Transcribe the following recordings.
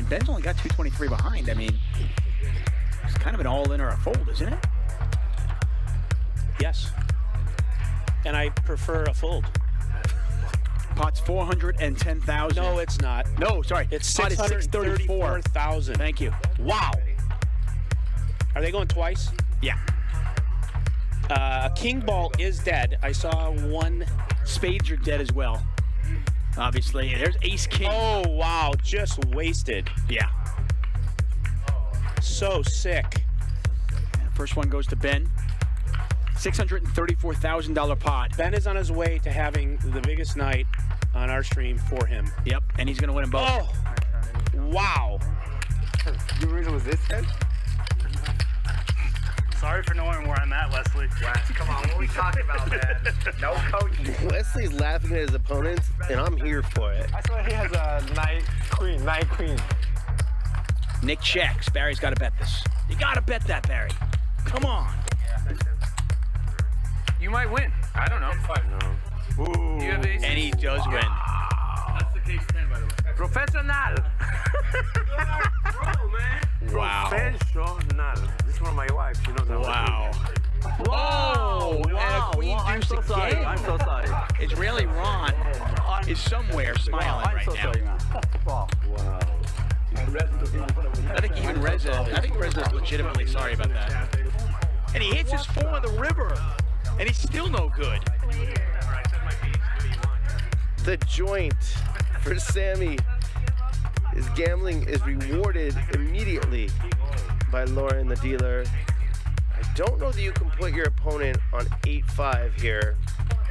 mean, Ben's only got 223 behind. I mean, it's kind of an all-in or a fold, isn't it? Yes. And I prefer a fold. Pot's 410,000. No, it's not. No, sorry. It's Pot is 634,000. Thank you. Wow. Are they going twice? Yeah. King ball is dead. I saw one. Spades are dead as well. Obviously, there's ace king. Oh, wow. Just wasted. Yeah. So sick. First one goes to Ben. $634,000 pot. Ben is on his way to having the biggest night on our stream for him. Yep, and he's going to win them both. Oh, wow. Your reason was this head? Sorry for knowing where I'm at, Wesley. Come on, what are we talking about, man? No coaching. Wesley's laughing at his opponents, and I'm here for it. I swear he has a knight queen. Nick checks. Barry's got to bet this. You got to bet that, Barry. Come on. You might win. I don't know. Ooh. You have aces. And he does win. That's the case 10, by the way. Professional. Wow. Professional. This is one of my wives. You know that. Wow. Whoa. And a queen deuce again. I'm so sorry. It's really Ron is somewhere smiling right now. Wow. I think even Reza's legitimately sorry about that. And he hits his four on the river, and he's still no good. The joint for Sammy. His gambling is rewarded immediately by Lauren, the dealer. I don't know that you can put your opponent on 8-5 here.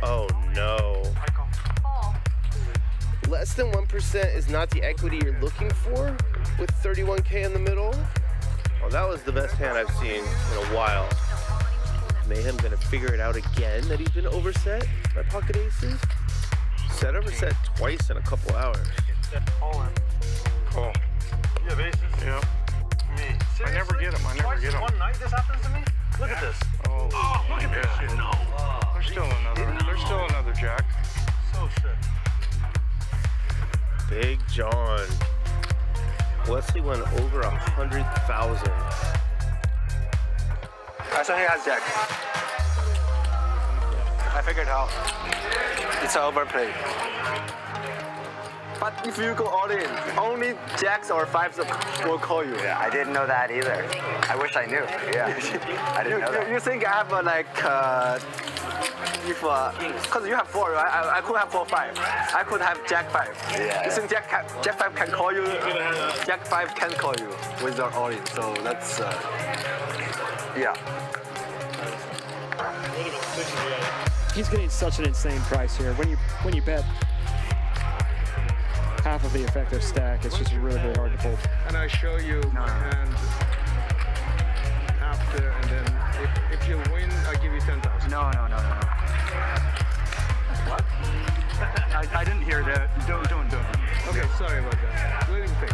Oh no. Less than 1% is not the equity you're looking for with 31K in the middle. Oh, that was the best hand I've seen in a while. Mayhem gonna figure it out again that he's been overset by pocket aces. Set overset twice in a couple hours. Cool. You have aces? Yeah. Me. Seriously? I never get them. One night this happens to me? Look at this. Oh, look at this shit. No. There's still another jack. So sick. Big John. Wesley went over 100,000. I saw he has jack. I figured out. It's an overplay. But if you go all in, only jacks or fives will call you. Yeah, I didn't know that either. I wish I knew. Yeah, I didn't know that. You think I have because you have four, right? I could have 4-5. I could have jack 5. Yeah. You think jack 5 can call you? Jack 5 can call you with your all in. So that's yeah. He's getting such an insane price here. When you bet half of the effective stack, it's just really, really hard to fold. And I show you my hand after, and then if you win, I give you 10,000. No. What? I didn't hear that. Don't. Okay, sorry about that. Let him think.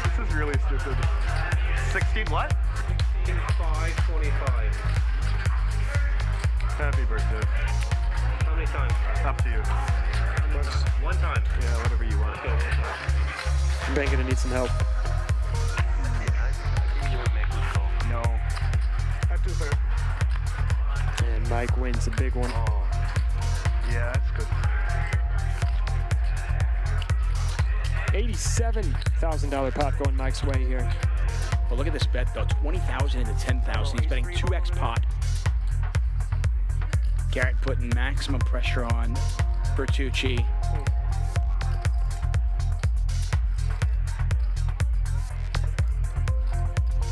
This is really stupid. 16 what? 525. Happy birthday. How many times? Up to you. One time. Yeah, whatever you want. Ben gonna need some help. No. Have to fair. And Mike wins a big one. Yeah, that's good. $87,000 pot going Mike's way here. Well, look at this bet, though. 20,000 into 10,000. He's betting 2x pot. Garrett putting maximum pressure on Vertucci.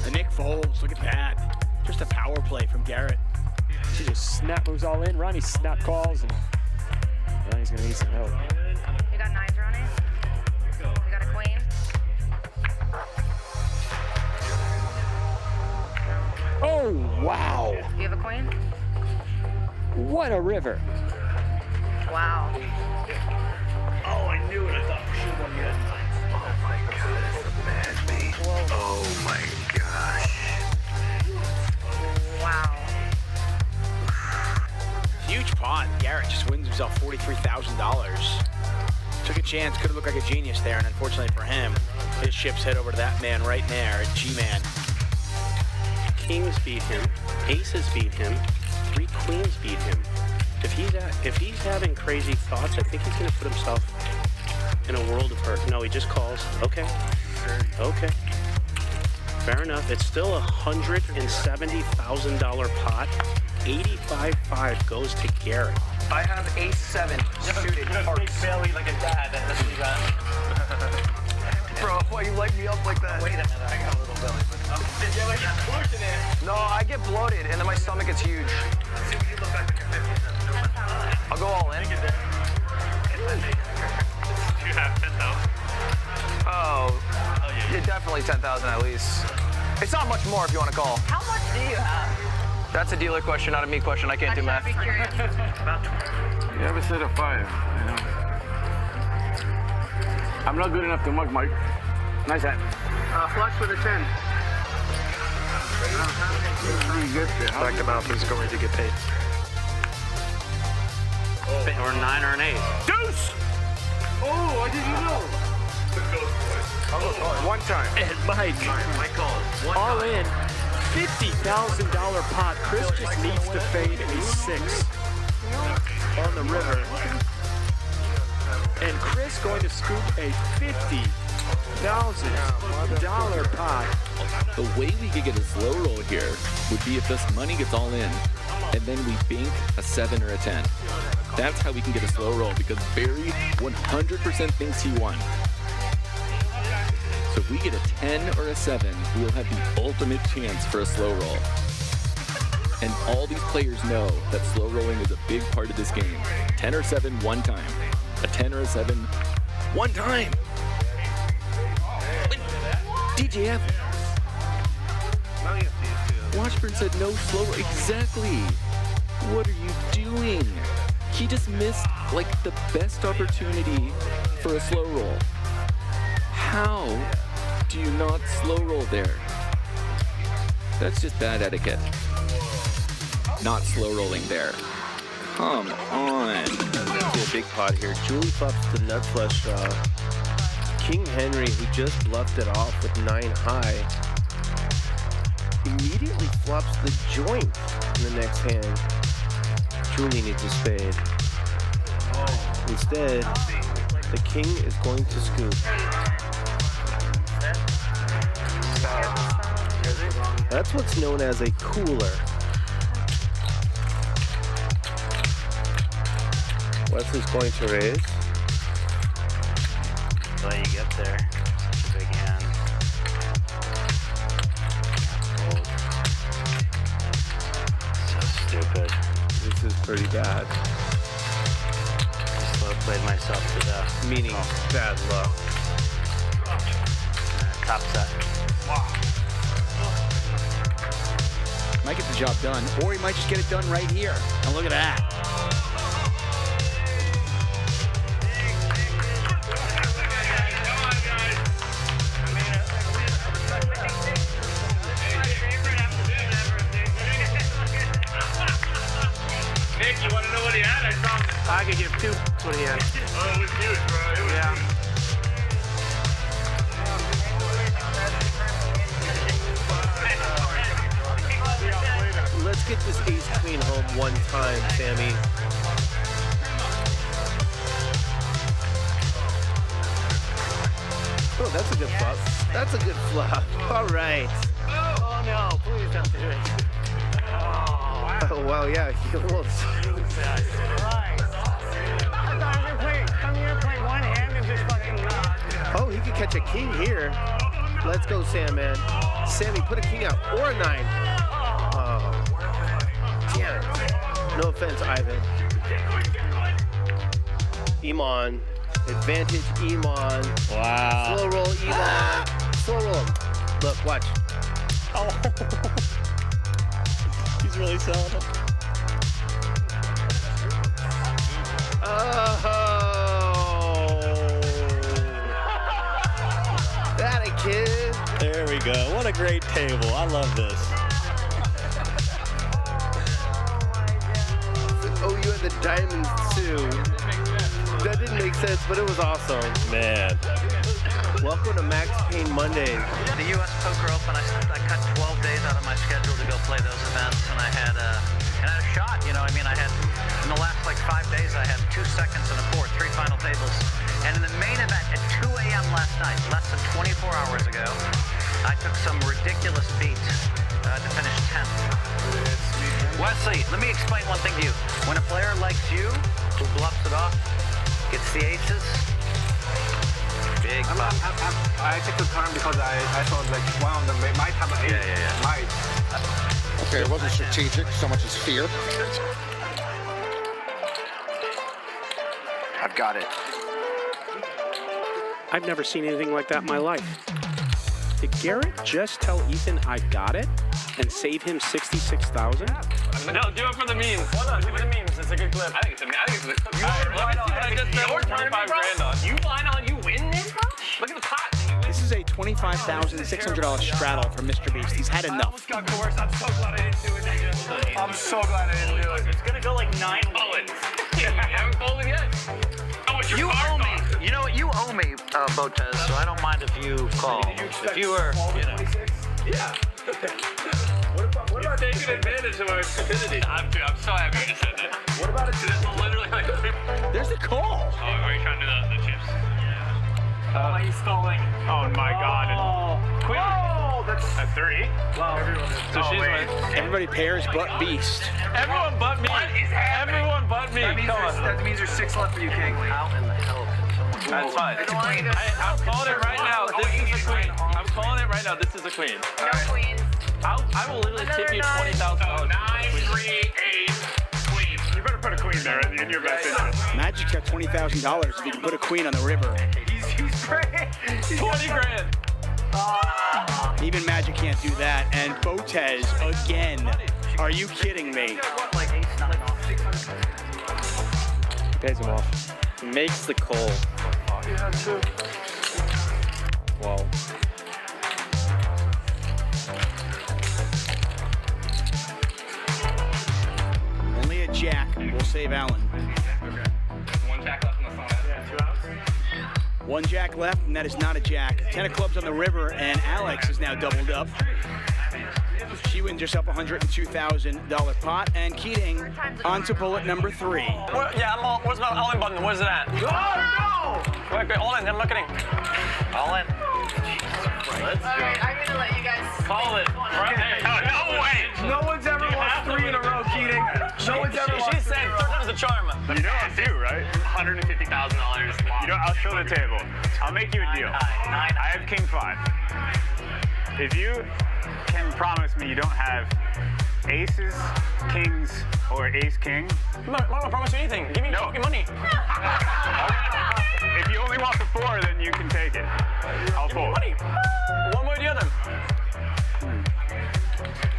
And Nick folds. Look at that. Just a power play from Garrett. She just snap moves all in. Ronnie snap calls, and Ronnie's gonna need some help. You got 9s, Ronnie? You got a queen? Oh! Oh, wow. You have a coin? What a river. Wow. Oh, I knew it. I thought for sure one yet. Oh my God, it's a mad beat. Oh my gosh. Wow. Huge pot. Garrett just wins himself $43,000. Took a chance, could have looked like a genius there, and unfortunately for him, his chips head over to that man right there, G-Man. Kings beat him, aces beat him, 3 queens beat him. If he's having crazy thoughts, I think he's gonna put himself in a world of hurt. No, he just calls. Okay. Okay. Fair enough. It's still a $170,000 pot. 85.5 goes to Gerry. I have ace-7 suited hearts. belly like a dad. That's what you got. Bro, why you light me up like that? Wait a minute, I got a little belly. Did you ever get bloated in? No, I get bloated and then my stomach gets huge. I'll go all in. You have 10,000. Oh, yeah, definitely 10,000 at least. It's not much more if you want to call. How much do you have? That's a dealer question, not a me question. I can't do math. I'd be curious. You ever said a 5? I know. I'm not good enough to mug, Mike. Nice hat. Flush with a 10. Back him out, he's going to get paid. Or 9 or an 8. Deuce! Oh, I didn't know. One time. And Mike, all in, $50,000 pot. Chris just needs to fade a 6 on the river. And Chris going to scoop a $50,000 pot. The way we could get a slow roll here would be if this money gets all in, and then we bink a 7 or a 10. That's how we can get a slow roll, because Barry 100% thinks he won. So if we get a 10 or a 7, we will have the ultimate chance for a slow roll. And all these players know that slow rolling is a big part of this game. 10 or 7, one time. A 10 or a 7, one time. DGAF. Washburn said no slow roll. Exactly. What are you doing? He just missed like the best opportunity for a slow roll. How do you not slow roll there? That's just bad etiquette. Not slow rolling there. Come on. A big pot here. Julie flops the nut flush draw. King Henry, who just bluffed it off with 9 high, immediately flops the joint in the next hand. Julie needs a spade. Instead, the king is going to scoop. That's what's known as a cooler. Wesley's going to raise. Until you get there. Such a big hand. Fold. So stupid. This is pretty bad. Slow played myself to death. Meaning bad luck. Top set. Might get the job done, or he might just get it done right here. And look at that. Nick, you want to know what he had? I found it. I could give 2. That's what he had. Oh, it was huge, bro. It was Yeah. Let's get this ace queen home one time, Sammy. Oh, that's a good flop. That's a good flop. All right. Oh no, please don't do it. Oh, wow, yeah. He almost. Come here, play one hand and just fucking Oh, he could catch a king here. Let's go, Sam, man. Sammy, put a king out or a 9. Oh, damn it. No offense, Ivan. Iman. Advantage, Iman. Wow. Slow roll, Iman. Slow roll him. Look, watch. Oh. really selling it. Oh, that a kid. There we go. What a great table. I love this. Oh, you had the diamonds too. That didn't make sense, but it was awesome. Man. Welcome to Max Payne Mondays. The U.S. Poker Open, I cut 12 days out of my schedule to go play those events, and I had a shot, you know. I mean, I had, in the last like 5 days, I had 2 seconds and a fourth, 3 final tables. And in the main event at 2 a.m. last night, less than 24 hours ago, I took some ridiculous beat to finish 10th. Wesley, let me explain one thing to you. When a player likes you, who bluffs it off, gets the aces, big buck. I took the turn because I thought like one of them might have an ace. Yeah. Might. Okay, it wasn't strategic so much as fear. I've got it. I've never seen anything like that in my life. Did Garrett just tell Ethan I got it and save him $66,000? No, do it for the memes. Why not? Do it for the memes. It's a good clip. I think it's a good clip. You line on, you win this, bro? Look at the pot. This is a $25,600 straddle for MrBeast. He's had enough. Got coerced. I'm so glad I didn't do it. I'm so glad I didn't do it. It's gonna go like 9 bullets. You haven't folded yet. You owe me. You know what? You owe me, Botez, so I don't mind if you call. If you were, you know. Yeah. What about taking advantage of our stupidity? I'm so happy you just said that. What about it? This is literally like... There's the call. Oh, are you trying to do the chips? He's stalling. Oh my god. Queen. Oh, that's 30. Wow. So she's like... Everybody pairs but Beast. Everyone but me. Everyone but me. That means there's 6 left for you, King. How in the hell can someone... That's fine. I'm calling it right now. This is a queen. I'm calling it right now. This is a queen. No queens. I will literally tip you $20,000. 9, 3, 8, queen. You better put a queen there in your best interest. Magic's got $20,000 if you can put a queen on the river. He's great. 20 grand. Even Magic can't do that. And Botez again. Are you kidding me? Pays him off. Makes the call. Wow. Only a jack will save Allen. Okay. 1 jack left on the phone. Yeah, 2 outs. 1 jack left, and that is not a jack. 10 of clubs on the river, and Alex is now doubled up. She wins herself a $102,000 pot, and Keating on to bullet number 3. Yeah, I'm all. What's my all-in button? Where's it at? Oh no! Wait, all in. I'm looking. All in. Let's go. Alright, I'm gonna let you guys Call it. Right. No way. No one's ever lost 3 in a row, Keating. No one's ever lost. She said third time's a charm. You know I'm due, right? $150,000. You know, I'll show the table. I'll make you a deal. I have king 5. If you can promise me you don't have aces, kings, or ace king. I'm not gonna promise you anything. Give me fucking money. If you only want the 4, then you can take it. I'll fold. Money. One way or the other.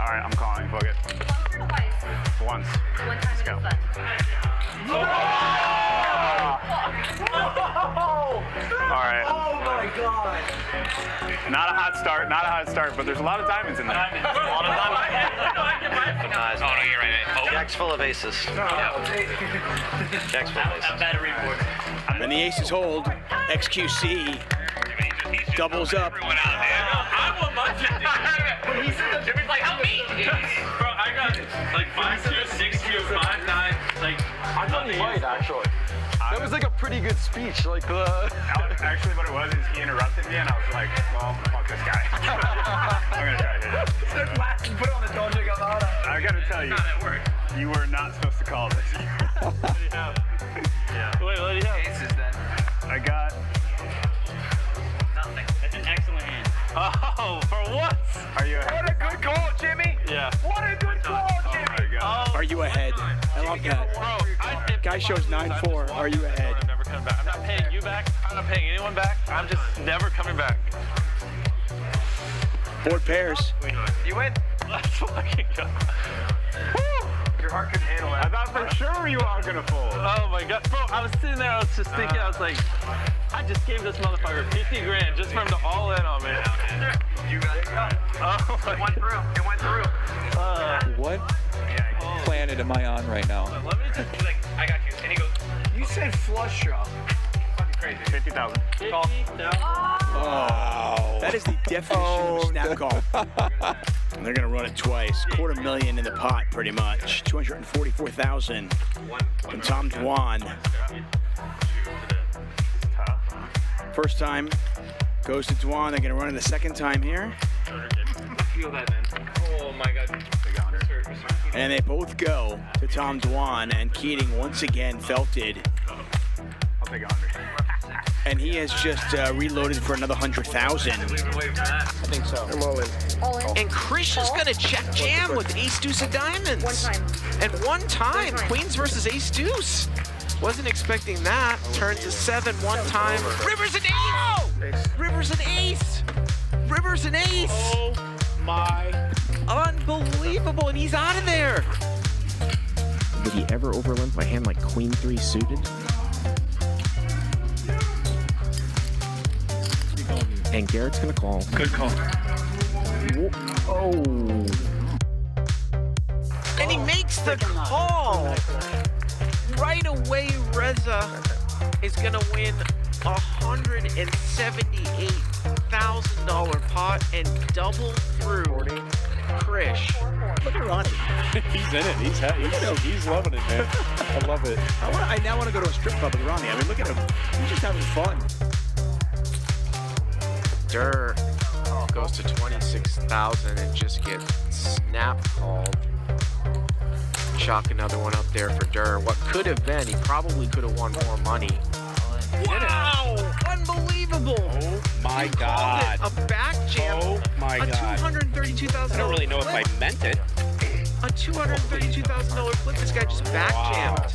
All right, I'm calling. Fuck it. Once. one time Let's go. in the sun. All right. Oh my god. Not a hot start, but there's a lot of diamonds in there. Oh, no, you're right. Jack's full of aces. Jack's full of aces. When the aces hold, XQC doubles up. I want my 50. Jimmy's like, help me. Bro, I got like 5-2, 6-2, 5-9. Like, I thought you might actually. That was like a pretty good speech. Like Actually, what it was is he interrupted me, and I was like, well, fuck this guy. I'm gonna try to hit it. Put it on the Doja Gabbana. I gotta tell you, you were not supposed to call this. What do you have? Yeah. Wait, what do you have? Aces then. I got. Nothing. That's an excellent hand. Oh, for what? Are you? What a good call, Jimmy. Yeah. What a good call, Jimmy. Oh my God. Are you ahead? I love that. Bro, Guy shows 9-4. Are you ahead? I'm never coming back. I'm not paying you back. I'm not paying anyone back. I'm just never coming back. Board pairs. You win. Let's fucking go. Your heart couldn't handle it. I thought for sure you are gonna fold. Oh my god, bro! I was sitting there. I was just thinking. I was like, I just gave this motherfucker 50 grand just for him to all in on me. You got it. Oh my It went through. It went through. What planet am I on right now? Let me just. He's like, I got you. And he goes, You said flush draw. fucking crazy. 50,000. Oh, that is the definition of a snap call. And they're gonna run it twice. $250,000 in the pot, pretty much. 244,000 from Tom Dwan. First time goes to Dwan. They're gonna run it the second time here. Feel that, man. Oh my god. And they both go to Tom Dwan, and Keating once again felted. I'll take 100. And he has just reloaded for another 100,000. I think so. I'm all in. All in. And Krish is gonna check jam with ace deuce of diamonds. One time. And one time, queens versus ace deuce. Wasn't expecting that. Turns to 7 one time. River's an ace! River's an ace! River's an ace! Oh my. Unbelievable, and he's out of there. Did he ever overlimp my hand like queen 3 suited? And Garrett's gonna call. Good call. Oh. And he makes the call. Right away, Reza is gonna win $178,000 pot and double through Krish. Look at Ronnie. He's in it. He's loving it, man. I love it. I now want to go to a strip club with Ronnie. I mean, look at him. He's just having fun. Durr goes to 26,000 and just gets snap called. Chalk another one up there for Durr. What could have been, he probably could have won more money. Wow! Unbelievable! Oh my He called god. it a back jam. Oh my a god. $232,000. I don't really know if I meant it. A $232,000 flip. This guy just back jammed.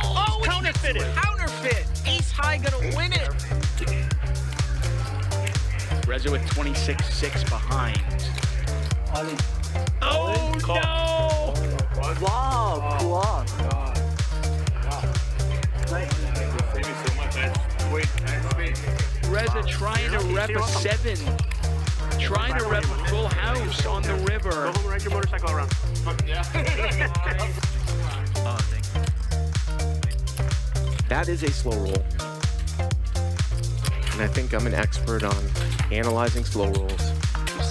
Oh, counterfeited. Counterfeit. Ace high gonna win it. Reza with 26-6 behind. Oh no! Wow, cool. Reza trying to rep a 7. Trying to rep a full house on the river. Go home and ride your motorcycle around. Yeah. Oh, thank you. That is a slow roll. And I think I'm an expert on analyzing slow rolls.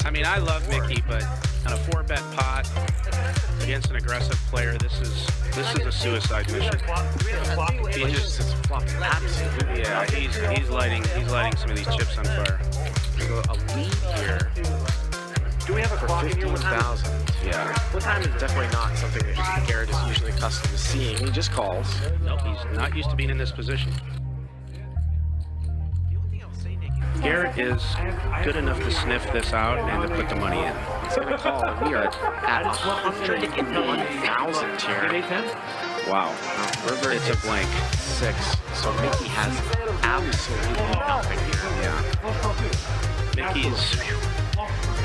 I mean, I love Mickey, but on a 4-bet pot against an aggressive player, this is a suicide mission. He just absolutely, yeah. He's lighting some of these chips on fire. So a lead here. Do we have a for clock in here? 15,000? Yeah. What time is it? Definitely not something that Garrett is usually accustomed to seeing. He just calls. Nope, he's not used to being in this position. Garrett is good enough to sniff this out and to put the money in. He's going to call, and we are at 101,000 here. Wow. River It's a blank. 6. So Mickey has absolutely nothing here. Yeah. Mickey's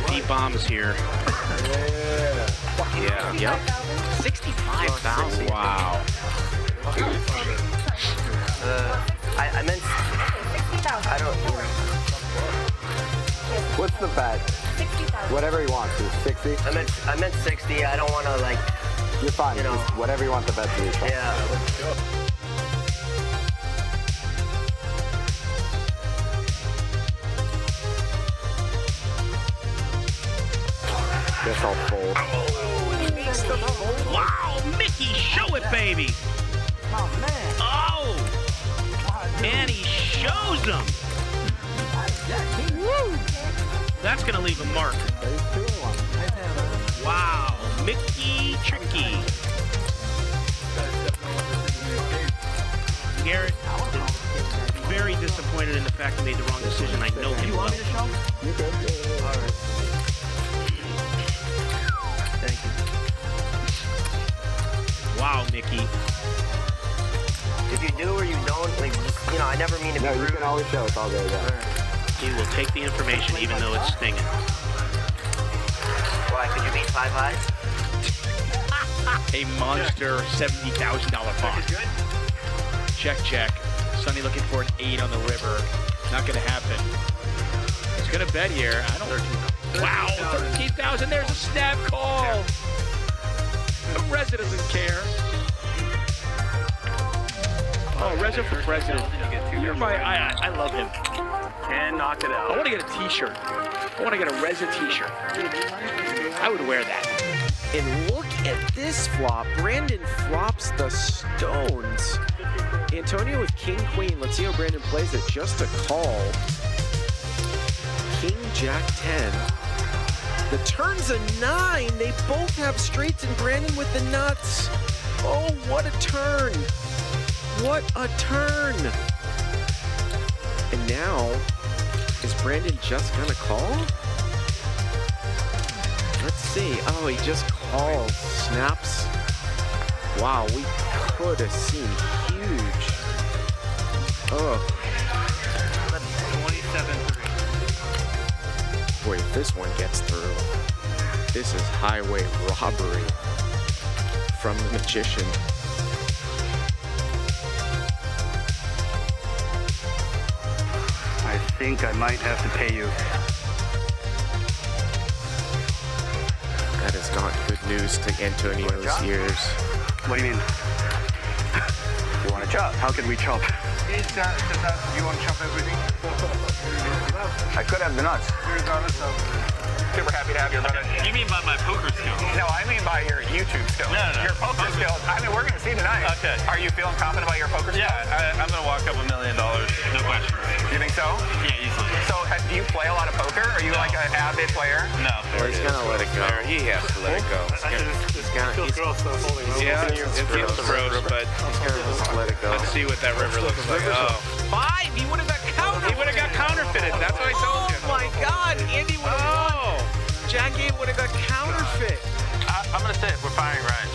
D-bombs here. Yeah. Yep. 65,000. Wow. I meant. I don't. What's the bet? 60,000. Whatever he wants. 60. I meant 60. I don't want to like. You're fine. You know, whatever you want the bet to be. Yeah. Guess I'll fold. Wow, Mickey, show it, baby. Oh man. Oh, and he shows them. Woo. That's gonna leave a mark. Wow, Mickey tricky. Garrett is very disappointed in the fact he made the wrong decision. I know him well. You good? All right. Thank you. Wow, Mickey. If you do or you don't, like, you know, I never mean to be rude. You can always show. It's all good. Yeah. He will take the information even though it's stinging. Why? Could you beat 5 high? a monster $70,000 pot. Check. Sonny looking for an 8 on the river. Not gonna happen. He's gonna bet here. I don't. Wow, 13,000. There's a snap call. The Reza doesn't care. Oh, Reza for president. You're my. I love him. Can knock it out. I want to get a T-shirt. I want to get a Reza T-shirt. I would wear that. And look at this flop. Brandon flops the stones. Antonio with king, queen. Let's see how Brandon plays it. Just a call. King, jack, 10. The turn's a 9. They both have straights, and Brandon with the nuts. Oh, what a turn. What a turn. And now, is Brandon just gonna call? Let's see. Oh, he just calls. Snaps. Wow, we could have seen huge. Oh. 27-3. Boy, if this one gets through, this is highway robbery from the magician. I think I might have to pay you. That is not good news to Antonio's ears. What do you mean? You want to chop? How can we chop? You want to chop everything? I could have the nuts. Super happy to have your brother. You mean by my poker skills? No, I mean by your YouTube skills. No. Your poker skills. I mean, we're going to see tonight. Okay. Are you feeling confident about your poker skills? Yeah, I'm going to walk up $1 million. No question. You think so? Yeah, easily. So, do you play a lot of poker? Are you like an avid player? No. Well, he's gonna let it go. He has to let it go. He's gonna it's gross, but but he's gonna just let it go. Let's see what that river looks like. Oh. 5. He would have got counterfeited. He would have got counterfeited. That's what I told you. Oh my God, Andy would have won. Jack 8 would have got counterfeit. I'm going to say it. We're firing right.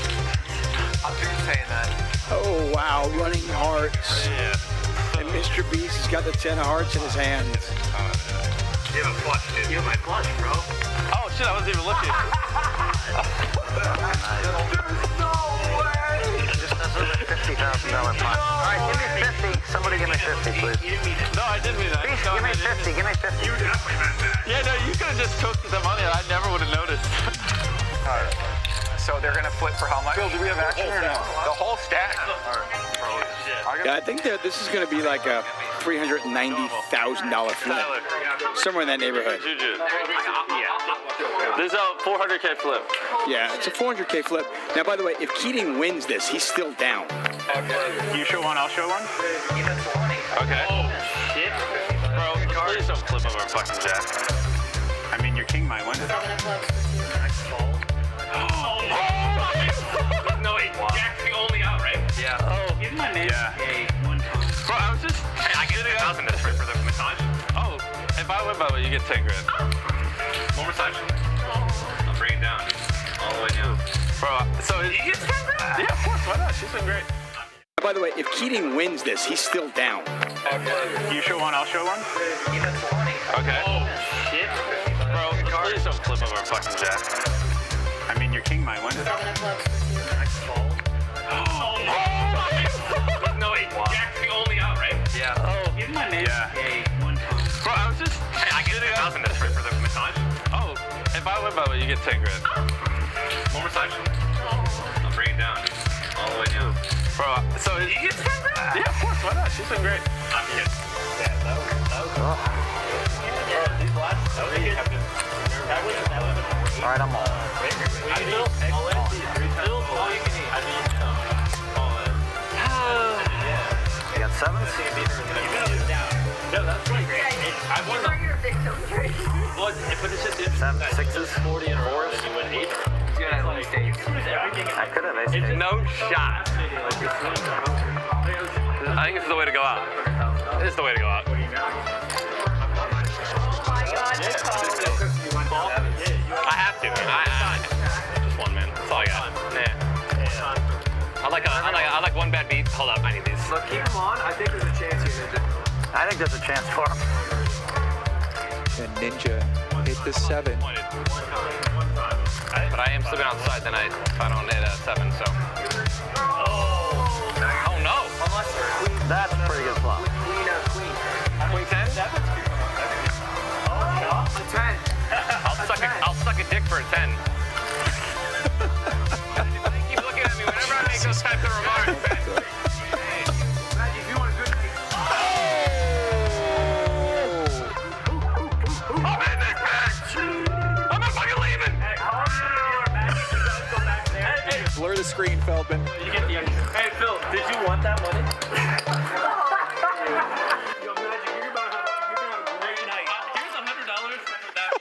I'm just saying that. Oh wow, running hearts. Yeah. And MrBeast has got the 10 of hearts in his hand. You have a flush, dude. You have my flush, bro. Oh, shit, I wasn't even looking. There's no way! Just as a $50,000 pot. All right, give me 50. Somebody give me 50, please. No, I didn't mean that. Please, give me 50. Give me 50. You definitely meant that. Yeah, no, you could have just cooked the money and I never would have noticed. All right. So they're going to flip for how much? Phil, do we have action or no? The whole stack. Yeah, I think that this is going to be like a $390,000 flip. Somewhere in that neighborhood. Juju. Yeah. This is a 400K flip. Yeah, it's a 400K flip. Now, by the way, if Keating wins this, he's still down. You show one, I'll show one. Okay. Oh, shit. Bro, please don't flip over a fucking jack. I mean, your king might win. No, wait, Jack's the only out, right? Yeah. Oh. Give my man a one time. Bro, I was just... Hey, I get 1,000 this for the massage. Oh, if I win by the way, you get 10 grand. One massage. I'll bring it down. All the way down. Bro, so... You get 10 grand? Yeah, of course, why not? She's been great. By the way, if Keating wins this, he's still down. You show one, I'll show one. Okay. Oh, shit. Bro, please don't flip over a fucking jack. I mean, your king might win. No, wait, Jack's the only out, right? Yeah. Oh. Give my man a one time. Bro, I was just... Hey, I get 1,000 this for the massage. Oh, if I win by the way, you get 10 grand. One massage. I'll bring it down. All the way down. Bro, so... You get 10 grand? Yeah, of course, why not? She's been great. I'm kidding. Yeah, that was Bro, these last... That was good. All right, I'm all. You got sevens? No, that's really great. I won the... Well, but it's just... Seven, sixes, 40 and 4s. And you win 8. I could have ace eight. No shot. I think this is the way to go out. This is the way to go out. I have to, man. I just one, man. That's all I got. Yeah. I like one bad beat. Hold up, I need these. Look, keep them on. I think there's a chance here, Ninja. I think there's a chance for him. And Ninja hit the 7. But I am still going outside tonight if I don't hit a 7, so. Oh no! That's a pretty good flop. Queen 10? I'll suck a dick for a 10. Keep looking at me whenever I make those types of remarks. I'm in this bitch! I'm not fucking leaving! Blur the screen, Feldman. You get the Hey, Phil, did you want that money? Yo, Magic, you're gonna have a great night. Here's $100 for that.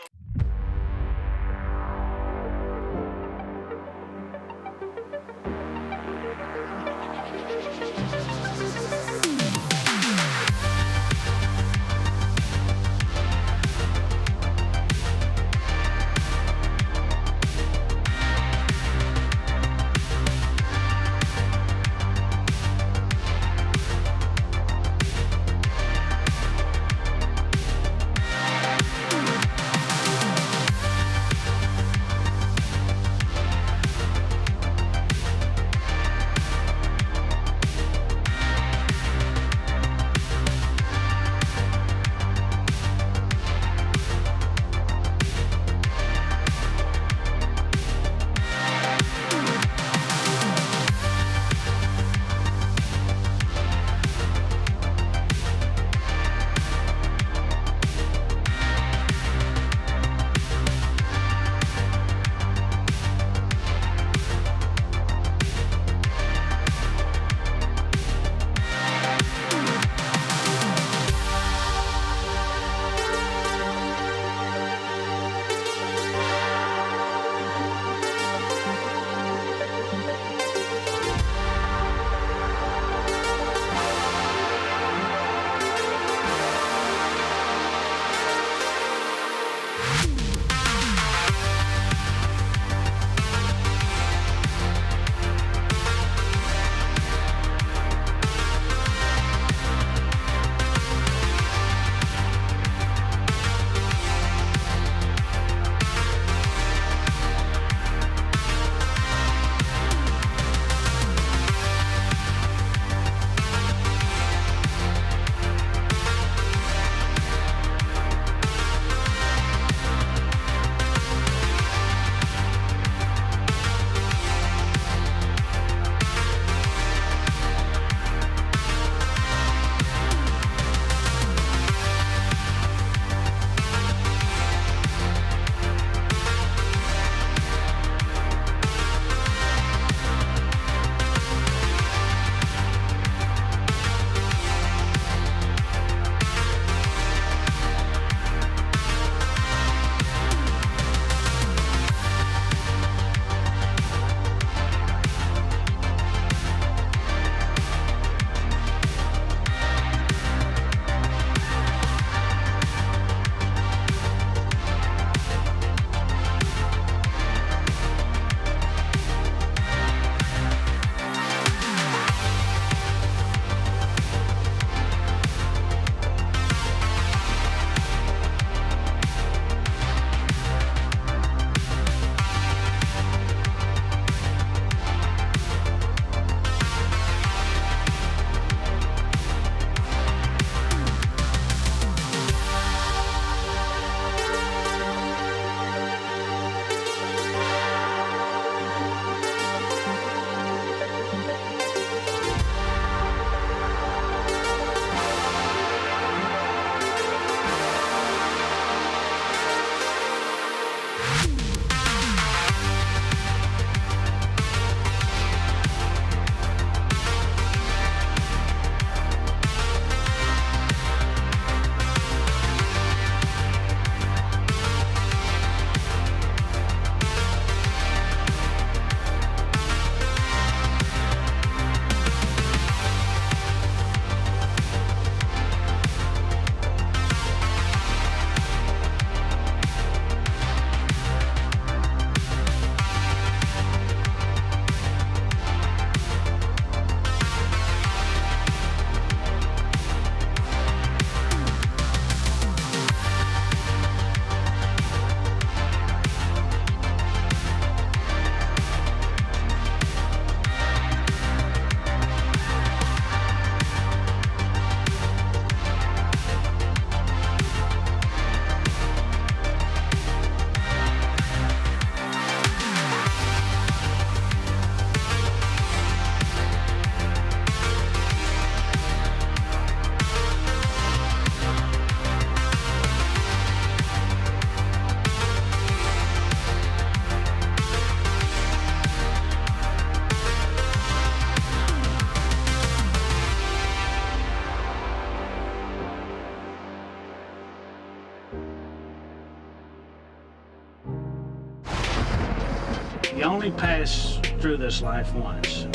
only pass through this life once.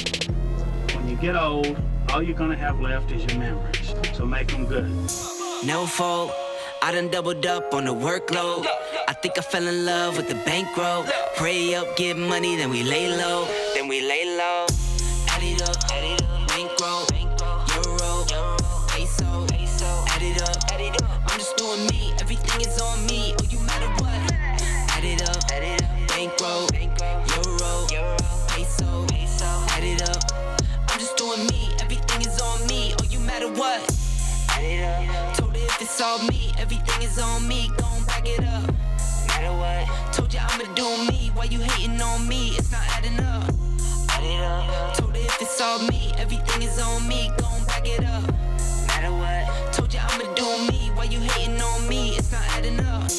When you get old, all you're gonna have left is your memories. So make them good. No fault, I done doubled up on the workload. I think I fell in love with the bankroll. Pray up, get money, then we lay low. Add it up, bankroll, euro, peso. Add it up, I'm just doing me. Everything is on me. Oh, you matter what? Add it up, bankroll, euro, peso. Add it up, I'm just doing me. Everything is on me. Oh, you matter what? Add it up. Told her if it's all me, everything is on me. Gon' back it up. Matter what? Told you I'ma do me. Why you hating on me? It's not adding up. Add it up. Told her if it's all me, everything is on me. Gon' back it up. Matter what? Told you I'ma do me. Why you hating on me? It's not adding up.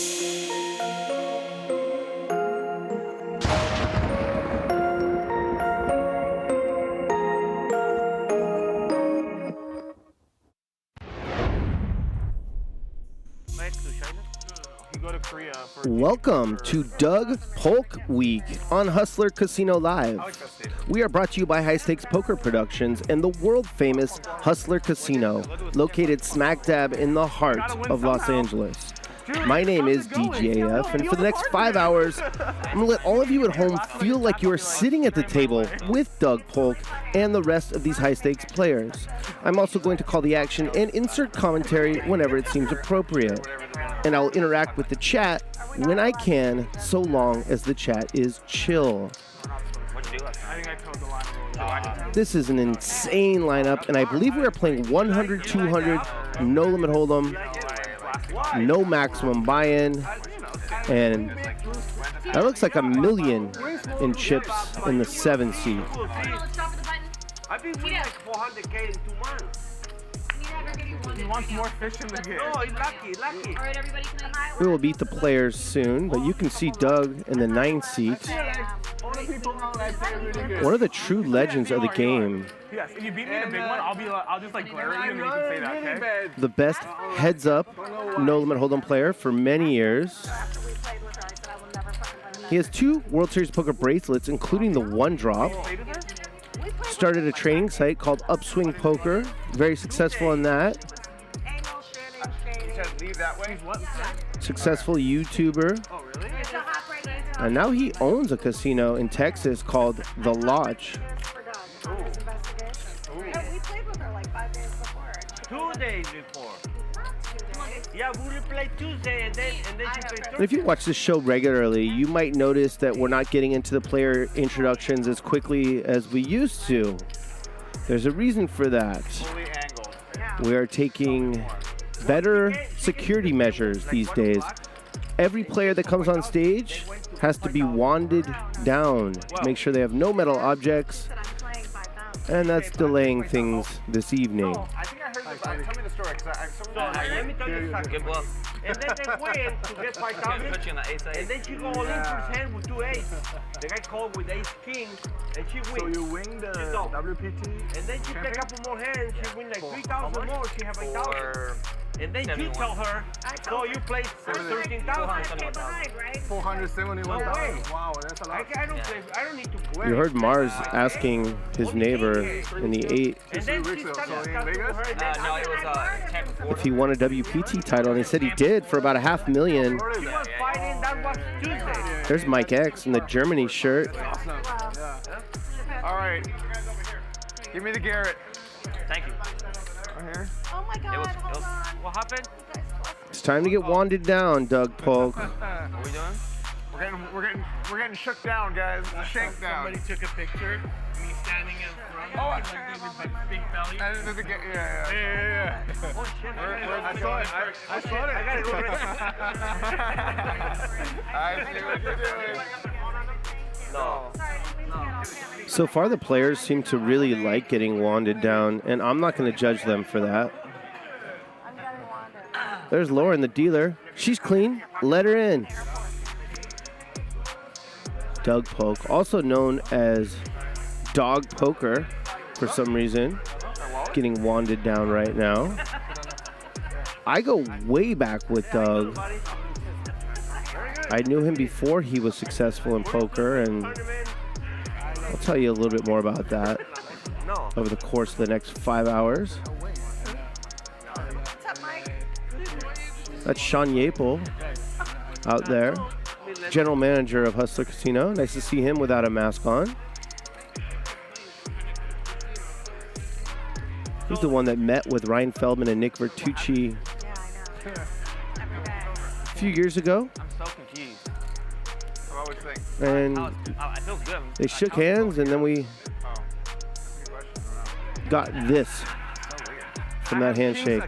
Welcome to Doug Polk Week on Hustler Casino Live. We are brought to you by High Stakes Poker Productions and the world-famous Hustler Casino, located smack dab in the heart of Los Angeles. My name is DGAF, and for the next 5 hours, I'm going to let all of you at home feel like you are sitting at the table with Doug Polk and the rest of these high-stakes players. I'm also going to call the action and insert commentary whenever it seems appropriate. And I'll interact with the chat when I can, so long as the chat is chill. This is an insane lineup, and I believe we are playing 100, 200, no limit hold'em, no maximum buy-in, and that looks like $1 million in chips in the 7 seat. I've been winning like 400K in 2 months. He wants more fish in the game. No, he's lucky. All right, everybody, We will beat the players soon, but you can see Doug in the 9th seat. One of the true legends of the game. Yes, if you beat me in a big one, I'll just like glare at you and then you can say that, okay? The best heads-up no limit hold'em player for many years. He has 2 World Series Poker bracelets, including the 1-drop. Started a training site called Upswing Poker. Very successful in that. Successful YouTuber. And now he owns a casino in Texas called The Lodge. We played with her like 5 days before. 2 days before. Yeah, we played Tuesday and then she played Thursday. And if you watch this show regularly, you might notice that we're not getting into the player introductions as quickly as we used to. There's a reason for that. We are taking better security measures these days. Every player that comes on stage has to be wanded down. Make sure they have no metal objects. And that's delaying things this evening. I think I heard this. Tell me the story. Let me tell you something. Good bluff. And then they win to get 5,000. And then she go all in for his hand with 2 8s. The guy called with ace king, and she wins. So you win the WPT. And then she play a couple more hands. She win like 3,000 more. She have 8,000. And then you tell her, so you played 13,000. 471,000. Wow, that's a lot. I don't need to play. You heard Mars asking his neighbor in the 8 if he won a WPT title, and he said he did for about $500,000. There's Mike X in the Germany shirt. All right, give me the Garrett. Thank you. Right here. Oh my God, hold on. What happened? It's time to get wanded down, Doug Polk. What are we doing? We're getting shook down, guys. Shake down. Somebody took a picture, me standing in front. Oh, with my big belly. Yeah. Oh shit! I saw it. I saw it. I got it. I see what you're doing. No. So far, the players seem to really like getting wanded down, and I'm not going to judge them for that. There's Lauren, the dealer. She's clean. Let her in. Doug Polk, also known as Dog Poker for some reason, getting wanded down right now. I go way back with Doug. I knew him before he was successful in poker, and I'll tell you a little bit more about that over the course of the next 5 hours. That's Shaun Yaple out there, general manager of Hustler Casino. Nice to see him without a mask on. He's the one that met with Ryan Feldman and Nick Vertucci a few years ago. I'm so confused. What would you think? And I feel good. they shook hands, and then we got this from that handshake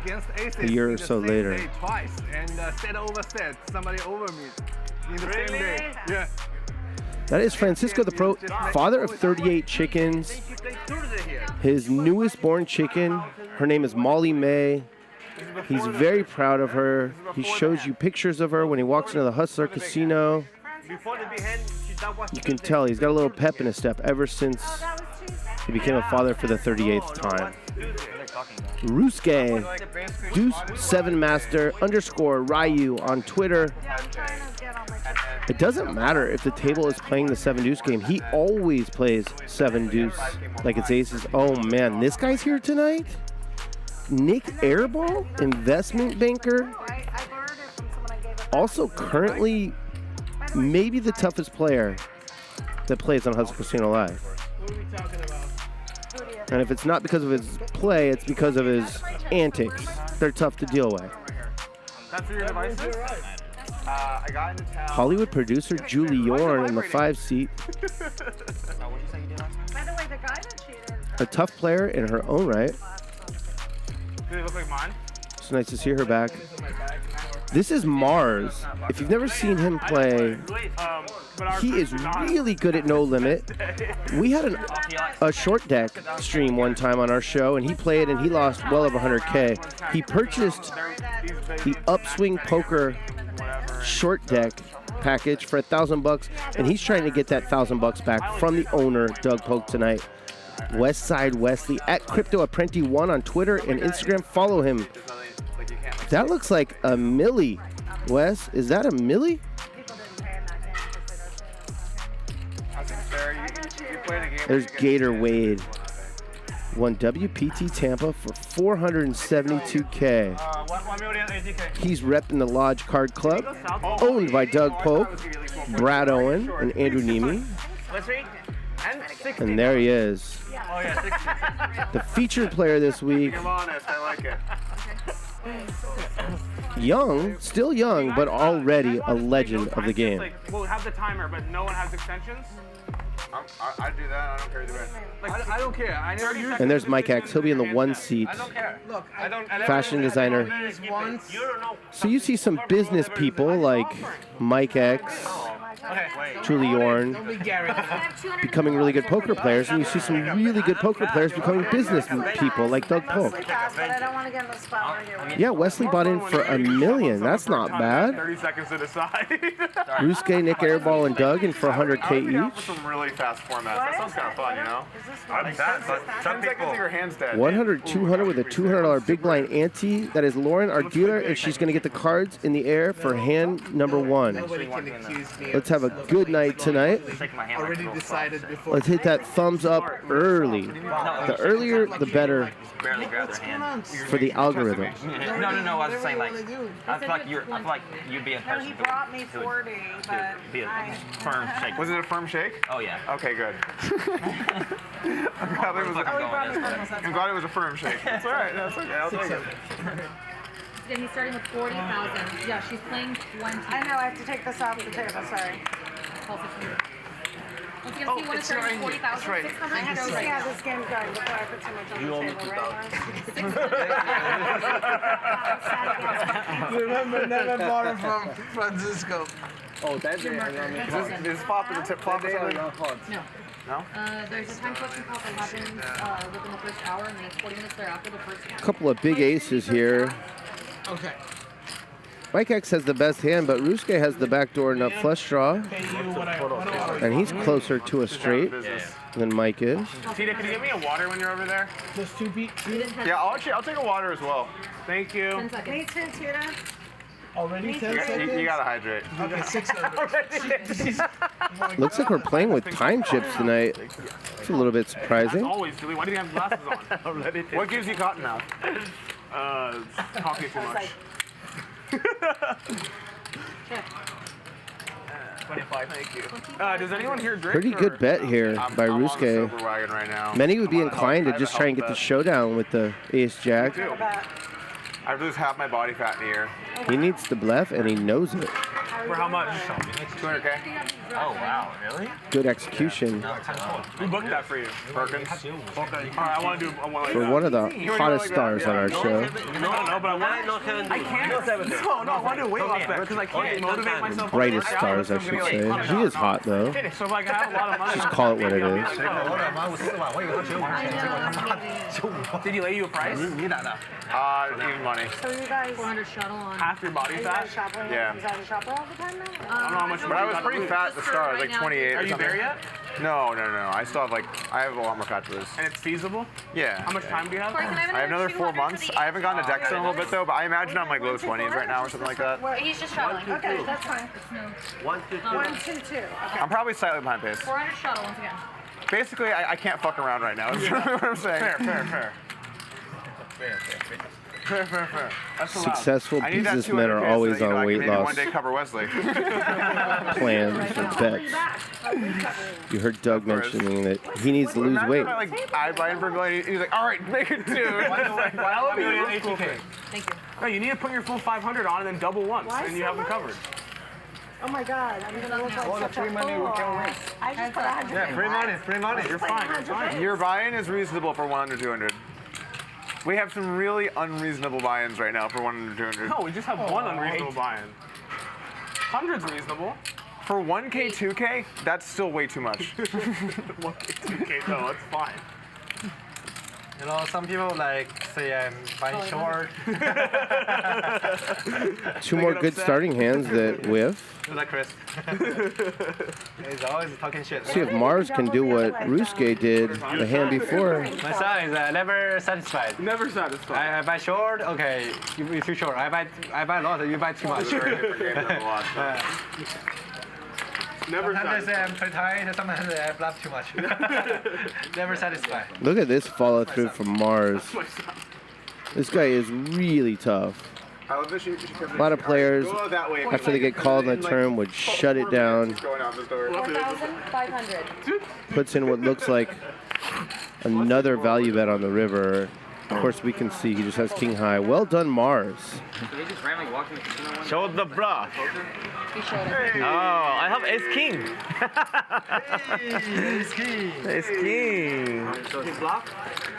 a year or so later. Twice and set over set. Somebody over me in the same day. Yeah. That is Francisco the Pro, father of 38 chickens. His newest born chicken, her name is Molly May. He's very proud of her. He shows you pictures of her when he walks into the Hustler Casino. You can tell he's got a little pep in his step ever since he became a father for the 38th time. Ryusuke, Deuce7Master _ Ryu on Twitter. It doesn't matter if the table is playing the 7 deuce game. He always plays 7 deuce like it's aces. Oh man, this guy's here tonight? Nick Airball, investment banker. Also currently maybe the toughest player that plays on Hustler Casino Live. And if it's not because of his play, it's because of his antics. They're tough to deal with. That's your devices? I got into town. Hollywood producer Julie Yorn in the 5 seat. By the way, the guy that cheated. A tough player in her own right. Do they look like mine? It's nice to see her back. This is Mars. If you've never seen him play, he is really good at No Limit. We had a short deck stream one time on our show, and he played and he lost well over 100K. He purchased the Upswing Poker short deck package for $1,000, and he's trying to get that $1,000 back from the owner, Doug Polk, tonight. Westside Wesley at CryptoApprenti1 on Twitter and Instagram. Follow him. That looks like a milli. Wes, is that a milli? There's Gator Wade. Won WPT Tampa for $472K. He's repping the Lodge Card Club, owned by Doug Polk, Brad Owen, and Andrew Neve. And there he is. The featured player this week. Young, still young, but already a legend of the game. We'll have the timer, but no one has extensions. I do that. I don't care either way. I don't care. I never use. And there's Mike X. He'll be in the 1 seat. I don't care. Look, I don't. Fashion designer. So you see some business people like Mike X, Julie Yorn, becoming really good poker players, and you see some really good poker players becoming business people like Doug Polk. Yeah, Wesley bought in for $1 million. That's not bad. 30 seconds to decide. Ryusuke, Nick Airball, and Doug in for $100K each. Some really fast formats. That sounds kind of fun, you know? I'm fast, but some people. Your hand's dead. 100, 200 with a $200 big blind ante. That is Lauren, our dealer, and she's going to get the cards in the air for hand number 1. Let's have a good night tonight. Already decided before. Let's hit that thumbs up early. The earlier, the better for the algorithm. No. I was saying, like, I feel like you'd be a person. He brought me 40, but be a firm shake. Was it a firm shake? Oh yeah. Okay, good. I'm glad it was a firm shake. That's all right. That's okay. I'll take it. Then he's starting with 40,000. Yeah, she's playing 20. I know, I have to take this off the table, sorry. Once again, so you want to start with 40,000? I have to see how this game's going before I put too much on the table, right? Remember, never borrow from Francisco. Oh, that's it. Is flop in the tip flop? No. No? There's a time collection call that happens within the first hour, and then it's 40 minutes thereafter the first hour. A couple of big aces here. Okay. Mike X has the best hand, but Ryusuke has the backdoor nut flush draw. And he's closer to a straight than Mike is. Tita, can you give me a water when you're over there? Just 2 beats. Yeah, I'll take a water as well. Thank you. Me too, Tita. Already 10 You seconds? gotta hydrate. Okay, 6 seconds. Looks like we're playing with time chips tonight. It's a little bit surprising. Always, Julie. Why do you have glasses on? What gives you cotton mouth? Talking too much. 25, thank you. Does anyone here drink? Pretty good bet here by I'm on the Ryusuke. sober wagon right now. Many would be inclined to just try and get the showdown with the ace jack. I lose half my body fat in a year. He needs to bluff, and he knows it. For how much? 200K. Oh, wow. Really? Good execution. Who booked that for you? Perkins. All right, I want to do one. For one of the hottest stars on our show. No, but I want to. I can't. No, I want to do weight loss bet because I can't motivate myself. Brightest stars, I should say. He is hot, though. So if I can have a lot of money. Just call it what it is. Did he lay you a price? Even money. So you guys 400 shuttle on. Half your body are you fat? guys shopping? Yeah. You guys are shopping all the time now? I don't know how much But I was pretty fat at the start. I was like 28 Are or you something. there yet? No. I still have I have a lot more fat to lose. And it's feasible? Yeah. How much time do you have? I have another 4 months. I haven't gotten to Dex in a little bit though, but I imagine I'm like low 20s right now or something like that. Well, he's just shoveling. Okay, that's fine. 1, 2, 2. 1, 2, 2. Okay. I'm probably slightly behind pace. 400 shuttle once again. Basically, I can't fuck around right now. Is what I'm saying. Fair. That's allowed. Successful I need that businessmen 200K are so always that, on I can weight maybe loss one day cover Wesley. plans or bets. You heard Doug mentioning that he needs to lose weight. I buy in for going. He's like, all right, make it 2. Why would you do Thank you. No, you need to put your full 500 on and then double once, Why and you so have them much? covered. Oh my God, I'm gonna look like All the such a free money we can fool. win. I just put 100. Yeah, free money. You're fine. Your buy-in is reasonable for 100, 200. We have some really unreasonable buy-ins right now for 100, 200. No, we just have one unreasonable buy-in. 100's reasonable. For 1K, 2K, that's still way too much. 1K, 2K, no, it's fine. You know, some people say I'm buying short. 2 more good starting hands that whiff. Like Chris. He's always talking shit. See if Mars can do what Ryusuke did the hand before. My son is never satisfied. Never satisfied. I buy short, okay, you're too short. I buy a lot, you buy too much. Never Sometimes I'm too tight, sometimes I bluff too much. Never satisfied. Look at this follow through from Mars. This guy is really tough. A lot of players, after they get called in the turn, would shut it down. 4,500. Puts in what looks like another value bet on the river. Of course, we can see he just has king high. Well done, Mars. Show the bluff. He showed it. Oh, I have ace king. Ace king. Ace king. He bluff?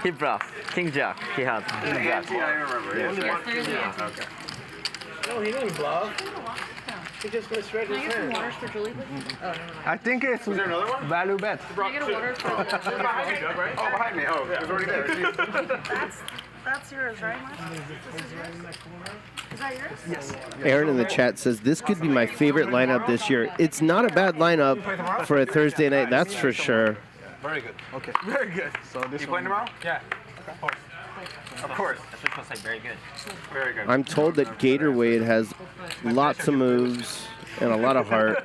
He bluff. King jack. He has. King jack. I remember. Yes, there is the answer. Okay. No, he didn't bluff. He just went straight Can his I get some hand. waters for Julie, please? Oh, no. I think it's Was there another one? value bet. Can I get a water for Behind me, Doug, right? Oh, behind me. Oh, it was already there. That's yours, right, Mike? This is yours? Is that yours? Yes. Aaron in the chat says this could be my favorite lineup this year. It's not a bad lineup for a Thursday night, that's for sure. Very good. Okay. Very good. So this You playing tomorrow? Yeah. Of course. That's what I say. Very good. Very good. I'm told that Gator Wade has lots of moves and a lot of heart.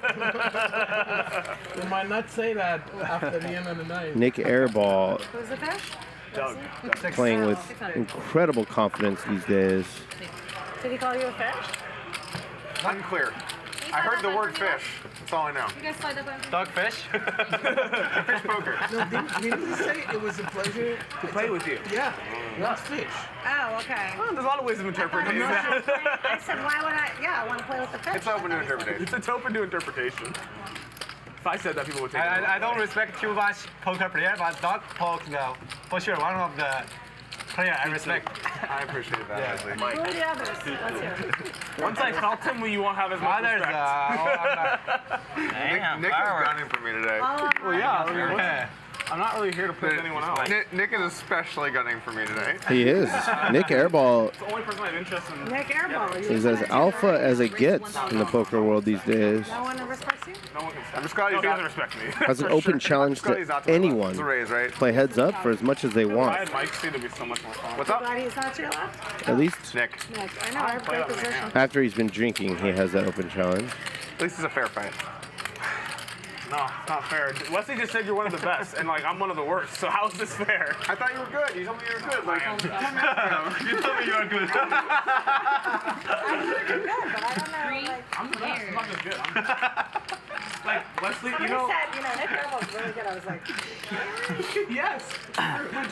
You might not say that after the end of the night. Nick Airball Who's the fish? Doug. playing with incredible confidence these days. Did he call you a fish? Unclear. I heard the word fish. That's all I know. You guys slide that by me? Dog fish. Fish poker. No, didn't he say it was a pleasure to play with you? Yeah. That's fish. Oh, okay. Well, there's a lot of ways of interpreting that. I said, why would I? Yeah, I want to play with the fish. It's open to interpretation. It's open to interpretation. If I said that, people would take it. I don't respect too much poker player, but dog poke now. For sure, one of the player I respect. I appreciate that, Wesley. Who are the others? Let's hear it. Once I felt him, you won't have as much Others, respect. Nick has gunning for me today. Oh, Well, yeah. I'm not really here to push anyone else. Nick is especially gunning for me today. He is. Nick Airball It's the only person I have interest in. Nick Airball. is as alpha as it gets in the poker world these days. No one respects you? No one can I'm just glad he doesn't respect me. Has an open challenge to anyone. Play heads up for as much as they I want. had Mike see, there'd be so much more fun. What's up? Glad he's not to your left? At least Nick. Nick. I know, I have great position. after he's been drinking, he has that open challenge. At least it's a fair fight. No, it's not fair. Wesley just said you're one of the best, and like I'm one of the worst. So how is this fair? I thought you were good. You told me you were good. Like, you told me you were good. I'm good, but I don't know. Like, I'm the best. I'm not just good. Like Wesley, somebody said, Nick Airball's really good. I was like, yes.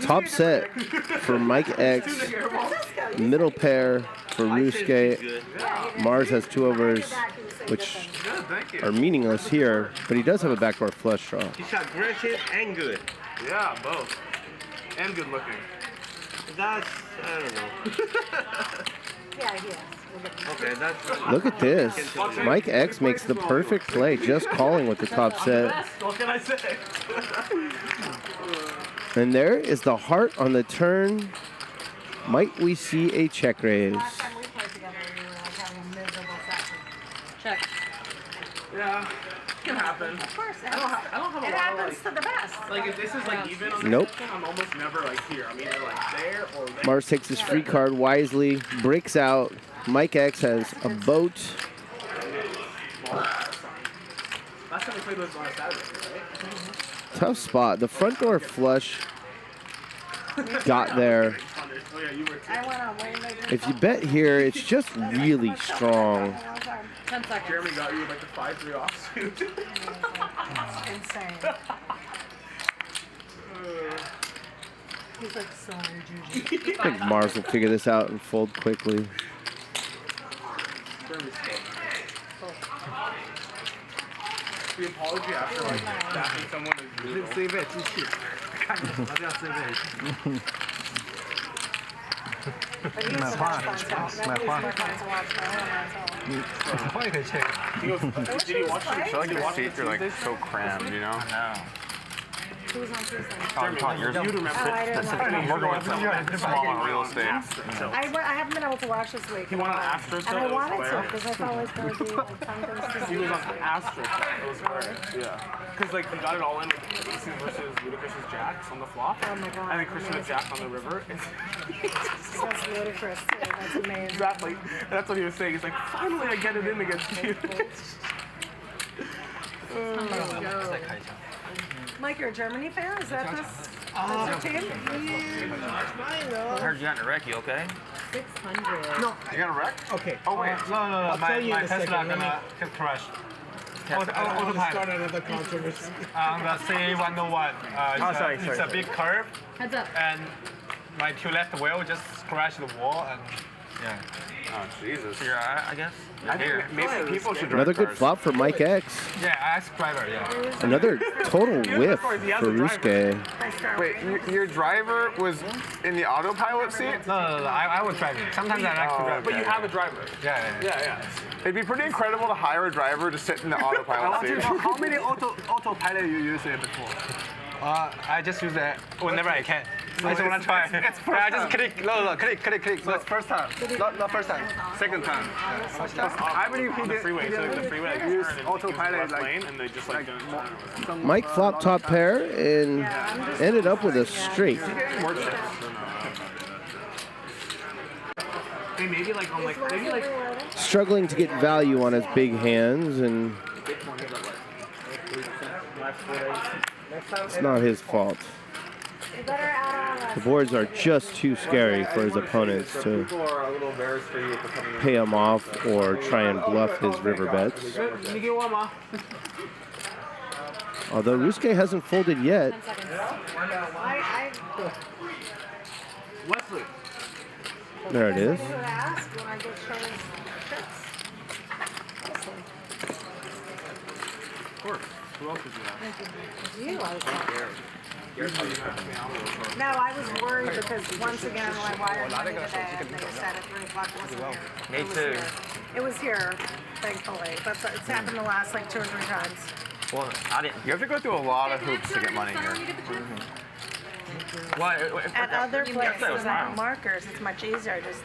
Top set for Mike X. Middle pair for Ryusuke. Mars has 2 overs, which are meaningless here, but he does have a backdoor flush draw. He's aggressive and good. Yeah, both. And good looking. That's, I don't know. yeah, he is. Okay, that's... Look at this. Mike X makes the perfect play, just calling with the top set. What can I say? And there is the heart on the turn. Might we see a check raise? Last time we played together, we were like having miserable sessions. Check. Yeah, it can happen. Of course, I don't have a lot it of, happens to the best. Like if this is like even on the Nope. section, I'm almost never like here. I'm either like there or there. Mars takes his free card wisely, breaks out. Mike X has a boat. Last time we played was on a Saturday, right? Tough spot. The front door flush got there. Oh yeah, you were too. I went on way later. If you bet here, it's just really strong. 10 seconds. Jeremy got you like the 5-3 offsuit. Insane. He's like, sorry, Juju. I think Mars will figure this out and fold quickly. The apology after like backing someone is brutal. But he was the most fun to watch. That was more fun to watch than He goes, did you watch I feel like your seats are like so crammed, you know? No. Who was on Tuesday? Yours. You'd remember. Oh, I didn't watch. We're going small on real estate. I haven't been able to watch this week. He went on Astros. And I wanted to because I thought it was going to be like fun things to He do. was on Astros. It was hilarious. Yeah. Because like he got it all in with Aces versus Ludacris's jacks on the flop. Oh my god. And then Christian had jack on the river. That's ludicrous too. That's amazing. Exactly. That's what he was saying. He's like, finally I get it in against you. Mike, you're a Germany fan? Is that this? That's your team? I heard you got in a wreck. You okay? 600. No. You got a wreck? Okay. Oh, wait. No. My Tesla gonna get crushed. Start another controversy. On the C101. It's a big curve. Heads up. And my 2 left wheel just crashed the wall and yeah. Oh, Jesus. Yeah, I guess. I think maybe people should drive Another good cars. flop for Mike X. Yeah, I asked driver, yeah. Another total whiff for Ryusuke. Wait, your driver was in the autopilot seat? No, I was driving. Sometimes I like to drive. But you have a driver. Yeah. It'd be pretty incredible to hire a driver to sit in the autopilot seat. How many autopilot you use it before? I just use it whenever I can. I just want to try. I just click. No, click. So it's first time. Not first time. Second time. I believe he did. Freeway, so the freeway like use autopilot like and they just like don't. Mike flopped top pair and ended up with a straight. Hey, maybe like on like maybe like Struggling to get value on his big hands, and it's not his fault. The boards are just too scary for his opponents to pay him off or try and bluff his river bets. Although Ryusuke hasn't folded yet. Wesley. There it is. Of course. Who else did you ask? No, I was worried because once again when I wired money today and they said at 3 o'clock wasn't here. Me too. It was here, thankfully, but it's happened the last like 2 or 3 times. Well, I didn't. You have to go through a lot of hoops to get money here. At other places, at markers, it's much easier. Just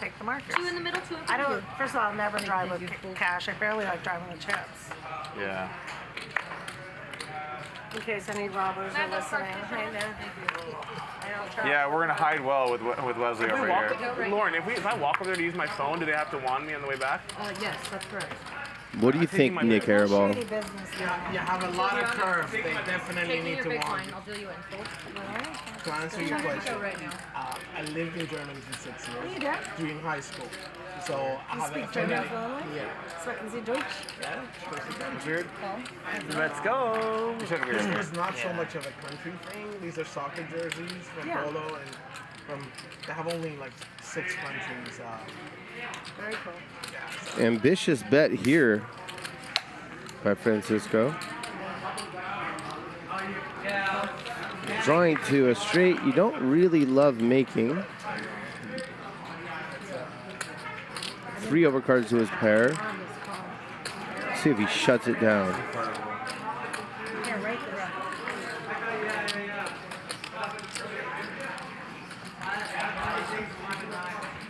take the markers. 2 in the middle, 2 in I don't. First of all, I'll never drive with cash. I barely like driving with chips. Yeah. In case any robbers are listening. I know. I don't try. Yeah, we're gonna hide well with Wesley If we over walk here. Lauren, if I walk over there to use my phone, do they have to wand me on the way back? Yes, that's correct. What do you think, Nick Airball? You have a lot of curves. They definitely Taking need your to big want. line, I'll do you in full. To answer your question, right now. I lived in Germany for 6 years. You did? During high school. So I You have speak a German family. fluently? Yeah. Sprechen Sie Deutsch? Yeah. Weird. Let's go. You said weird. It's not so much of a country thing. These are soccer jerseys from Polo, and they have only like 6 countries. Very cool. Ambitious bet here by Francisco. Drawing to a straight you don't really love making. 3 overcards to his pair. See if he shuts it down.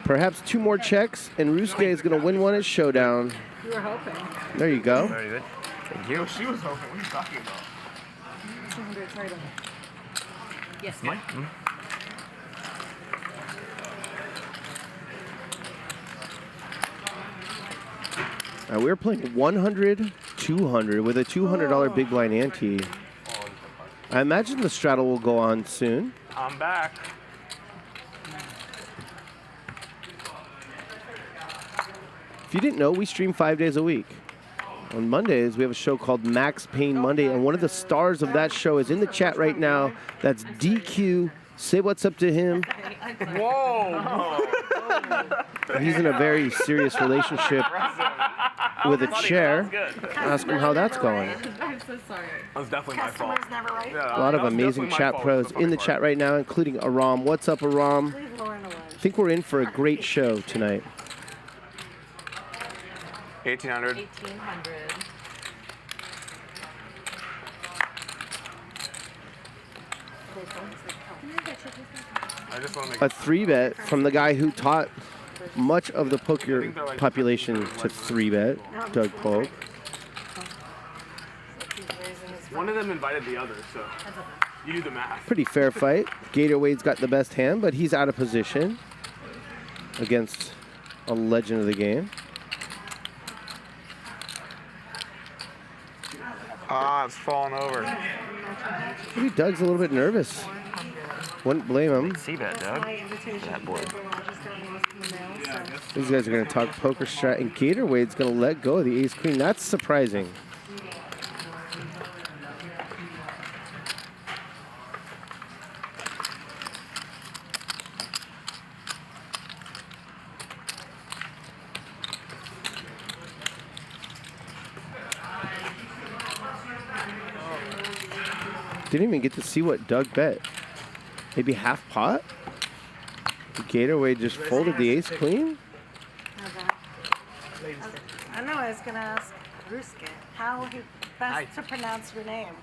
Perhaps 2 more checks, and Ryusuke is going to win one at Showdown. You were hoping. There you go. Very good. Thank you. She was hoping. What are you talking about? 200 title. Yes. Mine? We're playing 100, 200 with a $200 big blind ante. I imagine the straddle will go on soon. I'm back. If you didn't know, we stream 5 days a week. On Mondays, we have a show called Max Payne Monday, and one of the stars of that show is in the chat right now. That's DQ. Say what's up to him. Whoa! He's in a very serious relationship with a chair. Ask him how that's going. I'm so sorry. That was definitely my fault. A lot of amazing chat pros in the chat right now, including Aram. What's up, Aram? I think we're in for a great show tonight. 1800. 1800. I just want to make A 3-bet from the guy who taught much of the poker population to 3-bet, Doug Polk. One of them invited the other, so you do the math. Pretty fair fight. Gator Wade's got the best hand, but he's out of position against a legend of the game. Ah, it's falling over. Maybe Doug's a little bit nervous. Wouldn't blame him. See that, Doug? That board. These guys are going to talk poker strat, and Gator Wade's going to let go of the ace-queen. That's surprising. Didn't even get to see what Doug bet. Maybe half pot? Gator Wade just folded the ace-queen? I know I was going to ask Ryusuke how he best to pronounce your name.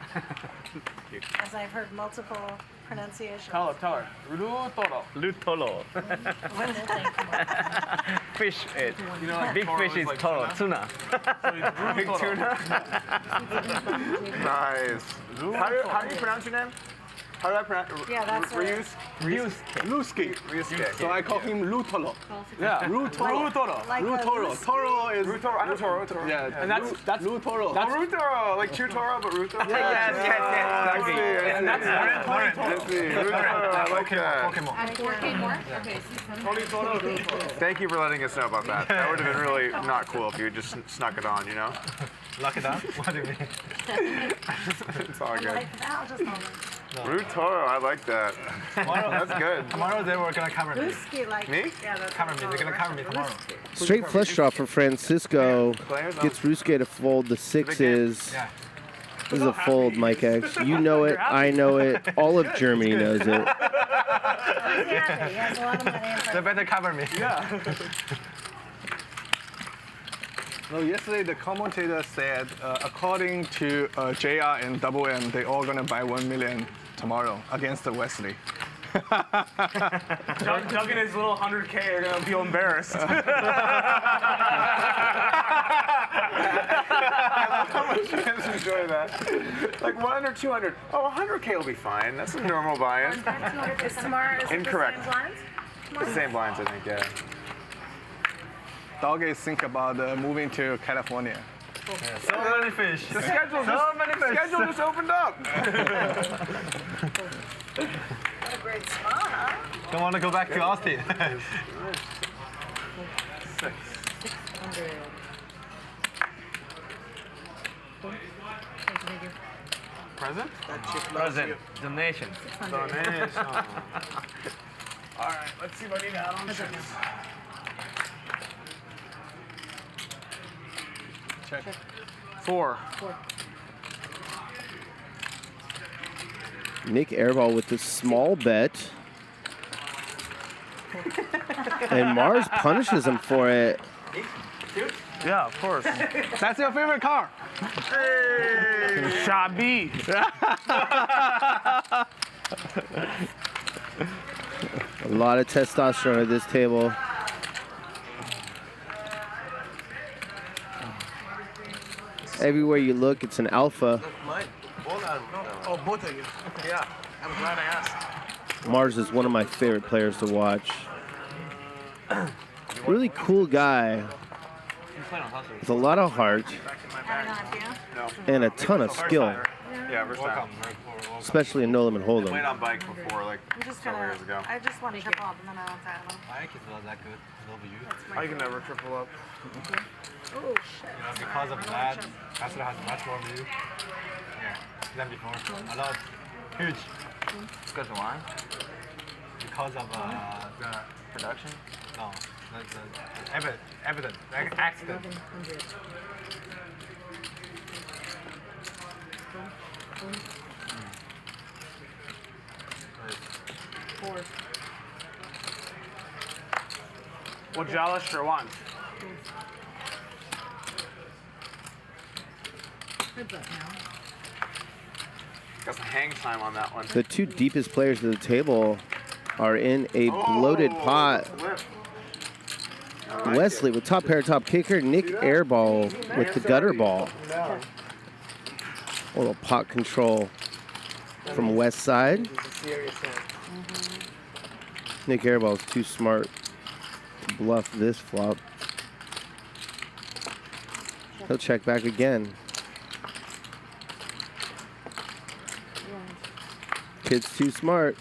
As I've heard multiple pronunciations. Tell her. Lutolo. Lutolo. Fish. You know, big fish is toro. Tuna. Big tuna. Nice. How do you pronounce your name? How do I pronounce? Yeah, that's Ryusuke. So I call him Lutolo. Yeah, Lutolo. Lutoro. Toro is Rutoro. I know Toro. yeah, and that's Lutoro. That's Rutoro, like Chutoro, but Rutoro. Yes. And that's Rutoro. I like that. At 4K more? Okay, 600. Thank you for letting us know about that. That would have been really not cool if you had just snuck it on, you know? Lock it up? What do you mean? It's all good. I'll just hold Rutoro, I like that. That's good. Tomorrow they were gonna cover me. Ryusuke, like, Me? yeah, that's Cover me. They're gonna cover me tomorrow. Straight flush draw for Francisco. Gets Ryusuke to fold the 6s. Yeah. This is a fold, Mike X. You know it. I know it. All of Germany knows it. They better cover me. Yeah. No, yesterday the commentator said, according to JR and Double M, they all gonna buy 1 million tomorrow against the Wesley. Doug and his little 100K are gonna feel embarrassed. I love how much you guys enjoy that. Like 100, 200. Oh, 100K will be fine. That's a normal buy-in. Is tomorrow Incorrect. the same blinds? The same blinds, I think, yeah. Dog is think about moving to California. Yeah, so many fish. The schedule just opened up. What a great spot, huh? Don't want to go back to Austin. 600. Thank you. Present? Present. Donation. Donation. All right, let's see if I need add-on checks. Check. 4. Nick Airball with the small bet. And Mars punishes him for it. Yeah, of course. That's your favorite car. Hey! Shabi. A lot of testosterone at this table. Everywhere you look, it's an alpha. Oh, both of you. Yeah, I'm glad I asked. Mars is one of my favorite players to watch. Really cool guy with a lot of heart and a ton of skill, Yeah, first time. especially in No Limit Hold'em. Played on bike before, like I'm just several gonna, years ago. I just want to triple up and then I want to add them. Bike is not that good. Over you. I can never triple up. Oh, shit. Because of that, Castle has much more view. Yeah, than before. A lot. Huge. Because why? Because of the Production? no, the evidence, like accident. 1100. Four. What Jalish or want? Heads up now. Got some hang time on that one. The two deepest players at the table are in a bloated pot. Wesley with top pair, top kicker. Nick Airball with the gutter ball. A little pot control from West Side. Nick Airball's too smart to bluff this flop. He'll check back again. Kid's too smart.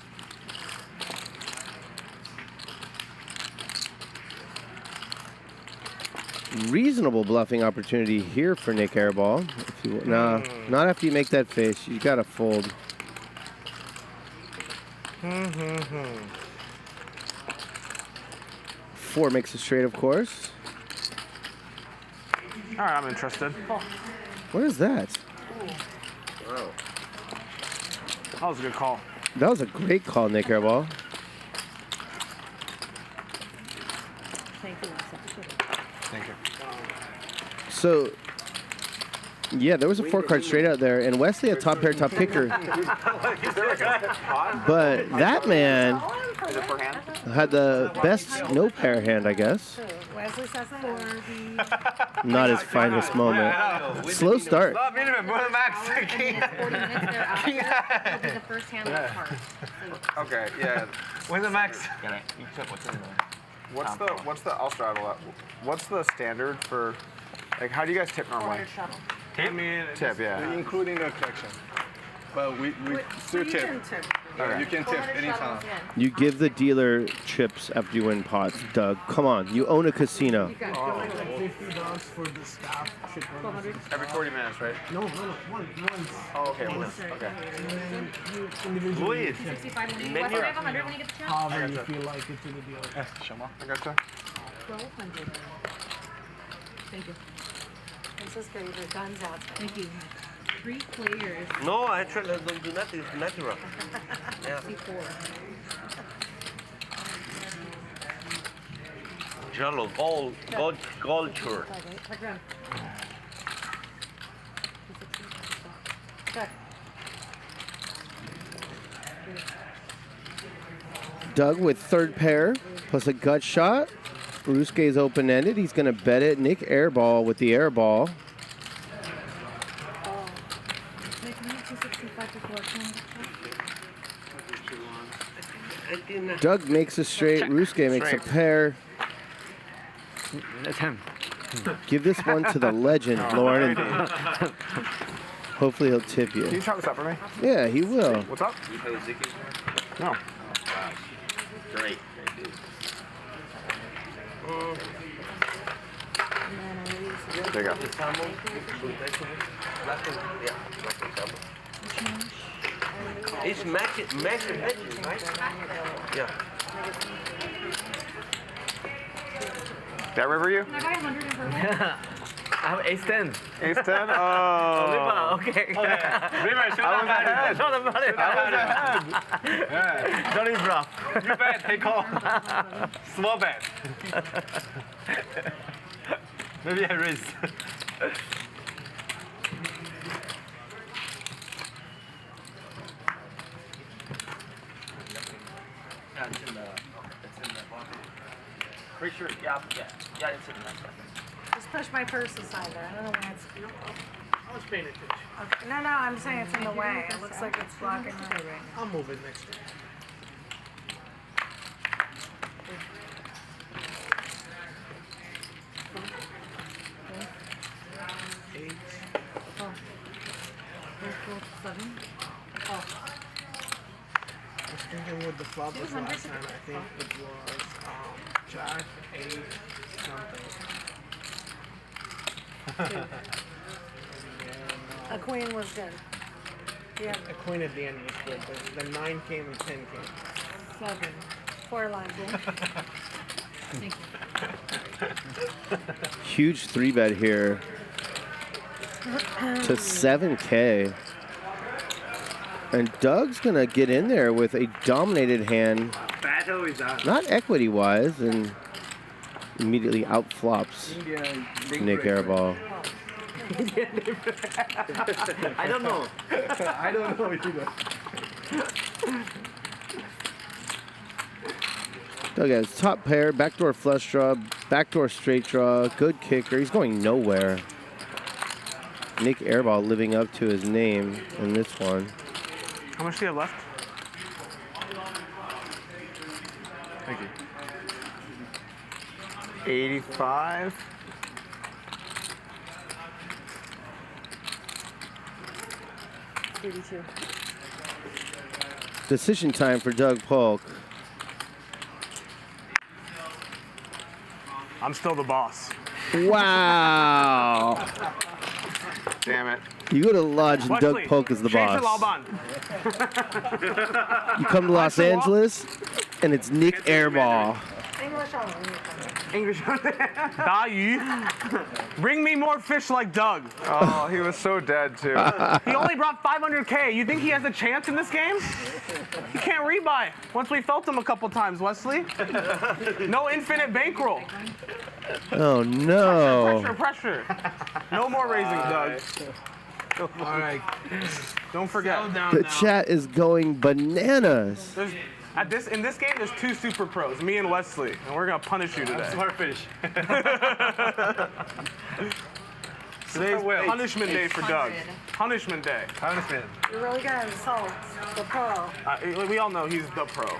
Reasonable bluffing opportunity here for Nick Airball. If you, no, not after you make that face. You gotta fold. Four makes a straight, of course. All right, I'm interested. What is that? Wow. That was a good call. That was a great call, Nick Airball. Thank you. Thank you. So, yeah, there was a 4-card straight out there, and Wesley had top pair, top kicker. But that man had the best no pair hand, I guess. Wesley says Not his finest moment. Slow start. Stop minimum, more max. 40 minutes, they're out there. It'll be the first hand of the card. Okay, yeah. Where's the max? What's the I'll straddle up. What's the standard for, like, how do you guys tip normally? I mean, Tip, yeah. including the collection. But we still tip. Okay. You can tip anytime. You give the dealer chips after you win pots, Doug. Come on, you own a casino. $50 for the staff. Every 40 minutes, right? No, once. Oh, okay, once. Okay. And then you individually. 65 when you get the 100 when you get the chance. However you feel like it to the deal. I gotcha. 1200. Thank you. This is good. Your guns out. Thank you. 3 players. No, actually, I don't do nothing. It's natural. Yeah. C4. Jello, gold culture. Doug with third pair plus a gut shot. Ryusuke's open-ended. He's going to bet it. Nick Airball with the airball. Doug makes a straight. Ryusuke makes a pair. That's him. Give this one to the legend, Lauren. Hopefully he'll tip you. Can you chop this up for me? Yeah, he will. What's up? No. Great. There you go. It's matching edges, right? Yeah. Did I river you? I have ace 10. Ace 10? Oh. Okay. I was ahead. Don't even bluff. You bet. Hey, call. Small bet. Maybe I raise. It's in the pocket. Pretty sure, yeah, it's in the Just push my purse aside there. I don't know why it's. I was paying attention. Okay. No, I'm saying it's in the way. It looks like it's blocking my right now. I'll move it next time. I was thinking with the flop was last time, I think it was Jack, 8, something. A queen was good. Yeah. A queen at the end was good, but the 9 came and 10 came. 7. 4 lines. Thank you. Huge 3-bet here to 7K. And Doug's going to get in there with a dominated hand. Battle is on. Not equity-wise, and immediately outflops Nick Airball. I don't know. I don't know either. Doug has top pair, backdoor flush draw, backdoor straight draw, good kicker. He's going nowhere. Nick Airball living up to his name in this one. How much do you have left? Thank you. 85. Decision time for Doug Polk. I'm still the boss. Wow. Damn it. You go to Lodge and Doug Wesley, Polk is the change boss. the You come to Los Angeles, and it's Nick Airball. English only. Dahl, bring me more fish like Doug. Oh, he was so dead, too. He only brought 500K. You think he has a chance in this game? He can't rebuy. Once we felt him a couple times, Wesley. No infinite bankroll. Oh, no. Pressure. No more raising, Doug. All right. Don't forget. The chat is going bananas. In this game, there's 2 super pros, me and Wesley, and we're gonna punish you today. Smart fish. Today's punishment day for Doug. Punishment day. Punishment. You're really good. Salt. The pro. We all know he's the pro.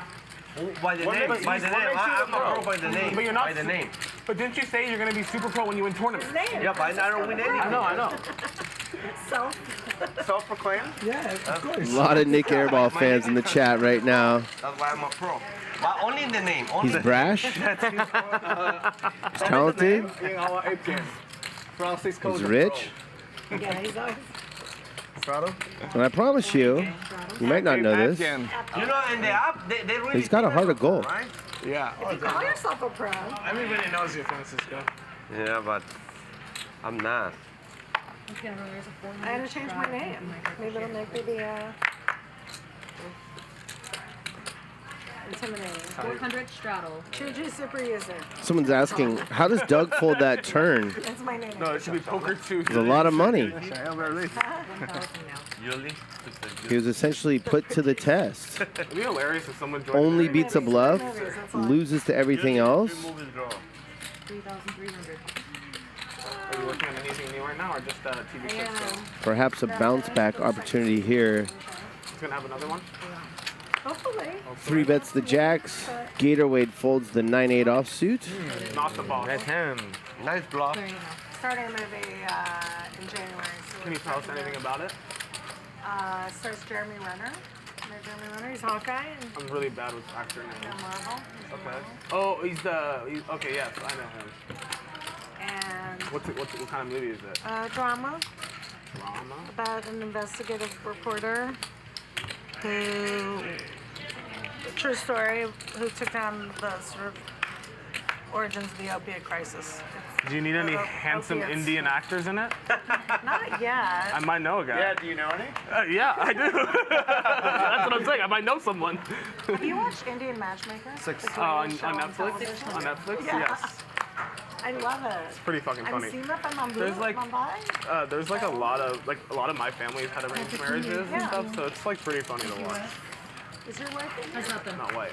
By the name. I'm a pro by the name. But you're not by the name. But didn't you say you're gonna be super pro when you win tournaments? Yeah, but I don't win anything. I know. Self-proclaimed? Yeah, of course. A lot of Nick Airball fans in the chat right now. That's why I'm a pro. But only in the name. Only He's brash. He's talented. He's rich. Yeah, he's always. And I promise you, you might not know this, You know, in the app, they really. he's got a heart of gold. Right? Yeah. If you call yourself a pro. Everybody knows you, Francisco. Yeah, but I'm not. I had to change my name. Maybe it'll make me be intimidating. 400 straddle. 2G super user. Someone's asking, how does Doug fold that turn? That's my name. No, it should be poker 2. It's a lot of money. He was essentially put to the test. It'd be hilarious if someone joined. Only beats a bluff, loses to everything else. 3,300. Are you working on anything new right now, or just TV shows? Perhaps a bounce back opportunity here. He's gonna have another one. Hopefully. 3 bets the jacks. Gatorwade folds the 9-8 offsuit. Not the boss. That's him. Nice bluff. Starting a movie in January. So Can you tell us anything about it? Stars Jeremy Renner. Jeremy Renner. He's Hawkeye. And I'm really bad with actor names. Marvel. Okay. Oh, he's okay. Yes, I know him. And what kind of movie is it? Drama. Drama. About an investigative reporter who, true story, who took down the sort of origins of the opiate crisis. Do you need any handsome opiates. Indian actors in it? Not yet. I might know a guy. Yeah, do you know any? Yeah, I do. That's what I'm saying. I might know someone. Have you watched Indian Matchmaker? On Netflix? On Netflix? Yeah. Yes. I love it. It's pretty fucking funny. I've seen that on There's like a lot of my family had arranged marriages and stuff, so it's like pretty funny to watch. Is your wife in there? Not white.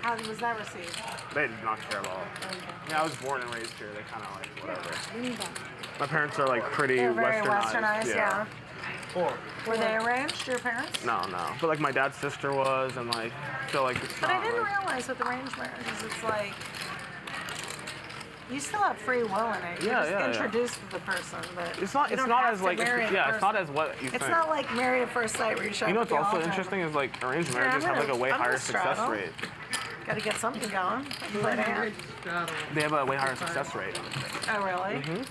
How was that received? They did not care at all. Yeah, I was born and raised here. They kind of like whatever. My parents are like pretty They're very westernized. yeah. Were they arranged, your parents? No. But like my dad's sister was, and like so like it's But not. I didn't like, realize with arranged marriages, it's like you still have free will in it. You're just introduced to the person, but it's not. you It's don't not have as to like. marry It's not as what you think. It's not like married at first sight where you show up. You know what's at the also altar. interesting is like arranged marriages have like a way I'm higher gonna success straddle. rate. Got to get something going. Play the hand. They have a way higher success rate. Oh, really? Mm-hmm.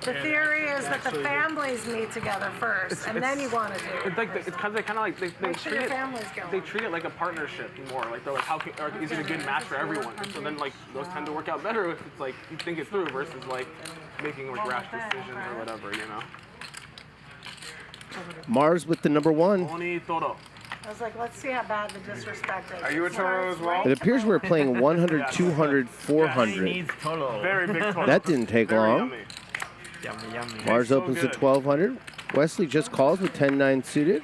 The theory is that the families meet together first, and then you want to do it. It's like it's kind of like they Make sure treat your it. family's going. They treat it like a partnership more. Like they're like, or is it a good match for everyone? And so then like those tend to work out better if it's like you think it through versus like making like rash decisions or whatever, you know. Mars with the number 1. Oni Toro. I was like, let's see how bad the disrespect is. Are you a Toro as well? It appears we're playing 100, 200, 400. Very big Toro. That didn't take long. Yummy. Mars opens to 1200. Wesley just calls with 10-9 suited.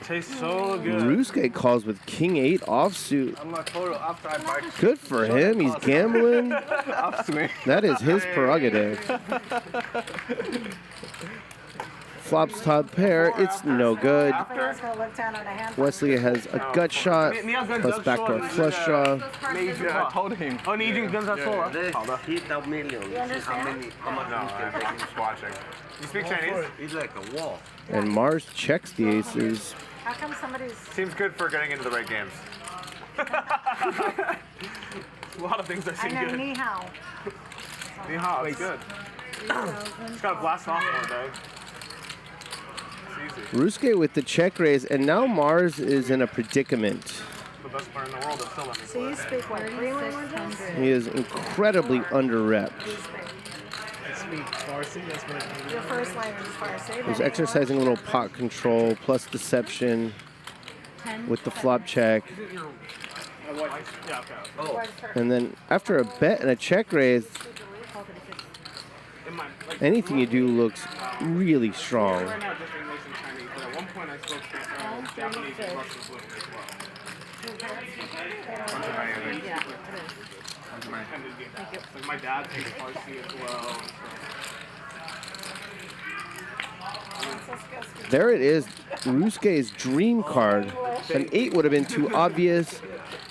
Tastes so good. Ryusuke calls with King-8 offsuit. I'm a total after I bite. Good for him. He's gambling. That is his prerogative. Flops top pair. It's no good. Wesley has a gut shot plus backdoor flush draw. I told him. Oh, needing guns at solar. Hit a million. How much I'm just watching. You speak Chinese? It's like a wall. And Mars checks the aces. How come somebody's... Seems good for getting into the right games. A lot of things are I seem know, good. ni hao. Ni hao, it's good. Just gotta blast off more, Doug. It's easy. Ryusuke with the check raise, and now Mars is in a predicament. The best player in the world is still let me So you speak what, 3 languages? He is incredibly under-repped. Speak Farsi, that's my Your first language is Farsi. He's exercising a little pot control plus deception with the flop check. And then after a bet and a check raise, anything you do looks really strong. Right now, just English and Chinese, but at one point I spoke Japanese and Russian fluently as well. Like my dad takes Farsi as well. There it is, Ryusuke's dream card. An 8 would have been too obvious.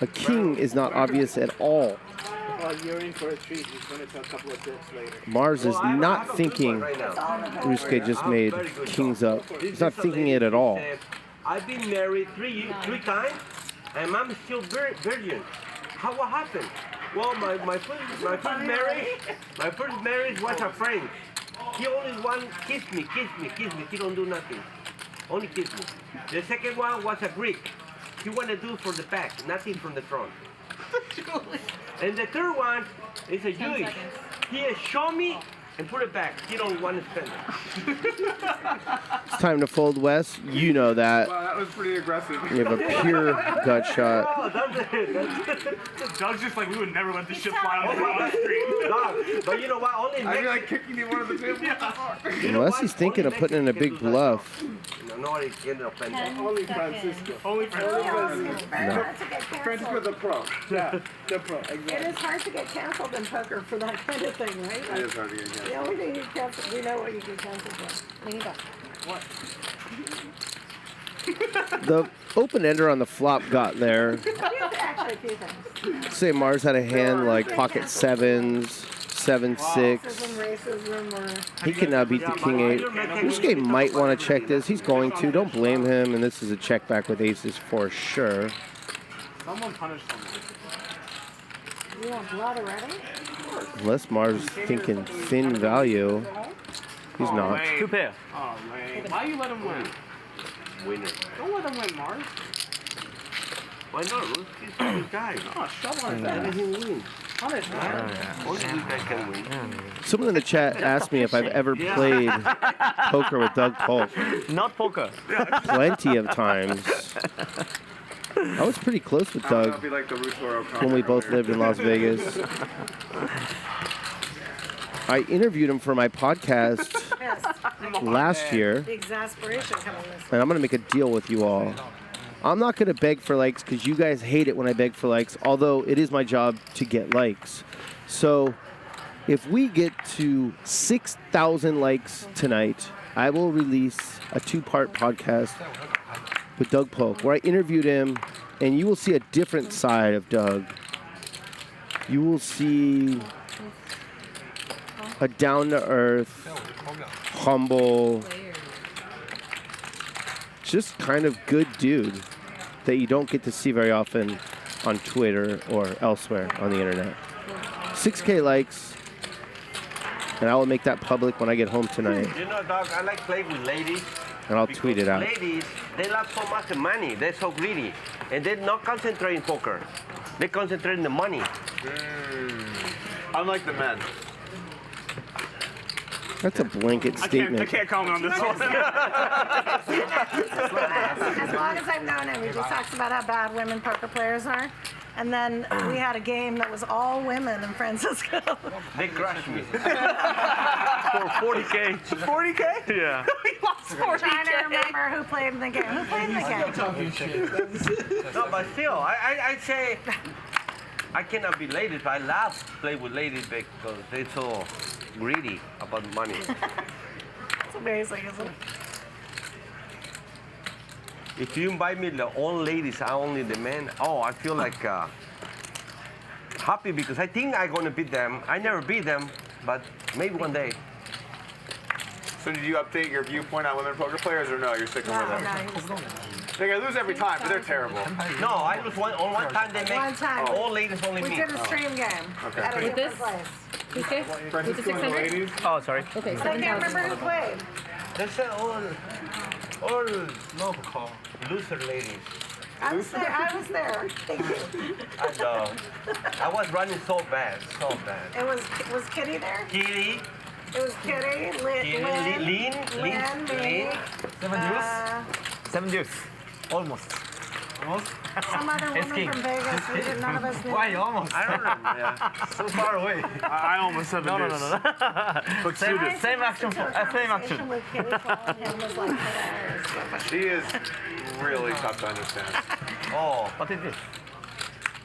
A king is not obvious at all. You're in for a treat. He's going to tell a couple of tips later. Mars is not thinking Ryusuke just made kings up. He's not thinking it at all. I've been married three times, and I'm still virgin. What happened? Well, my first marriage was a French. He only kiss me. He don't do nothing. Only kiss me. The second one was a Greek. He wanted to do for the back, nothing from the front. And the third one is a Jewish. He has shown me and put it back. He don't want to spend it. It's time to fold, Wes. You know that. Wow, that was pretty aggressive. You have a pure gut shot. Oh, that's it. Doug's just like, we would never let this shit fly on the street. Dog, but you know what? Only I'd be like kicking you one of the tables. Unless he's thinking of putting in a big bluff. Nobody ended up ending. Only Francisco. Only Francisco. It's very hard to get Francisco canceled. the pro. Yeah, the pro. Exactly. It is hard to get canceled in poker for that kind of thing, right? It is hard to get canceled. The only thing you cancel, we know what you get canceled for. Neve. What? The open-ender on the flop got there. Actually, a few things. Say Mars had a hand like pocket sevens, 7-6. Racism or... He cannot beat the king 8. Ryusuke might want to check this. He's going to. Don't blame him. And this is a check back with aces for sure. Someone punished him. You want blood already? Unless Mars is thinking thin value. He's not. Two pair. Oh, man. Why you let him win? Winner. Don't let him win, Mars. Why not? He's a good guy. Oh, shove on that. Let him win. Punish, man. Only good guy can win. Someone in the chat asked me if I've ever played poker with Doug Polk. Not poker. Plenty of times. I was pretty close with Doug when we both lived in Las Vegas. I interviewed him for my podcast last year, The exasperation coming this and I'm going to make a deal with you all. I'm not going to beg for likes because you guys hate it when I beg for likes, although it is my job to get likes. So if we get to 6,000 likes tonight, I will release a 2-part podcast with Doug Polk where I interviewed him, and you will see a different side of Doug. You will see a down-to-earth, humble, just kind of good dude that you don't get to see very often on Twitter or elsewhere on the internet. 6K likes, and I will make that public when I get home tonight. You know, dog, I like playing with ladies. And I'll tweet it out. Ladies, they love so much money. They're so greedy. And they're not concentrating poker. They concentrate in the money. Unlike the men. That's a blanket statement. I can't comment on this one. As long as I've known him, he just talks about how bad women poker players are. And then we had a game that was all women in Francisco. They crushed me. For 40K. 40K? Yeah. He lost 40K. I'm trying to remember who played in the game. Who played in the game? No, but still, I say I cannot be ladies, but I love to play with ladies because they're so greedy about money. It's amazing, isn't it? If you invite me the all ladies, I only the men, oh, I feel like happy because I think I'm going to beat them. I never beat them, but maybe one day. So did you update your viewpoint on women poker players, or no? You're sticking with them? They lose every time, but they're terrible. No, I lose one time. They make One time. all ladies only We me. did a stream game Okay. at a With different this? place. With the 600? Oh, sorry. Okay, But I can't 7,000. remember who played. They say all no loser ladies. I was there. Thank you. And I was running so bad. Was Kitty there? Kitty, It was Kitty, Lynn, me, 7 years. Almost. some other woman from Vegas. None of us knew. Why almost? I don't know. Yeah. So far away. I almost said No. But Same action. Same action. With Kitty calling him was like hilarious. She is really tough to understand. Oh, What is this?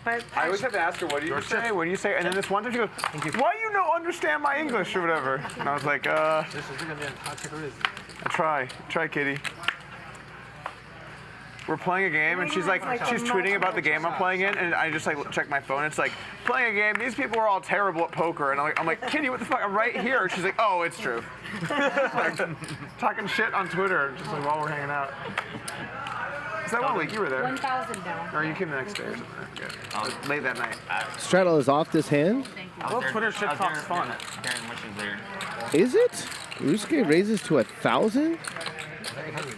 But I always have to ask her, what do you say? What do you say? And then this one time she goes, why you don't understand my English or whatever? And I was like, I try, Kitty. We're playing a game, and she's like, she's tweeting about the game I'm playing in, and I just like check my phone. It's like, playing a game. These people are all terrible at poker, and I'm like, Kitty, what the fuck? I'm right here. She's like, oh, it's true. Like, talking shit on Twitter, just like while we're hanging out. Is that 1 week you were there? 1,000 down. Or you came the next day or something? Late that night. Straddle is off this hand. I love Twitter shit talk's fun. Is it? Ryusuke raises to 1,000?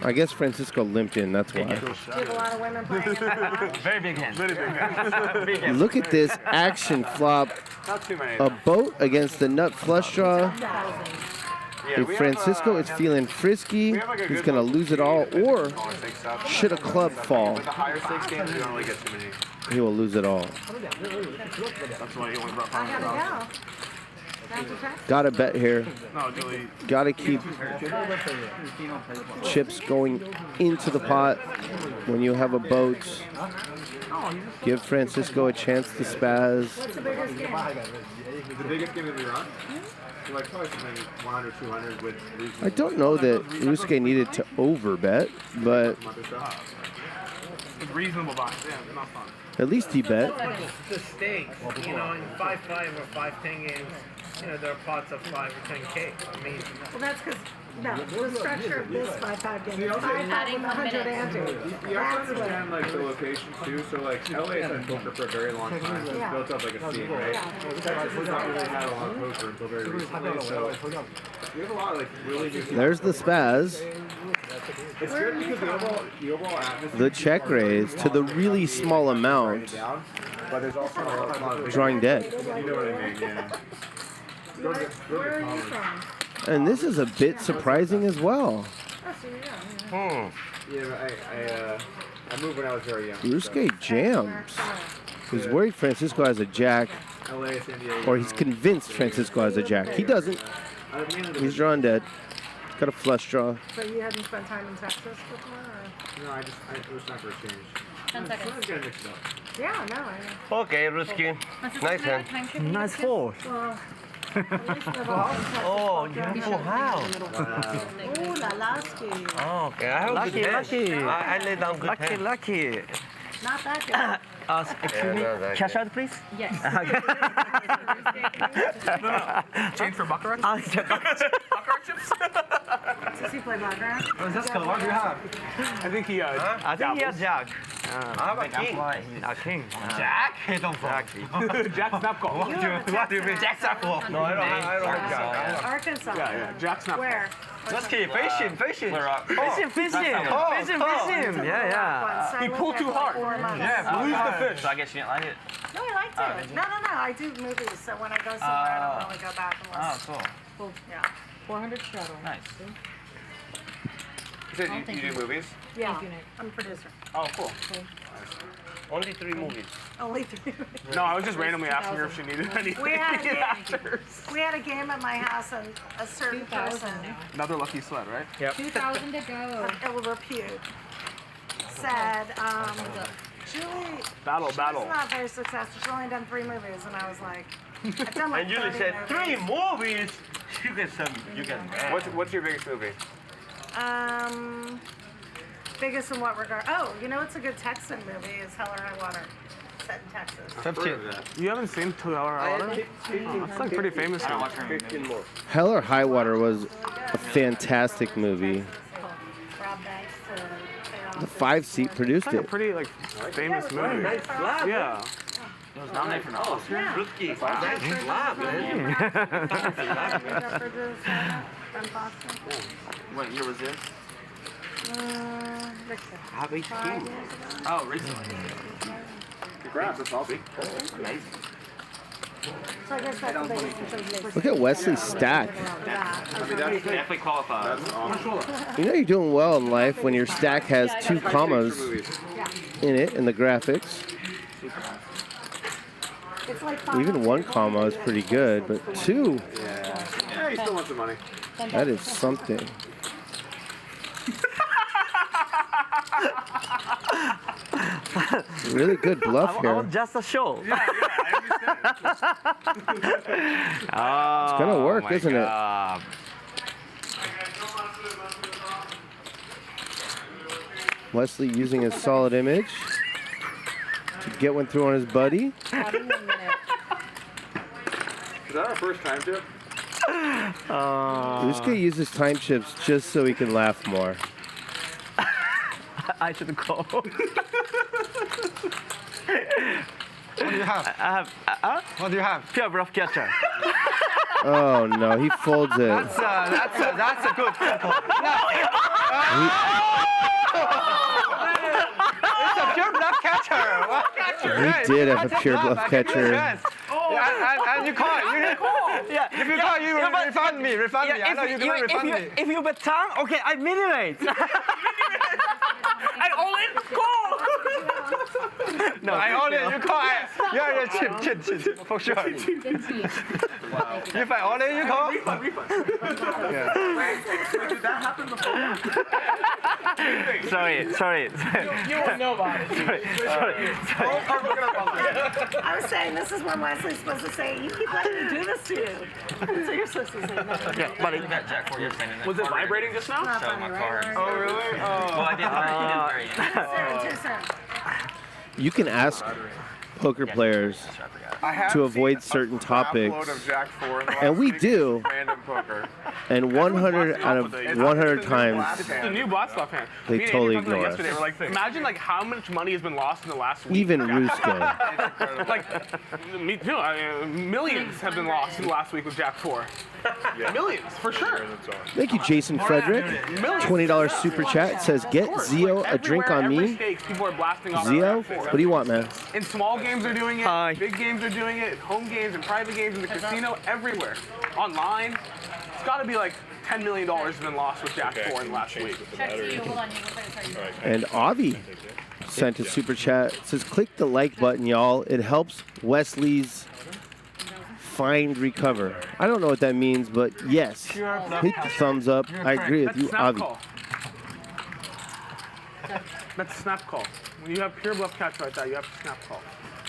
I guess Francisco limped in, that's why. you have a lot of women playing. Very big hand. Very big hand. Look at this action flop. Not too many. A boat against the nut flush draw. If Francisco is feeling frisky, he's going to lose it all, or should a club fall, With the higher stakes games, you don't really get too many. he will lose it all. That's why he only brought I gotta $500. go. That's a check. Got to bet here. No, delete. Got to keep chips going into the pot when you have a boat. Give Francisco a chance to spaz. What's the biggest game? The biggest game that we run? So like probably something 100, 200 with I don't know that Ryusuke needed to overbet, but It's reasonable buys. Yeah, they're not fun. at least he bet. The stakes, you know, in 5-5 or 5-10 games, you know, there are pots of 5 or 10K. I mean, Well, that's because, no, the structure of this 5-5 game is 5-5 with 100 ante. You have to That's understand what. like the locations too. So like LA has had poker for a very long time. So it's built up like a scene, right? Texas has not really had a lot of poker until very recently. So we have a lot of like really good. There's the spaz. It's good because the overall atmosphere. The check raise to the really small amount, But there's also a lot of drawing dead. You know what I mean? Yeah. Where are you from? And this is a bit surprising as well. Oh, so you're Yeah, I moved when I was very young. Ryusuke jams. He's worried Francisco has a jack, LA, San Diego. or he's convinced Francisco has a jack. He doesn't. He's drawing dead. Got a flush draw. So you hadn't spent time in Texas before? Or? No, it was time for a change. 10 seconds. Sometimes you gotta mix it up. Yeah, no, I know. okay, Ryusuke. Nice hand. nice four. Well, Oh, you have full house. oh, la lasky. Oh, okay. I have Lucky, good hand. lucky. I lay down good Lucky, hand. lucky. Not that good. Excuse me, cash out, please? Yes. Change for baccarat? Baccarat chips? Does he play baccarat? What is this color? What do you have? I think he, I think he has jack. I have a king. A king. Jack? Hey, don't fall. Jack snap call. What do you mean? Jack snap call. No, I don't have jack. Arkansas. Yeah, Jack snap call. Where? Let's keep fishing. Fishing. Oh. Yeah. He pulled too hard. Yeah, lose the fish. So I guess you didn't like it. No, I liked it. No. I do movies, so when I go somewhere, I don't really go back unless. Oh, Cool. Yeah. 400 straddle. Nice. You said you do movies? Yeah. Thank you, Nick. I'm a producer. Oh, cool. Only 3 movies. Only 3. No, I was just randomly asking her if she needed anything. We had a game at my house, and a certain person, Another lucky sled, right? Yep. 2,000 to go. ill repute, said, Julie, Battle. she's not very successful. She's only done 3 movies, and I was like, I've done like And Julie 30 said, movies. 3 movies? You get some. What's your biggest movie? Biggest in what regard? Oh, you know what's a good Texan movie is Hell or High Water, set in Texas. 15. You haven't seen Two Hell or High Water? Oh, that's like pretty famous. Now. 15 more. Hell or High Water was a fantastic movie. Rob Banks to pay off The 5-seat produced It's like a it. pretty like famous movie. Nice slap. Yeah. It was nominated for an Oscar. Yeah. Ryusuke. Nice slap, man. What year was this? Have a king. Oh, recently. Congrats, that's awesome. Amazing. So I guess that's the biggest. Look at Wesley's stack. I mean, that's Definitely qualified. That's awesome. You know you're doing well in life when your stack has 2 commas in it in the graphics. It's like Even 1 comma is pretty good, but 2, Yeah, you still want some money. that is something. Really good bluff I here. want just a show. I It's gonna work, isn't it? Wesley using his solid image to get one through on his buddy. Is that our first time tip? Ryusuke uses time chips just so he can laugh more. I should call. What do you have? I have. What do you have? Pure bluff catcher. Oh no, he folds it. That's a good call. It's a pure bluff catcher. He did have a pure bluff catcher. And you call it. Yeah, If you call, you will refund me. Refund me. I know you're gonna refund me. If you bet tongue, okay, I minimate. I all in call. No, I all in. You call. Yeah, chip, for sure. If I all in, you call. Refund. Yeah. Did that happen before? Sorry. You won't know about it. Sorry. I was saying, this is when Wesley's supposed to say, you keep letting me do this to you. So you're supposed to say no. Yeah, buddy. Jack 4, you're standing there. Was it vibrating just now? Show my card. Oh, really? Well, I did very You can ask poker players to avoid certain topics, and we do. And 100 out of 100 times, This is the new bot stuff, man. they Me and totally Andy talked about it ignore us. yesterday. We're like, imagine like how much money has been lost in the last week. Even Ryusuke. Like, me too. Millions have been lost in the last week with Jack 4. Millions, for sure. Thank you, Jason Frederick. $20 super chat. It says, get Zio a drink on Every me. stakes, people are blasting off Zio, Jack 4. what do you want, man? In small games they're doing it, Hi. big games are doing it, home games and private games in the casino, everywhere. Online. It's got to be like $10 million has been lost with Jack 4 in the last week. And Avi sent a super chat. It says, click the like button, y'all. It helps Wesley's find recover. I don't know what that means, but yes. Hit the thumbs up. I agree with you, Avi. That's a snap call. When you have pure bluff catch like that, you have to snap call.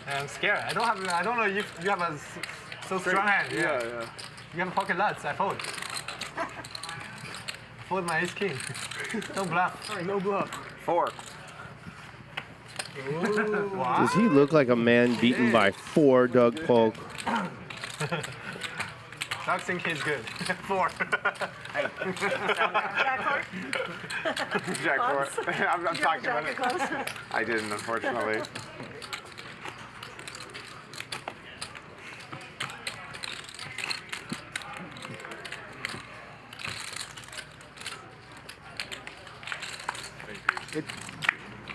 I'm scared. I don't know if you have a so strong hand. Yeah. You have a pocket nuts. I fold. Fold my ace king. No bluff. No bluff. 4. Does he look like a man beaten by 4, Doug Polk? Doug think he's good. 4. Jack 4. I'm talking about it. I didn't, unfortunately.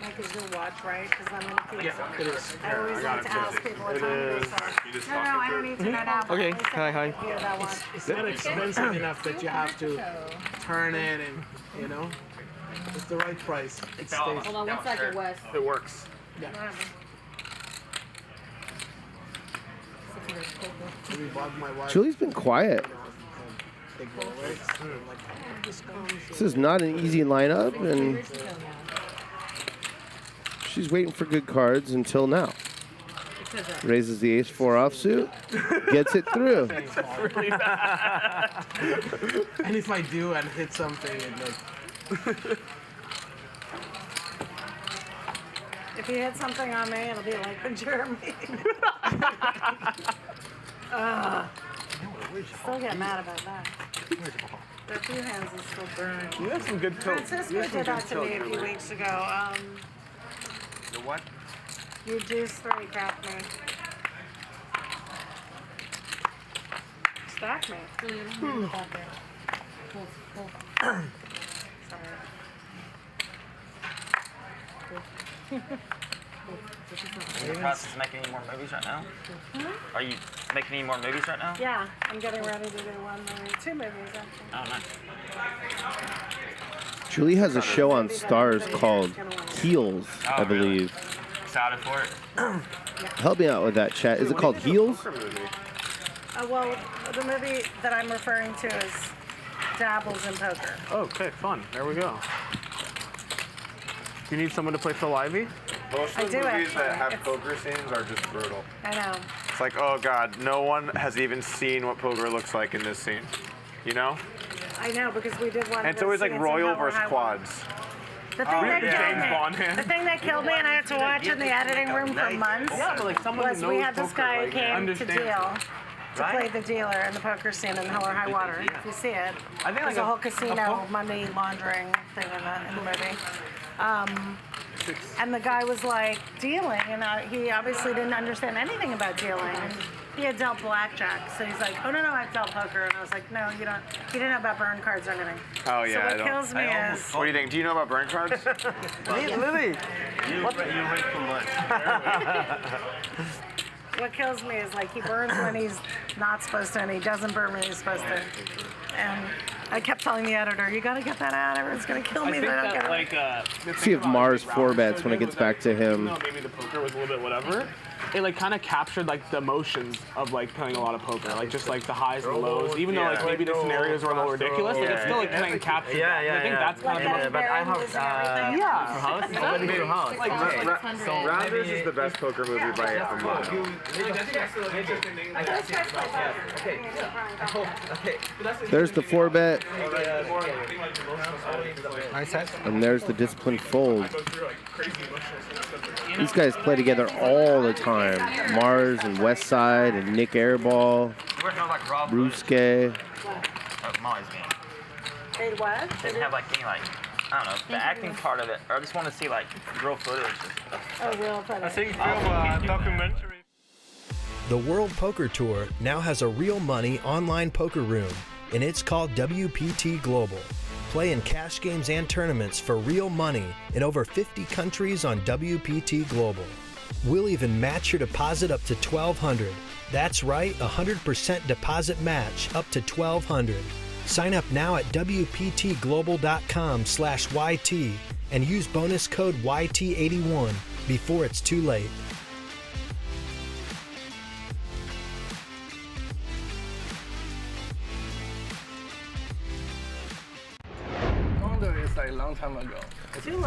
Like, is your watch right? Because I'm going to keep Yeah, it is. I always like to ask people what time it is. No, I don't need to know now. Okay, hi. It's not expensive enough that you have to turn it and, it's the right price. It stays. Hold on one second, Wes. It works. Yeah. We bought my wife. Julie's been quiet. This is not an easy lineup, and she's waiting for good cards until now. Raises the ace-4 offsuit, gets it through. That's really bad. And if I do and hit something, it like. If you hit something on me, it'll be like with Jeremy. Still get mad about that. The few hands is still burned. You have some good tilt. Francisco did that to me a few weeks ago. The what? You deuce 3 capped me. Stack me. Are you in the process of making any more movies right now? Are you making any more movies right now? Yeah, I'm getting ready to do 2 movies actually. Oh, nice. Julie has a show on Stars called Heels, I believe. Excited for it. Help me out with that, chat. Is it called Heels? Well, the movie that I'm referring to is Dabbles in Poker. Okay, fun. There we go. You need someone to play Phil Ivey? Most of the movies that have poker scenes are just brutal. I know. It's like, oh god, no one has even seen what poker looks like in this scene. You know? I know, because we did one. And it's always like Royal versus Quads. The thing that killed me, and I had to watch in the editing room for months, was we had this guy who came to deal. To play the dealer in the poker scene in Hell or High Water. If you see it, there's a whole casino money laundering thing in the movie. And the guy was like dealing, and he obviously didn't understand anything about dealing. He had dealt blackjack, so he's like, oh no, I've dealt poker. And I was like, no, you don't. He didn't know about burn cards or anything. Oh yeah, so what kills me is. What do you think? Do you know about burn cards? Levy. You wait too much. what kills me is like he burns when he's not supposed to, and he doesn't burn when he's supposed to. And I kept telling the editor, you gotta get that out. Everyone's gonna kill me. Let's see if Mars 4-bets when it gets back to him. Maybe the poker was a little bit whatever. It like kind of captured like the emotions of like playing a lot of poker, like just like the highs and lows. Even though like maybe the scenarios were a little ridiculous, like it's still like kind of captured. I think that's kind of the most. But I have house. So Rounders is the best poker movie by a mile. There's the 4-bet. And there's the disciplined fold. These guys play together all the time. Mars and Westside and Nick Airball, Ryusuke. They what? Didn't have like any like, I don't know, the acting part of it. Or I just want to see like real footage. Oh, real footage. I think film documentary. The World Poker Tour now has a real money online poker room, and it's called WPT Global. Play in cash games and tournaments for real money in over 50 countries on WPT Global. We'll even match your deposit up to $1,200. That's right, 100% deposit match up to $1,200. Sign up now at WPTglobal.com/YT and use bonus code YT81 before it's too late. It's like a long time ago.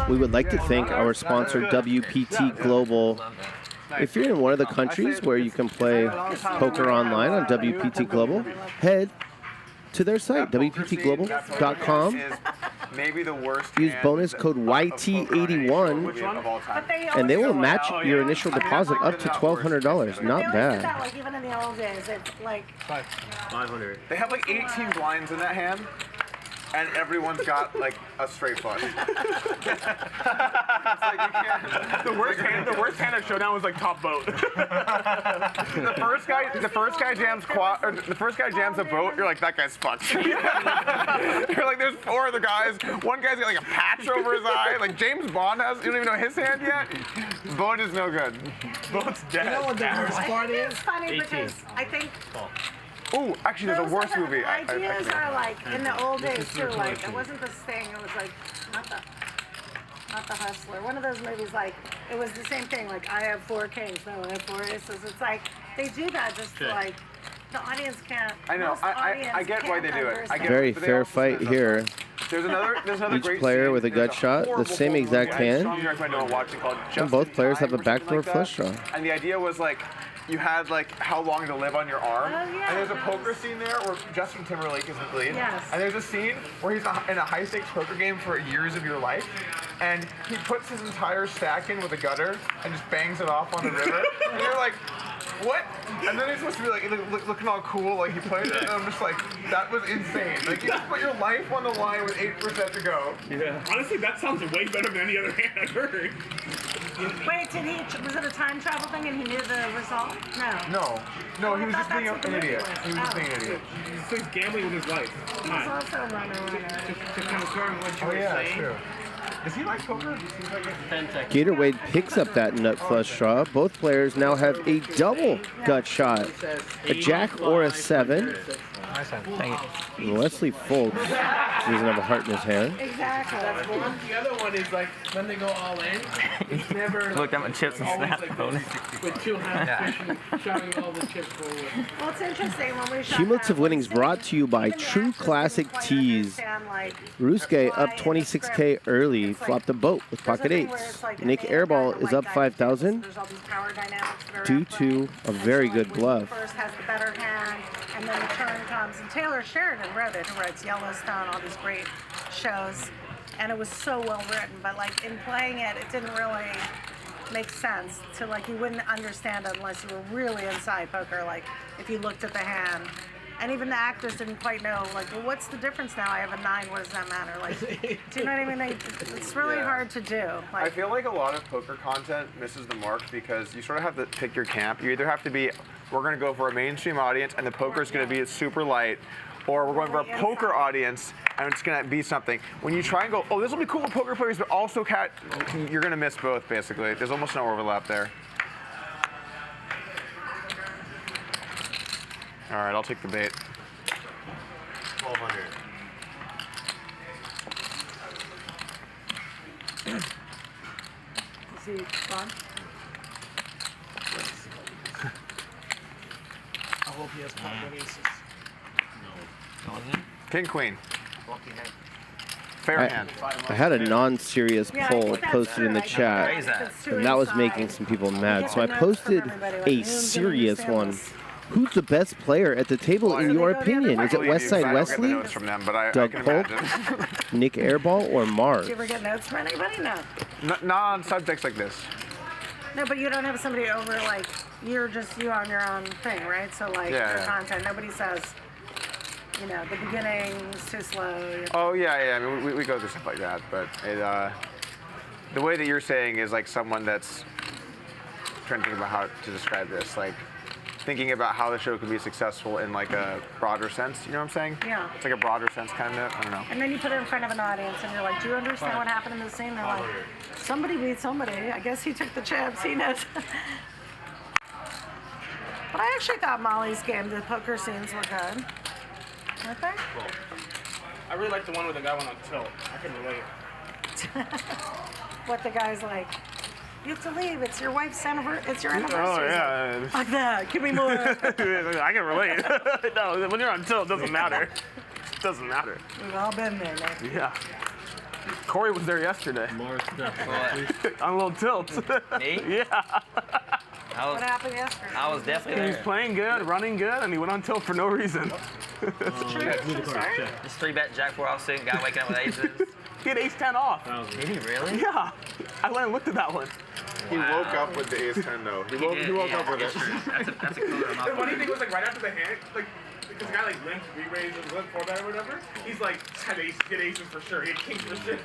We would like to thank our sponsor, WPT Global. If you're in one of the countries where you can play poker online on WPT Global, head to their site, WPTglobal.com. Maybe the worst. Use bonus code YT81, and they will match your initial deposit up to $1,200. Not bad. Like even in the old days, it's like 500. They have like 18 blinds in that hand. And everyone's got like a straight flush. It's like you can't. The worst hand of Showdown was like top boat. The first guy jams the first guy jams a boat. You're like, that guy's fucked. You're like, there's 4 other guys. One guy's got like a patch over his eye. Like James Bond has. You don't even know his hand yet. Boat is no good. Boat's dead. You know what the worst part is? It's funny because I think. Oh, actually, there's a worse movie. Ideas are like in the old days too. Like it wasn't this thing. It was like not the Hustler. One of those movies. Like it was the same thing. Like I have 4 kings. No, I have 4 aces. It's like they do that just to like the audience can't. I know. I get why they do it. I get Very fair fight here. There's another Each player with a gut shot, the same exact hand. And both players have a backdoor flush draw. And the idea was like. You had like how long to live on your arm, and there's a poker scene there where Justin Timberlake is the lead, and there's a scene where he's in a high-stakes poker game for years of your life, and he puts his entire stack in with a gutter and just bangs it off on the river, and you're like, what? And then he's supposed to be like looking all cool, like he played it, and I'm just like, that was insane. Like you just put your life on the line with 8% to go. Yeah. Honestly, that sounds way better than any other hand I've heard. Wait, was it a time travel thing and he knew the result? No, he was just being an idiot. He was just being an idiot. He's gambling with his life. He was also a runner. To confirm what you were saying. True. Does he like poker? Gator Wade picks up that nut flush draw. Both players now have a double gut shot. A jack or a 7. Wesley folds. He doesn't have a heart in his hand. Exactly. That's one. The other one is like when they go all in. It's never. Look at my chips and snap bonus. With 2 hands showing all the chips forward. Well, it's interesting when we shot Cumulative winnings brought to you by True Classic Tees. Ryusuke up 26K early, flopped a boat with pocket 8s. Nick Airball is up 5,000 due to a very good bluff. First has the better hand, and then the turn comes. And Taylor Sheridan wrote it, who writes Yellowstone, all these great shows. And it was so well written, but like in playing it, it didn't really make sense to like, you wouldn't understand it unless you were really inside poker, like if you looked at the hand. And even the actors didn't quite know, like, well, what's the difference now? I have a 9, what does that matter? Like, do you know what I mean? It's really hard to do. Like, I feel like a lot of poker content misses the mark because you sort of have to pick your camp. You either have to be, we're going to go for a mainstream audience and the poker is going to be super light, or we're going for a poker audience and it's going to be something. When you try and go, oh, this will be cool with poker players, but also you're going to miss both, basically. There's almost no overlap there. All right, I'll take the bait. 1200. Is he gone? I hope he has pop aces. King, queen. Fair hand. I had a non-serious poll posted in the chat, and that was making some people mad. So I posted a serious one. Who's the best player at the table in your opinion? Is it Westside Wesley, Doug Polk, Nick Airball, or Mars? Do you ever get notes from anybody? No. Not on subjects like this. No, but you don't have somebody over, like, you're just you on your own thing, right? So, like, Yeah, your yeah. content, nobody says, you know, the beginning's too slow. Oh yeah. I mean, we go through stuff like that, but it, the way that you're saying is like someone that's trying to think about how to describe this, like thinking about how the show could be successful in like a broader sense. You know what I'm saying? Yeah. It's like a broader sense kind of. I don't know. And then you put it in front of an audience, and you're like, do you understand what happened in the scene? They're like, somebody beat somebody. I guess he took the chance. He knows. But I actually thought Molly's game, the poker scenes were good. Weren't they? I really like the one where the guy went on tilt. I can relate. What the guy's like, you have to leave. It's your wife's anniversary. It's your anniversary. Oh, yeah. Like that. Give me more. I can relate. No, when you're on tilt, it doesn't matter. It doesn't matter. We've all been there, man. Yeah. Corey was there yesterday. On a little tilt. Me? Yeah. What happened yesterday? I was definitely He was there. playing good, running good, and he went on tilt for no reason. This 3-bet Jack 4 offsuit, guy waking up with aces. He had ace-10 off. Did he really? Yeah. I went and looked at that one. He woke up with the ace-10 though. He woke up with it. That's a color I'm not The funny thing was, like, right after the hand, like, because the guy, like, limped, re-raised, and limped 4-bet or whatever, he's like, had aces for sure. He had kings for sure.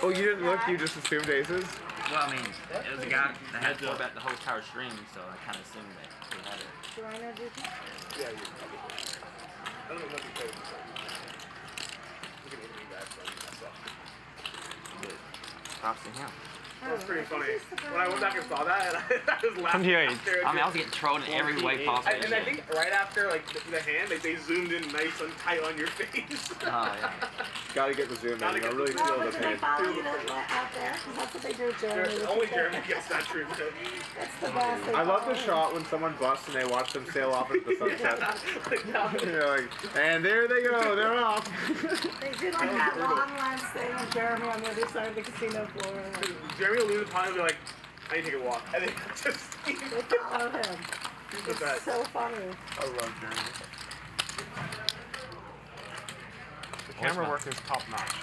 Oh, you didn't look? You just assumed aces? Well, I mean, it was a guy that had 4-bet the whole entire stream, so I kind of assumed that he had it. Do I know Duke? Yeah, you probably. I don't know if he played it. Look at me back from myself. Props to him. That was pretty funny. When I went back and saw that, I was laughing. I mean, I was getting trolled in every way possible. And I think right after like the hand, they zoomed in nice and tight on your face. Oh, yeah. Gotta get the zoom in. I really feel the Did they pain. follow you out there? Because that's what they do with Jeremy. Only Jeremy gets that treatment. That's the best. I love the shot when someone busts and they watch them sail off into the sunset. You're like, and there they go, they're off. They do like that long lens thing with Jeremy on the other side of the casino floor. Jeremy will leave the pond and be like, I need to take a walk. And then just They follow him. He's the It's best. so funny. I love Gerry. The camera work is top notch.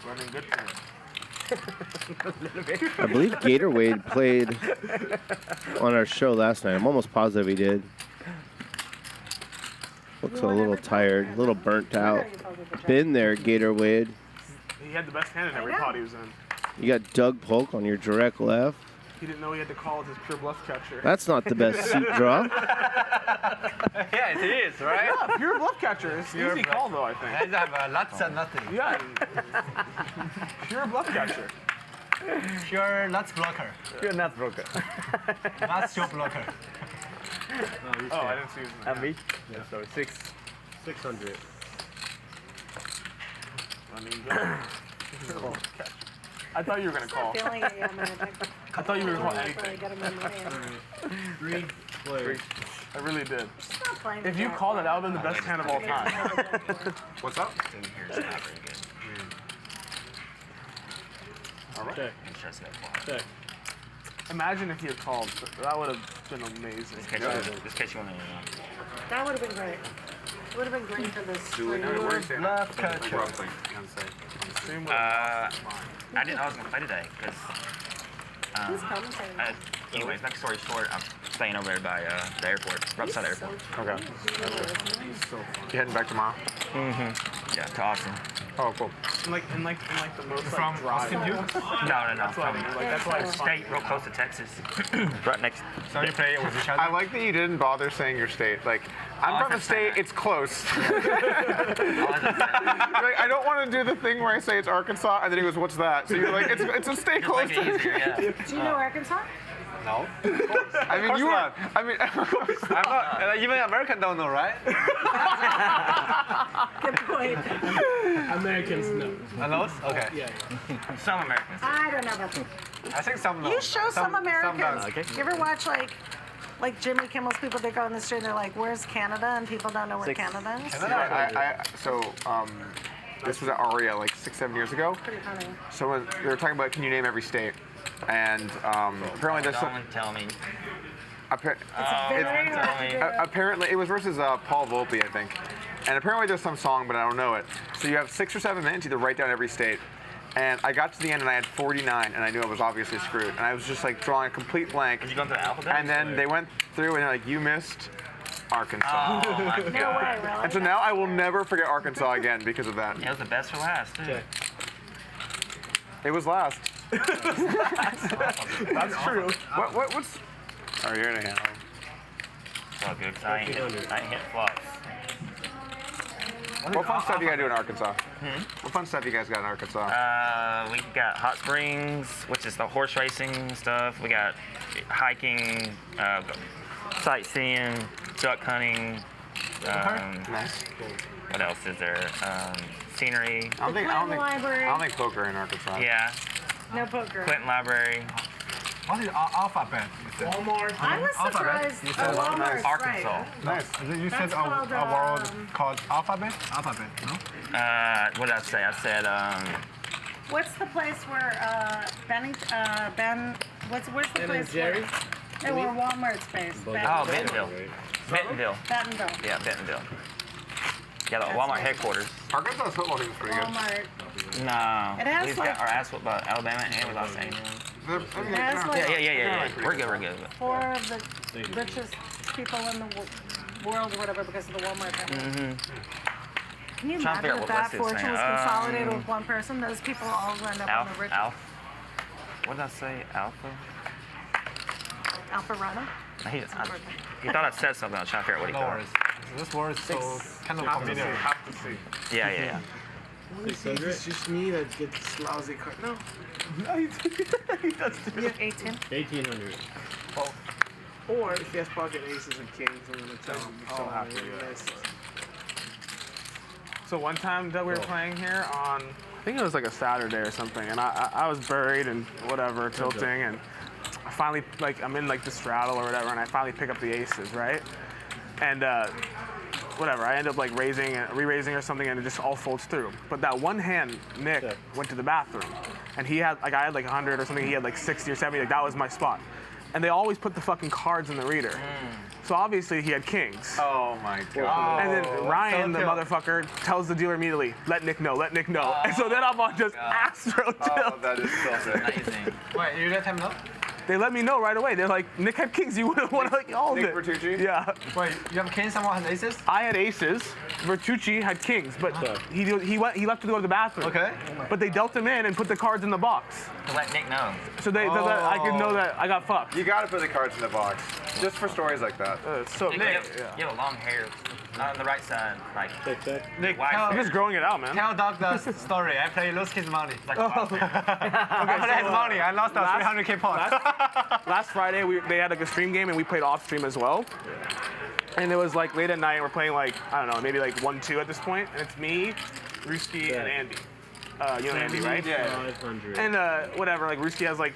Running good for him. I believe Gator Wade played on our show last night. I'm almost positive he did. Looks a little tired, a little burnt out. Been there, Gator Wade. He had the best hand in every pot he was in. You got Doug Polk on your direct left. He didn't know he had to call with his pure bluff catcher. That's not the best suit draw. Yeah, it is, right? Yeah, pure bluff catcher. It's an easy call though, I think. I have lots and nothing. Yeah. Pure bluff catcher. Pure nuts blocker. Pure nuts blocker. Nuts show blocker. Oh, I didn't see his name. And me? Yeah, sorry, 600. Running good. I thought you were gonna call. Feeling it, yeah, man. I thought you were gonna call anything. Get him in the hand. Three players. I really did. Not playing If you the called it, that would have been the best hand of all time. What's up? All right. Check. Check. Imagine if he had called. That would have been amazing. Just catch you on the That would have been great. It would have been great for this. For What are you your saying? Love catcher. Roughly, I didn't know I was gonna play today because. Who's commentating? Anyways, back story short, I'm staying over there by the airport, right beside the airport. Okay. You heading back tomorrow? Yeah, to Austin. Oh, cool. in like the most From like, dry. Austin, you? No. That's why I mean, like that's why it's fun. State real close to Texas. Right next. So you play with each other? I like that you didn't bother saying your state. Like, I'm from a state, it's close. Like, I don't want to do the thing where I say it's Arkansas, and then he goes, what's that? So you're like, it's a state close to me. Do you know Arkansas? No. I mean, you are. I mean, of course. I'm not. Even American don't know, right? Good point. Americans know. Knows? Okay. Yeah. Some Americans. I don't know about that. I think some know. You show some Americans. Okay. You ever watch like Jimmy Kimmel's people? They go in the street and they're like, "Where's Canada?" And people don't know where Canada is. This was at Aria like 6-7 years ago. Pretty funny. So they were talking about, can you name every state? And apparently there's some. Tell me. Apparently it was versus Paul Volpe, I think. And apparently there's some song, but I don't know it. So you have 6 or 7 minutes to write down every state. And I got to the end and I had 49, and I knew I was obviously screwed. And I was just like drawing a complete blank. Did you go into the alphabet? And then they went through and they're like, you missed Arkansas. Oh my God. No way, really? And so now I will never forget Arkansas again because of that. It was the best for last, too. It was last. That's true. What's? Oh, you're in a handle. It's all good, 'cause I ain't hit flops. What fun stuff you guys do in Arkansas? What fun stuff you guys got in Arkansas? We got hot springs, which is the horse racing stuff. We got hiking, sightseeing, duck hunting. Nice. What else is there? Scenery. I don't think poker in Arkansas. Yeah. No poker. Clinton Library. What is alphabet? Walmart. I was surprised. Walmart, Arkansas. Right. Nice. You said That's a word called alphabet? Alphabet, no? What did I say? I said, What's the place where where's the place Gerry? where Walmart's based? Bentonville. Bentonville. Bentonville. Yeah, Bentonville. Yeah, the Walmart headquarters. Arkansas football team is pretty good. Walmart. No. It has We've like- got our ass whooped by Alabama and with Los Angeles. It has like Yeah. We're good. 4 of the richest people in the world or whatever because of the Walmart thing. Can you Trying to figure imagine out if what that Wesley was fortune was saying. consolidated with one person? Those people all end up on the richest. What did I say? Alpha? Alpha Rana? He thought I said something. I was trying to figure out what he thought. This word is so kind of familiar. Have to see. Yeah. It's just me that gets lousy card. No. He does too. You have 18? 1,800. Or if he has pocket aces and kings, I'm going to tell him. So happy. So one time that we were playing here on, I think it was like a Saturday or something, and I was buried and whatever, tilting, and I finally, like, I'm in like the straddle or whatever, and I finally pick up the aces, right? And whatever, I end up like re-raising or something, and it just all folds through. But that one hand, Nick went to the bathroom, and he had, like, I had like 100 or something, he had like 60 or 70, like that was my spot. And they always put the fucking cards in the reader. So obviously he had kings. Oh my God. And then Ryan, the motherfucker, tells the dealer immediately, let Nick know. And so then I'm on just astro tilt. Oh, that is so sick. Amazing. Wait, you let him know? They let me know right away. They're like, Nick had kings, you wouldn't want to like all of Nick it. Vertucci? Yeah. Wait, you have king, someone has aces? I had aces. Vertucci had kings, but he left to go to the bathroom. Okay. But they dealt him in and put the cards in the box. To let Nick know. So I could know that I got fucked. You gotta put the cards in the box, just for stories like that. So Nick, you have a long hair. Not on the right side. Like, Nick, I'm just growing it out, man. tell Doug the story. I play lose his money. Like, Oh. I play his money. I lost the 300K pot. Last Friday, they had like a stream game, and we played off stream as well. And it was like late at night, and we're playing like, I don't know, maybe like 1-2 at this point. And it's me, Ryusuke, and Andy. You know Andy, right? Yeah. 500. And whatever, like Ryusuke has like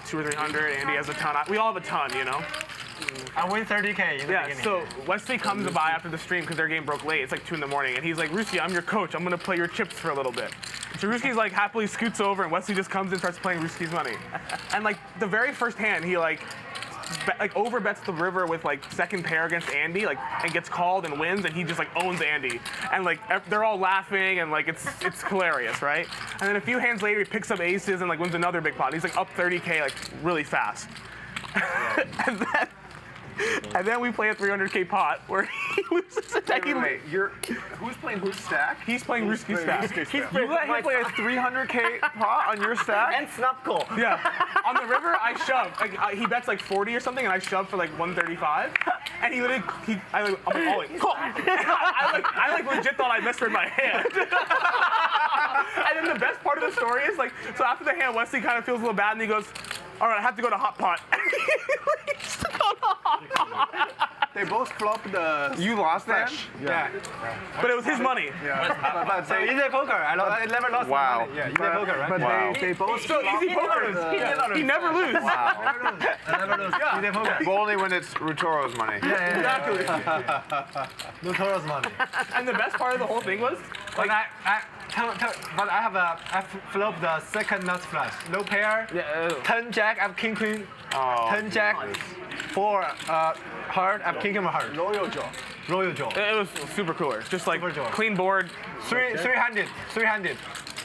200 or 300, Andy has a ton. We all have a ton, you know? I win 30K in the beginning. So Wesley comes by after the stream because their game broke late. It's like 2 in the morning, and he's like, Ryusuke, I'm your coach. I'm gonna play your chips for a little bit. So Ryusuke's like happily scoots over, and Wesley just comes and starts playing Ryusuke's money. And like the very first hand, he like overbets the river with like second pair against Andy, like, and gets called and wins, and he just like owns Andy. And like they're all laughing, and like it's hilarious, right? And then a few hands later, he picks up aces and like wins another big pot. He's like up 30K like really fast. And then And then we play a 300K pot where he loses a deck. Wait, who's playing whose stack? He's playing Ryusuke's stack. You let him play a 300K pot on your stack? And snap call. Yeah. On the river, I shove. Like, he bets like 40 or something, and I shove for like 135. And he literally, I'm like, all in. Call. I legit thought I misread my hand. And then the best part of the story is like, so after the hand, Wesley kind of feels a little bad, and he goes, all right, I have to go to hot pot. And he leaves to go to hot pot. They both flopped the. You lost that? Yeah. But it was his money. But so easy poker. I never lost Wow. money. Yeah, easy poker, right? But they both So easy poker. He never lose. Wow. Never lose. Easy poker. But only when it's Rutoro's money. Exactly. Rutoro's money. And the best part of the whole thing was, But I flopped the second nuts flush. No pair. 10 jack. I have king queen. 10 jack. 4 heart. I have king and heart. Royal jaw. it was super cooler. Just like clean board. 300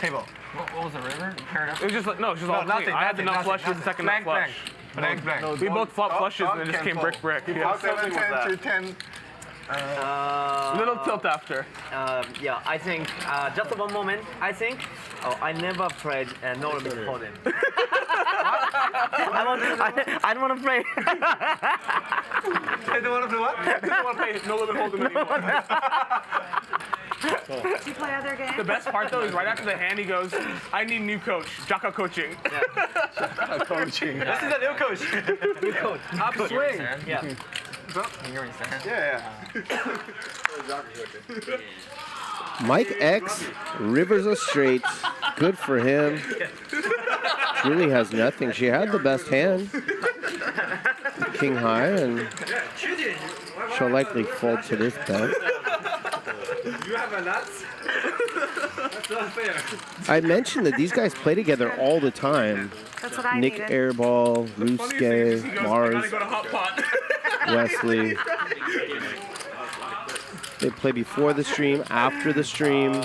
table. What was the river? You paired up? It was just like, no, it was just all nothing, clean. I had the nut flushes, the nothing. second nut flush. Blank. We both flopped flushes and it just came brick. Yeah. 10 to 10. Little tilt after. Yeah, I think just one moment. I think I never played no limit holding. I don't want to play. I don't want to play what? I don't want to play no limit hold'em anymore. Do you play other games? The best part though is right after the hand he goes, I need new coach, Jaka coaching. Coaching. This is a new coach. New coach. Upswing. Yeah. Mike X, Rivers of Straights. Good for him. Julie has nothing. She had the best hand. King high, and she'll likely fold to this bet. You have a nuts? That's not fair. I mentioned that these guys play together all the time. That's what I Nick needed. Airball, Ryusuke, Mars, Go to hot pot. Wesley. They play before the stream, after the stream.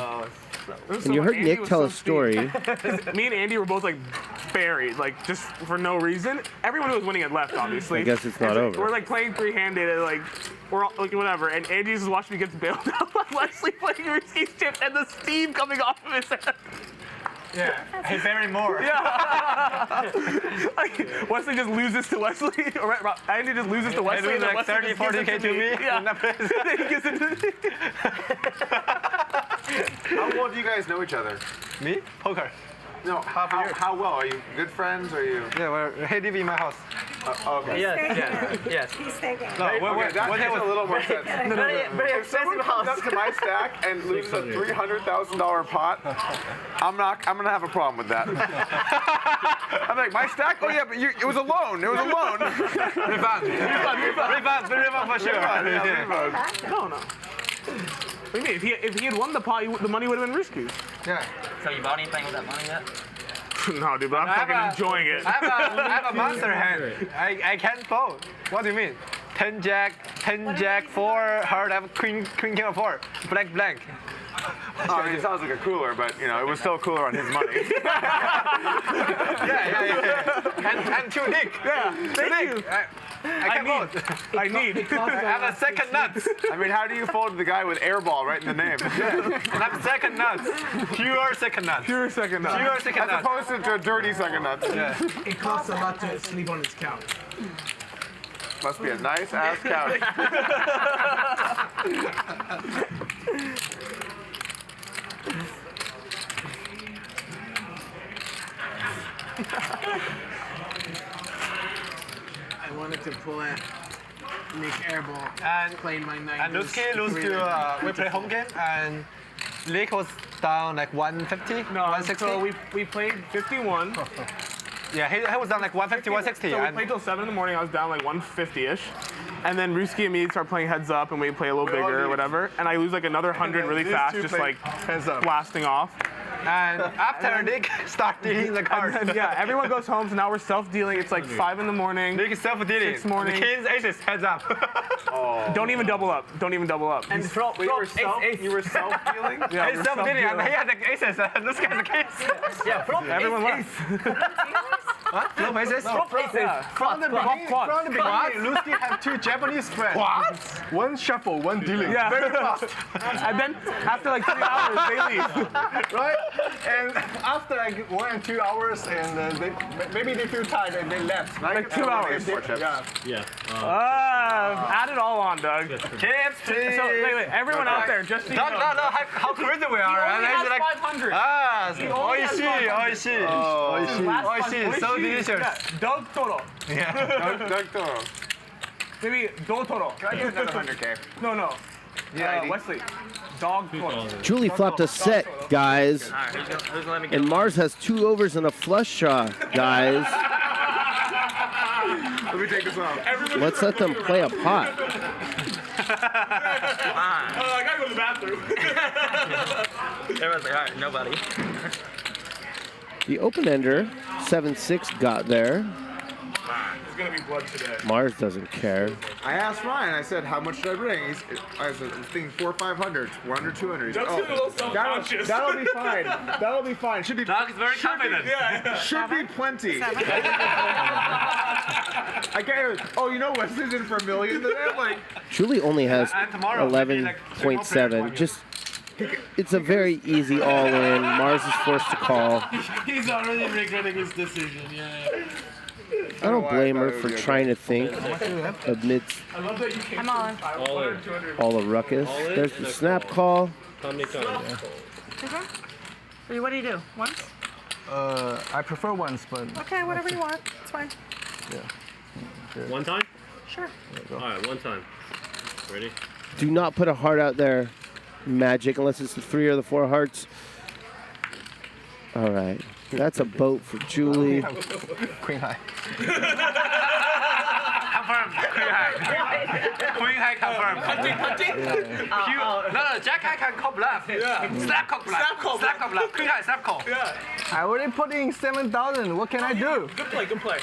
And you heard Nick tell a story. Me and Andy were both like buried, like just for no reason. Everyone who was winning had left, obviously. I guess it's not And so over. We're like playing three-handed, like we're all, like whatever. And Andy's just watching me get bailed out by Wesley playing Ryusuke's chips and the steam coming off of his head. Yeah, he's bearing more. Yeah. Like, Wesley just loses to Wesley. Or Andy just loses to Wesley. He loses like 30, 40K to me. Yeah. Then he gets into How well do you guys know each other? Me? Poker. No, how well? Are you good friends? Or are you? Yeah, he live in my house. Okay. Yes. He's taking. No, Okay, that makes a little more sense. Very If someone comes up to my stack and loses a $300,000 pot, I'm gonna have a problem with that. I'm like, my stack? Oh yeah, but it was a loan. It was a loan. Refund for sure. No. What do you mean? If he had won the pot, the money would have been Ryusuke's. Yeah. So you bought anything with that money yet? No, dude, but I'm fucking enjoying it. I have a monster hand. I can't fold. What do you mean? 10 jack, 4 heart, I have queen king of 4. Blank. Oh, it sounds like a cooler, but you know, it was still cooler on his money. Yeah. And 2 Nick. Yeah, thank you. I can't fold. I need. I have a second nuts. I mean, how do you fold the guy with Airball right in the name? And I have second nuts. Pure second nuts. Pure second nuts. Pure second As nuts. opposed to a dirty second nuts. Yeah. It costs a lot to sleep on his couch. Must be a nice ass couch. I wanted to pull at Nick Airball And playing my night. And Ryusuke lose to we play home game and Nick was down like 150. No, 160. so we played 51. Yeah, he was down like 150, 160. So we and played till 7 in the morning. I was down like 150-ish. And then Ryusuke and me start playing heads up, and we play a little bigger or whatever. And I lose like another 100 really fast, just like blasting off. And after Nick started dealing the cards. And yeah, everyone goes home, so now we're self-dealing. It's like 5 in the morning. Nick is self-dealing. 6 morning. The king's aces, heads up. Don't even double up. Don't even double up. And flop You were ace. self-dealing? Yeah, He's self-dealing, and he had the aces, and this guy's the kings. Yeah, flop everyone ace. left. What? Flop aces? From the beginning, Ryusuke had 2 Japanese friends. What? One shuffle, one dealing. Yeah. Very fast. And then after like 3 hours, they leave. Right? And after like 1 and 2 hours, and maybe they feel tired and they left. Like 2 hours. Yeah. Add it all on, Doug. Chips, So wait, everyone out there, just so you know. No, how crazy we are. He only has 500. He only has 500. Oishi, so delicious. Yeah, Doug Toro. Yeah. Doug Toro. Maybe Do Toro. Can I get another 100K? No. Yeah, Wesley. Dog Toro. Julie flopped a set, guys. And Mars has 2 overs and a flush draw, guys. Let me take this off. Let's let them play a pot. I gotta go to the bathroom. Everyone's like, alright, nobody. The open-ender, 7-6 got there. There's gonna be blood today. Mars doesn't care. I asked Ryan, I said, how much should I bring? I was thinking 400 or 500, 100, 200. Doug's feeling a little self-conscious. That'll be fine. That'll be fine. Should be. Doug is very confident. Should be plenty. I can't. Oh, you know Wesley's in for $1 million today? Like. Julie only has 11.7. Just, it's a very easy all-in. Mars is forced to call. He's already regretting his decision. Yeah. I don't blame her for trying to think amidst I'm on. all the ruckus. There's the snap call. What do you do? Once? I prefer once, but. Okay, whatever you want. It's fine. Yeah. One time? Sure. All right, one time. Ready? Do not put a heart out there, Magic, unless it's the 3 or the 4 hearts. All right. That's a boat for Julie. Queen high. Confirmed. Queen high. Queen high confirmed. No, Jack high can call bluff. Slap call bluff. Slap call bluff. Queen high, slap call. I already put in 7,000. What can I do? Good play.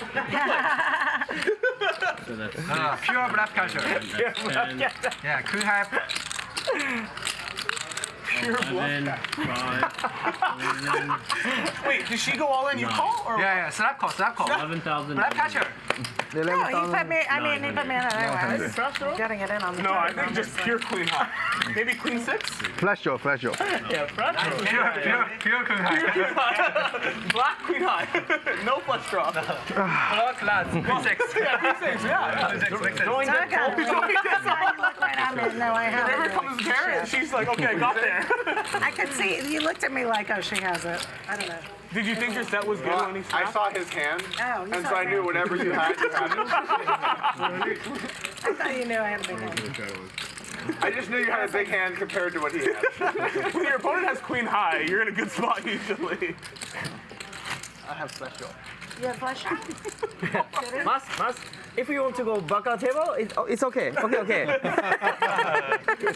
So that's Pure bluff catcher. Yeah, queen high. Pure bluff. 5, Wait, did she go all in? You call or? Yeah, slap call. 11,000. Bluff catcher. No, he put me. I mean, he put me in it anyway. I was getting it in on the. No, I think just pure queen high. Maybe queen 6. Flash draw. Yeah, Pure queen high. Black queen high. No flush draw. Block lads. Queen 6. Yeah, queen 6. Yeah. Throwing that goal. You look right at me. No, I haven't. Whenever comes Gerry, she's like, okay, I got there. I could see. You looked at me like, oh, she has it. I don't know. Did you think your set was good when he I snapped? saw his hand, Oh, and so I knew whatever you had, you had it. I thought you knew I had a big one. I just knew you had a big hand compared to what he had. When your opponent has queen high, you're in a good spot usually. I have flash draw. You have flash shot? Mas, if you want to go back on table, it's okay. Okay.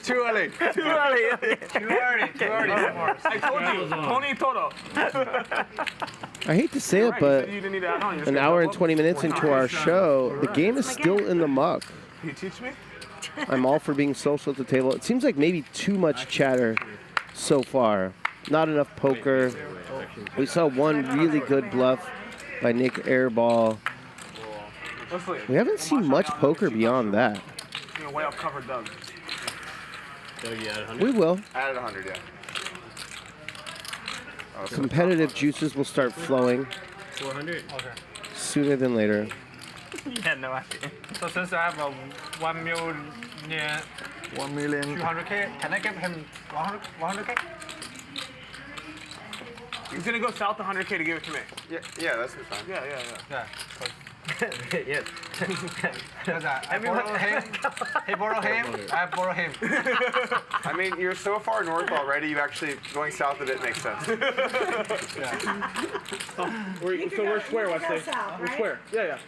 Too early. Too early. I told you, Tony Toto. I hate to say it, but an hour and 20 minutes into our show, the game is still in the muck. Can you teach me? I'm all for being social at the table. It seems like maybe too much chatter so far. Not enough poker. We saw one really good bluff by Nick Airball. We haven't seen much poker beyond that. Way up covered Doug. We will. Added 100, yeah. Competitive juices will start flowing 400. sooner than later. Yeah, no idea. So since I have a 1 million, 200K, can I give him 100K? He's gonna go south 100K to give it to me. Yeah, that's fine. Yeah. Yes. Because I borrow him, he borrow him, I borrow him. I mean, you're so far north already, you actually, going south of it makes sense. So we're square, Wesley. south, We're right? square. Yeah.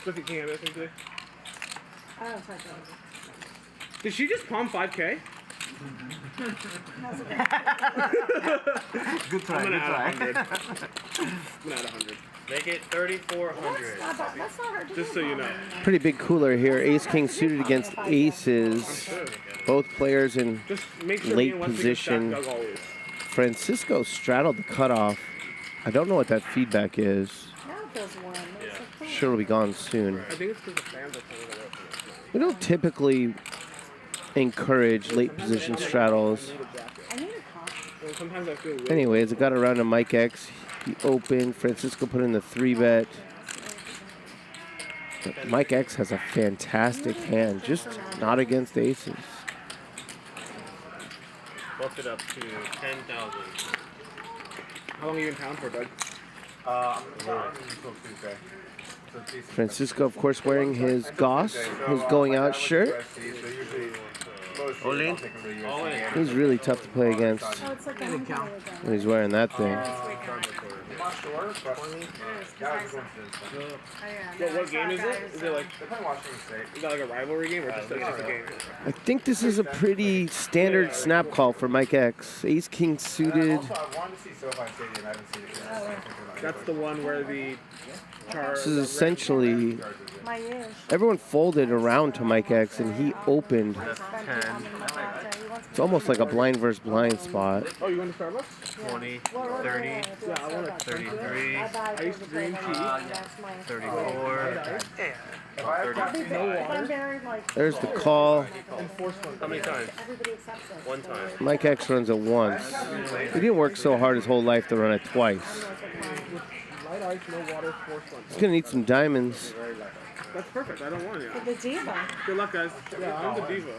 Wesley, can you have this today? Oh, it's like Did she just palm 5K? Good try. I'm gonna add 100. I'm gonna add 100. Make it 3,400. That's not her. Just so you know. Pretty big cooler here. Ace-King suited against aces. Both players in Just make sure late position. Francisco straddled the cutoff. I don't know what that feedback is. No, those won. Sure, it'll be gone soon. I think it's because the fans are coming away from it. We don't typically encourage late position straddles. Well, sometimes I feel weird. Anyways, it got around to Mike X. He opened. Francisco put in the 3-bet. But Mike X has a fantastic hand, just not against aces. Buff it up to 10,000. How long are you in town for, Doug? Until Tuesday. Francisco, of course, wearing his Goss, his going out shirt. All in? He's really tough to play against when he's wearing that thing. What game is it? Is it like is that like a rivalry game or just a game? I think this is a pretty standard snap call for Mike X. Ace King suited. That's the one where the This is essentially everyone folded around to Mike X and he opened. It's almost like a blind versus blind spot. Oh, you want to Starbucks? 20, 30, Yeah, I want to 33, Iced green tea. 34, 35. There's the call. How many times? One time. Mike X runs it once. He didn't work so hard his whole life to run it twice. Light ice, no water, force one. He's gonna need some diamonds. That's perfect. I don't want it. The diva. Good luck, guys. Yeah, I'm the diva.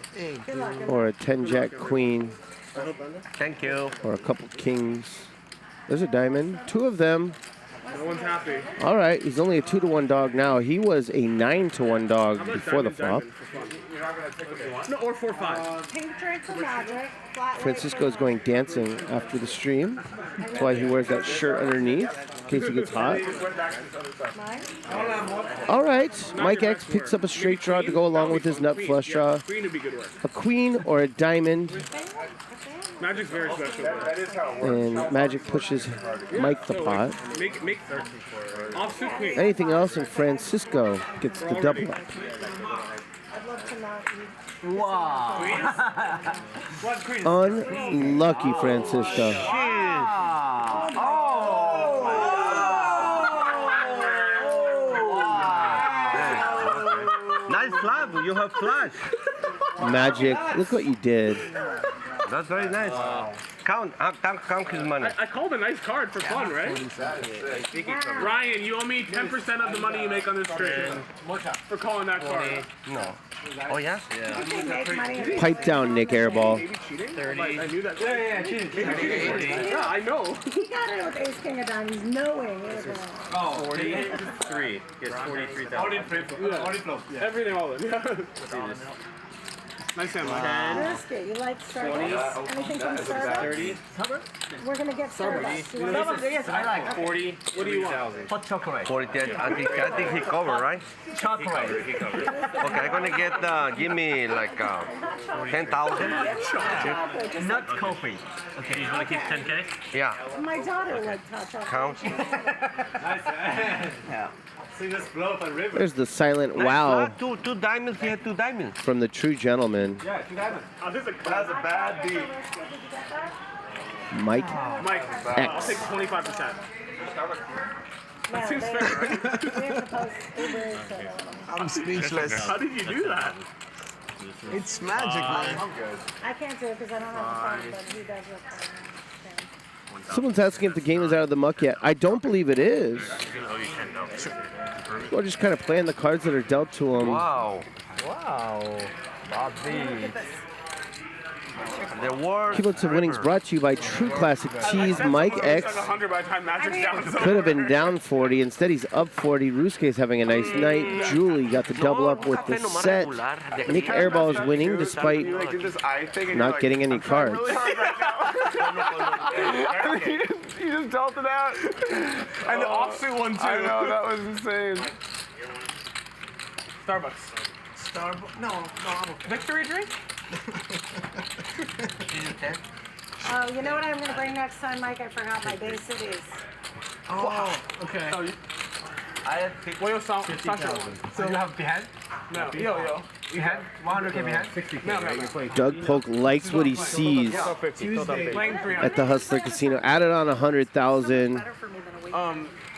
Good luck. Or a 10-jack queen. Thank you. Or a couple kings. There's a diamond. 2 of them. No one's happy. All right, he's only a 2-to-1 dog now. He was a 9-to-1 dog before the flop. No, or 4-5. Pink drink for Magic. Flat Francisco's going dancing after the stream. That's why he wears that shirt underneath, in case he gets hot. All right, Mike X picks up a straight draw to go along with his nut flush draw. Queen would be good work. A queen or a diamond. Magic's very special. And Magic pushes Mike the pot. Make offsuit queen. Anything else, and Francisco gets the double up. I'd love to not eat. Wow. Unlucky Francisco. Nice flop. You have flush. Magic, look what you did. That's very nice. Count his money. I called a nice card for fun, right? Ryan, you owe me 10% of the money you make on this trade for calling that card. No. Oh, yeah? Yeah. Pipe down, Nick Airball. 30. I knew that. Yeah, cheating. Yeah, I know. He got it with Ace King of Diamonds, knowing it was going Oh, 43. It's 43,000. Yeah. Everything all in. Nice hand, Mike. Risky. You like Starbucks? Anything from Starbucks? 30. We're going to get Starbucks. You want Starbucks, yes, I like 40. What do you want? Hot chocolate. 40. I think he covered, right? Chocolate. He covered. Okay, I'm gonna get. Give me like 10,000. Not coffee. Okay, you want to keep 10K? Yeah. My daughter liked hot chocolate. Count. Yeah. See this blow up a river. There's the silent wow Two diamonds. He had 2 diamonds. from the true gentleman, Yeah, 2 diamonds. That's a bad beat. Mike Mike, I'll X. take 25%. That seems fair. I'm speechless. How did you do that? It's magic, man. I can't do it because I don't have the phone, but he does it. Someone's asking if the game is out of the muck yet. I don't believe it is. Or just kind of playing the cards that are dealt to him. Wow. Wow. Bobby. The worst. Keyboards of Winnings brought to you by True Classic Tees. Mike X 100 by the time Magic's down. could have been down 40. Instead, he's up 40. Ryusuke's having a nice night. Julie got the double up with the set. Nick Airball is winning despite not getting any cards. He just dealt it out. And the offsuit one, too. I know, that was insane. Starbucks. No, I'm okay. Victory drink? Oh, you know what I'm going to bring next time, Mike? I forgot my Bay Cities. Oh, okay. I have Well, Sasha. So you have behind? No, yo. You had 100K behind? 60K. Doug Polk likes what he sees at the Hustler Casino. Added on 100,000.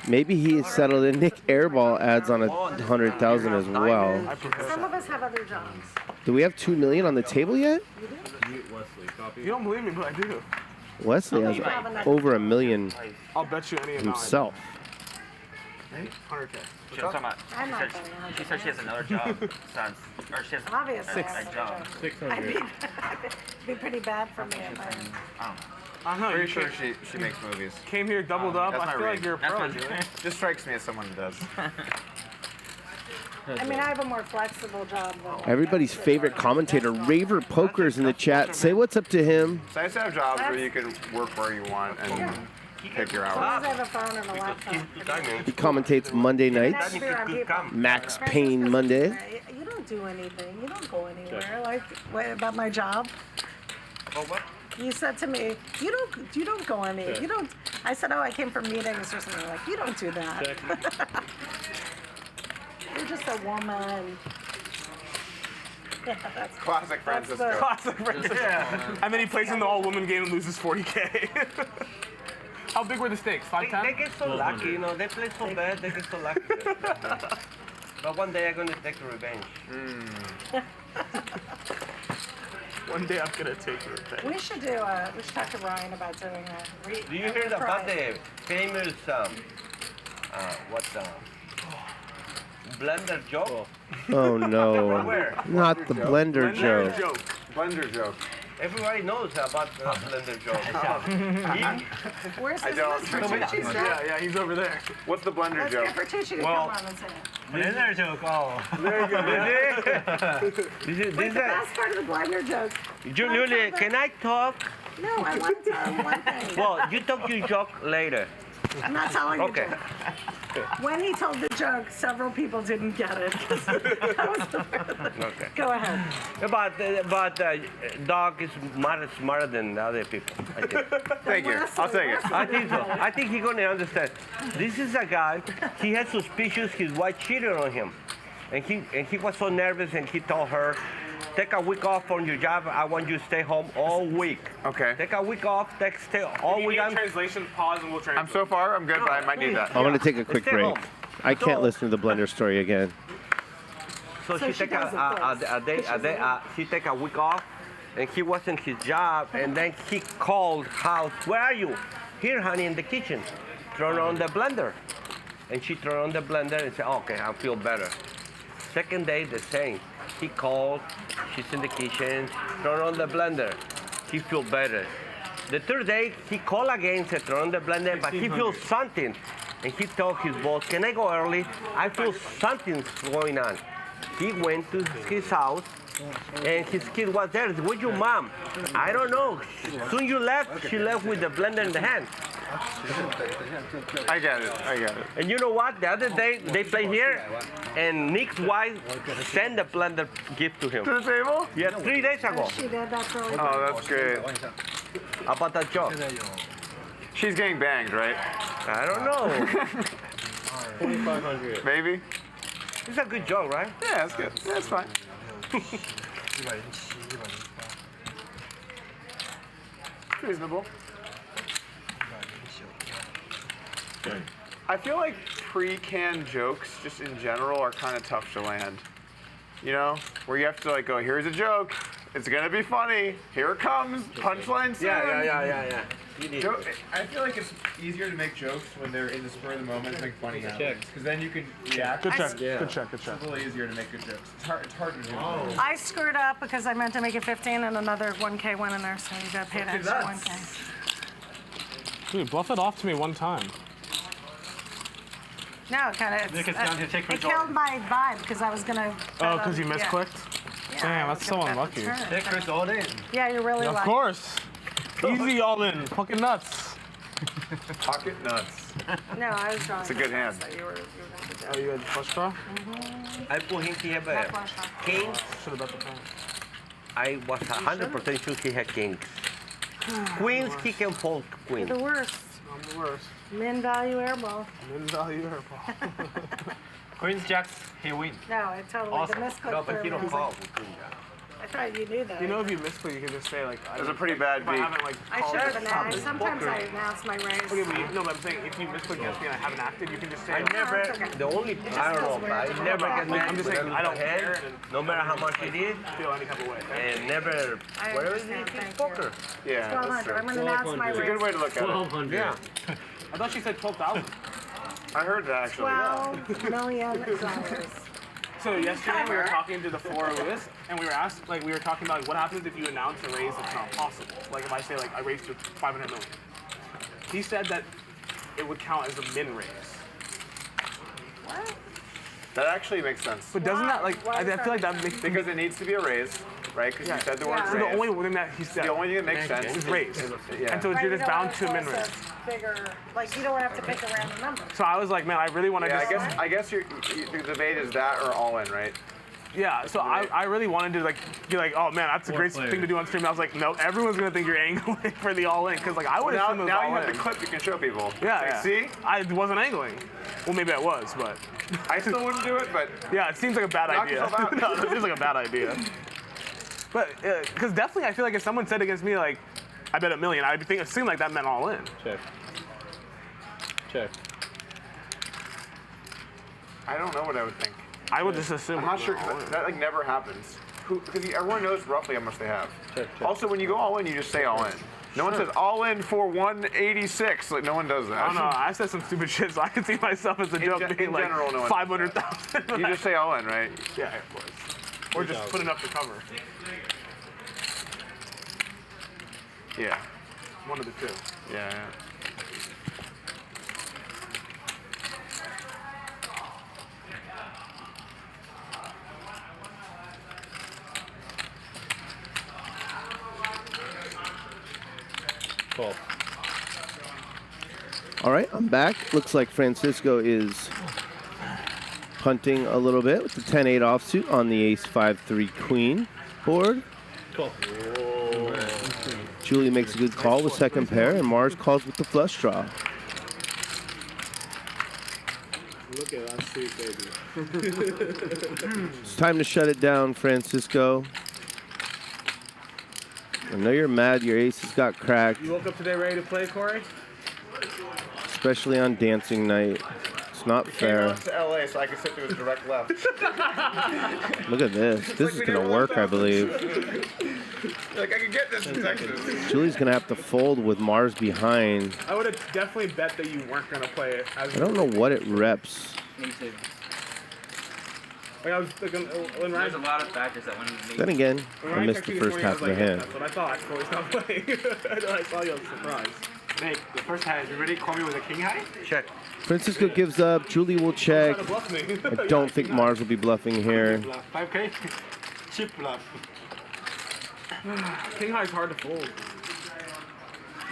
Maybe he settled in. Nick Airball adds on 100,000 as well. Some of us have other jobs. Do we have 2 million on the table yet? You don't believe me, but I do. Wesley has over $1 million I'll bet you any amount. himself. 100K. She was talking about, she said she has another job, son. Or she has Obviously, a job. I'd be pretty bad for me if I. I don't know. Pretty sure she makes movies. Came here, doubled up. That's I my feel like read. you're a pro, That's Julie. Just strikes me as someone who does. I mean, I have a more flexible job though. Everybody's favorite commentator, Raver Poker's in the chat. Say what's up to him. So I used to have jobs where you can work where you want and pick your As long as hours. I have a phone and a laptop. He commentates Monday nights. Next year on people. Max Payne Monday. You don't do anything. You don't go anywhere. Like, what about my job? Oh, what? You said to me, you don't go anywhere. You don't. I said, oh, I came for meetings or something. Like, you don't do that. You're just a woman. Yeah, that's Classic Francisco. Classic Francisco. Yeah. And then he plays in the all-woman game and loses 40K. How big were the stakes? 510? They get so lucky, you know. They play so bad, they get so lucky. But one day I'm gonna take revenge. One day I'm gonna take revenge. We should talk to Ryan about doing a Do you hear about the famous blender joke? Oh no. Not the blender joke. Blender joke. Everybody knows about the blender joke. Where's his Vertucci? Yeah, he's over there. What's the blender Let's joke? get Vertucci to come on and say it. Blender joke, oh. There you go. This Wait, is the last part of the blender joke. Julie, can I talk? No, I want to tell him one thing. Well, you talk your joke later. I'm not telling you. Okay. When he told the joke, several people didn't get it. That was the Okay. Go ahead. But dog is smarter than the other people, I think. Thank you. I'll take it. I think so. I think he's gonna understand. This is a guy. He had suspicions his wife cheated on him, and he was so nervous, and he told her, "Take a week off from your job. I want you to stay home all week." Okay. Take a week off. Stay all If you week. need translation, pause and we'll translate. So far, I'm good, but I might need that. I'm gonna take a quick Stay break. home. I can't listen to the blender story again. So she take she take a week off, and he was in his job, and then he called house. Where are you? Here, honey, in the kitchen. Turn on the blender, and she turned on the blender and said, "Okay, I feel better." Second day, the same. He called. She's in the kitchen. Turn on the blender. He feel better. The third day, he called again, said turn on the blender, but he feels something. And he told his boss, "Can I go early? I feel something's going on." He went to his house, and his kid was there. Where's your mom? I don't know. Soon you left, she left with the blender in the hand. I get it. And you know what? The other day, they played here, and Nick's wife sent the blender gift to him. To the table? Yeah, 3 days ago. She did. That's really Oh, that's great. About that joke. She's getting banged, right? I don't know. 2,500. Maybe? It's a good joke, right? Yeah, that's good. That's fine. Reasonable. I feel like pre-canned jokes, just in general, are kind of tough to land. You know, where you have to like go, here's a joke, it's gonna be funny, here it comes, punchline soon. Yeah. I feel like it's easier to make jokes when they're in the spur of the moment and make funny happens, because then you can react. Good check. Yeah. Good check. It's a little easier to make good jokes. It's hard to do. I screwed up because I meant to make it 15 and another 1K went in there, so you got paid extra 1K. Dude, bluff it off to me one time. No, it kind of. It killed my vibe because I was gonna. Oh, because you misclicked? Yeah, Damn, that's so unlucky. all in. Yeah, you're really Of lucky. course. Easy all in. Fucking nuts. Pocket nuts. No, I was drawing. It's a good hand. So you were gonna do that. Oh, you had flush draw? I put him, he have a king. Should have bet the time. I was 100% sure he had kings. Queens, he can fold queens. You're the worst. I'm the worst. Min value airball. Min value airball. Queens, jacks, he wins. No, it totally, the misclick. No, but he don't call. I thought you knew that. You know, if you misclick, you can just say like. It was a pretty bad beat. I should have announced. Sometimes I announce my race. Okay, but no, but I'm saying if you misclick against me and I haven't acted, you can just say. I never. The only I don't know. I never get mad. I'm just saying I don't care. No matter how much you did. Feel any type of way. And never. Whatever it is, it's poker. Yeah. 1,200. I'm gonna announce my race. It's a good way to look at it. 1,200. Yeah. I thought she said 12,000. I heard that actually. $12 million. So yesterday we were talking to the floor of this, and we were asked, like, we were talking about like, what happens if you announce a raise that's not possible. Like if I say like I raised to 500 million. He said that it would count as a min raise. What? That actually makes sense. But doesn't that like I feel like that makes because it needs to be a raise, right? Because you said the word So raise. the only thing that he said. The only thing that makes sense is raise. Yeah. And so you're just bound to a min raise. Bigger, like you don't have to pick a random number. So I was like, man, I really want to. Yeah, I guess the debate is that or all in, right? Yeah, so I really wanted to like be like, oh man, that's a great thing to do on stream. I was like, no, everyone's gonna think you're angling for the all in because like I would assume it was now all you have in. the clip you can show people. Yeah, Like, yeah. See? I wasn't angling. Well, maybe I was, but I still wouldn't do it. But yeah, it seems like a bad knock idea. yourself out. No, it seems like a bad idea. But because definitely, I feel like if someone said against me like, I bet $1 million, I'd think it seemed like that meant all in. Check. Check. I don't know what I would think. I would just assume. I'm not sure 'cause that like never happens. Because everyone knows roughly how much they have. Also, when you go all in, you just say all in. No one says all in for 186. Like no one does that. I don't know. I said some stupid shit, so I can see myself as a joke being like general, no one 500,000. You just say all in, right? Yeah, of course. Or just put enough to cover. Yeah. One of the two. Yeah. Cool. All right, I'm back. Looks like Francisco is punting a little bit with the 10-8 offsuit on the ace-5-3 queen board. Cool. Julie makes a good call with second pair, and Mars calls with the flush draw. Look at that sweet baby. It's time to shut it down, Francisco. I know you're mad your aces got cracked, You woke up today ready to play, Corey? especially on dancing night. It's not fair. Came out to LA so I could sit to his direct left. Look at this. This is going to work, I believe. Like I could get this in Texas. Julie's going to have to fold with Mars behind. I would have definitely bet that you weren't gonna play it. As I don't know what it reps. Me too. Like I was thinking, when There's a Ryan, lot of factors that went into me. Then again, when I Ryan missed texted the me first this morning, I half was of the like, hand. That's what I thought. Corey's not playing. I know I saw you. I was surprised. Nate, the first hand, you ready? Call me with a king high? Check. Francisco gives up. Julie will check. Trying to bluff me. I don't think Mars will be bluffing here. 5K? Chip bluff. King high is hard to fold.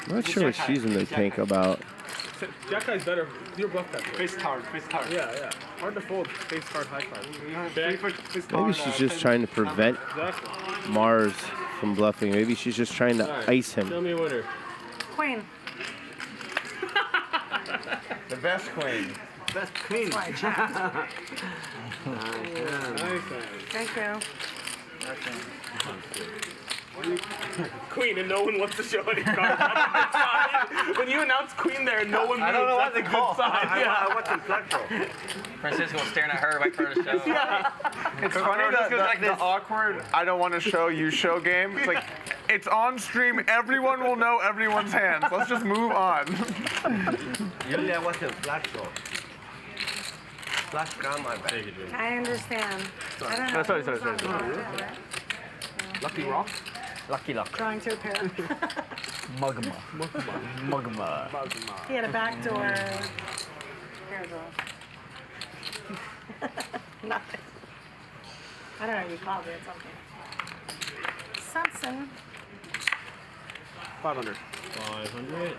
I'm not sure what she's in the tank about. Jack high's better. Your bluff better. Face card, face card. Yeah, yeah. Hard to fold. Face card, high card. Maybe she's just trying to prevent Exactly. Mars from bluffing. Maybe she's just trying to ice him. Show me a winner. Queen. The best queen. Best queen. Nice. Thank you. Queen, and no one wants to show any cards. When you announce queen there, no one moves. I don't know what That's to a call. good sign. I want some flexible. Francisco was staring at her right for her to show. Yeah. It's funny the awkward I don't want to show you show game. It's like it's on stream. Everyone will know everyone's hands. Let's just move on. Usually I want some flexible. Flash down my back. I understand. I don't know. Sorry. who's on the board, right? Lucky rock. Lucky luck. Drawing to a pair. Mugma. He had a back door. Here's a. Nothing. I don't know what you called it. Something. Something. 500. 500.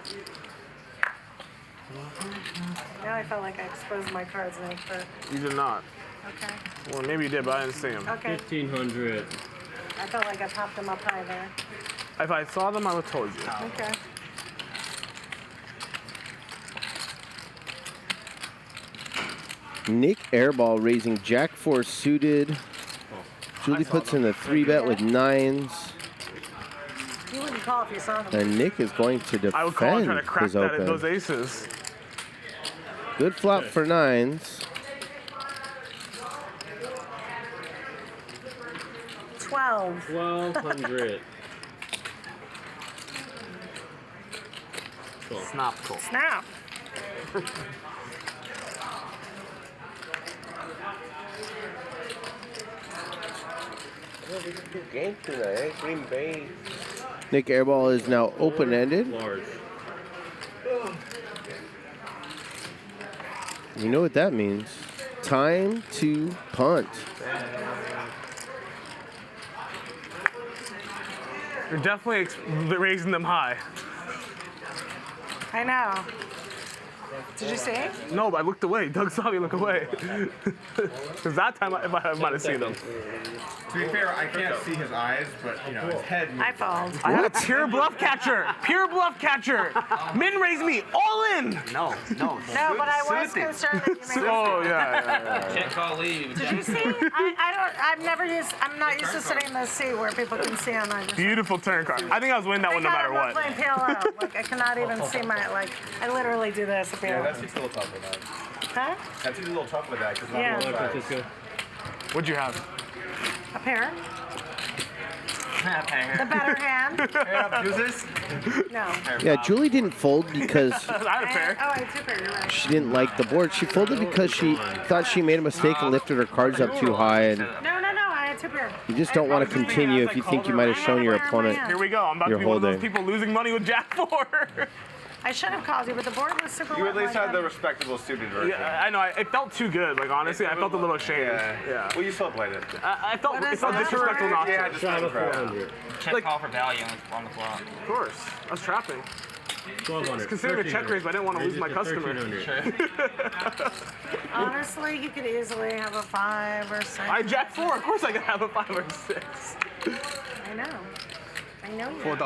Now I felt like I exposed my cards and for. You did not. Okay. Well, maybe you did, but I didn't see them. Okay. 1500. I felt like I popped them up high there. If I saw them, I would have told you. Okay. Nick Airball raising Jack 4 suited. Julie puts in the 3-bet with 9s. You wouldn't call if you saw them. And Nick is going to defend I would call and try to crack his that open. at those aces. Good flop for 9s. 12. 1,200. Snap. Cool. Snap. Good game tonight, Green Bay. Nick Airball is now open-ended. Large. You know what that means. Time to punt. You're definitely raising them high. I know. Did you see it? No, but I looked away. Doug saw me look away. Because that time I might have seen them. To be fair, I can't see his eyes, but you know his head. I fold. I had a pure bluff catcher. Pure bluff catcher. Min raised me all in. No. No, but I was concerned that you made Oh yeah. Can't call Levy. Did you see? I'm not used to sitting in the seat where people can see on. Beautiful turn card. I think I was winning that one no matter what. I'm playing PLO. Like I cannot even see my I literally do this. Yeah, that's just a little tough with that. Huh? That's just a little tough with that because Yeah. What'd you have? A pair. pair. The better hand. Deuces? No. Yeah, Julie didn't fold because I had a pair. Oh, I had two pairs. You're right. she didn't like the board. She folded because she thought she made a mistake and lifted her cards up too high. And No, I had two pairs. you just don't want to continue if you think you might have shown your opponent Here we go. I'm about you're to be one of those holding. people losing money with Jack 4. I should have called you, but the board was super You at wet least like had the that. respectable suited version. Yeah, I know. It felt too good. Like honestly, I felt a little ashamed. Yeah. Well, you still played it. I felt What it is felt that? disrespectful not Yeah, to. just trying to crowd. Check call for value on the flop. Of course. I was trapping. 1,200. It's considered a check raise, but I didn't want to lose my customer. 1,300. Honestly, you could easily have a 5 or 6. I Jack 4. Of course I could have a 5 or 6. I know. I know you.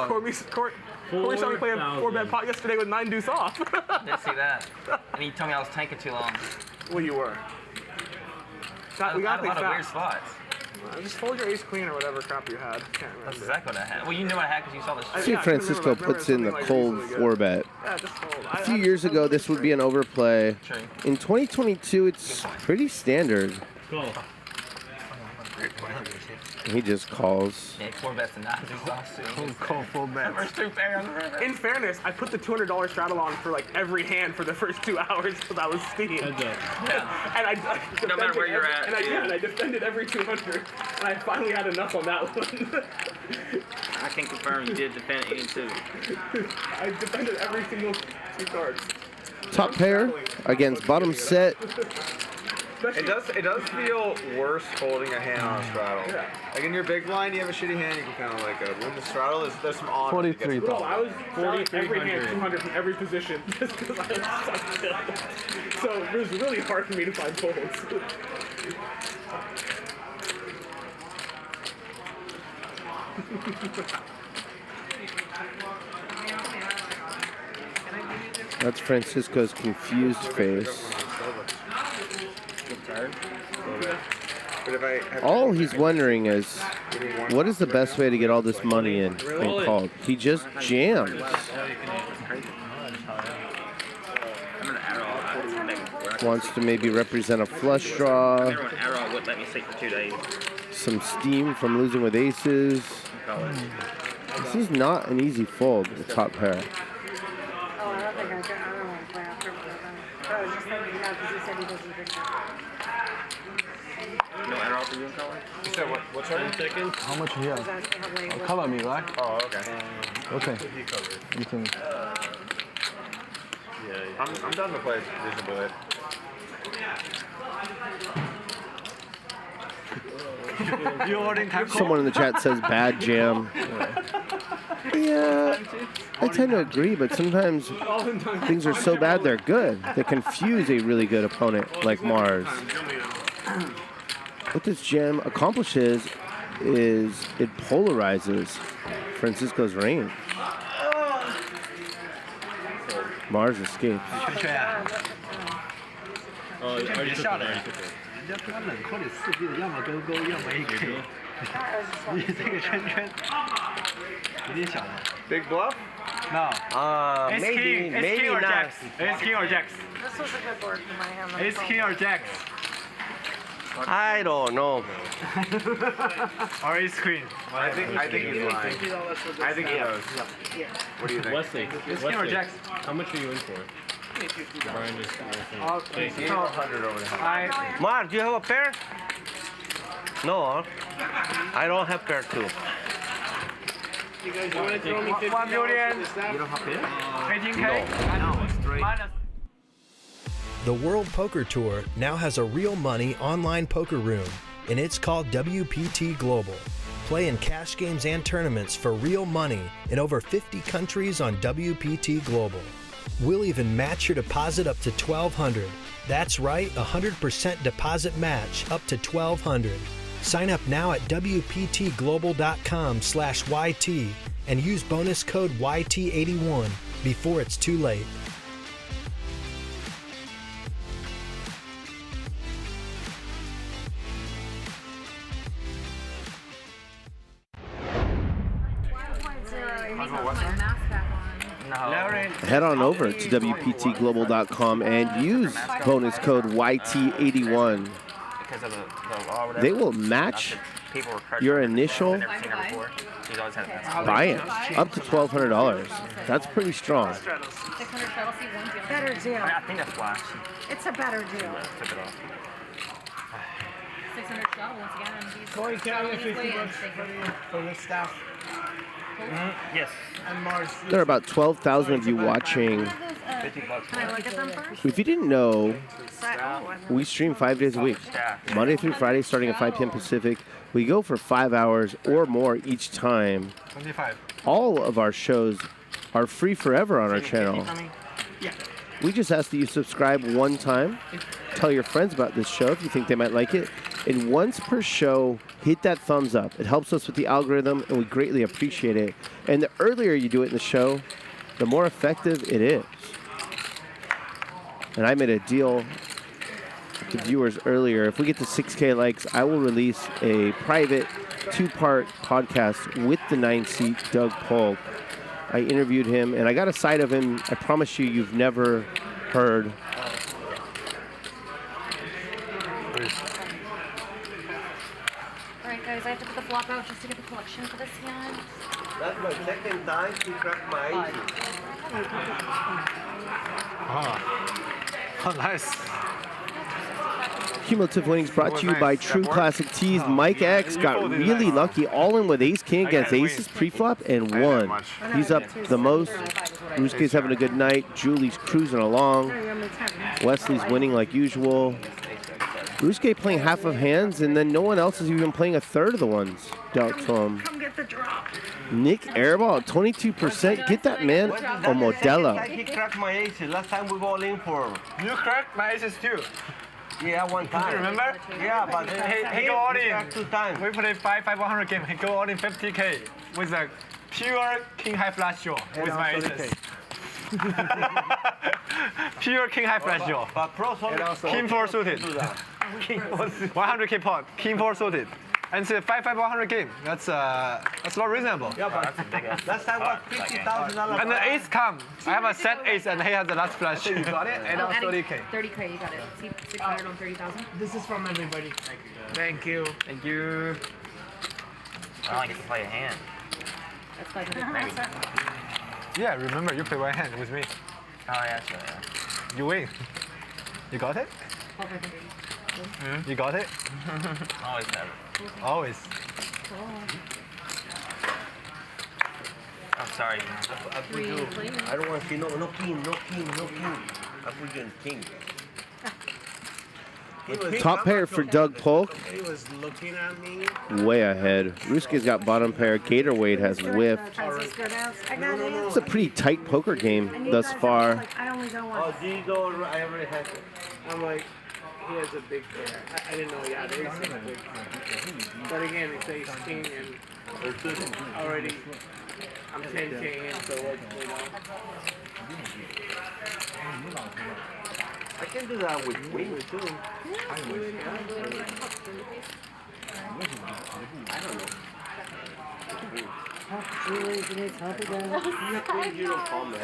Corey saw me play a 4-bet pot yesterday with 9 deuce off. Didn't see that. And he told me I was tanking too long. Well, you were. We I got had a lot things of weird fast. spots. Just fold your ace queen or whatever crap you had. Can't remember. That's exactly what I had. Well, you knew what I had because you saw the See if Francisco puts in the cold 4-bet. Yeah, just fold. A few years ago, this would be an overplay. True. In 2022, it's pretty standard. Cool. He just calls. Yeah, 4 bets and 9 deuce off too. Cold full bet. First 2 pair on the river. In fairness, I put the $200 straddle on for like every hand for the first 2 hours because I was steamed. Heads up. Yeah. And I No matter where you're at. And I defended every 200. And I finally had enough on that one. I can confirm you did defend it too. I defended every single 2 cards. Top pair against bottom set. It does feel worse holding a hand on a straddle. Yeah. Like in your big blind, you have a shitty hand, you can kind of like win the straddle. There's some honor. 43. Bro, I was selling every hand 200 from every position just because I was sucked up. So it was really hard for me to find folds. That's Francisco's confused face. All he's wondering is, what is the best way to get all this money in and called? He just jams. Wants to maybe represent a flush draw. Remember when Arrow wouldn't let me sleep for 2 days? Some steam from losing with aces. This is not an easy fold, the top pair. Oh, I don't think I can. I don't want to play after that. I was just thinking that because he said he doesn't drink that. No Arrow for you in color? You said what's our 10 seconds. How much you have? Exactly. Cover me, right? Oh, okay. Okay. You can. I'm done to play reasonable. Someone in the chat says bad jam. Yeah, I tend to agree, but sometimes things are so bad they're good. They confuse a really good opponent like Mars. What this jam accomplishes is it polarizes Francisco's range. Mars escapes. Oh, I already took it. 人家他冷扣你4币，要么勾勾，要么一 K。你这个圈圈有点小了。Big bluff? No. Maybe, Ace king maybe or not. jacks. Ace king or jacks. This was a good board for my hand. Ace king or jacks. I don't know. Or ace queen. I think he's lying. I think he knows. What do you think? Wesley. Ace king or jacks. How much are you in for? Brian just. He's 100 over the house. Mark, do you have a pair? No, I don't have pair too. You guys want to throw me 50 $1 million. You don't have it? 18K? No, straight. Minus. The World Poker Tour now has a real money online poker room, and it's called WPT Global. Play in cash games and tournaments for real money in over 50 countries on WPT Global. We'll even match your deposit up to $1,200. That's right, 100% deposit match up to $1,200. Sign up now at WPTglobal.com/YT and use bonus code YT81 before it's too late. Head on over to WPTglobal.com and use bonus code YT81. Because of the law or whatever. They will match your initial buy-in up to $1,200. That's pretty strong. Better deal. I think that's why. It's a better deal. Took it off. 600 straddle once again. Corey, can I get 50 bucks for the staff? Yes. And Mars. There are about 12,000 of you watching. Can I look at them first? If you didn't know, we stream 5 days a week, Monday through Friday, starting at 5 p.m. Pacific. We go for 5 hours or more each time. 25. All of our shows are free forever on our channel. We just ask that you subscribe one time, tell your friends about this show if you think they might like it, and once per show, hit that thumbs up. It helps us with the algorithm, and we greatly appreciate it. And the earlier you do it in the show, the more effective it is. And I made a deal to viewers earlier. If we get to 6K likes, I will release a private 2-part podcast with the 9-seat Doug Polk. I interviewed him, and I got a side of him I promise you you've never heard. Alright guys, I have to put the flop out just to get the collection for this hand. That's my second time to crack my Oh, nice. Cumulative winnings brought to you by True Classic Tees. Mike X got really lucky, all in with ace king against aces pre-flop and won. He's up the most. Ryusuke's having a good night. Julie's cruising along. Wesley's winning like usual. Ryusuke playing half of hands, and then no one else is even playing a third of the ones dealt to him. Come get the drop. Nick Airball at 22%. Get that man a Modelo. He cracked my aces. Last time we all in for him. You cracked my aces too. Yeah, one time. You remember? Yeah, but he go all in. 2 times. We played 5-100 game. He go all in 50K with a pure king high flush draw with my aces. Pure king high flush draw. But pros only. King 4 suited. 100K pot. King 4 suited. And it's a 5-100 game. That's not reasonable. Yeah, but last time was $50,000. And the ace come. I have a set ace and he has the last flush. You got it? And now 30K. 30K, you got it. See, 600 on 30,000. This is from everybody. Thank you. Thank you. I only get to play a hand. That's 500. Yeah, remember you play one hand with me. Oh yeah, sure. Yeah. You win. You got it? You got it? Always have it. Always. I'm sorry. I don't want to see no king. I put you in king. Top pair for Doug Polk. He was looking at me. Way ahead. Ruski's got bottom pair. Gator Wade has whiffed. It's a pretty tight poker game thus far. I only go once. Oh, these all I already have it. I'm like, he has a big pair. I didn't know, yeah, there is a big pair. But again, it's ace king and already I'm 10K in, so what, you know. can do that with wing too. I don't know. Julie, you need help again? You don't call me.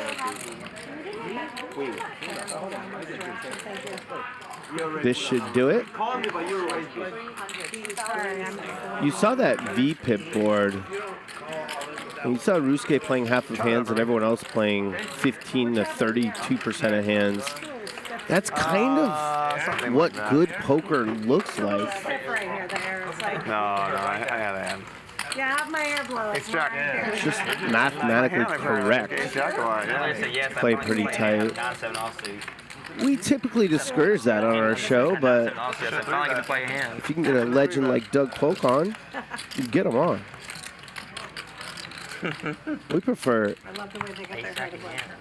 Queen. This should do it. Call me, but you're right. You saw that V-pip board. And you saw Ryusuke playing half of hands and everyone else playing 15 to 32% of hands. That's kind of what good poker looks like. Right here, the air is like. No, I had a hand. Yeah, I have my air blow. It's Jack. It's just mathematically correct. Play pretty tight. We typically discourage that on our show, but if you can get a legend like Doug Polk on, you get him on. We prefer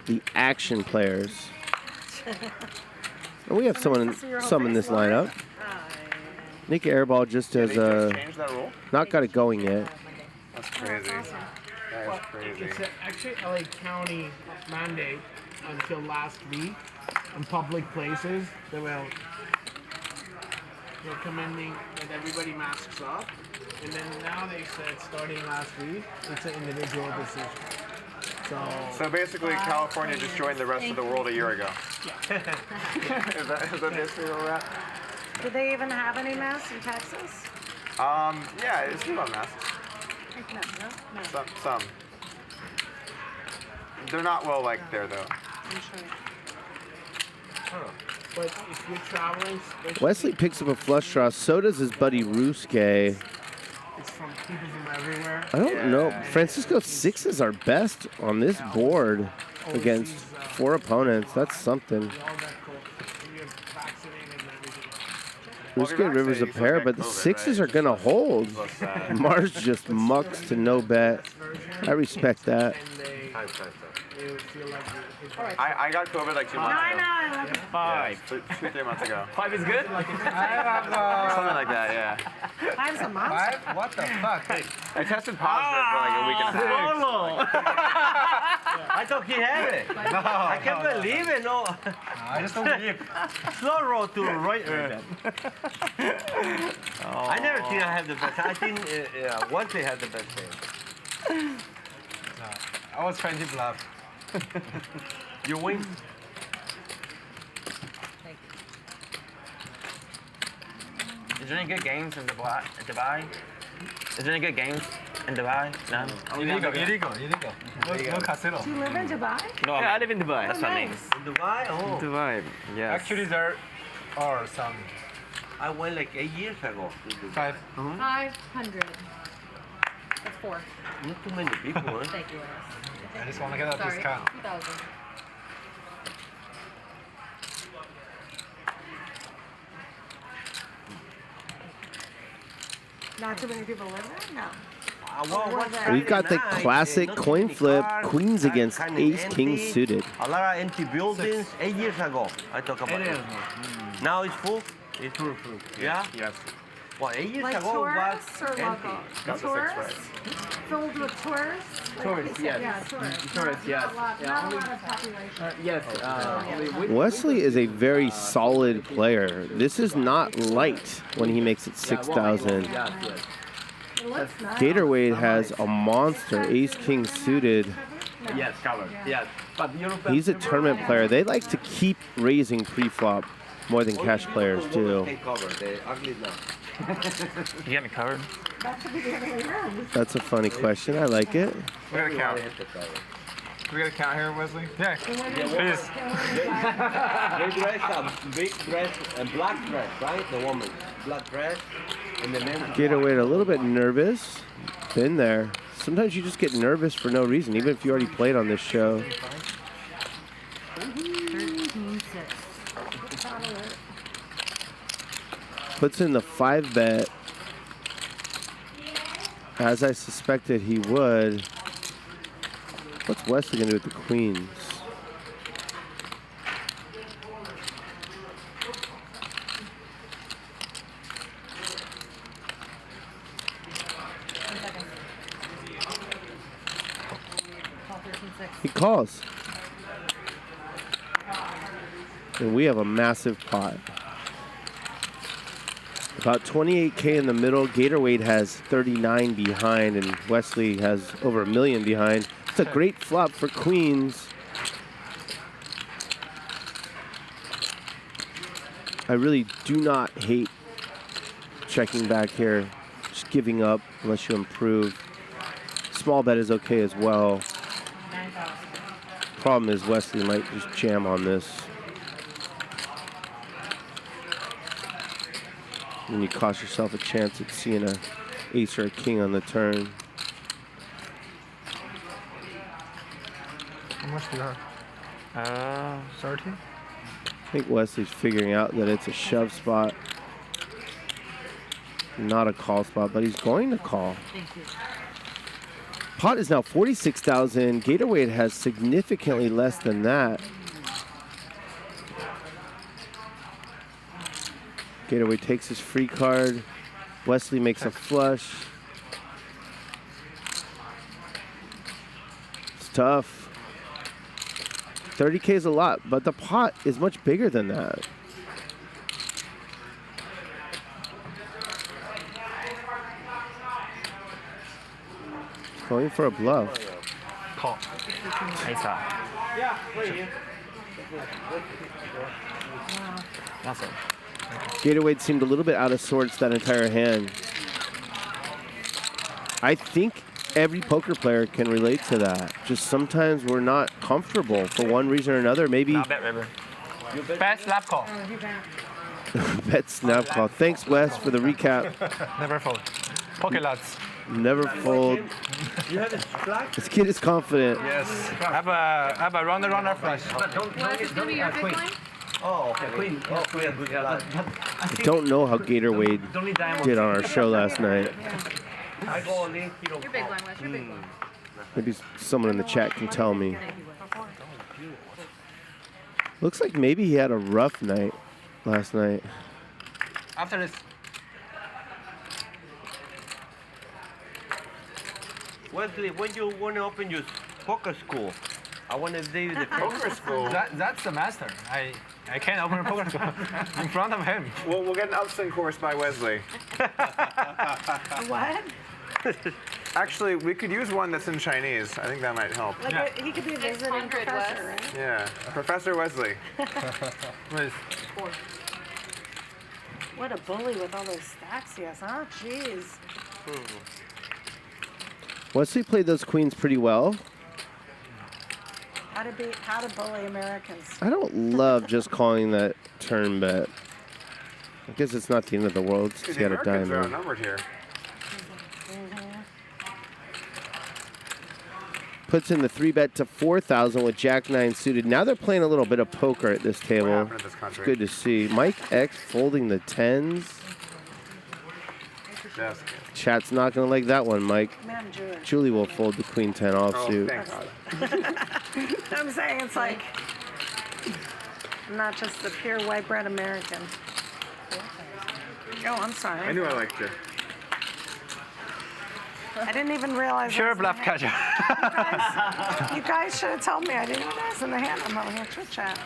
the action players. And we have some in this lineup. Nick Airball just has not got it going yet. That's crazy. That is crazy. It's actually LA County mandate until last week in public places. They were recommending that everybody masks up. And then now they said starting last week, it's an individual decision. So basically, California just joined the rest of the world a year ago. is that basically where we're at? Do they even have any masks in Texas? Yeah, it's about masks. No. Some. They're not well liked there, though. I'm sure. But if you're traveling, Wesley picks up a flush draw. So does his buddy Ryusuke. it's from people from everywhere. I don't know. Francisco sixes are best on this board against 4 opponents. That's something. Ryusuke River's a pair, but the sixes are gonna hold. Mars just mucks to no bet. I respect that. I got COVID like 2 months ago. I know. 5. 2-3 months ago. 5 is good? Something like that, yeah. 5's a monster. What the fuck? I tested positive for like a week and a half. I thought he had it. No, I can't believe it. No. I just don't believe. Slow roll to right. I never think I have the best. I think once they had the best hand. I was trying to bluff. You win. Is there any good games in Dubai? Is there any good games in Dubai? No. Illegal. No casino. Do you live in Dubai? No, Yeah, I live in Dubai. That's what I mean. In Dubai? Oh. Dubai, yes. Actually, there are some. I went like 8 years ago. 5. 500. That's 4. Not too many people, huh? Thank you. I just want to get a Sorry, discount. 2,000. Not too many people live there? No. We've got the classic coin flip, queens against ace king suited. A lot of empty buildings. 8 years ago, I talk about it. Now it's full? It's full. Yeah? Yes. Well, 8 years Like ago tourists or was empty. local? Got the 6 Tourists? right. Filled with tourists? Like Tourists, you said, yes. Yeah, tourists. Tourists, yes. Not a lot of population. Yes. Wesley is a very solid player. This is not light when he makes it 6,000. It looks nice. Gatorwade has a monster ace king suited. Yes, covered. Yes. But European He's a tournament player. They like to keep raising pre-flop more than cash players do. They cover. They ugly now. You got me covered. That could be the other way around. That's a funny question. I like it. We got a count. We got a count here, Wesley? Yeah. Please. They dress a big dress, a black dress, right? The woman. Black dress. And the men. Gatorwade a little bit nervous. Been there. Sometimes you just get nervous for no reason, even if you already played on this show. Puts in the 5 bet, as I suspected he would. What's Wesley gonna do with the queens? He calls. And we have a massive pot. About 28K in the middle. Gatorwade has 39 behind, and Wesley has over $1 million behind. It's a great flop for queens. I really do not hate checking back here, just giving up unless you improve. Small bet is okay as well. Problem is Wesley might just jam on this. And you cost yourself a chance at seeing a ace or a king on the turn. How much do you have? 30? I think Wesley's figuring out that it's a shove spot, not a call spot, but he's going to call. Pot is now 46,000. Gatorwade has significantly less than that. Gatorwade takes his free card. Wesley makes a flush. It's tough. 30K is a lot, but the pot is much bigger than that. Going for a bluff. Call. Ace high. Yeah, right here. That's it. Gatorwade seemed a little bit out of sorts that entire hand. I think every poker player can relate to that. Just sometimes we're not comfortable for one reason or another. Maybe. Not bet river. Bet slap call. Bet snap call. Thanks, Wes, for the recap. Never fold. Poker lads. Never fold. You have a flag? This kid is confident. Yes. Have a runner flush. Wes, is going to be your big line? Oh, okay. Queen. Oh, queen. Good. I don't know how Gatorwade did on our show last night. I go all in. Your big line, Wes. Your big line. Maybe someone in the chat can tell me. Looks like maybe he had a rough night last night. After this. Wesley, when you want to open your poker school? I want to do the Poker school? That's the master. I can't open a poker school in front of him. We'll get an upswing course by Wesley. What? Actually, we could use one that's in Chinese. I think that might help. Like he could be a visiting professor, right? Yeah, Professor Wesley. What a bully with all those stacks he has, huh? Jeez. Wesley played those queens pretty well. How to bully Americans. I don't love just calling that turn bet. I guess it's not the end of the world. It's The got a Americans are diamond. outnumbered here. Puts in the 3-bet to 4,000 with Jack-9 suited. Now they're playing a little bit of poker at this table. happened in this It's country? good to see. Mike X folding the 10s. Yes. Chat's not going to like that one, Mike. Man, Jewish. Julie will fold the queen 10 offsuit. thank God. I'm saying it's like not just the pure white bread American. Oh, I'm sorry. I knew I liked you. I didn't even realize. Pure bluff catcher. You guys should have told me. I didn't know that was in the hand. I'm over here chit chat.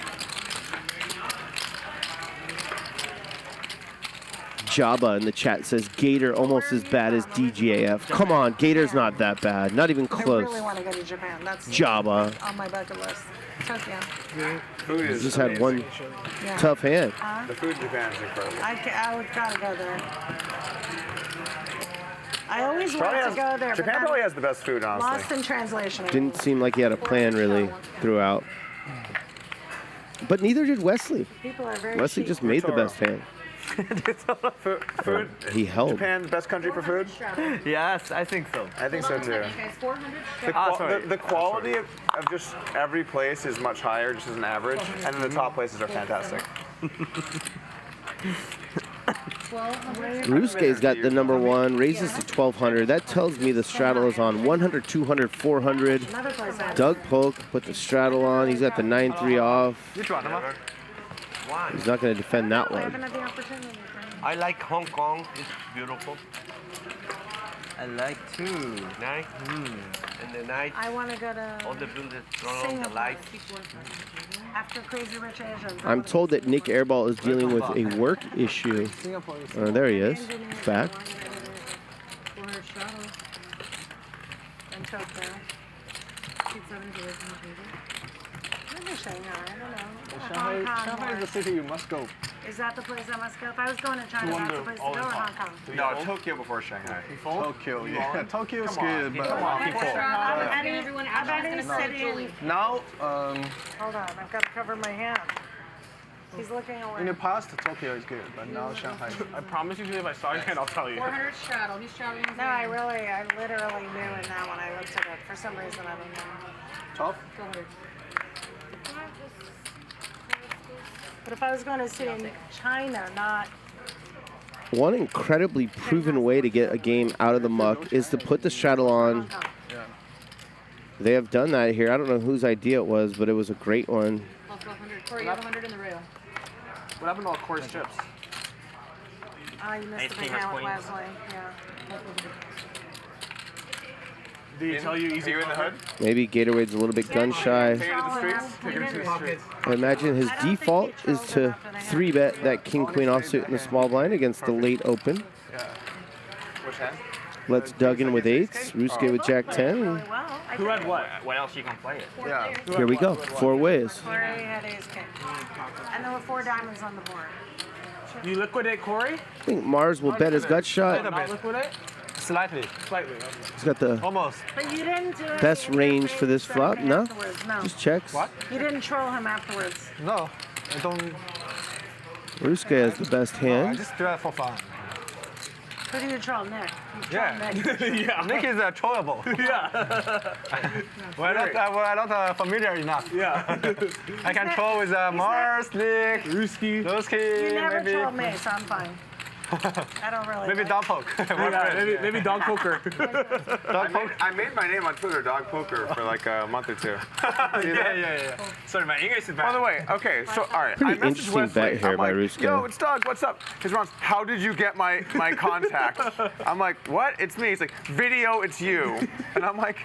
Jabba in the chat says Gator almost as bad as DGAF. Come on, Gator's not that bad. Not even I close. really want to go to Japan. That's Jabba. on my bucket list. Tokyo. Food is Just had one Yeah. tough hand. The food in Japan is incredible. I would gotta go there. I always Probably wanted to has- go there. Japan but probably has the best food, honestly. lost in translation. Didn't seem like he had a plan really throughout. But neither did Wesley. People are very Wesley cheap. just made the best hand. Food. He held. Japan, the best country for food? Yes, I think so. I think so too. Okay, 400. The quality of just every place is much higher, just as an average, and then the top places are fantastic. 1200. Ryusuke's got the number one, raises to 1,200. That tells me the straddle is on 100, 200, 400. Another place I Doug Polk put the straddle on. He's got the 9-3 off. Which one? He's not going to defend that I haven't one. had the opportunity. I like Hong Kong. It's beautiful. I like too. Night. And the night, I want to go to all the buildings thrown on the Singapore. lights. After Crazy Rich Asians. I'm told that Nick Airball is dealing with a work issue. There he is. He's back. And Tokyo. Maybe Shanghai, I don't know. Shanghai is the city you must go. Is that the place I must go? If I was going to China, that's the place to go, or Hong Kong? No, Tokyo before Shanghai. Tokyo, yeah. Tokyo is good, but Everyone about any city. now, Hold on, I've got to cover my hand. He's looking away. in the past, Tokyo is good, but now Shanghai. I promise you, if I saw you, I'll tell you. 400 straddle. He's straddling his No, I literally knew in that one. I looked at it. For some reason, I don't know. 12? 400. But if I was going to sit in China, not... One incredibly proven way to get a game out of the muck is to put the straddle on. They have done that here. I don't know whose idea it was, but it was a great one. Plus 100. Corey, you have 100 in the rail. What happened to all Corey's chips? Oh, you missed the big hand with Wesley. Yeah. Did he tell you easy in the hood? Maybe Gatorade's a little bit gun shy. Take it to the streets. Take it to the streets. I imagine his default is to 3-bet that king-queen offsuit in the small blind against the late open. Which hand? Let's Doug in with 8s. Ryusuke with Jack 10. Who had what? What else you can play it? Yeah. Here we go. 4 ways. Corey had ace king. And there were 4 diamonds on the board. You liquidate Corey? I think Mars will bet his gut shot. Not liquidate? Slightly. Slightly. He's got the Almost. But you didn't do it. best range for this flop. No? No. Just checks. What? You didn't troll him afterwards. No, I don't. Ryusuke has the best I hand. just do that for fun. Who do you troll, Nick? You troll Yeah. Nick. Yeah. Nick is trollable. Yeah. We're not familiar enough. Yeah. I can troll with Mars, Nick, Ryusuke. You never maybe. trolled me, so I'm fine. I don't really. Maybe like dog poke. Yeah, maybe dog poker. I made my name on Twitter, Dog Poker, for like a month or two. Yeah. Sorry, my English is bad. By the way, okay, so all right. Pretty I messaged interesting Wesley. bet here I'm by like, Ryusuke. Yo, it's Doug. What's up? His response, how did you get my contact? I'm like, what? It's me. He's like, video, it's you. And I'm like,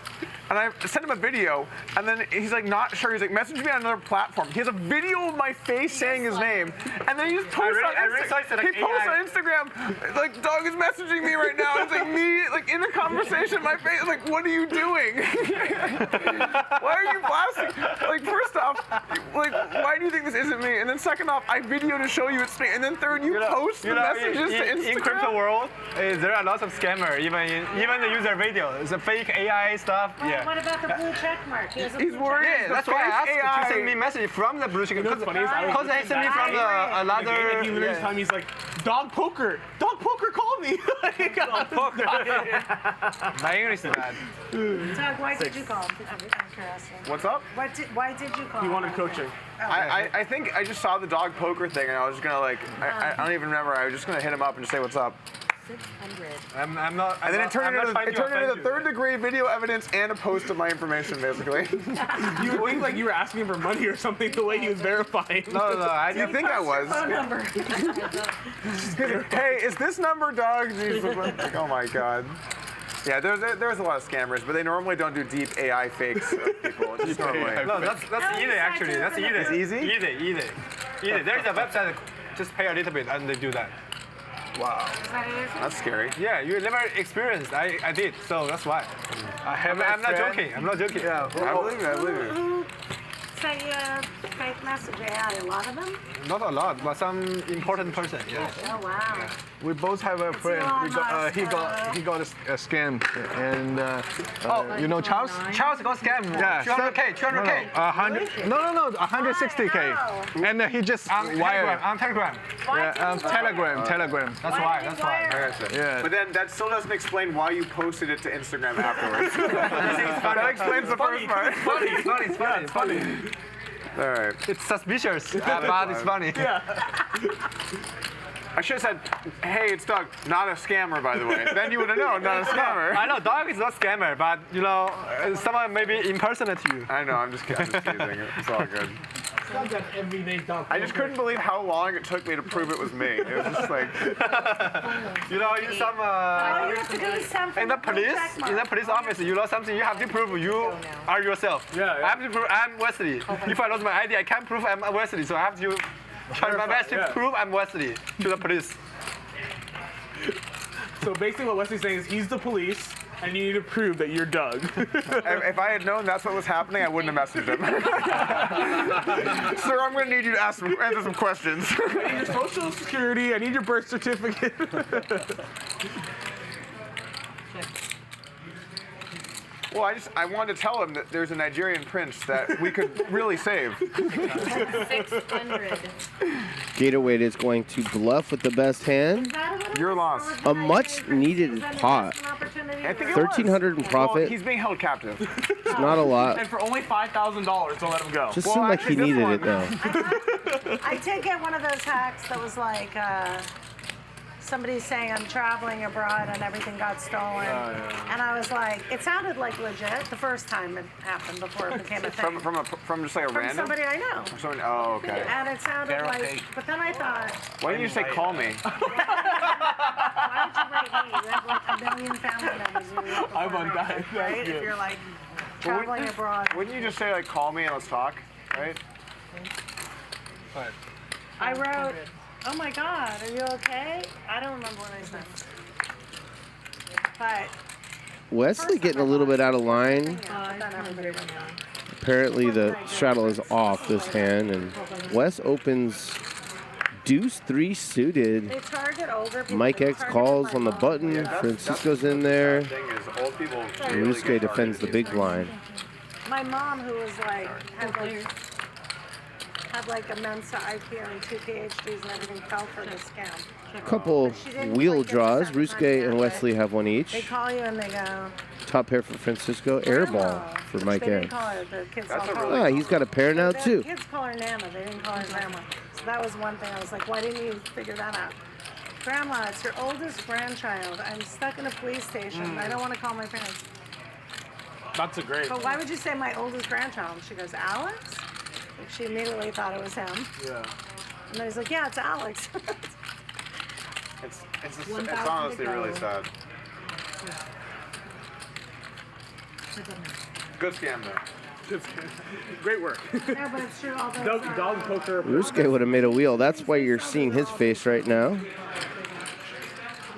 and I sent him a video, and then he's like, not sure. He's like, message me on another platform. He has a video of my face saying his name, and then he just posts on Instagram. He posts on Instagram, like, Doug is messaging me right now. It's like me, like in a conversation, my face, like, what are you doing? Why are you blasting? Like, first off, like, why do you think this isn't me? And then second off, I video to show you it's me. And then third, you post the messages to Instagram. In crypto world, there are lots of scammers, even the user video. It's a fake AI stuff. Well, what about the blue check mark? He's worried. Yeah, that's why I asked to send me message from the blue check. What's funny is Because they sent me from another. He literally time he's like, dog poker. Dog poker called me. Dog poker. My English is bad. Doug, why did you call him? I'm curious. What's up? Why did you call him? He wanted coaching. I think I just saw the dog poker thing, and I was just gonna like, I don't even remember. I was just gonna hit him up and just say what's up. 600. I'm not. And then it turned into the third-degree video evidence and a post of my information, basically. You think like you were asking for money or something the way he was verifying. No. You think I was? Phone number. Hey, is this number Doug? Like, oh my god. Yeah, there's a lot of scammers, but they normally don't do deep AI fakes of people. Just normally. No, that's easy actually. That's easy. It's easy? Easy. There's a website. Just pay a little bit and they do that. Wow. That's scary. Yeah, you never experienced. I did, so that's why. I'm not joking. I'm not joking. Yeah, I believe you. Who sent you a fake message? AI, a lot of them? Not a lot, but some important person. Yeah. Oh, wow. We both have a friend. He got a scam, and you know Charles. Charles got scammed. Yeah, 200K. 100. No, 160K. And he just wired on Telegram. Telegram. That's why. Yeah. But then that still doesn't explain why you posted it to Instagram afterwards. That explains the first part. It's funny. All right. It's suspicious, but it's funny. Yeah. I should have said, hey, it's Doug, not a scammer, by the way. Then you would have known, not a scammer. I know, Doug is not scammer, but, you know, someone maybe impersonate you. I know, I'm just kidding. It's all good. That's an everyday dog. I just couldn't believe how long it took me to prove it was me. It was just like, You know, in some All you have to do is send for in the the blue police, check mark. in the police office, you lost something. You have to prove you are yourself. Yeah, yeah. I have to prove I'm Wesley. If I lost my ID, I can't prove I'm Wesley. So I have to try my best to Yeah. prove I'm Wesley to the police. So basically what Wesley's saying is he's the police, and you need to prove that you're Doug. if I had known that's what was happening, I wouldn't have messaged him. Sir, I'm going to need you to answer some questions. I need your social security, I need your birth certificate. Well, I wanted to tell him that there's a Nigerian prince that we could really save. 600. Gatorweight is going to bluff with the best hand. Your loss. A much needed pot. I think it 1,300 in was. profit. Well, he's being held captive. It's not a lot. And for only $5,000, don't let him go. Just seemed like he needed it though. I did get one of those hacks that was like somebody saying I'm traveling abroad and everything got stolen. And I was like, it sounded like legit the first time it happened before it became a thing. From just like a From random? somebody I know. From someone, oh, okay. And it sounded They're like, okay. but then I thought, Why didn't you say call me? why would you write me? You have like a million family members. I'm undying. Right? If you're like traveling abroad. Wouldn't you just say like call me and let's talk, right? I wrote, oh my God, are you okay? I don't remember what I said. But Wesley getting a little bit out of line. Apparently the straddle is off this hand, and Wes opens deuce 3 suited. they target older people. Mike They X target calls my on the mom. button. Francisco's in there. The thing is, old people Ryusuke defends the big blind. My mom, who was like, had like a Mensa IQ and 2 PhDs and everything, fell for the scam. Couple wheel draws. Ryusuke and Wesley have one They each. call you and they go, Top pair for Francisco. Airball for Mike they didn't X. call her, the kids all call her. Ah, he's got a pair now The too. kids call her Nana, they didn't call her Grandma. So that was one thing, I was like, why didn't you figure that out? Grandma, it's your oldest grandchild. I'm stuck in a police station. I don't want to call my parents. That's a great. But why would you say my oldest grandchild? She goes, Alex? Like, she immediately thought it was him. Yeah. And then he's like, yeah, it's Alex. It's honestly really sad. Good scam though. Great work. Yeah, but it's true. All those, Dog poker. Ryusuke would have made a wheel. That's why you're seeing his face right now.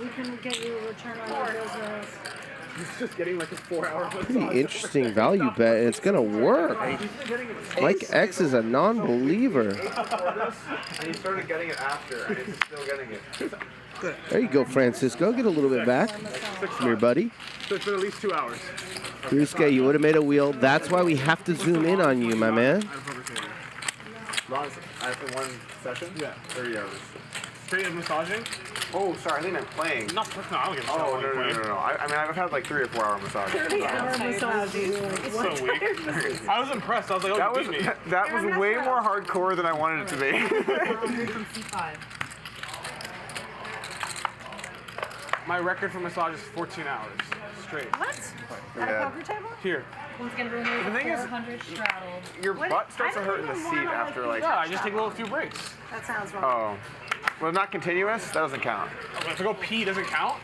we can get you a return on your business. He's just getting like a 4-hour Pretty massage. interesting value bet, and it's gonna work. Mike X is a non-believer. And he started getting it after, and he's still getting it. There you go, Francisco. Get a little bit back from your buddy. So it's been at least 2 hours. Ryusuke, you would have made a wheel. That's why we have to zoom in on you, my man. In one session? Yeah. 30 hours. Straight up massaging? Oh, sorry, I think I'm playing. No, I don't get a shot Oh, while you're playing. no. I mean, I've had like 3 or 4 hour massages. 30-hour massages. It's so weak. I was impressed. I was like, oh, That you was beat me. that was way more hardcore than I wanted it to be. My record for massage is 14 hours straight. What? At a poker table? Here. Once again, remove The thing is, 400 straddled. Your butt starts to hurt in the seat after like. Yeah, I just take a little few breaks. That sounds wrong. Oh. Well, not continuous? That doesn't count. If I go pee, doesn't count?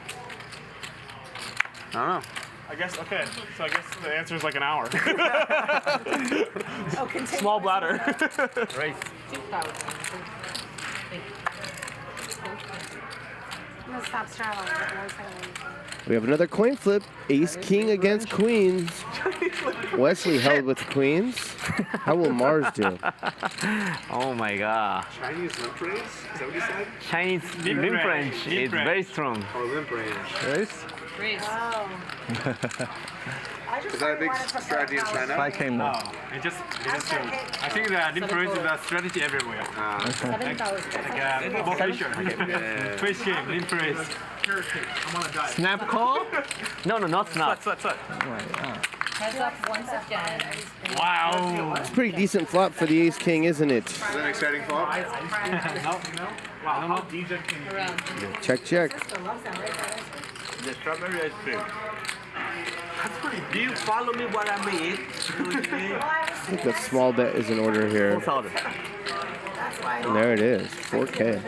I don't know. I guess, okay. So I guess the answer is like an hour. Oh, continue. Small bladder. Race. 2,000. I'm gonna stop straddling. We have another coin flip. Ace King against Queens. Wesley held with Queens. How will Mars do? Oh my God. Chinese limp range? Is that what you said? Chinese limp range is very strong. Oh, limp range. Race? Wow. Is that a big strategy in China? I came now. I think the limp range is a strategy everywhere. Like fish game, limp range. I'm on a diet. Snap call? No, not snap. Slut. Heads up once again. Wow. It's a pretty decent flop for the Ace King, isn't it? Is that an exciting flop? No. Wow, how DJ can you Check. The strawberry ice cream. Do you follow me what I mean? I think a small bet is in order here. And there it is, 4K.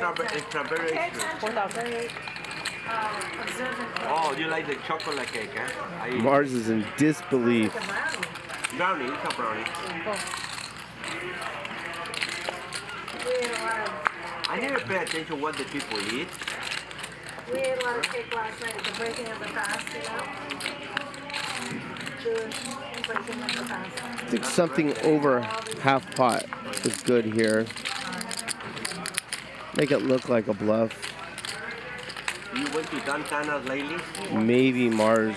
Oh, you like the chocolate cake, huh? Mars is in disbelief. Brownie, it's a brownie. I never pay attention what the people eat. We ate a lot of cake last night at the breaking of the fast, you know? The breaking of the fast. I think something over half pot is good here. Make it look like a bluff. You went to Dantana's lately? Maybe Mars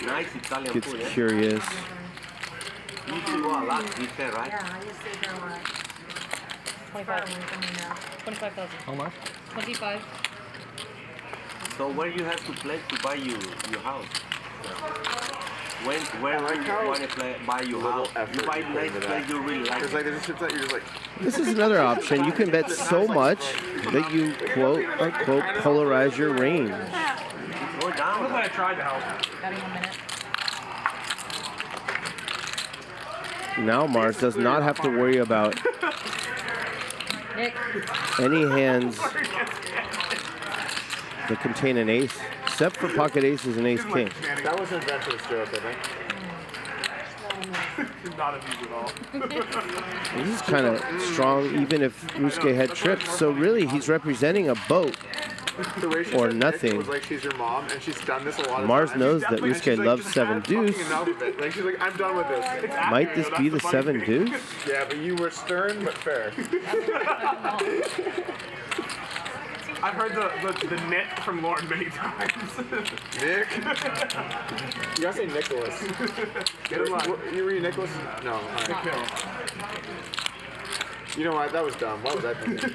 Nice Italian gets food, eh? curious. You used to go a lot, you said, right? Yeah, I used to go a lot. 25,000. How much? 25. So where you have to place to buy your house? Where you want to buy your house? You buy nice place you really like. There's like there's chips that you're just like. This is another option. You can bet so much that you quote unquote polarize your range. Go down. Look like I tried to help. Got in 1 minute. Now Mars does not have to worry about Nick. any hands that contain an ace, except for pocket aces and ace king. That was an adventurous joke, I think. Not amused at all. This is kind of strong, even if Ryusuke had trips. So really, he's representing a boat The way she or said nothing. Nick was like she's your mom, and she's done this a lot of Mars times. knows that And she's Ryusuke like, loves just 7 had deuce. fucking enough of it. Like she's like, I'm done with this. Might this be the 7 deuce? Yeah, but you were stern but fair. I've heard the knit from Lauren many times. Nick? You gotta say Nicholas. Get him on. You read Nicholas? No. All right. You know what? That was dumb. Why was I thinking?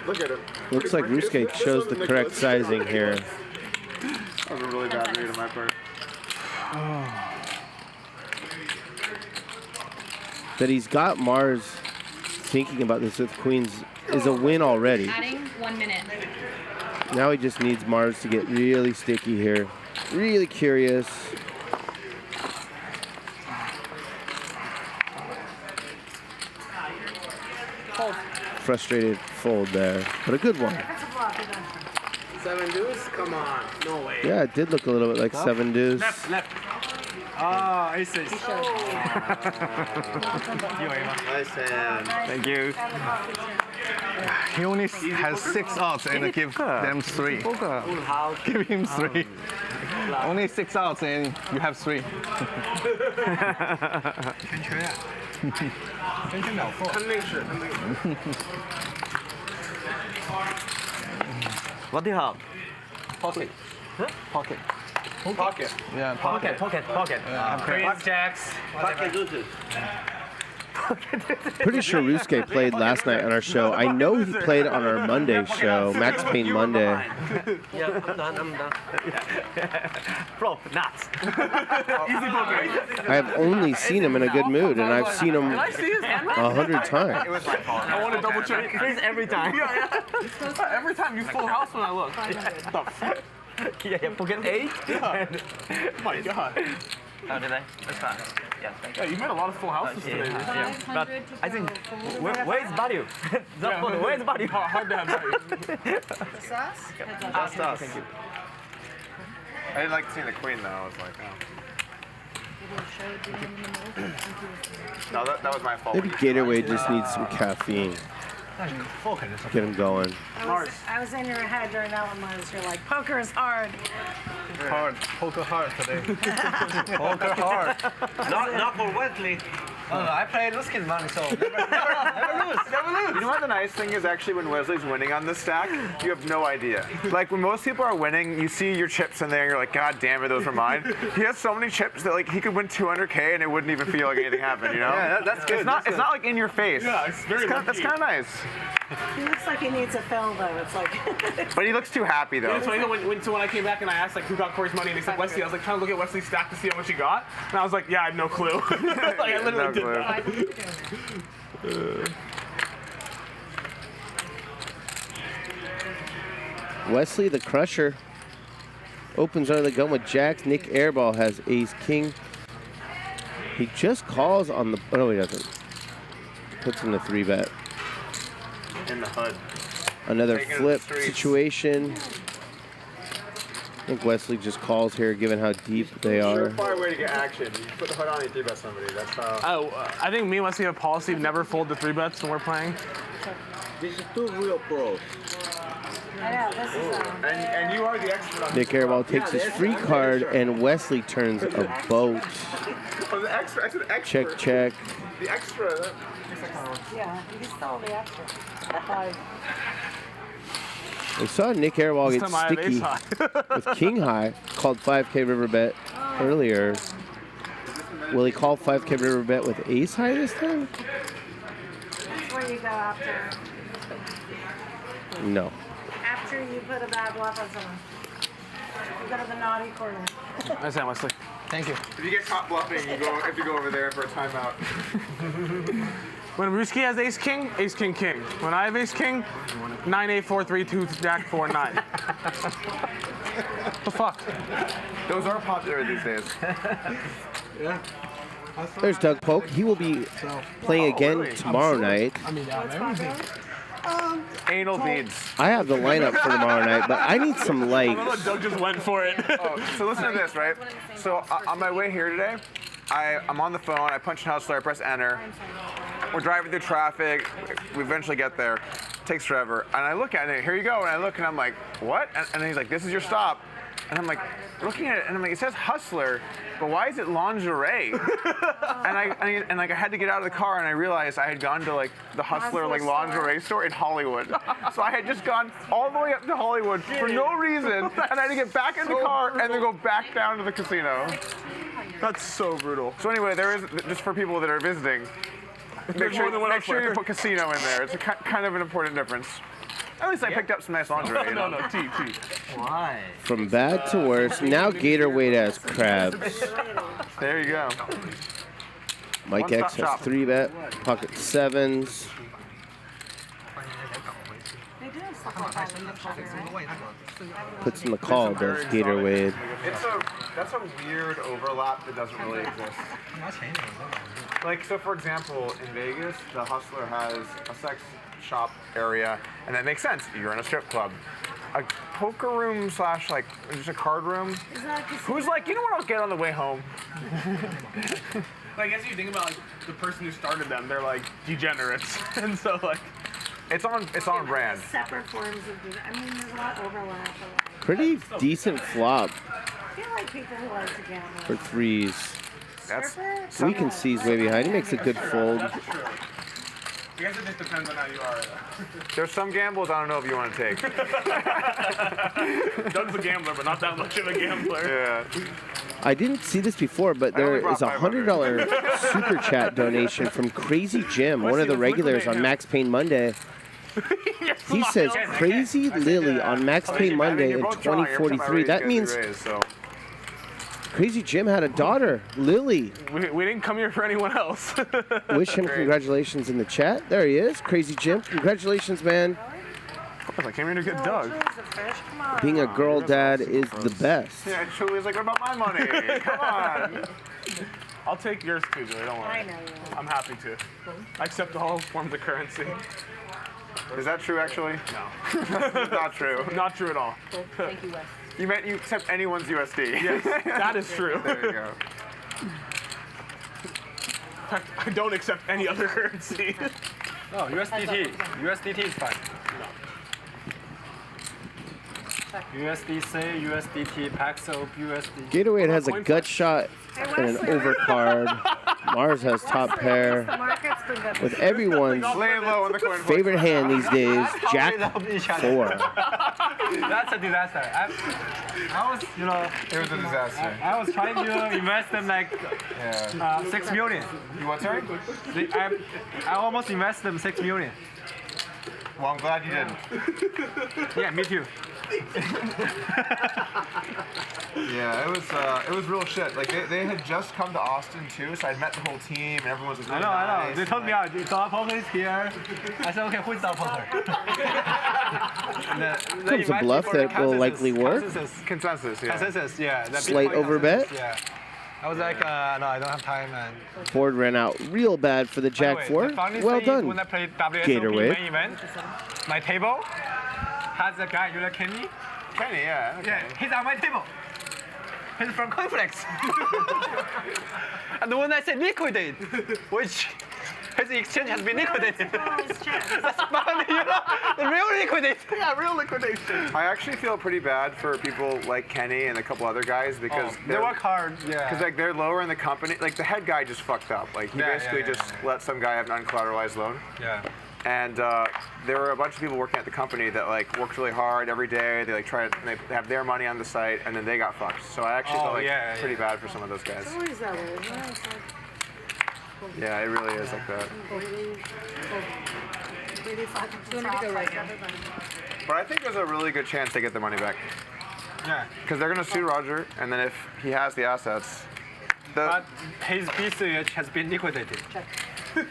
Look at him. Looks like Ryusuke chose the correct sizing here. That was a really bad read on my part. That he's got Mars thinking about this with queens is a win already. Adding 1 minute. Now he just needs Mars to get really sticky here. Really curious. Frustrated fold there, but a good one. 7 deuce? Come on. No way. Yeah, it did look a little bit like 7 deuce. Left. Ah, aces. Nice hand. Thank you. He only has 6 outs and give them 3. Give him 3. Only 6 outs and you have 3. What do you have? Pocket. Pocket. Pocket. Yeah, Pocket. Queens, jacks. Pocket deuces. Pretty sure Ryusuke played last night on our show. I know he played on our Monday show, Max Payne Monday. Yeah, I'm done. Bro, nuts. I have only seen him in a good mood, and I've seen him 100 times. It was my fault. I want to double check. Every time. Yeah. Every time you full house when I look. The fuck? Yeah, pocket 8? Yeah. Oh my god. Oh, did I? That's fine. Yeah, thank you. Yeah, you made a lot of full houses today. Yeah. But I think, where's value? Where's value? Hard to have value. The sauce? That's us. Thank you. I didn't like seeing the queen though. I was like, oh. No, that was my fault. Maybe Gatorade just needs some caffeine. Get him going. I was in your head during that one, Mars. You're like, poker is hard. Hard. Poker hard today. Poker hard. Not for Wesley. Oh, no, I play losing money, so never lose. You know what the nice thing is actually when Wesley's winning on this stack? You have no idea. Like when most people are winning, you see your chips in there and you're like, God damn it, those were mine. He has so many chips that like he could win 200K and it wouldn't even feel like anything happened, you know? Yeah, that's good. It's not like in your face. Yeah, it's very That's kind of nice. He looks like he needs a fill, though. It's like. But he looks too happy though. It's funny though, when I came back and I asked like who got Corey's money and he said Wesley, I was like trying to look at Wesley's stack to see how much he got, and I was like, yeah, I have no clue. Like I literally did that. Wesley the Crusher opens under the gun with jacks. Nick Airball has ace king. He just calls on the. Oh, no, he doesn't. Puts in the 3-bet. In the HUD. Another Taking it to flip the streets. situation. I think Wesley just calls here, given how deep they are. Surefire way to get action. You put the HUD on, you 3-bet somebody. That's how. Oh, I think me and Wesley have a policy of never fold the 3-bets when we're playing. This is two real pros. I know, this is And you are the expert on Nick Airball takes his free card, and Wesley turns a boat. Oh, the extra. I said expert. Check, check. The extra. Yeah, he's still the extra. 5. We saw Nick Airball This get time I have ace sticky with king high. Called 5K river bet earlier. Will he call 5K river bet with ace high this time? That's where you go after. No. After you put a bad bluff on someone. You go to the naughty corner. Nice hand, Wesley. Thank you. If you get caught bluffing, if you go over there for a timeout. When Ryusuke has ace king, king. When I have ace king, 9-8, 4-3, 2, jack 4, 9. The fuck? Those are popular these days. Yeah. There's Doug Polk. He will be playing again tomorrow night. I mean, anal beads. I have the lineup for tomorrow night, but I need some likes. Doug just went for it. So listen to this, right? So on my way here today, I'm on the phone. I punch in Hustler. I press enter. We're driving through traffic. We eventually get there. Takes forever. And I look at it. Here you go. And I look and I'm like, what? And he's like, this is your stop. And I'm like, looking at it, and I'm like, it says Hustler, but why is it lingerie? and I had to get out of the car, and I realized I had gone to like the Hustler like lingerie store in Hollywood. So I had just gone all the way up to Hollywood for no reason, and I had to get back in the car and then go back down to the casino. That's so brutal. So anyway, there is, just for people that are visiting, make sure you put casino in there. It's kind of an important difference. At least I picked up some nice lingerie. No, T. Why? From bad to worse. Now Gator Wade has crabs. There you go. Mike X has 3-bet. Pocket 7s. They do have stuff like that in the corner, right? Puts in the call, does Gator Wade. That's a weird overlap that doesn't really exist. Like, so for example, in Vegas, the Hustler has a sex shop area, and that makes sense. You're in a strip club. A poker room / like just a card room. Who's like, you know what I'll get on the way home? I guess you think about like the person who started them, they're like degenerates, and so like it's on brand. Separate forms of. I mean, there's a lot of overlap. Pretty decent flop I feel like people who like to gamble. for 3s. Weekend C's way behind. He makes a good fold. I guess it just depends on how you are. There's some gambles I don't know if you want to take. Doug's a gambler, but not that much of a gambler. Yeah. I didn't see this before, but there is a $100 super chat donation from Crazy Jim, one of the regulars on Max Payne Monday. He says Crazy Lily on Max Payne Monday in 2043. That means Crazy Jim had a daughter, Lily. We didn't come here for anyone else. Wish him congratulations in the chat. There he is, Crazy Jim. Congratulations, man. I came here to get Doug. Being a girl dad is the best. Yeah, Julie's like, what about my money? Come on. I'll take yours too, Julie. Don't worry. I know you will. I'm happy to. I accept all forms of currency. Is that true, actually? No. Not true. Not true at all. Thank you, Wes. You meant you accept anyone's USD. Yes, that is true. There you go. In fact, I don't accept any other currency. No, USDT. USDT is fine. USDC, USDT, Paxo, USD. Gatorade has a gut shot and an overcard. Mars has top pair. With everyone's favorite hand these days, Jack 4. That's a disaster. I was, you know. It was a disaster. I was trying to invest in like 6 million. You what, sorry? I almost invested in 6 million. Well, I'm glad you didn't. Yeah, me too. Yeah, it was real shit. Like they had just come to Austin too, so I'd met the whole team and everyone was really nice. They told me, Dahl Poker is here. I said, okay, who's Dahl Poker? Comes a bluff that will likely work. Consensus, yeah. Consensus, yeah. Slight overbet. Yeah. I was like, no, I don't have time, and. Board ran out real bad for the Jack 4. Well done, When I played WSOP Gatorade. main event, my table has a guy, you know Kenny? Kenny, yeah. Okay. Yeah, he's on my table. He's from Conflicts. And when I said liquidate, which his exchange has been liquidated. That's funny, you know? The real liquidate. Yeah, real liquidation. I actually feel pretty bad for people like Kenny and a couple other guys because they work hard. Yeah. Because like they're lower in the company. Like the head guy just fucked up. Like he basically just let some guy have an uncollateralized loan. Yeah. And there were a bunch of people working at the company that like worked really hard every day. They like they have their money on the site, and then they got fucked. So I actually felt like pretty bad for some of those guys. It's always that way, isn't it? It's like, yeah, it really is like that. But I think there's a really good chance they get their money back. Yeah. Because they're gonna sue Roger, and then if he has the assets, but his BCH has been liquidated. You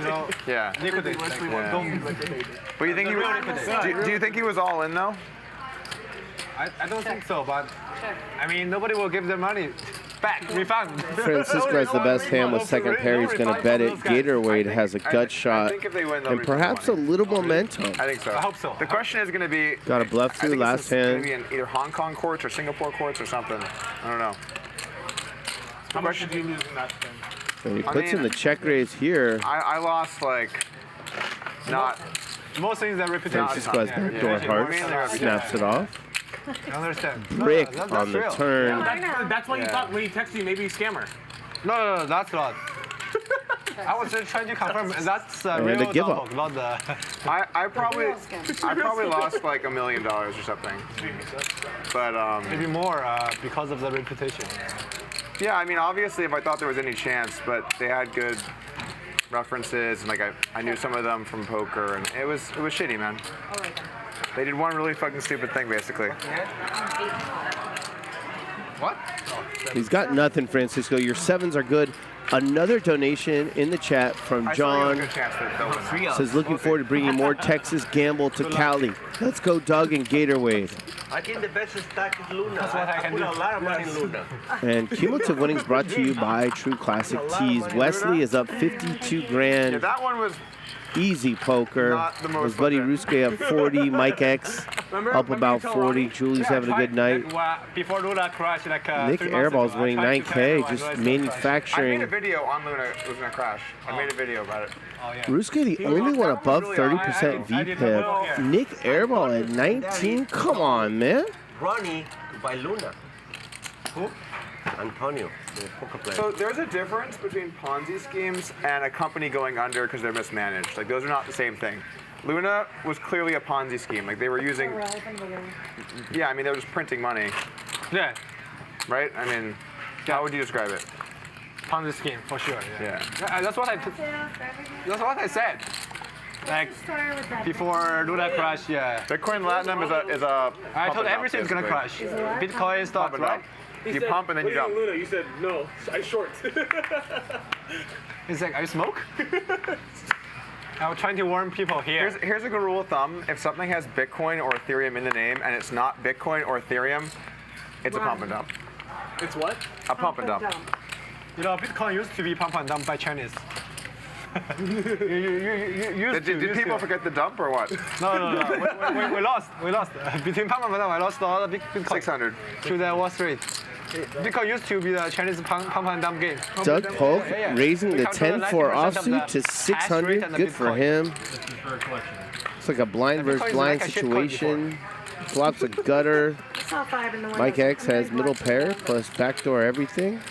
know, yeah. Liquidated. But you think he was? Do you think he was all in though? I don't think so, but I mean nobody will give their money back, refund. Francisco has the best hand with second pair. He's going to bet it. Gatorade has a gut shot and perhaps a little momentum. I think so. I hope so. The question is going to be. Got a bluff through last hand. Maybe in either Hong Kong courts or Singapore courts or something. I don't know. How much did you lose in that thing? And he puts in the check raise here. I lost like not. Most things are reputation. Francisco has backdoor hearts, snaps it off. I understand. Brick on the turn. That's why you thought when he texted you, maybe he's a scammer. No, that's not. I was just trying to confirm. That's real a give up. Not the. I probably lost like $1 million or something. But maybe more because of the reputation. Yeah, I mean, obviously, if I thought there was any chance, but they had good references, and like I knew some of them from poker, and it was shitty, man. They did one really fucking stupid thing, basically. What? He's got nothing, Francisco. Your sevens are good. Another donation in the chat from John. Says, looking forward to bringing more Texas Gamble to Cali. Let's go, Doug and Gatorade. I think the best stack is Luna. That's what I put a lot of money in Luna. And cumulative winnings brought to you by True Classic Tees. Wesley is up 52 grand. Yeah, that one was easy poker. His buddy Ryusuke up 40. Mike X up about 40. Julie's having a good night. Before Luna crashed, like Nick Airball's winning 9K, just manufacturing. I made a video on Luna. It was gonna crash. I made a video about it. Ryusuke, the only one above 30% VPIP. Nick Airball at 19. Come on, man. Ronnie to buy Luna. Who? Antonio, the poker player. So there's a difference between Ponzi schemes and a company going under because they're mismanaged. Like those are not the same thing. Luna was clearly a Ponzi scheme. Like they were using. Yeah, I mean they were just printing money. Yeah. Right? I mean, how would you describe it? Ponzi scheme for sure. Yeah. That's what I said. Like before Luna crash, yeah. Bitcoin Latinum is a. I told everything's gonna crash. Bitcoin stocks, right? You pump and then you dump. Luna, you said no. I short. He's like, I smoke. I was trying to warn people here. Here's a good rule of thumb: if something has Bitcoin or Ethereum in the name and it's not Bitcoin or Ethereum, it's a pump and dump. It's what? A pump and dump. You know, Bitcoin used to be pump and dump by Chinese. Did people forget the dump or what? No. We lost. Between pump and dump, I lost all the Bitcoin. 600. To the Wall Street. Bitcoin used to be the Chinese pump and dump game. Doug Polk raising the 10-4 offsuit to 600. Good for him. It's like a blind versus blind situation. Flops a gutter. Mike X has middle pair plus backdoor everything.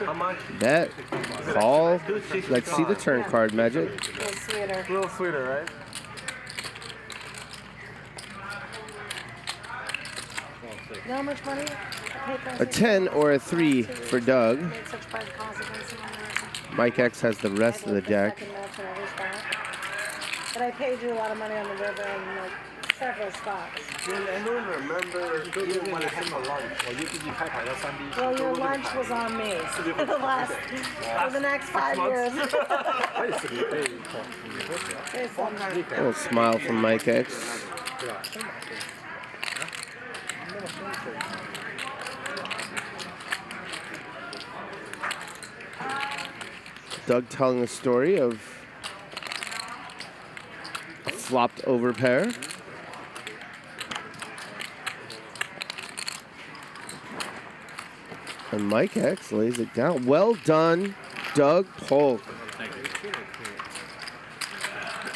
How much? Bet. Call. Let's see the turn card, Magic. A little sweeter, right? You know how much money? A 10 or a 3 for Doug. Mike X has the rest of the deck. But I paid you a lot of money on the river and like several spots. I don't remember even when I had my lunch. Well, your lunch was on me for the next 5 years. A little smile from Mike X. Doug telling the story of a flopped over pair. And Mike X lays it down. Well done, Doug Polk.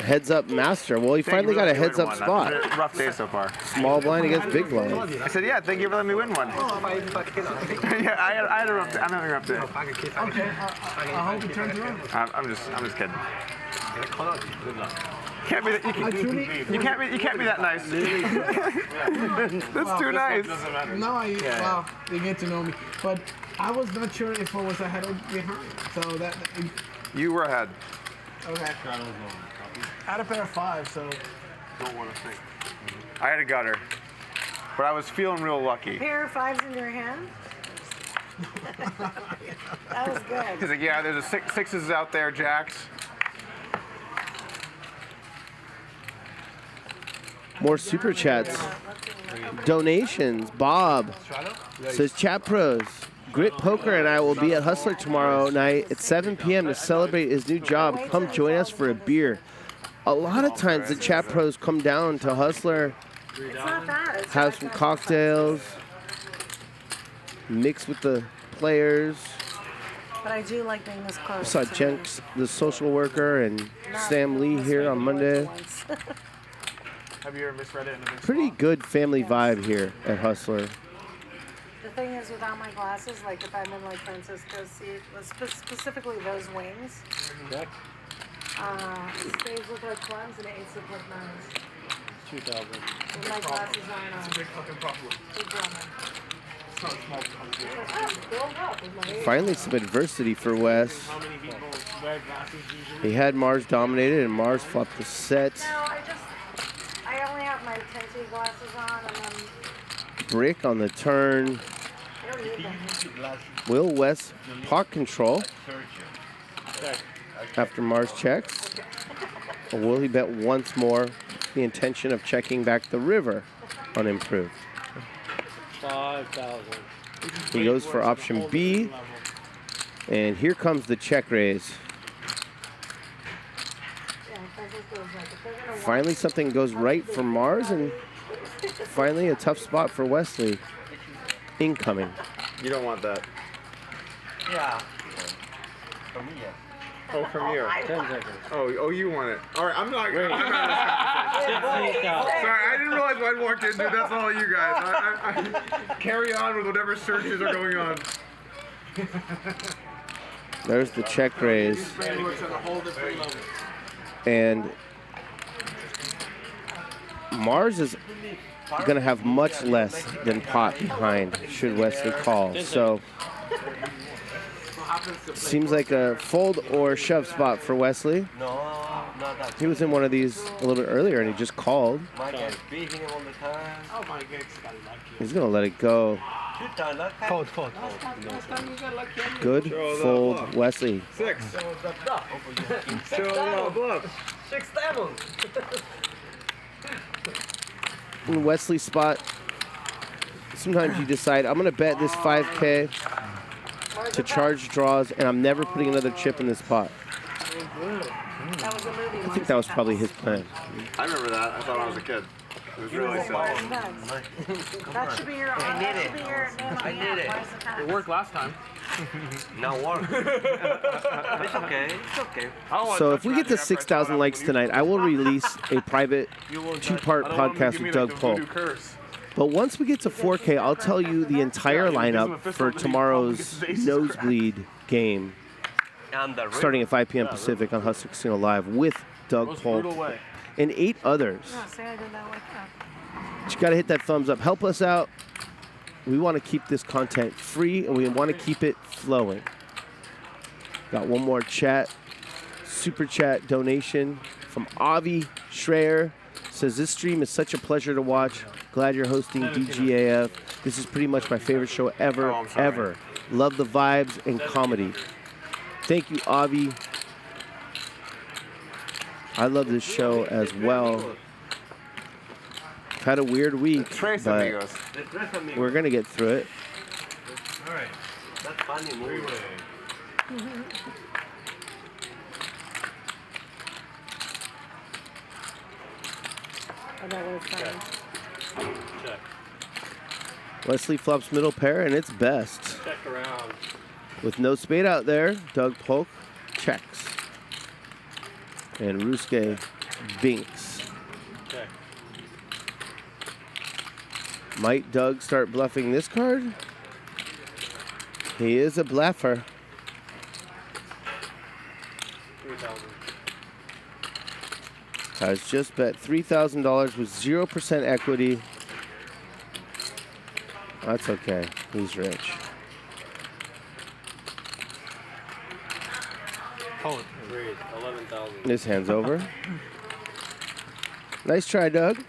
Heads up master. Well, he finally got a heads up spot. Rough day so far. Small blind against big blind. I said, yeah, thank you for letting me win one. Yeah, I had a rough day. I'm having a rough day. Okay, I hope it turns around. I'm just kidding. Can't be that, you can't be that nice. That's too nice. No, well, they get to know me, but I was not sure if I was ahead or behind. So that you were ahead. Okay. I had a pair of 5, so don't want to think. I had a gutter, but I was feeling real lucky. Pair of 5s in your hand. That was good. He's like, yeah, there's a sixes out there, jacks. More super chats. Donations. Bob says, Chat Pros, Grit Poker and I will be at Hustler tomorrow night at 7 p.m. to celebrate his new job. Come join us for a beer. A lot of times the Chat Pros come down to Hustler, have some cocktails, mix with the players. But I do like being this I close. saw Jenks, the social worker, and Sam Lee here on Monday. Have you ever misread it in a big Pretty good family vibe here at Hustler. The thing is, without my glasses, like if I'm in like Francisco's seat, specifically those wings, spades look like clubs and eights look like nines. 2,000. With my glasses on. It's a big fucking problem. Big drama. It's not a small problem. Finally some adversity for Wes. How many people wear glasses usually? He had Mars dominated and Mars flopped the set. No, I only have my tinted glasses on and then Brick on the turn. I don't need them. Will Wes pot control after Mars checks? Or will he bet once more the intention of checking back the river unimproved? 5,000. He goes for option B. And here comes the check raise. Finally something goes right for Mars, and finally a tough spot for Wesley. Incoming. You don't want that. Yeah. For me, yeah. Oh, from you. 10 seconds. Oh, you want it. All right, I'm not. Sorry, I didn't realize I walked in, dude. That's all you guys. I carry on with whatever searches are going on. There's the check raise. And Mars is going to have much less than pot behind should Wesley call. So seems like a fold or shove spot for Wesley. He was in one of these a little bit earlier and he just called. He's going to let it go. Fold. Good fold, Wesley. 6. Show the bluff. 6 diamonds. In Wesley's spot, sometimes you decide, I'm going to bet this 5K to charge draws, and I'm never putting another chip in this pot. I think that was probably his plan. I remember that. I thought I was a kid. It was really silly. That should be your I did it. I did it. It worked last time. Now work. It's okay. It's okay. So if we get to 6,000 likes tonight, I will release a private 2-part podcast with Doug Polk. But once we get to 4K, I'll tell you the entire lineup for tomorrow's Nosebleed game, starting at 5 p.m. Pacific on Hustler Casino Live with Doug Polk and 8 others. But you got to hit that thumbs up. Help us out. We want to keep this content free, and we want to keep it flowing. Got one more chat, super chat donation from Avi Schreier. Says this stream is such a pleasure to watch. Glad you're hosting DGAF. This is pretty much my favorite show ever, ever. Love the vibes and comedy. Thank you, Avi. I love this show as well. Had a weird week, but we're gonna get through it. All right. That's funny movie. Oh, that was fun. Check. Wesley flops middle pair, and it's best. Check around. With no spade out there, Doug Polk checks. And Ryusuke binks. Check. Might Doug start bluffing this card? He is a bluffer. 3,000. Has just bet $3,000 with 0% equity. That's okay. He's rich. Hold. 11,000. This hand's over. Nice try, Doug.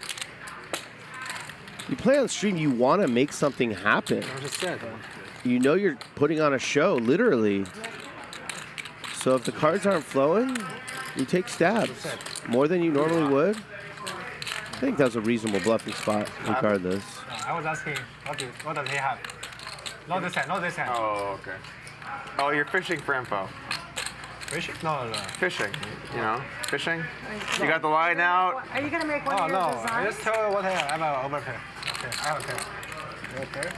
You play on stream, you want to make something happen. I just said. You know you're putting on a show, literally. So if the cards aren't flowing, you take stabs. More than you normally would. I think that's a reasonable bluffing spot, regardless. I was asking, what does he have? Not this hand, not this hand. Oh, okay. Oh, you're fishing for info. Fishing? No. Fishing, you know? Fishing? You got the line out? Are you going to make one Oh, of your no. designs? I just tell you what I have. I have an overpair. Okay, I have a pair. Okay.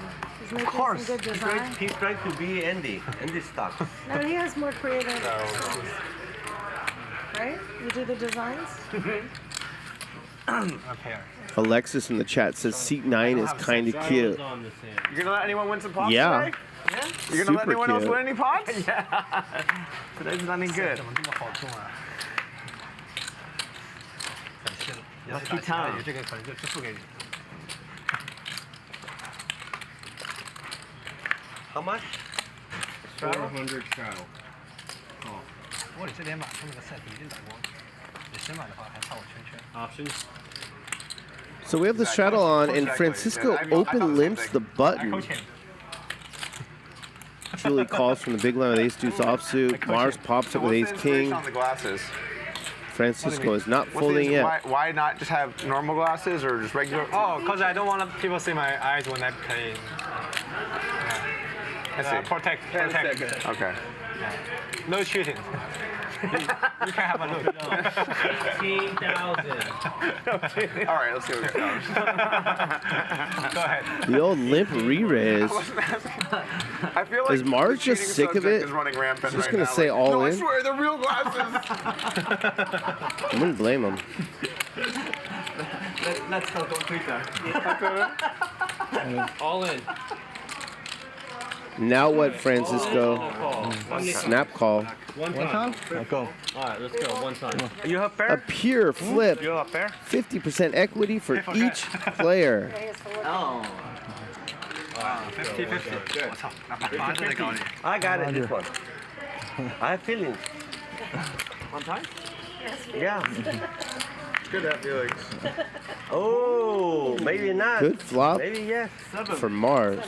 He's making some good design. He's trying to be Andy stock. No, he has more creative skills. Right? You do the designs? A pair. Alexis in the chat says seat 9 is kind of cute. You're gonna let anyone win some pots Yeah. today? You're gonna let Super anyone else cute. win any pots? Yeah. Today's not any good. Lucky time. How much? 400 straddle. 不过你这连马出那个 set 一定打过，你先买的话还差我圈圈。Options. So we have the straddle on, and Francisco open limps the button. Julie calls from the big line with ace deuce offsuit. Mars pops up with ace king. On the glasses. Francisco is not What's folding the- yet. Why not just have normal glasses or just regular? Oh, because I don't want people to see my eyes when I play. I see. Protect. Okay. No cheating. You can have a look. 15,000. All right, let's see what we got. Go ahead. The old limp re-raise. I feel like Is Mars just cheating sick of subject it? is running rampant Just right gonna now. say Like, all no, I in? swear they're real glasses. I wouldn't blame him. Let's talk on Twitter. All in. Now what, Francisco? Snap call. One time? Go. All right, let's go. One time. You have A pair? pure flip. You have pair? 50% equity for each player. Oh. Wow, 50-50. I got it. This one. I have feelings. One time? Yeah. It's good to have feelings. Oh, maybe not. Good flop Maybe yes. for Mars.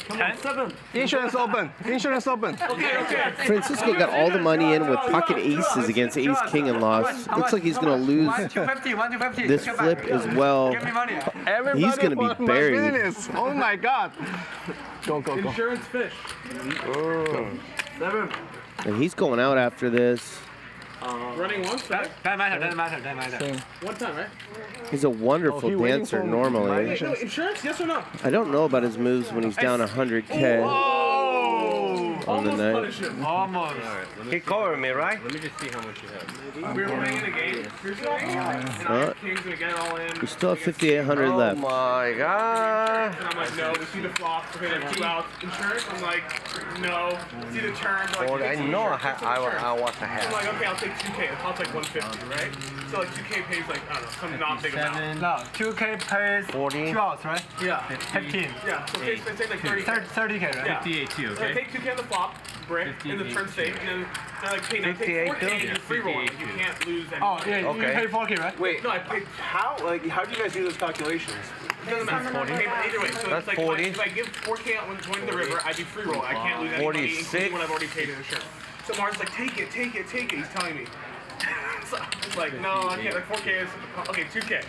7. Insurance open. Insurance open. Okay. Francisco got all the money in with pocket aces against ace king and lost. Looks like he's gonna lose 150. this flip as well. Give me money. He's gonna be buried. Oh my God. Go. Insurance fish. 7. And he's going out after this. Running one stack. Doesn't matter. One time, right? He's a wonderful dancer normally. No, insurance, yes or no? I don't know about his moves when he's down 100K on the night. Punish him. Almost. He covered me, right? Let me just see how much you have. We were playing in a game. And King's gonna get it all in. We still have 5,800 left. Oh my God. And I'm like, no, we see the flop. Okay, then 2 outs. Insurance? I'm like, no. See the turn. Like, Well, I know I was I'm ahead. like, okay, I'll take 2K. The pot's like 150, right? So like 2K pays like, I don't know, some not big amount. No, 2K pays 40. 2 outs, right? Yeah. 15. Yeah, so take like 30K. 30K, right? Yeah. 58 too, So I okay? take 2K on the flop. flop brick in the turn state, and then they're like, hey, now take 4K and you free roll it. You can't lose any money. Yeah, you paid 4K, right? Wait, no, I paid. how do you guys do those calculations? It doesn't matter. Okay, but either way, so That's it's like 40. if I give 4K out when joining the river, I do free roll. I can't lose any money, 46. including what I've already paid in insurance. So Mars like, take it. He's telling me. So it's like, no, I can't. Like 4K is okay. 2K.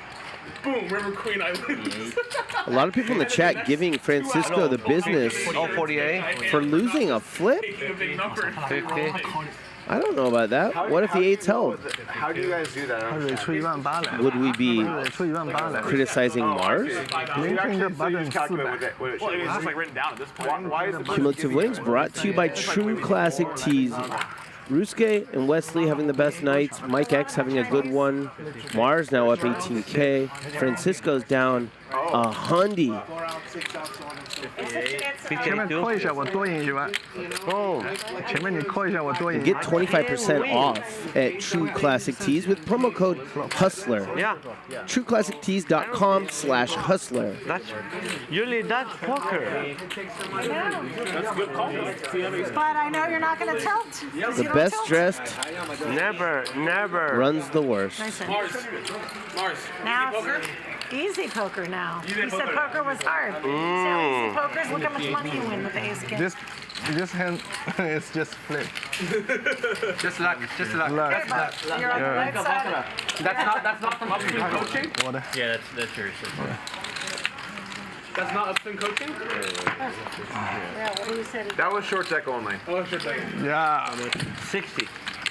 Boom, River Queen, I lose. A lot of people in the chat giving Francisco the business 48 for losing a flip. 50. I don't know about that. What if the 8's held? How do you guys do that? Would we be criticizing Mars? It's just like written down at this point. Why is the Cumulative winnings brought to you by True Classic Tees. Ryusuke and Wesley having the best nights. Mike X having a good one. Mars now up 18K. Francisco's down a hundy. You get 25% off at True Classic Tees with promo code HUSTLER. Yeah. TrueClassicTees.com/hustler. That's usually that's poker. That's a good call. But I know you're not going to tilt. The best dressed Never. runs the worst. Mars. Now Poker? easy poker now. Easy You said poker. poker was hard. So easy poker's look how much money you win with the ace king. This hand is just flip. Just luck. Okay, but you're on the right side. That's not from upstream coaching? Yeah, that's yours. That's not upstream coaching? Yeah, what do you say? That was short deck only. Oh, short deck. Yeah.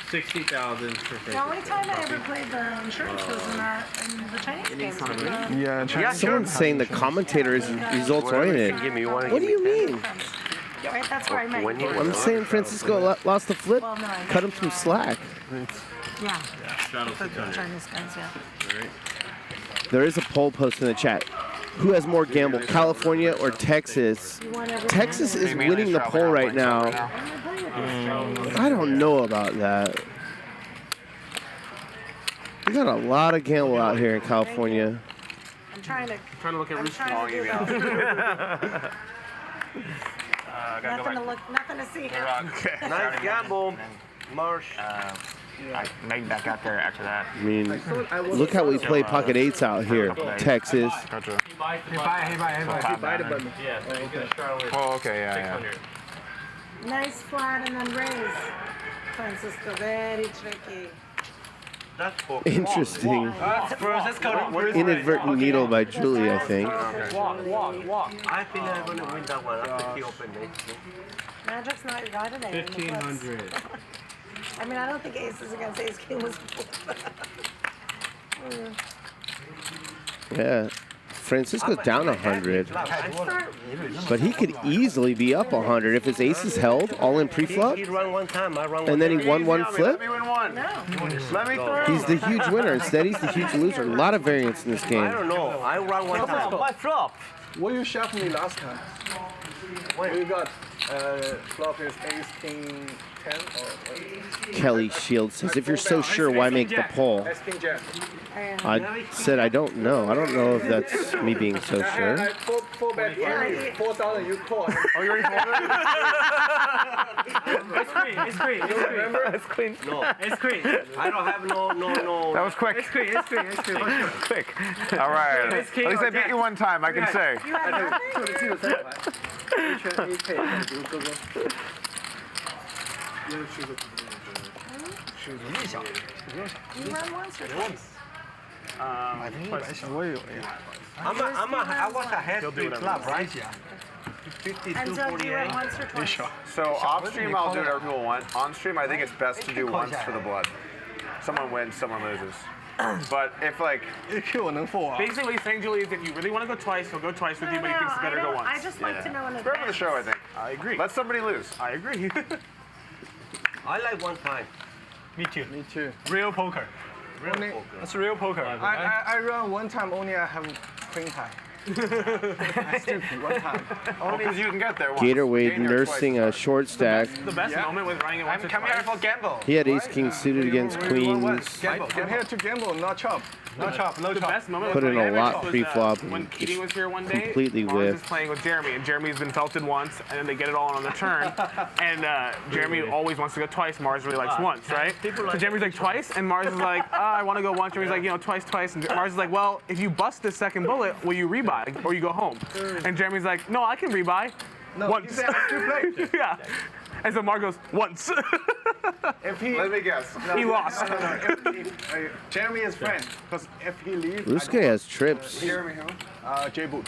60,000 for The only time I ever played the insurance was in the Chinese games. Yeah. Someone's saying the commentator is results oriented. What do you mean? Right, that's where I met you. I'm saying Francisco lost the flip, cut him some slack. Yeah. The Chinese guys, yeah. There is a poll post in the chat. Who has more gamble, California or Texas? Texas is winning the poll right now. I don't know about that. We got a lot of gamble out here in California. I'm trying to look at Rooster. Nothing to see here. Nice gamble, Marsh. I made back out there after that. I mean, look how we play pocket eights out here, Texas. Gotcha. He buy the button. Oh, okay, yeah. Nice flat and then raise. Francisco, very tricky. That's cool. Interesting. Francisco. Inadvertent needle by Julie, I think. Walk. I think I'm going to win that one after he opened it. Magic's not your guy today. 1,500. I mean, I don't think aces against ace king was. Yeah. Francisco's down 100. But he could easily be up 100 if his ace is held all in pre-flop. He run one time, I run one. And then he won one flip. Let me win one. Let me through. He's the huge winner. Instead, he's the huge loser. A lot of variance in this game. I don't know. I run one time. My flop. What you shoved me last time? What you got? Flop is ace king 10 or Kelly Shields says, if you're so sure, why make the poll? ace king jack. I said I don't know. I don't know if that's me being so sure. Four bet 4,000 you call. Oh, you already called it? It's queen. Remember? It's clean. No. It's queen. I don't have no. That was quick. It's queen. Quick. All right. At least I beat you one time, I can say. You have nothing? You run once or twice? I was ahead to club, right? 52, And so do you run once or twice? So off stream, I'll do whatever people want. On stream, I think it's best to do once for the blood. Someone wins, someone loses. But if like, basically what he's saying, Julie, is if you really want to go twice, he'll go twice with you, but he thinks it's better to go once. I just like to know in it's better for the show, I think. I agree. Let somebody lose. I agree. I like one time. Me too. Me too. Real poker. Only, That's real poker. I run one time only I have queen tie. One time. Oh, because you can get there once. Gatorade nursing a short stack. The best moment was running it once or Come here for gamble. He had ace king suited against queens. I'm here to gamble, not chop. No chop, no The chop. best moment Put was in running a it lot was, pre-flop when and Keating was here one day, completely Mars is whiffed. playing with Jeremy, and Jeremy's been felted once, and then they get it all on the turn. And Jeremy always wants to go twice. Mars really likes once, right? So Jeremy's like twice, and Mars is like, I want to go once. Jeremy's like, twice. And Mars is like, well, if you bust this second bullet, will you rebuy or you go home? And Jeremy's like, no, I can rebuy. No, once. he said I play. Yeah. And so Mars goes, once. If he, let me guess. He lost. Jeremy is friend, because if he leaves. Ryusuke has trips. Jeremy who? J-Boot.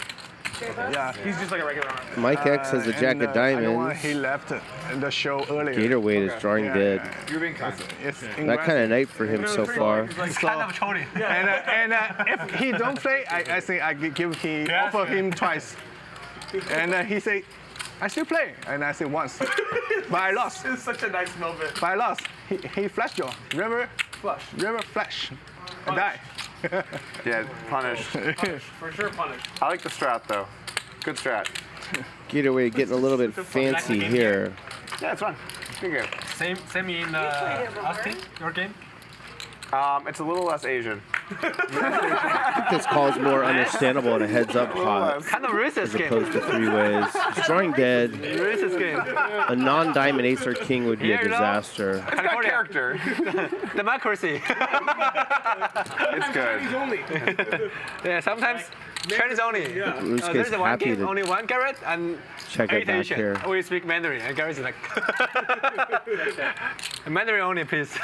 Yeah. He's just like a regular. Mike X has a jack of I don't want diamonds. he left in the show earlier. Gatorade is drawing dead. You're being kind. That kind of night for him so far. It's kind of chony. And if he don't play, I say I offer him twice. And he say, I still play. And I say once. But I lost. It's such a nice moment. But I lost. He flash draw. River flash. I die. Yeah, punished. For sure punished. I like the strat though. Good strat. Gatorade getting a little bit fancy here. Yeah, it's fun. Good game. Same in Austin, your game? It's a little less Asian. I think this call is more understandable in a heads-up pot Kind of racist as game. opposed to three ways. He's drawing dead. Racist game. A non-diamond ace or king would be a disaster. It's got character. Democracy. It's good. Yeah, sometimes Chinese only. Ryusuke's There's one happy game, to only one carrot, and check it 8 back Asian. here. We speak Mandarin, and Gary's like, Mandarin only, please.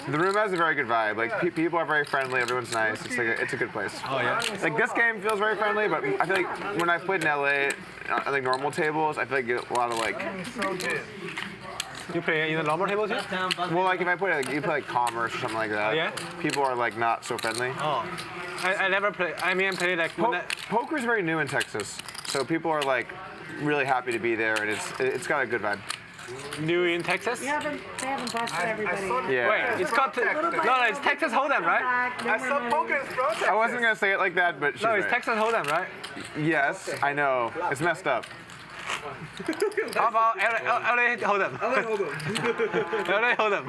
The room has a very good vibe. Like people are very friendly. Everyone's nice. It's like it's a good place. Oh yeah. Like this game feels very friendly, but I feel like when I played in LA, on like normal tables, I feel like you get a lot of like. You play in the normal table too? Well, like if I play like you play like Commerce or something like that. Yeah. People are like not so friendly. Oh. I never play. I mean, I play like. Poker's very new in Texas, so people are like really happy to be there, and it's got a good vibe. New in Texas? They haven't busted everybody. Yeah. Wait, it's called. No, it's Texas Hold'em, right? I saw poker is pro Texas. I wasn't gonna say it like that, but no, it's Texas Hold'em, right? Yes, I know. It's messed up. How about LA Hold'em? LA Hold'em.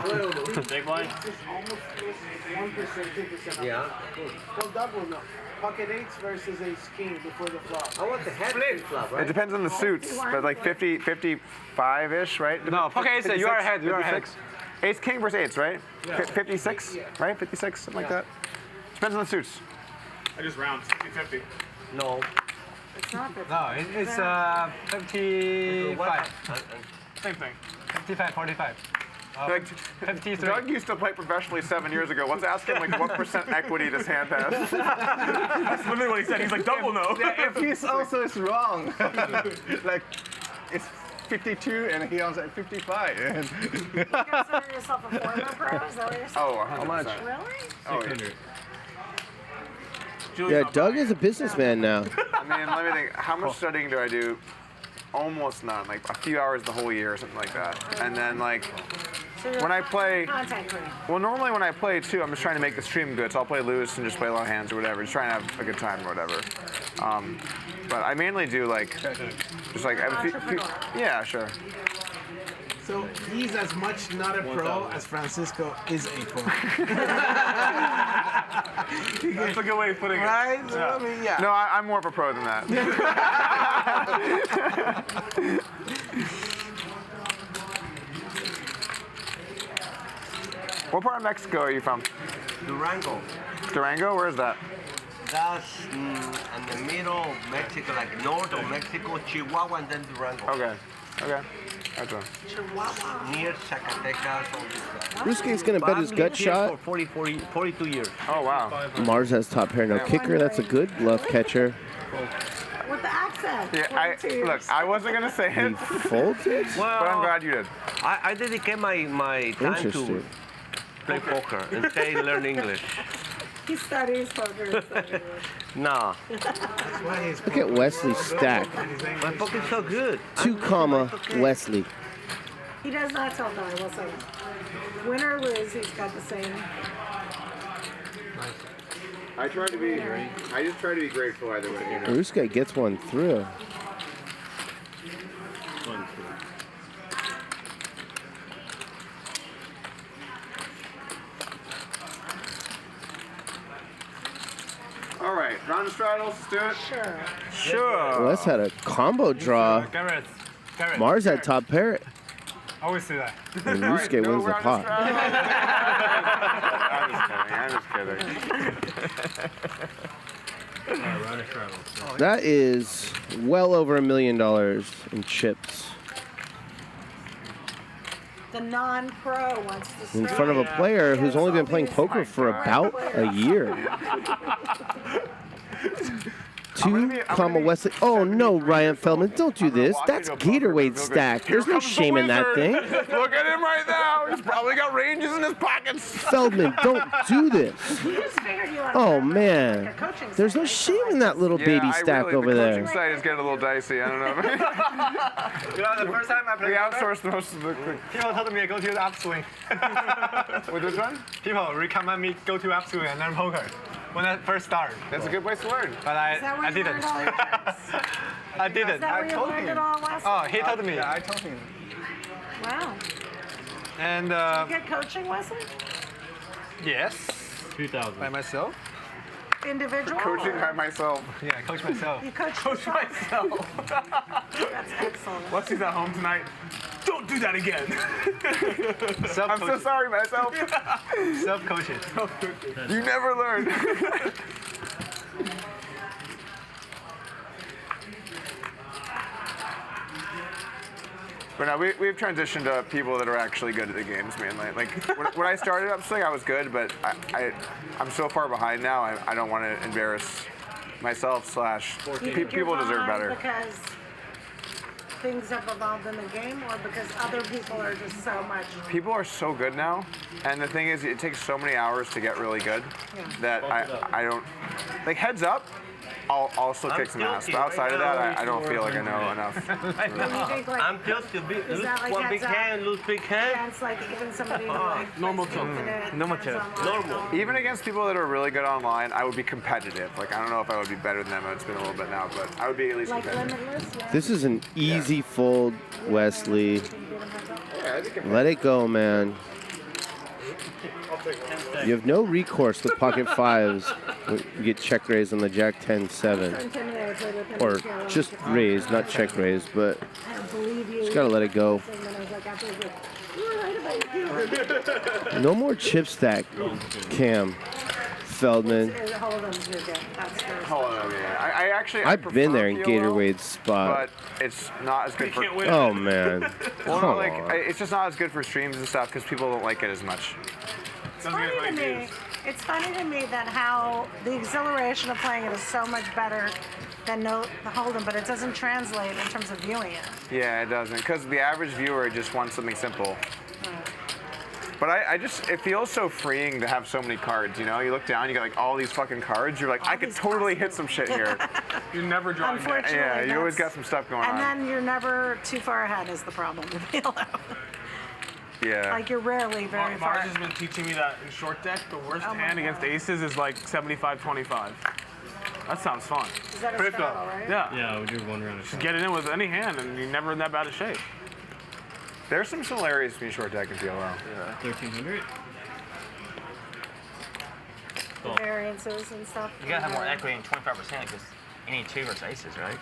Big blind. 1%, 2%. Yeah. Well, Doug will know. Pocket eights versus ace king before the flop. I want the head flop, right? It depends on the suits, but like 50, 55-ish, right? No, pocket ace, you are ahead, you are ahead. Ace king versus eights, right? 56, right? 56, something like that. Depends on the suits. I just round 50-50. No. It's not 50. No, it's 55. Same thing. 55, 45. Like, 53. Doug used to play professionally 7 years ago. Let's ask him like what % equity this hand has. That's literally what he said. He's like, Doug will know. Yeah, if he's also is wrong, like it's 52 and he also at 55. You consider yourself a former pro? Is that what you're saying? Oh, 100%. How much? Really? Oh, yeah. Yeah, Doug is a businessman now. I mean, let me think. How much studying do I do? Almost none. Like a few hours the whole year or something like that. And then like So you're when I play, content creator. well, normally when I play too, I'm just trying to make the stream good. So I'll play loose and just play a lot of hands or whatever, just trying to have a good time or whatever. But I mainly do like just like yeah, sure. So he's as much not a pro as Francisco is a pro. That's a good way of putting it. Right? So, I mean, yeah. No, I'm more of a pro than that. What part of Mexico are you from? Durango. Durango? Where is that? That's in the middle of Mexico, like north of Mexico, Chihuahua, and then Durango. Okay. Okay. Gotcha. Near Zacatecas, all this stuff. Ryusuke's gonna bet his gut shot. For 42 years. Oh, wow. Mars has top pair, no kicker. That's a good bluff catcher. With the accent. Yeah, look, I wasn't gonna say He it, folds it? but I'm glad you did. I dedicate my time to Interesting. play poker and stay and learn English. He studies poker. Nah. Look at Wesley's stack. My poker's so good. 2 comma Wesley. He does not tell Dahl. We'll say. Win or lose, he's got the same. I try to be. I just try to be grateful either way. You know? Ryusuke gets one through. All right, round of straddles. Let's do it. Sure. Wes had a combo draw. Garrett. Mars had top pair. Always do that. And Ryusuke wins the pot. I'm just kidding. That is well over $1 million in chips The non-pro wants to in start. front of a player who's only been playing poker for about a year. 2, Wesley. Oh no, Ryan Feldman, don't do this. That's Gatorade stack. There's no shame in that thing. Look at him right now. He's probably got ranges in his pockets. Feldman, don't do this. Oh man, there's no shame in that little baby stack over The there. coaching side is getting a little dicey. I don't know. You know, the first time I played We outsourced most of the. people told me to go to the upswing. With this one? People recommend me go to upswing and learn poker when I first started. That's a good place to learn. But I didn't. I didn't. Is that where you learned it all last Oh, he told me. Yeah, I told him. Wow. And Did you get coaching, Wesley? yes. 2000. By myself. Individual? Coaching by myself. Yeah, coach myself. You coach myself. That's excellent. Wesley's at home tonight. Don't do that again. Self-coaching. I'm so sorry, myself. Self-coaching. You never learned. But now we've transitioned to people that are actually good at the games mainly. Like when I started upswing, I was good, but I'm so far behind now. I don't want to embarrass myself. People deserve better. Because things have evolved in the game, or because other people are just so much. People are so good now, and the thing is, it takes so many hours to get really good that I don't like heads up. I'll still kick some ass. But outside of that, I don't feel like I know enough. I'm just to lose one big hand, lose big hand. Yeah, it's like even somebody who like Normal Normal. Even against people that are really good online, I would be competitive. Like I don't know if I would be better than them. It's been a little bit now, but I would be at least competitive. This is an easy fold, Wesley. Let it go, man. You have no recourse with pocket fives. You get check raised on the Jack 10-7. Or just raised, not check raised, but just gotta let it go. No more chip stack, Cam. Feldman. Hold on, man. I've been there in Gatorwade's spot. But it's not as good for. Oh man. Well, Come like on. it's just not as good for streams and stuff because people don't like it as much. It's funny to me that how the exhilaration of playing it is so much better than the Hold'em, but it doesn't translate in terms of viewing it. Yeah, it doesn't, because the average viewer just wants something simple. But it feels so freeing to have so many cards, you know? You look down, you got like all these fucking cards, you're like, I could totally hit some shit here. You're never drawing Unfortunately, Yeah, you always got some stuff going on. And then you're never too far ahead is the problem with PLO. Yeah. Like you're rarely very far. Mars has been teaching me that in short deck, the worst hand against aces is like 75-25. That sounds fun. Is that a straddle, right? Yeah. Yeah, we do one round of Just get it in with any hand and you're never in that bad a shape. There's some similarities between short deck and PLO. Yeah. 1300. The variances and stuff. You gotta have more equity than 25% because you need 2 versus aces, right?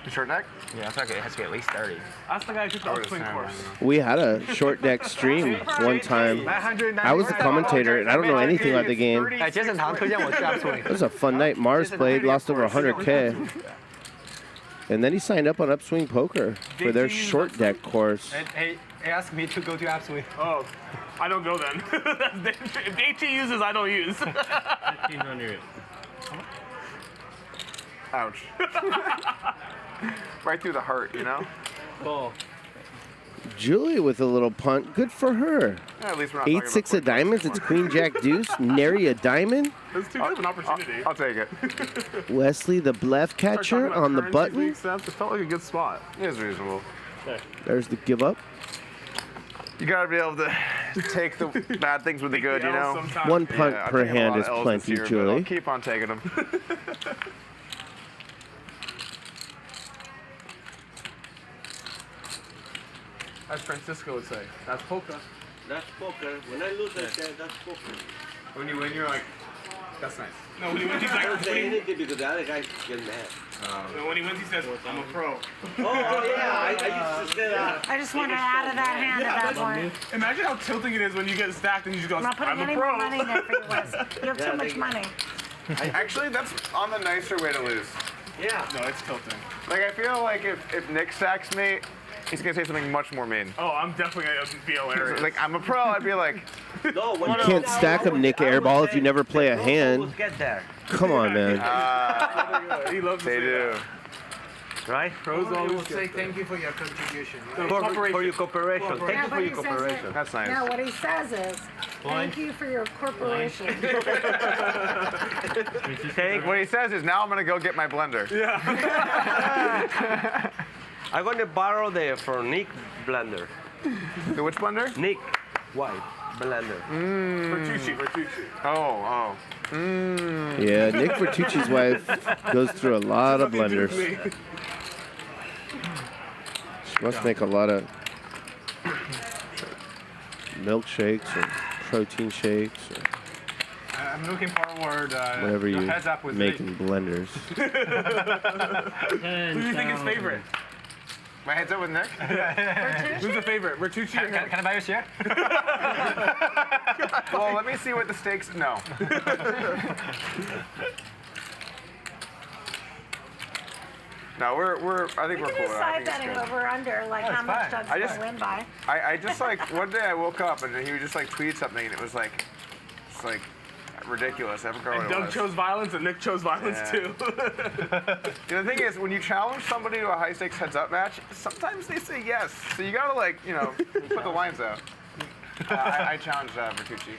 The short deck? Yeah, I feel like it has to be at least 30. That's the guy who took the upswing course. We had a short deck stream one time. I was the commentator, and I don't know anything about the game. It was a fun night. Mars played, lost over 100K. And then he signed up on Upswing Poker for their short deck course. He asked me to go to upswing. Oh, I don't go then. If AT uses, I don't use. 1500. Ouch. Right through the heart, you know? Ball. Julia with a little punt. Good for her. Yeah, at least we're not talking 8-6 of diamonds. It's Queen Jack Deuce. Nary a diamond. It's too good of an opportunity. I'll take it. Wesley the bluff catcher on the button. It felt like a good spot. It is reasonable. There's the give up. You gotta be able to take the bad things with the good, you know? One punt per hand is plenty, Julie. I'll keep on taking them. As Francisco would say, that's poker. That's poker. When I lose, I say that's poker. When you win, you're like, that's nice. No, when he wins, he's I like, don't say anything because the other guy get mad. No, when he wins, he says, I'm a pro. Oh, yeah, I used to say that. I just wanted out of that hand at that point. Imagine how tilting it is when you get stacked and you just go, I'm not putting I'm a any pro. more money in there for you, Wes. You have too much money. Actually, that's on the nicer way to lose. Yeah. No, it's tilting. Like, I feel like if Nick stacks me, he's gonna say something much more mean. Oh, I'm definitely gonna be hilarious. Like, I'm a pro, I'd be like, no, You can't stack him, Nick Airball, if you never play a hand. Get there. Come on, man. He loves they do. Right? Pros always say thank you for your contribution. For your cooperation. Yeah, Thank you but for your he says cooperation. it- That's nice. No, what he says is, thank you for your corporation. What he says is, now I'm gonna go get my blender. Yeah. I'm gonna borrow the for Nick blender. The which blender? Nick White blender. Vertucci. Oh. Yeah, Nick Vertucci's wife goes through a lot of blenders. She must make a lot of milkshakes or protein shakes or I'm looking forward. whatever you heads up with make in blenders. Who do you think is favorite? My head's up with Nick? Who's the favorite? Vertucci or Can I buy your share? Well, let me see what the stakes. No. No, I think We we're can cool. do I side think it's betting good. over under, like how much Doug's I going just- to win by. I just like one day I woke up and he would just like tweet something and it was like, it's like ridiculous. I forgot what And it Doug was. chose violence and Nick chose violence Yeah. too. The thing is, when you challenge somebody to a high stakes heads up match, sometimes they say yes. So you gotta like, you know, put the lines out. I challenged Vertucci.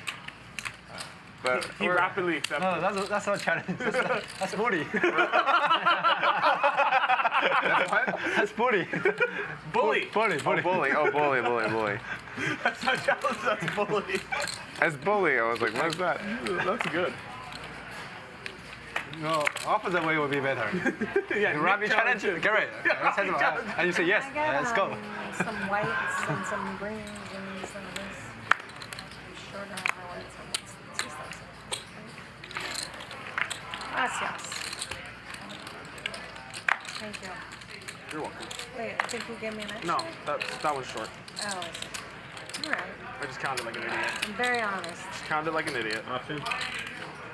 But he rapidly accepted. No, that's not a challenge. That's booty. That's booty. Bully. Bully. Oh, bully. Oh, bully. That's not challenge, that's bully. As bully, I was like, what is that? That's good. No, opposite way would be better. Yeah, Ravreby challenge, Gerry. Yeah, And you say yes. I got Let's go. some whites and some greens and some of this. I'm sure don't have whites and let's see stuff. Gracias. Thank you. You're welcome. Wait, I think you gave me an extra? No, that was short. Oh, I see. All right. I just counted like an idiot. I'm very honest. Just counted like an idiot.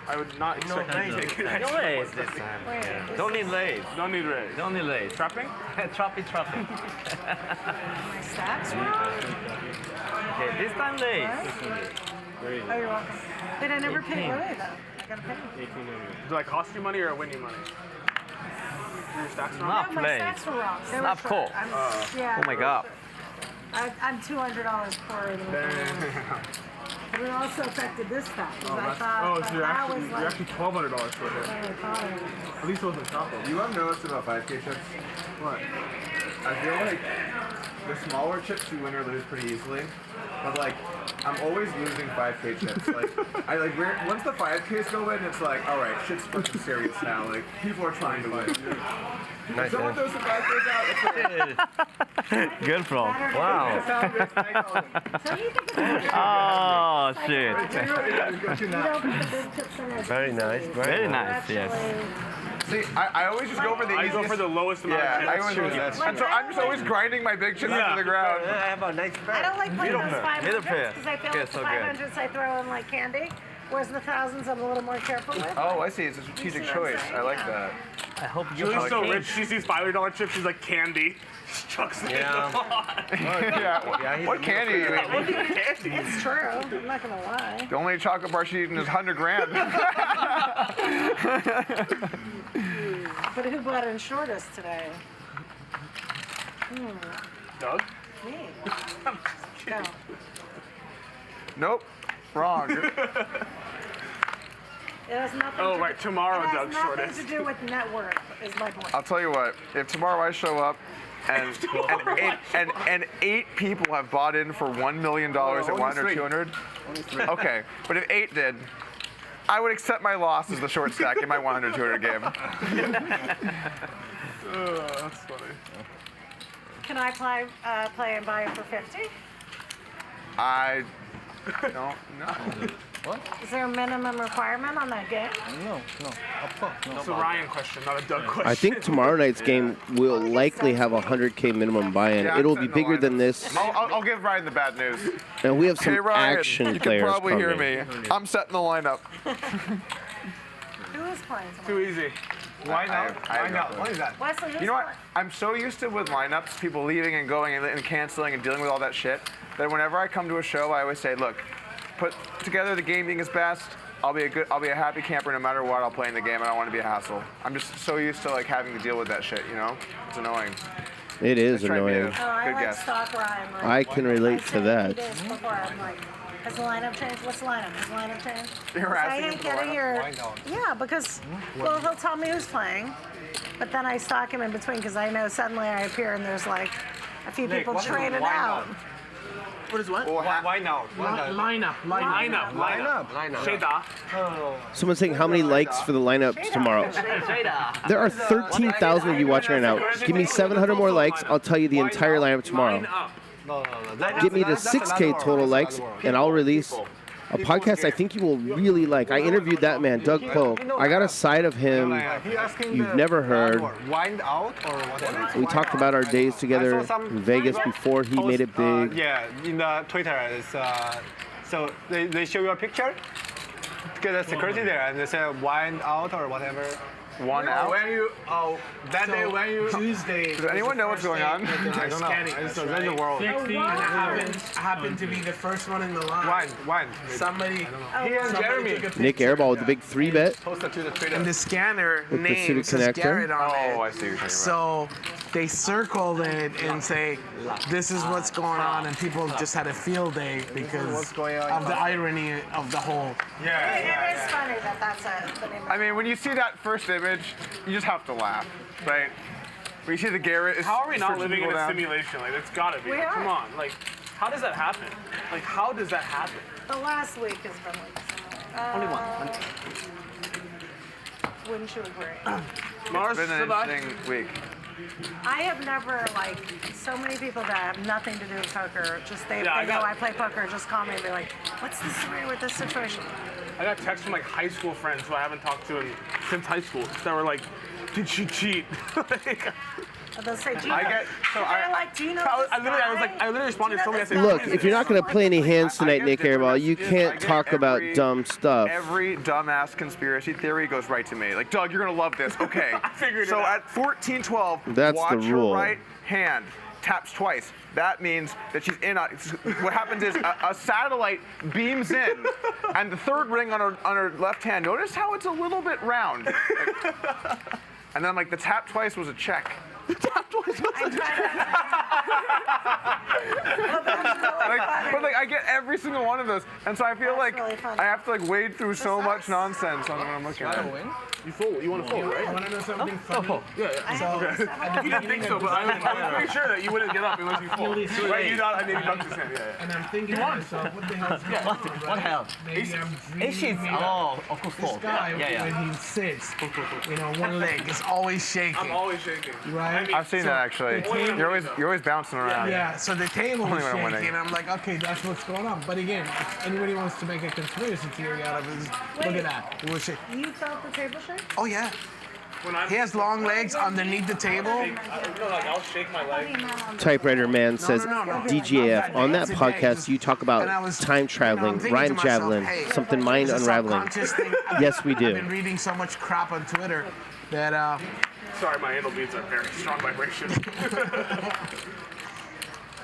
I would not expect you to take an No extra lays one. this time. Wait, this Don't is- need lays. Don't need raise. Don't need lays. Trapping? Trappy. My stacks wrong? Okay, this time lays. Oh, you're welcome. But I never paid Louis, though. I gotta pay him. Do I cost you money or win you money? Your stacks wrong? Not No, my lays. stacks were wrong. They were Not short. cool. Yeah. Oh my god. I'm $200 poorer than what But it also affected this stuff. I thought so you're that actually, was you're actually $1,200 short here. I thought it was. At least it wasn't chocolate. You have noticed about 5K chips? What? I feel like the smaller chips you win or lose pretty easily, but like I'm always losing 5K chips. Like once the 5Ks go in, it's like, all right, shit's fucking serious now. Like people are trying to win. Nice. If someone throws the 5Ks out, it's like, Good bro. Wow. So you think it's Oh shit. you don't put the big chips in there. Very nice. Very nice. Yes. See, I always just go for the I easiest. go for the lowest amount Yeah, I of always chips. go. And so I'm just always grinding my big chips into the ground. I have a nice I don't like playing those 500s Middle pair. because I feel Okay, like the so good. 500s I throw in like candy, whereas the thousands I'm a little more careful with. Oh, I see. It's a strategic choice. I like that. I hope you Julie's so okay. rich, she sees $500 chips, she's like, candy. She chucks it in the pot. Yeah. What candy are you eating? What candy? It's true. I'm not gonna lie. The only chocolate bar she's eating is 100 grand. But who bought in shortest today? Doug? Me. No. Nope. Wrong. It has nothing Oh, to right, tomorrow it has Doug's nothing shortest. to do with net worth, is my point. I'll tell you what. If tomorrow I show up and 8 people have bought in for $1 million at 1 or 200. Okay, but if 8 did, I would accept my loss as the short stack in my 100, 200 game. That's funny. Can I play and buy it for 50? I don't know. What? Is there a minimum requirement on that game? No. Of course, no. It's a Ryan question, not a Doug question. I think tomorrow night's game will likely have a 100K minimum buy-in. Yeah, It'll be bigger than this. I'll give Ryan the bad news. And we have some Hey, Ryan, action you players can probably hear coming. me. I'm setting the lineup. Who is playing tomorrow? Too easy. Why not? What is that? Wesley, who's You know what? playing? I'm so used to with lineups, people leaving and going and canceling and dealing with all that shit, that whenever I come to a show, I always say, look, put together the game being its best. I'll be a happy camper no matter what. I'll play in the game. I don't want to be a hassle. I'm just so used to like having to deal with that shit. You know, it's annoying. It is Let's try and be annoying. a I good like guess. stock Ryan. Like, I can relate to that. Before, I'm like, has the lineup changed? What's the lineup? Has the lineup changed? You're I asking hate for the getting lineup? your. Why not? Yeah, because well, he'll tell me who's playing, but then I stalk him in between because I know suddenly I appear and there's like a few people traded out. What is what? Why now? Lineup. Sheda. Someone's saying how many likes for the lineup tomorrow. There are 13,000 of you watching right now. Give me 700 more likes. I'll tell you the entire lineup tomorrow. Get me to 6K total likes, and I'll release a podcast I think you will really like. I interviewed that man, Doug Polk. I got a side of him you've never heard. Wind out or whatever. We talked about our days together in Vegas before he made it big. Yeah, in the Twitter. So they show your picture, get a security there, and they say wind out or whatever. One out? When you, that day when you... Tuesday. Does anyone know what's going on? I don't know. It's the world. 60, and I happened to be the first one in the line. Wine. Somebody... He and Jeremy. Nick Airball with the big 3-bet. Posted to the Twitter. And the scanner With the name says connector. Garrett on it. Oh, I see what you're talking about. So they circled it and say, this is what's going on, and people just had a field day because of the irony of the whole. It is funny that that's the name. I mean, when you see that first image, you just have to laugh, right? When you see the Garrett is How are we not searching living in people a down. simulation? Like, it's gotta be. We Come are. on. Like, how does that happen? Like, how does that happen? The last week has been like similar. Only one. Wouldn't you agree? It's been an interesting week. I have never, like, so many people that have nothing to do with poker, just they Yeah, I know got- I play poker, just call me and be like, what's the story with this situation? I got texts from like high school friends who I haven't talked to since high school that were like, did she cheat? Like, They'll say, do you I know? get- so They're like, do you know I this literally responded to somebody. I said, Look, if you're not going to play any hands tonight, Nick Airball, you can't get talk about dumb stuff. Every dumbass conspiracy theory goes right to me. Like, Doug, you're gonna love this. Okay. I figured it so out. at 14-12, That's the watch rule. your right hand. Taps twice. That means that she's in. What happens is a satellite beams in, and the third ring on her left hand. Notice how it's a little bit round. And then like the tap twice was a check. But I get every single one of those, and so I feel like I have to like wade through so much nonsense on what I'm looking at. You fold. You want to fold, right? I want to know something funny. Yeah. So, Okay. You didn't think so, but I was pretty sure that you wouldn't get up unless you fold. Right? You thought I maybe dunked his hand. Yeah. and I'm thinking to myself, what the hell is going on? What hell? Maybe I'm dreaming. Aces. Oh, of course. This guy, when he sits, one leg is always shaking. I'm always shaking. Right? I've seen that actually. You're always bouncing around. Yeah, so the table was Only when I'm shaking, winning. and I'm like, okay, that's what's going on. But again, if anybody wants to make a conspiracy theory out of it, look at that. It was shaking. You felt the table shake? Oh, yeah. He has long legs underneath the table. I'll shake my leg. Typewriter Man says, DGAF, on that podcast you talk about time traveling, rhyme javelin, something mind unraveling. Yes, we I've been do. reading so much crap on Twitter that Sorry, my handle beats are very strong vibration.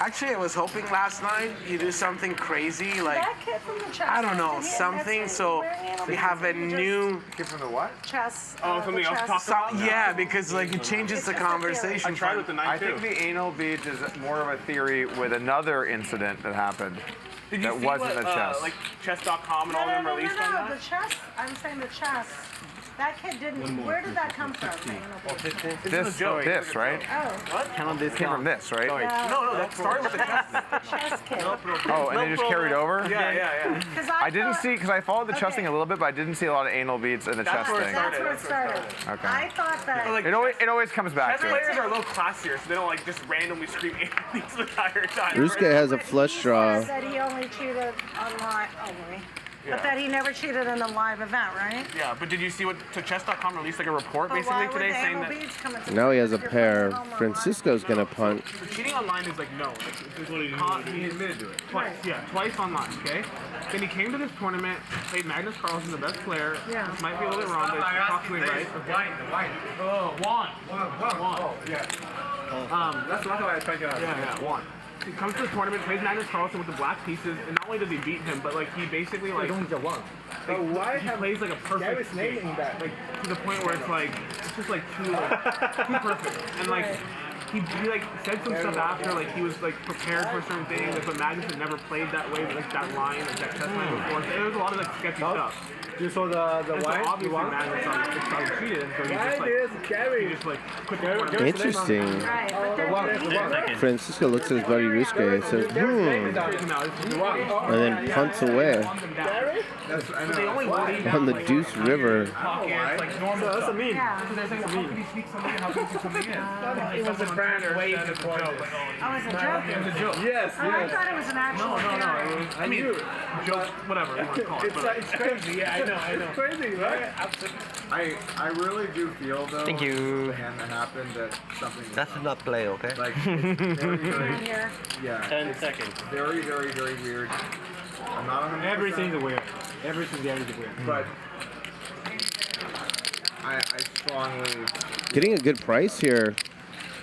actually I was hoping last night you do something crazy like That kid from the chess. I don't know, Did he- something that's so where he we have a new Kid from the what? chess. Oh, something the else to chess. talk about? yeah, because like it changes the conversation. I tried with the I knife think too. the anal beads is more of a theory with another incident that happened. Did you that see wasn't what, a chess. like chess.com and all of them released on No, that? the chess. I'm saying the chess. That kid didn't. Where did that come from? This, right? Oh. What? This came from this, right? No, that started with the chess kid. Oh, and they just carried over? Yeah. I didn't see, because I followed the chess thing a little bit, but I didn't see a lot of anal beats in the chess thing. That's where it started. Okay. I thought that. It always comes back Chess to it. players are a little classier, so they don't like just randomly scream beats the entire time. Ryusuke has a flush draw. That he only cheated online only. But that he never cheated in a live event, right? Yeah, but did you see what chess.com released like a report But basically why today would the saying anal that beads come into Now he has a pair. Francisco's gonna punt. so cheating online is like no. He admitted to it. Twice, twice online, okay? Then he came to this tournament, played Magnus Carlsen, the best player. Yeah. This might be a little bit wrong, but it's possibly right. Juan. That's not how I tried to get Yeah, Juan. He comes to the tournament, plays Magnus Carlsen with the black pieces, and not only does he beat him, but like he basically like he plays like a perfect game, like to the point where it's like it's just like too perfect, and like he like said some stuff after like he was like prepared for certain things, like, but Magnus had never played that way, like that line, like that chess line before. So there was a lot of like sketchy stuff. You saw the And so white? obviously Magnus started cheated, and so he just like quit the tournament. Interesting. Francisco looks at his buddy Ryusuke and says, and then punts away on the Deuce River. That's a meme. It was a brand way to play. Oh, it's a joke? Yes, Oh, I thought it was an actual I mean, joke, whatever you want to call it. It's crazy, yeah, I know. It's crazy, right? I really do feel though. Thank you. The hand that happened that something. That's not play, okay? Like it's very, Here. yeah. 10 seconds. Very, very, very weird. I'm not 100%. Everything's weird. Everything there is weird. But I strongly. Getting a good price here.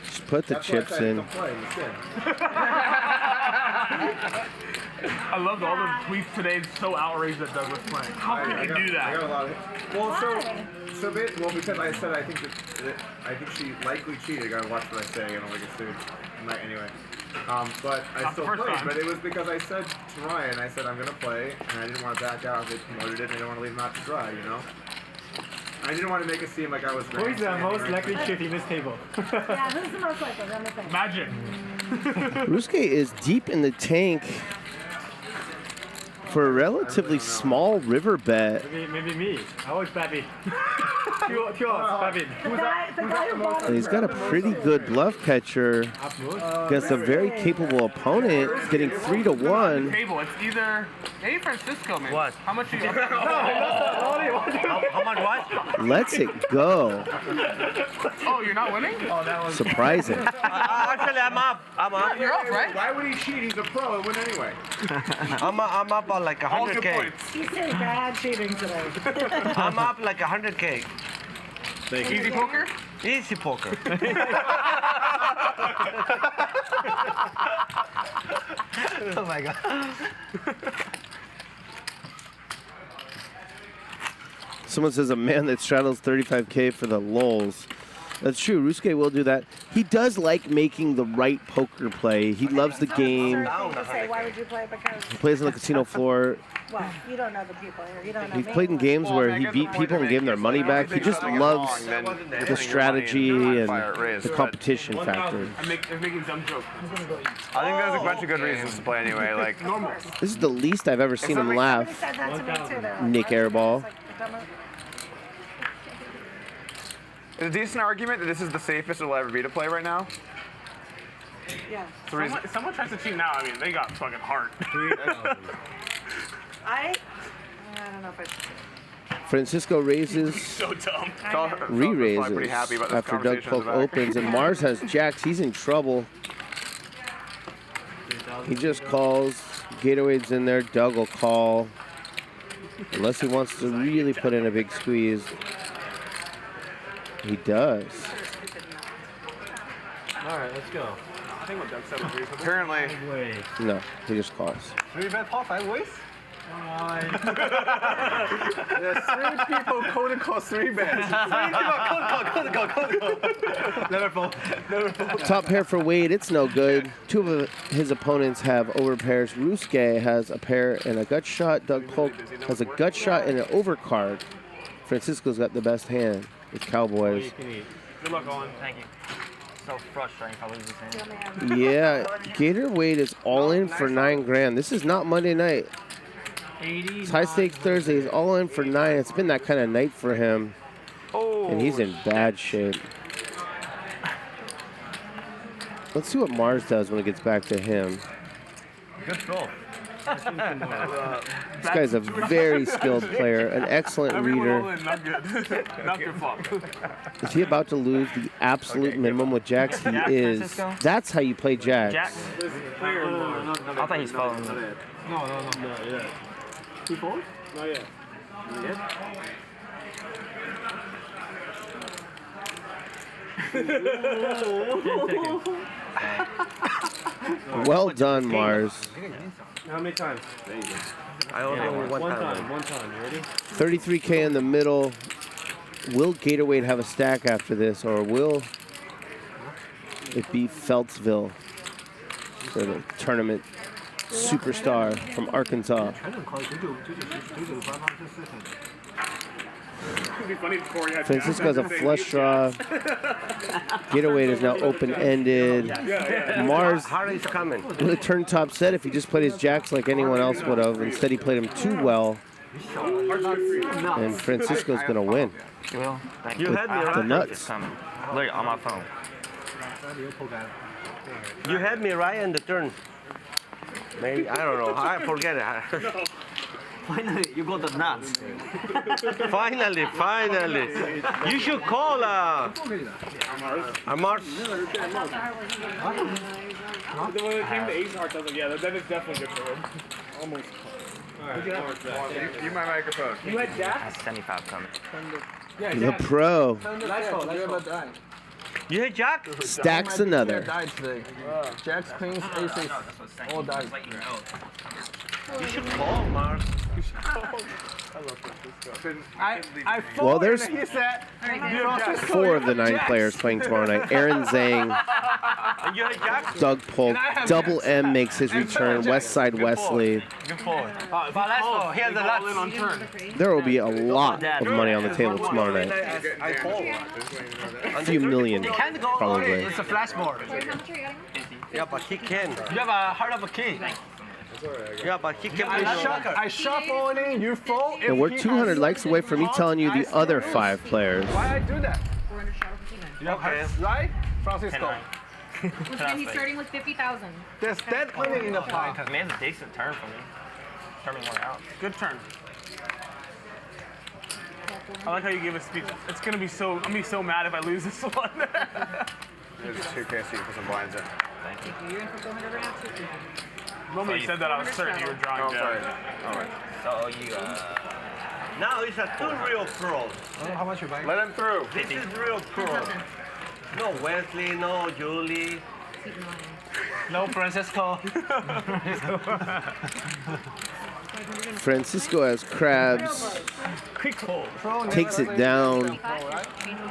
Just put the chips in. I loved all the tweets today. It's so outraged that Doug was playing. How can you do that? I got a lot of. Well, because I said I think she likely cheated. I gotta watch what I say. I don't get sued. Anyway. But I Not still the first played. time. But it was because I said to Ryan, I said I'm gonna play, and I didn't want to back out. They promoted it, and I didn't want to leave him out to dry. You know. I didn't want to make it seem like I was. Who is the most likely chip in this table? Yeah, who's the most likely? Let me think. Magic. Ryusuke is deep in the tank for a relatively small river bet. Maybe me. I was Babby. Pure Babby. The guy who bought And he's got a pretty good bluff catcher against a very capable opponent. He's getting 3-1. Table. It's either Francisco, man. What? How much are you? How much what? Lets it go. Oh, you're not winning? Oh, that was Surprising. Actually, I'm up. You're up, right? Why would he cheat? He's a pro and win anyway. I'm up on like All good 100K. points. He's saying bad cheating today. I'm up like 100K. Easy poker? Easy poker. Oh my god. Someone says a man that straddles 35K for the lulz. That's true. Ryusuke will do that. He does like making the right poker play. He loves the game. People say, why would you play? Because, He plays on the casino floor. well, you don't know the people here. You don't know He's me. played in games where he beat people and gave them their money back. He just loves the strategy and the competition factor. I'm making dumb jokes. I think there's a bunch of good reasons to play anyway. Like normal. This is the least I've ever seen him Somebody laugh. said that to me too. They're like, Nick why would you Airball. just, like, become a- It's a decent argument that this is the safest it'll ever be to play right now. Yeah. Someone tries to cheat now. I mean, they got fucking heart. I don't know if I should. Francisco raises, So dumb. re-raises pretty happy about this after Doug conversation Polk in the back. opens, and Mars has jacks. He's in trouble. He just calls. Gatorade's in there. Doug will call. Unless he wants to really put in a big squeeze. He does. All right, let's go. I think what Doug said was reasonable. Apparently. No, he just calls. 3-bet pot 5 ways? There's 3 people code call 3 bets. Never fold. Top pair for Wade, it's no good. 2 of his opponents have overpairs. Ryusuke has a pair and a gut shot. Doug Polk has a gut shot and an overcard. Francisco's got the best hand with Cowboys. Good luck, Owen. Thank you. So frustrating if I lose this hand. Yeah, Gator Wade is all in for 9 grand. This is not Monday night. It's high stakes Thursday. He's all in for 9. It's been that kind of night for him. And he's in bad shape. Let's see what Mars does when it gets back to him. Good throw. This guy's a very skilled player, an excellent reader. Not good. Not your fault. Is he about to lose the absolute minimum with jacks? He is. That's how you play jacks. I thought he's following me. No. Not yet. He fold? Not yet. Not yet? Well done, Mars. How many times? There you go. I only have one time. One time. You ready? 33K in the middle. Will Gatorwade have a stack after this, or will it be Feltsville for the tournament superstar from Arkansas? Francisco has a flush draw. Gatorwade is now open-ended. Mars Harley's coming. with a turn top set if he just played his jacks like anyone else would have. Instead, he played him too well. And Francisco's going to win. Well, thank You you. had me, The right? nuts. Look, on my phone. You had me right in the turn. Maybe, I don't know. I forget it. Finally, you got the nuts. Finally. You should call Aatmaj. The one that came to Ace Heart doesn't. Yeah, that is definitely good for him. Almost. You might microphone. You had Jack? That's 75 coming. The pro You hit Jack? stacks another. Died today. Jacks, queens, aces, all died. You should call, Mars. Well, there's 4 of the 9 players playing tomorrow night. Aaron Zhang, And you hit Jack? Doug Polk, Double M makes his return, Westside Wesley. Good forward. He has the nuts. On turn. There will be a lot of money on the table tomorrow night. I call. A few million, probably. It's a flashboard. Yeah, but he can. You have a heart of a king. Yeah, but he can. I shuffle it in, you fold. And we're 200 likes away from me telling you the other 5 players. Why I do that? Okay. Right? Francisco. And he's starting with 50,000. There's dead money in the pot. Because man, it's a decent turn for me. Turn me one out. Good turn. I like how you give a speech. It's gonna be so. I'm gonna be so mad if I lose this one. There's 2K, so you can put some blinds in. Thank you. You're in for 400 right now, too. The moment you said that, I was certain you were drawing down. So you, Now he's a 2 real pro. How much you buying? Let him through. This is real pro. No Wesley, no Julie. No Francisco. Francisco has crabs, takes it down.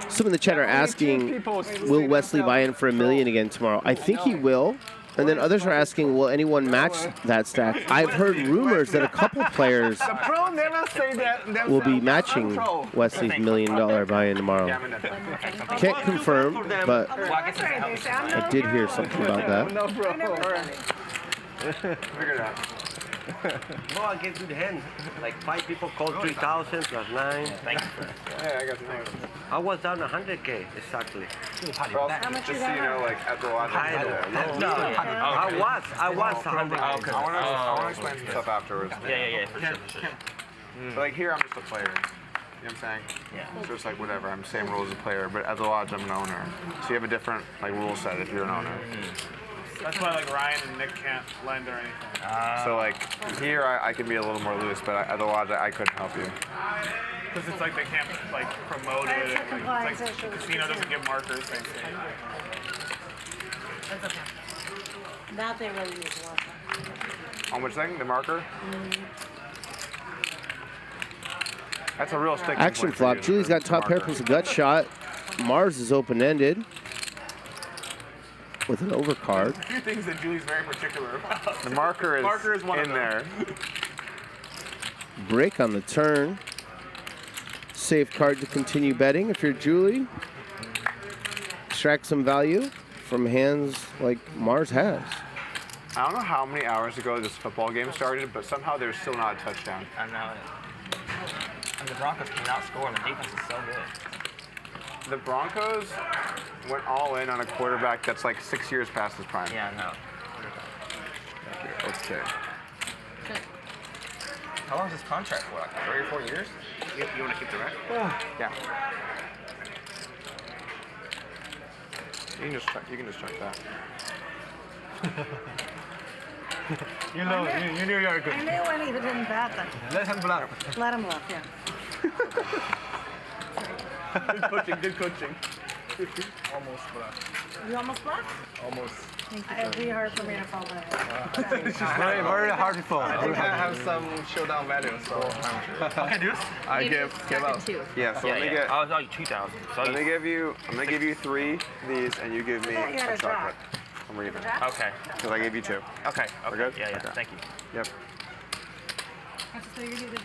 Some in the chat are asking, will Wesley buy in for $1 million again tomorrow? I think he will. And then others are asking, will anyone match that stack? I've heard rumors that a couple players will be matching Wesley's $1 million buy-in tomorrow. Can't confirm, but I did hear something about that. Figure it out. No, I get good hand. Like 5 people called 3,000 plus 9. Thank you. Yeah, I got the name. I was down 100K exactly. Just so you know, like at the lodge. I was 100K. I want to explain some stuff afterwards. Yeah, for sure. But like here, I'm just a player. You know what I'm saying? Yeah. So it's like whatever. I'm the same rules as a player, but at the lodge, I'm an owner. So you have a different like rule set if you're an owner. That's why like Ryan and Nick can't lend or anything. So like here, I can be a little more loose, but at the lodge, I couldn't help you. Because it's like they can't like promote it. It's like the casino doesn't give markers. Same thing. That's okay. That they really use a lot. On which thing? The marker? That's a real sticking Action point for flop. you, Julie's got top pair, puts a gut shot. Mars is open-ended with an overcard. A few things that Julie's very particular about. The marker is one in there. Break on the turn. safe card to continue betting if you're Julie. Extract some value from hands like Mars has. I don't know how many hours ago this football game started, but somehow there's still not a touchdown. I know it. And the Broncos cannot score, and the defense is so good. The Broncos went all in on a quarterback that's like 6 years past his prime. Yeah, I know. Okay. How long is this contract for? Like 3 or 4 years? You want to keep the rec? Yeah. You can just check that. You know, you knew you were good. I knew when he didn't bet that. Let him bluff. Let him bluff, yeah. Good coaching, good coaching. Almost bluff. You almost bluffed? Almost. It would be hard for me to fall back. It's very, very hard to fall. I think I have some showdown value, so Okay, dude. I give out. Yeah, so let me get. I was like 2,000. So Let me give you. I'm gonna give you 3 of these, and you give me I thought you had a a drop. chocolate. I'm reading. Okay. Because I gave you 2. Okay. We're good? Yeah, yeah. Okay. Thank you. Yep. So you did it?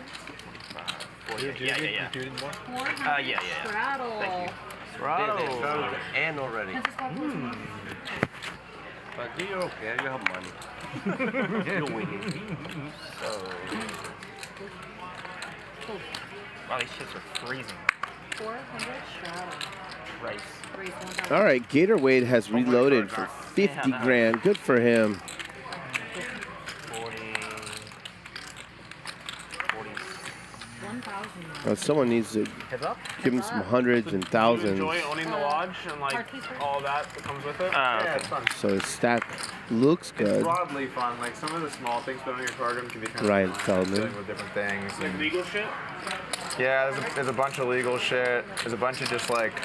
Yeah. Yeah, yeah. Straddle. Thank you. Straddle. And already. But you're okay, you have money. You're winning. So. Wow, these shits are freezing. 400 straddle. Rice. All right, Gator Wade has reloaded for 50 grand. Good for him. 40. Someone needs to give him some hundreds and thousands. Enjoy owning the lodge and like all that comes with it. Yeah, it's fun. So his stack looks It's good. broadly fun. Like some of the small things about owning your program can be kind Ryan of Feldman. dealing with different things. Like and- legal shit. Yeah, there's a bunch of legal shit. There's a bunch of just like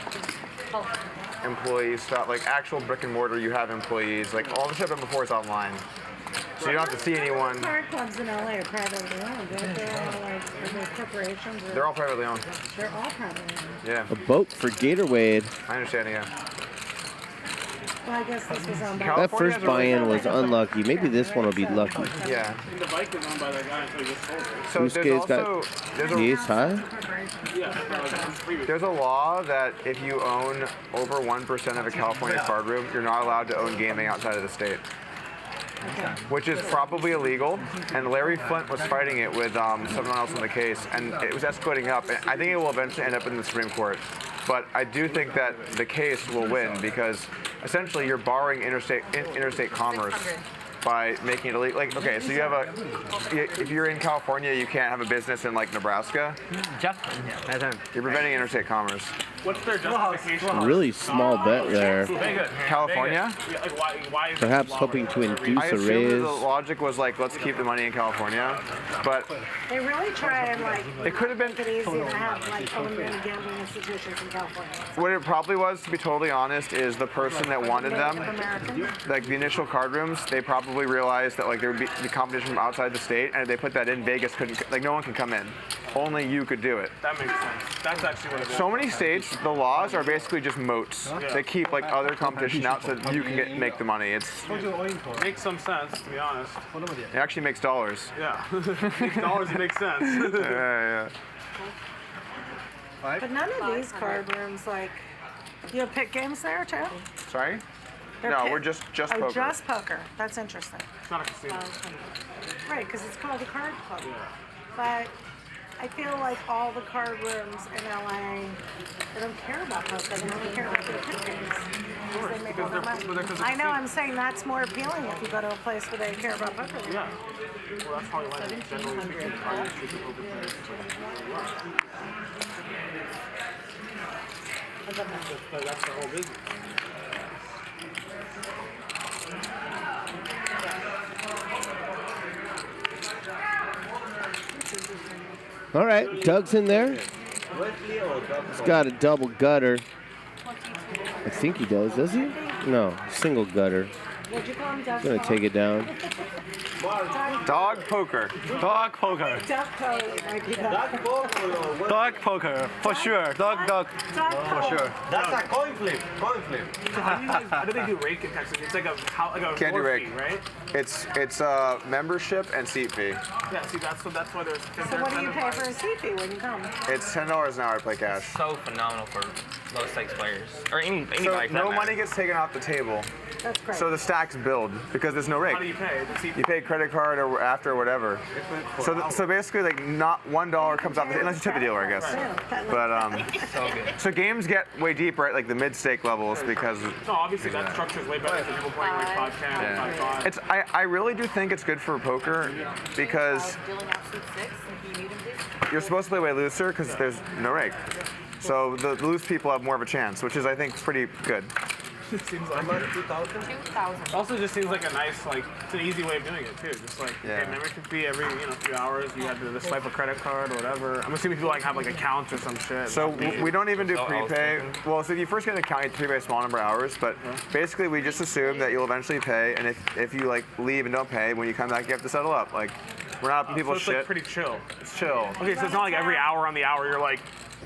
employee stuff, like actual brick and mortar. You have employees. Like all the shit I've done before is online, so you don't have to see anyone. Card clubs in LA are privately owned. They're all like they're corporations. They're all privately owned. They're all privately owned. Yeah. A boat for Gator Wade. I understand. Yeah. Well, I guess this was on That first buy-in was unlucky. Maybe this one will be lucky. Yeah. The bike is owned by that guy until he gets sold. So Ryusuke's got the ace high. There's a law that if you own over 1% of a California card room, you're not allowed to own gaming outside of the state. Which is probably illegal, and Larry Flynt was fighting it with someone else in the case, and it was escalating up. And I think it will eventually end up in the Supreme Court, but I do think that the case will win because essentially you're barring interstate commerce by making it illegal. Like, okay, so you have if you're in California, you can't have a business in like Nebraska. You're preventing interstate commerce. What's their justification? Really small bet there. California? Yeah, like why is Perhaps hoping to induce I a assume raise. the logic was like, let's keep the money in California, but They really try and like it could have been. make it easy to have like owned gambling institutions in California. What it probably was, to be totally honest, is the person that wanted them, like the initial card rooms, they probably realized that like there would be the competition from outside the state, and if they put that in, Vegas couldn't, like no one can come in. Only you could do it. That makes sense. That's actually what it is. So many states, the laws are basically just moats. Yeah. They keep like other competition out so that you can make the money. It Makes some sense, to be honest. actually makes dollars. Yeah. Makes dollars, it makes sense. Yeah. But none of these card rooms, like, you have pick games there too? Sorry? They're No, pit- we're just oh, poker. just poker. That's interesting. It's not a casino. Right, because it's called a card club. But I feel like all the card rooms in LA, they don't care about poker. They only care about their pit games. Because they make all their money. I know, I'm saying that's more appealing if you go to a place where they care about poker. Yeah. Well, that's probably why generally speaking, I usually do poker players. That's the whole business. All right, Doug's in there. He's got a double gutter. I think he does he? No, single gutter. Would you call him Doug? Gonna take it down. Dog poker. Dog poker. Duck code might be that. Dog poker, for sure. Dog, for sure. That's a coin flip. Coin flip. So how do they do rake in Texas? It's like a Can't do floor rake. fee, right? It's membership and seat fee. Yeah, see, that's why there's. So what do you pay for a seat fee when you come? It's $10 an hour to play cash. So phenomenal for low stakes players or anybody. So for that no matter. money gets taken off the table. That's great. So the stacks build because there's no rake. How do you pay? The seat You pay credit card or after or whatever. So basically, like not $1 comes off the unless you tip the dealer, I guess. But so games get way deep, right? Like the mid-stake levels because. No, obviously that structure is way better for people playing like 5-10, 5-5. It's I really do think it's good for poker because you're supposed to play way looser because there's no rake. So the loose people have more of a chance, which is I think pretty good. It seems like 2,000. Also, just seems like a nice, like, it's an easy way of doing it too. Just like, Yeah. hey, membership fee every few hours. You have to swipe a credit card or whatever. I'm assuming people like have like accounts or some shit. So we don't even do prepay. Well, so if you first get an account, you have to prepay a small number of hours. But basically, we just assume that you'll eventually pay. And if you like leave and don't pay, when you come back, you have to settle up. Like we're not up in people's so it's shit. like pretty chill. It's chill. Okay, so it's not like every hour on the hour you're like,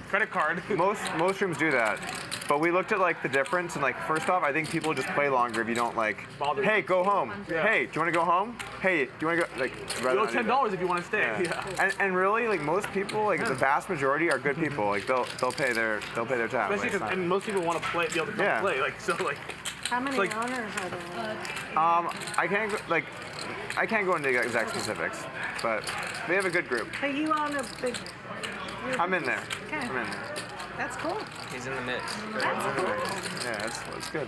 credit card. Most rooms do that. But we looked at like the difference, and like first off, I think people just play longer if you don't like. Hey, go home. Yeah. Hey, do you want to go home? Hey, do you want to go? Like, You owe $10 if you want to stay. Yeah. And really, like most people, like the vast majority are good people. Like they'll pay their tab. Especially because and most people want to play, be able to come play. Like so, like. How many like, owners are there? I can't go into exact specifics, but we have a good group. But you own a big. I'm in there. Okay. I'm in there. That's cool. He's in the mix. That's cool. Yeah, it's good.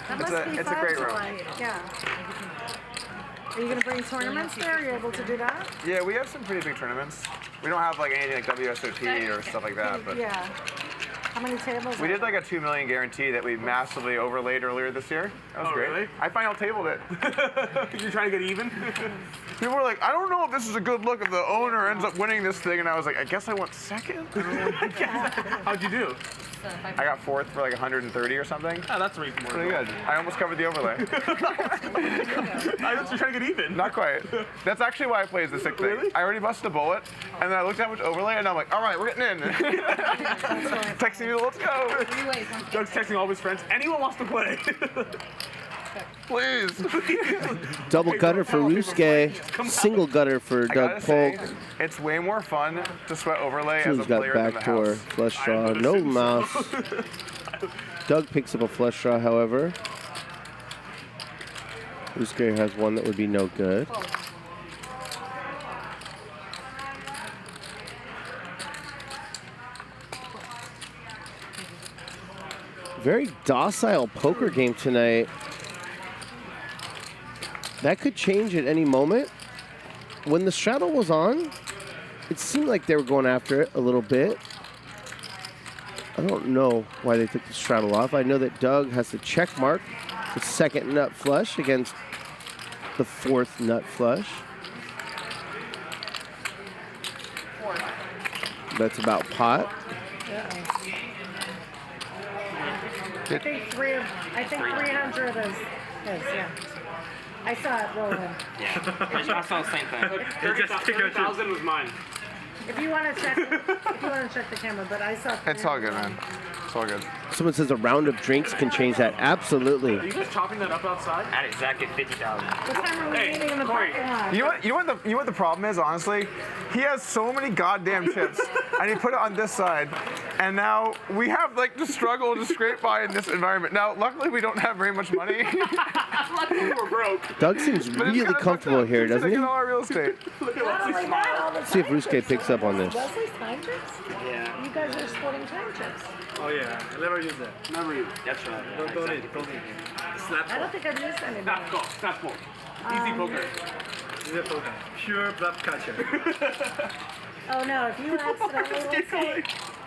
That It's must be it's a fun great to room. like, yeah. Are you gonna bring tournaments there? Are you able to do that? Yeah, we have some pretty big tournaments. We don't have like anything like WSOP or stuff like that, but Yeah. How many tables? we are did like a $2 million guarantee that we massively overlaid earlier this year. That was great. Really? I final tabled it. You're trying to get even? People were like, I don't know if this is a good look if the owner ends up winning this thing, and I was like, I guess I went second. How'd you do? I got fourth for like 130 or something. Oh, that's reasonable. Pretty good. I almost covered the overlay. I was just trying to get even. Not quite. That's actually why I played the sick thing. Really? I already busted a bullet, and then I looked at how much overlay, and I'm like, all right, we're getting in. Texting you, let's go. Doug's texting all his friends. Anyone wants to play? Please. Double gutter for Ryusuke, single gutter for I Doug gotta say, Polk. it's way more fun to sweat overlay as a Who's got player than the backdoor house. flush draw? No mouse. Doug picks up a flush draw, however. Ryusuke has one that would be no good. Very docile poker game tonight. That could change at any moment. When the straddle was on, it seemed like they were going after it a little bit. I don't know why they took the straddle off. I know that Doug has to check mark the second nut flush against the fourth nut flush. That's about pot. I think 300 is yeah. I saw it rolling. Yeah, I saw the same thing. 30,000 was mine. If you want to check, the camera, but I saw. It's all good, man. It's all good. Someone says a round of drinks can change that. Absolutely. Are you guys chopping that up outside? At exactly 50,000. What time are we meeting in the parking lot? You know what the problem is, honestly? He has so many goddamn chips, and he put it on this side, and now we have like to struggle to scrape by in this environment. Now, luckily, we don't have very much money. Luckily, we're broke. Doug seems really comfortable here, doesn't he? All our real estate. Let's see if Ryusuke picks up on this. Wesley's time chips? Yeah. You guys are sporting time chips. Oh yeah, I never use that. Never use. That's right. Don't need. Snap. I don't think I've used any. Snap call. Snap call. Easy poker. Easy poker. Pure bluff catcher. Oh no, if you accidentally, let's say,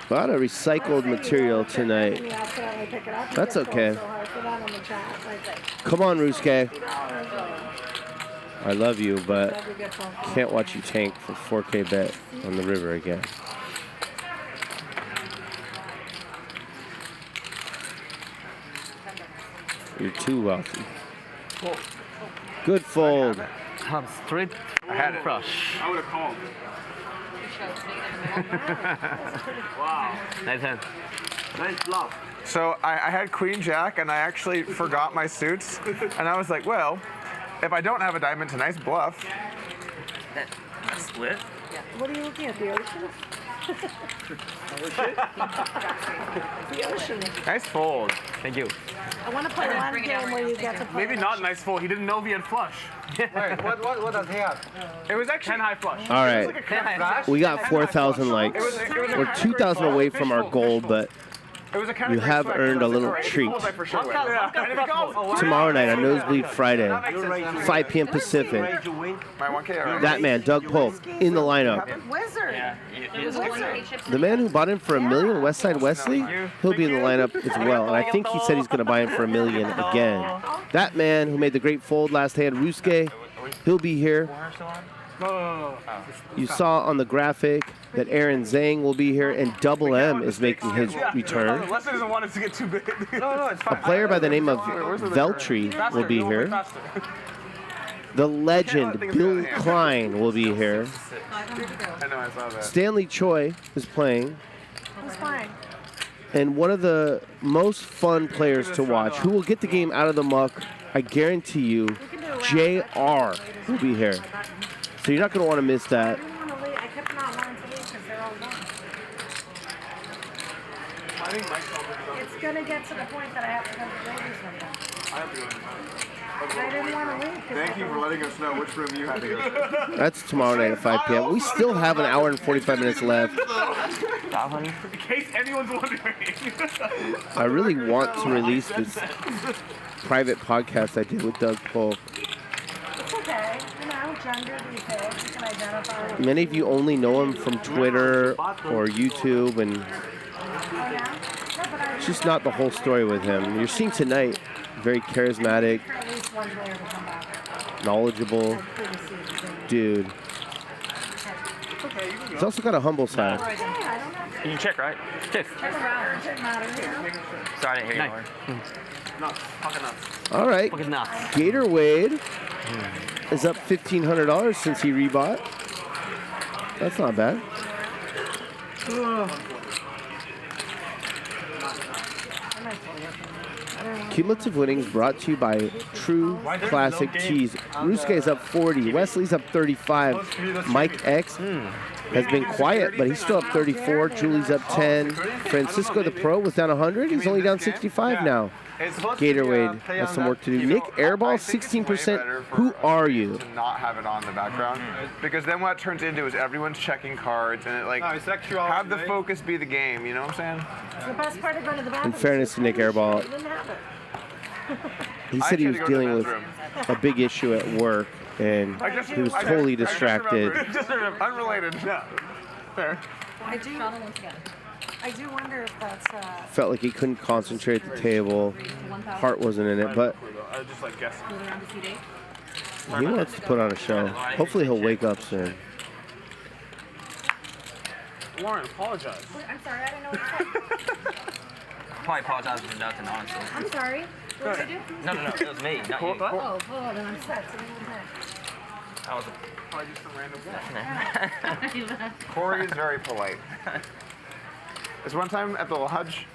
A lot of recycled material tonight. you accidentally pick it up, you That's get told okay. so hard for that on the chat. Like, Come on, Ryusuke. I love you, but can't watch you tank for 4K bet on the river again. You're too wealthy. Good fold. Straight I had it. flush. I would have called. Wow. Nice hand. Nice bluff. So I had Queen Jack, and I actually forgot my suits, and I was like, well, if I don't have a diamond, it's a nice bluff. That split? What are you looking at? The ocean? The ocean. Nice fold. Thank you. I want to play one game where you get to play. Maybe not nice fold. He didn't know if he had flush. Wait, what does he have? It was actually 10 high flush. All right. It was like a clear flush. We got 4,000 likes. We're 2,000 away from our goal, but you have earned a little treat. Tomorrow night on Nosebleed Friday, 5 p.m. Pacific. That man, Doug Polk, in the lineup. Wizard. The man who bought him for $1 million, Westside Wesley, he'll be in the lineup as well. And I think he said he's going to buy him for $1 million again. That man who made the great fold last hand, Ryusuke, he'll be here. You saw on the graphic that Aaron Zhang will be here, and Double M is making his return. Leslie doesn't want us to get too big. A player by the name of Veltri will be here. The legend Bill Klein will be here. I know, I saw that. Stanley Choi is playing. Who's playing? And one of the most fun players to watch, who will get the game out of the muck, I guarantee you, JR will be here. So you're not going to want to miss that. I kept not wanting to leave because they're all gone. It's going to get to the point that I have to go to the ladies with them. I have to go to I didn't want to leave. Thank you for letting us know which room you had to go to. That's tomorrow night at 5 p.m. We still have an hour and 45 minutes left. In case anyone's wondering. I really want to release this private podcast I did with Doug Polk. It's okay. You know, gender details. You can identify. Many of you only know him from Twitter or YouTube, and it's just not the whole story with him. You're seeing tonight, very charismatic, knowledgeable dude. He's also got a humble side. You can check, right? Check. Sorry, I didn't hear you more. Nuts. Pocket nuts. All right. Gator Wade is up $1,500 since he rebought. That's not bad. Cumulative winnings brought to you by True Classic Cheese. Ryusuke is up 40. Wesley's up 35. Mike X has been quiet, but he's still up 34. Julie's up 10. Francisco the Pro was down 100. He's only down 65 now. Gator Wade has some work to do. Nick Airball, 16%. Who are you? To not have it on in the background, because then what it turns into is everyone's checking cards, and it like have the focus be the game. You know what I'm saying? It's the best part of going to the bathroom. In fairness to Nick Airball, he said he was dealing with a big issue at work, and he was totally distracted. Just unrelated. Yeah. Fair. I do wonder if that's. Felt like he couldn't concentrate at the table. Heart wasn't in it, but I just like guessing. he wants to put on a show. Hopefully he'll wake up soon. Lauren, apologize. I'm sorry, I didn't know what you said. Probably apologize for nothing, honestly. I'm sorry. What did I do? No, it was me, not you. Oh, then I'm set. I was probably just some random. Corey is very polite. There's one time at the lodge,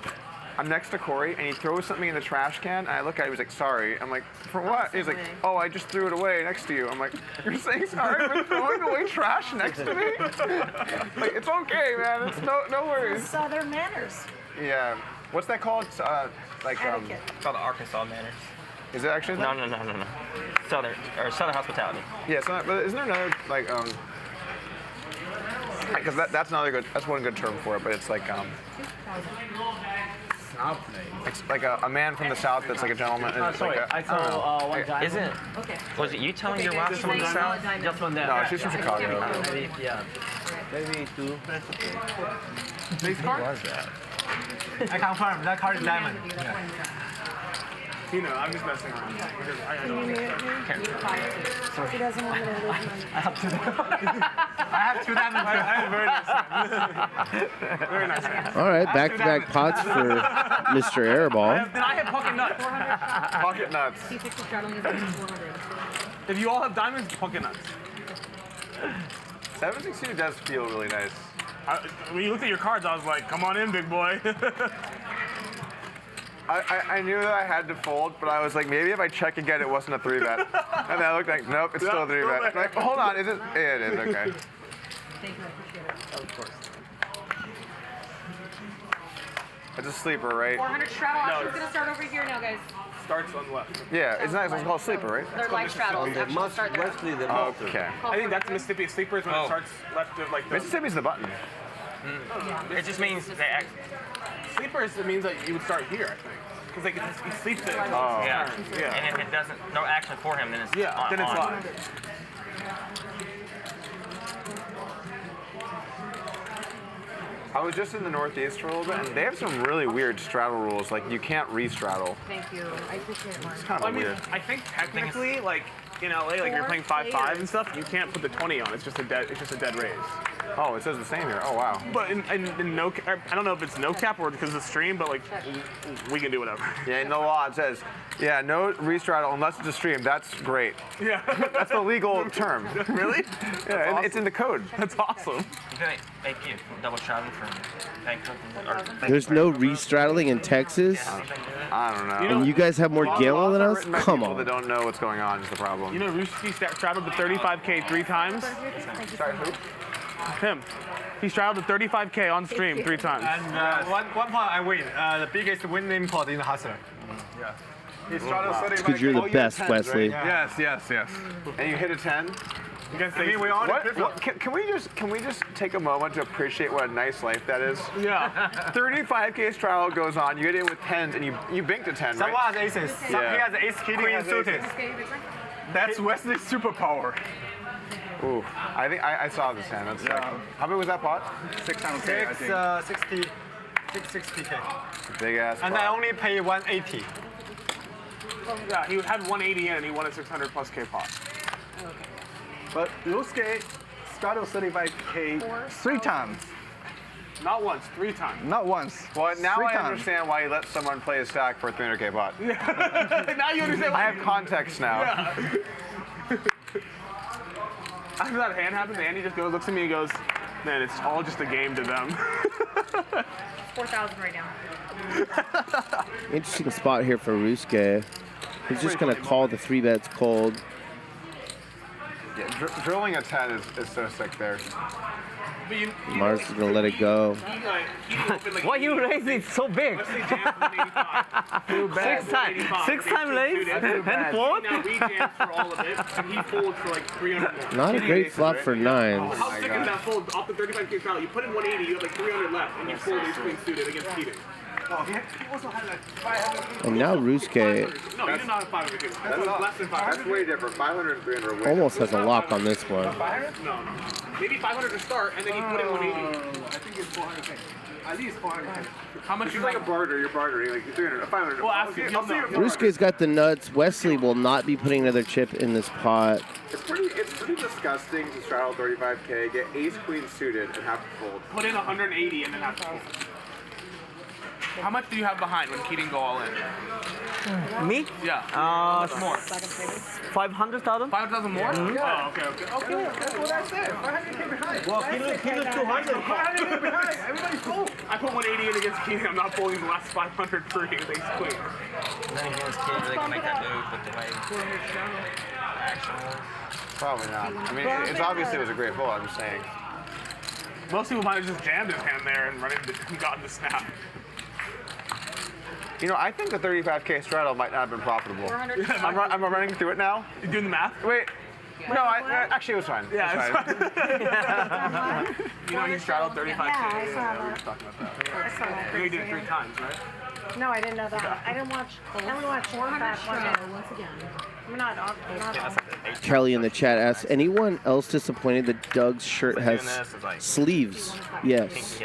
I'm next to Corey, and he throws something in the trash can, and I look at him, he's like, sorry. I'm like, for what? He's like, oh, I just threw it away next to you. I'm like, you're saying sorry for throwing away trash next to me? Like, it's okay, man. It's no worries. Southern manners. Yeah. What's that called? It's called the Arkansas manners. Is it actually? No. Southern hospitality. Yeah, but isn't there another because that's one good term for it, but it's like it's like a man from the South that's like a gentleman. It's Sorry, like I saw one guy. Isn't? Okay. Was it you telling your wife from the South? Just one there. No, she's from Chicago. Maybe, yeah. Maybe two. Who was that? I confirm, that card is diamond. Yeah. You know, I'm just messing around. I don't So he doesn't want me to lose money. I have two. I have two diamonds. I have very nice. Very nice. All right, back-to-back pots for Mr. Airball. Then I have pocket nuts. Pocket nuts. He fixed the straddle, he's 400. If you all have diamonds, fucking nuts. 762 does feel really nice. When you looked at your cards, I was like, come on in, big boy. I knew that I had to fold, but I was like, maybe if I check again, it wasn't a 3-bet. And then I looked like, nope, it's still a 3-bet. Like, hold on, is it? Yeah, it is, okay. Thank you, I appreciate it. Of course. It's a sleeper, right? 400 straddle option's gonna start over here now, guys. Starts on the left. Yeah, it's nice. It's called sleeper, right? They're like straddles. Actually, start there. Okay. I think that's Mississippi sleepers when it starts left of like the... Mississippi's the button. It just means they act. Sleepers, it means that you would start here, I think. Because like he sleeps there. Oh. Yeah. And if it doesn't, no action for him, then it's on. Then it's live. I was just in the Northeast for a little bit, and they have some really weird straddle rules. Like, you can't re-straddle. Thank you. I appreciate it. It's kind of weird. I think technically, like in LA, like you're playing 5-5 and stuff, you can't put the 20 on. It's just a dead raise. Oh, it says the same here. Oh, wow. But in no, I don't know if it's no cap or because of the stream, but like we can do whatever. Yeah, in the law it says, yeah, no re-straddle unless it's a stream. That's great. Yeah. That's the legal term. Really? Yeah, awesome. It's in the code. That's awesome. You can make you double straddle for Bangkok. There's no re-straddling in Texas? I don't know. And you guys have more gambling than us? Come People on. that don't know what's going on is the problem. You know, Ryusuke straddled the 35K 3 times. Sorry, who? Him. He straddled the 35K on stream 3 times. And one point I win. The biggest winning pot in the Hustler. Yeah. He straddled 35K. It's because you're the best, Wesley. Right? Yes. And you hit a 10? You guys I mean, we all can we just take a moment to appreciate what a nice life that is? Yeah. 35K straddle goes on, you get in with 10s, and you binked a 10, Someone right? has aces. Yeah. He has ace queen suited. That's Wesley's superpower. Ooh, I think I saw this hand. That's sick. How big was that pot? 600K, I think. 660K. Big ass pot. And I only pay 180. Yeah, he had 180 in and he won a 600 plus K pot. Okay. But Ryusuke straddled 35K 3 times. Not once, 3 times. Not once. Well, now 3 I times. understand why you let someone play a stack for a 300K pot. Now you understand why. I have context now. Yeah. After that hand happens, Andy just looks at me and goes, man, it's all just a game to them. 4,000 right now. Interesting spot here for Ryusuke. He's just going to call the 3-bets cold. Yeah, drilling a 10 is so sick there. Mars is going to let it go. Why you raise it so big? 6 times raise and fold? Now we jams for all of it, and he folds for like 300. Not a great flop for 9s. How sick is that fold off the 35K trial? You put in 180, you have like 300 left, and you fold ace queen suited against Keating. And now Ryusuke No, you did not have 500. That's less than 500. That's way different. 500 and 300 are way almost has a lock on this one. No. Maybe 500 to start, and then you put in 180. I think it's 400K. At least 400K. How much It's you like a barter. You're bartering like 300, 500. Well, ask you. Ryusuke's got the nuts. Wesley will not be putting another chip in this pot. It's pretty disgusting to straddle 35K, get ace queen suited, and have to fold. Put in 180 and then have to fold. How much do you have behind when Keating go all in? Me? Yeah. How much more? 500,000? 500,000 more? Mm-hmm. Oh, okay. That's what I said. 500K behind. Well, he looks 200. 500K behind. Everybody's full. I put 180 in against Keating. I'm not folding the last 500 free with ace queen. And then against kids, they can make that move with the way action was. Probably not. I mean, it's obviously it was a great fold. I'm just saying. Most people might have just jammed his hand there and gotten the snap. You know, I think the 35K straddle might not have been profitable. I'm running through it now. You doing the math? Wait. No, actually it was fine. Yeah, it's fine. You know, he straddled 35K. Yeah, I saw We were just talking about that. I saw that. You did it 3 times, right? No, I didn't know that. I didn't watch. I only watched 400 straddle once again. I'm not on. Kelly in the chat asks, anyone else disappointed that Doug's shirt has sleeves? Yes.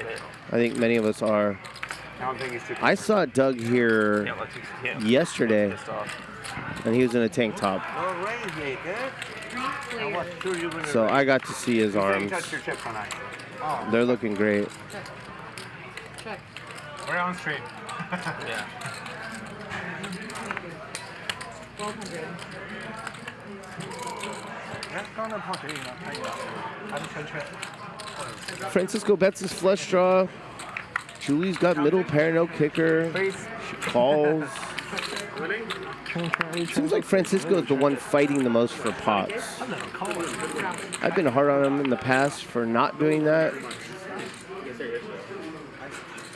I think many of us are. I saw Doug here yesterday, and he was in a tank top. So I got to see his arms. They're looking great. Check. We're on stream. Yeah. 1,200. Francisco bets his flush draw. Julie's got middle pair, no kicker. She calls. Seems like Francisco is the one fighting the most for pots. I've been hard on him in the past for not doing that.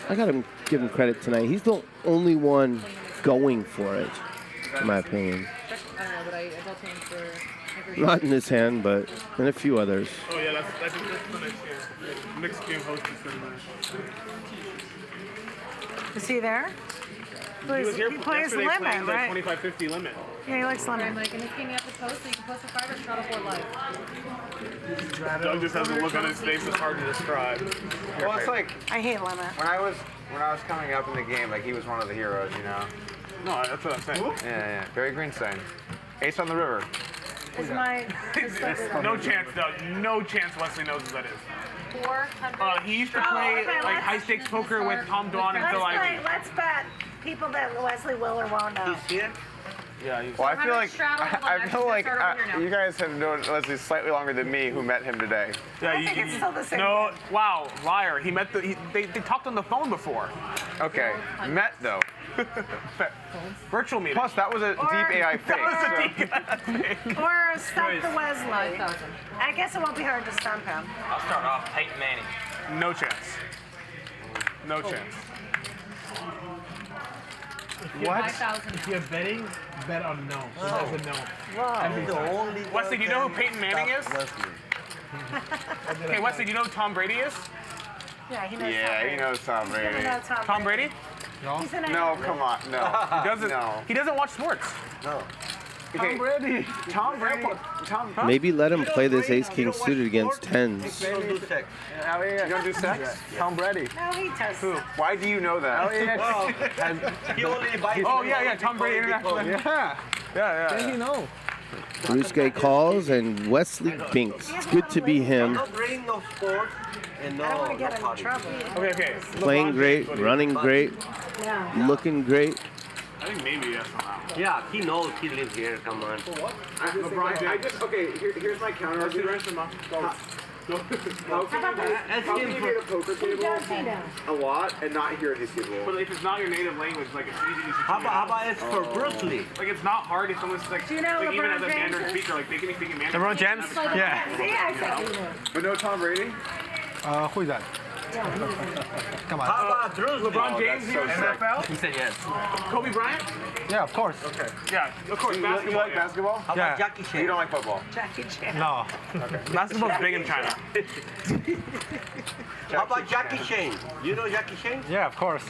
I gotta give him credit tonight. He's the only one going for it, in my opinion. Not in this hand, but in a few others. Oh yeah, that's the next game. Mixed game hostess in there. Is he there? He was here He plays yesterday limit, playing the right? 25-50 limit. Yeah, he likes limit. Like, and this game you have to post, so you can post a card or straddle for life. Doug just has a look on his face that's hard to describe. Well, it's like I hate limit. when I was coming up in the game, like he was one of the heroes, you know. No, that's what I'm saying. Yeah. Barry Greenstein, Ace on the River. Is my No chance, Doug. No chance Wesley knows who that is. 400. He used to play like high stakes poker with Tom Dwan until Let's bet people that Wesley will or won't know. Yeah. Well, I feel like here you guys have known Leslie slightly longer than me, who met him today. Yeah, I think it's still the same. No, wow, liar. He met they talked on the phone before. Okay, met though. Virtual meeting. Plus, that was a deep AI fake. Or stump the Wesley. I guess it won't be hard to stump him. I'll start off Peyton Manning. No chance. No chance. What? If you're betting, bet on no. So that's a no. Wow. Wesley, do you know who Peyton Manning is? Okay, Wesley, do you know who Tom Brady is? Yeah, he knows Tom Yeah, Brady. he knows Tom He's gonna Brady. know Tom Brady? He's in a No, come on, no. He doesn't. No. He doesn't watch sports. No. Tom Brady. Tom Brady. Tom. Maybe let him play this ace-king suited against tens. You don't do sex. You don't do sex? Tom Brady. No, he does. Who? Why do you know that? He only buys. Oh yeah, Tom Brady international. Yeah. Then you know. Ryusuke calls and Wesley binks. It's good to be him. No bring no sport and no. I don't want to get him in trouble. Okay. Playing great, running great, Yeah. looking great. I think maybe yes on that one. Yeah, he knows he lives here. Come on. LeBron James. Here's my counter argument. How can you be at a poker table a lot and not hear these people? But if it's not your native language, like it's easy to. How about it's for Bruce Lee? Like it's not hard if someone's like, Do you know like even LeBron as a Mandarin James? speaker, like they can be speaking Mandarin. LeBron James? Yeah. See, I said he knew. But no Tom Brady? Who is that? Come on. How about Bruce Lee? LeBron James here in NFL? He said yes. Kobe Bryant? Yeah, of course. Okay. Yeah, of course. You Basketball. like basketball? How about Jackie Chan? You don't like football? Jackie Chan. No. Basketball's big in China. How about Jackie Chan? You know Jackie Chan? Yeah, of course.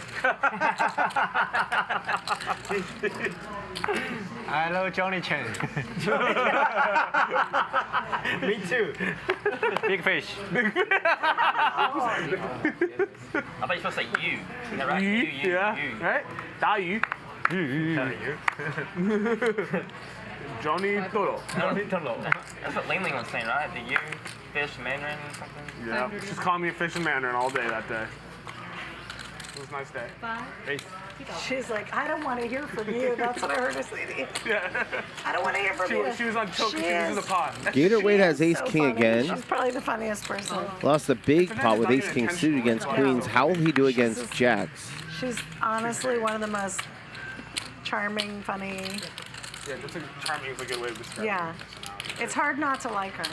I love Johnny Chan. Me too. Big fish. I thought you were supposed to say you. Is that right? You. Right? Da Yu. Johnny Toro. That's what Ling Ling was saying, right? The you, fish, Mandarin, or something? Yeah, she's calling me a fish and Mandarin all day that day. It was a nice day. She's like, I don't want to hear from you. That's what I heard her say to you. Yeah. I don't want to hear from you. She was on choke because she was in the pot. Gator Wade has She's so ace-king funny. again. She's probably the funniest person. Lost a big pot with ace-king suited against queens. How will he do against jacks? She's honestly one of the most charming, funny. Yeah, that's a charming is a good way to describe it. Yeah. It's hard not to like her.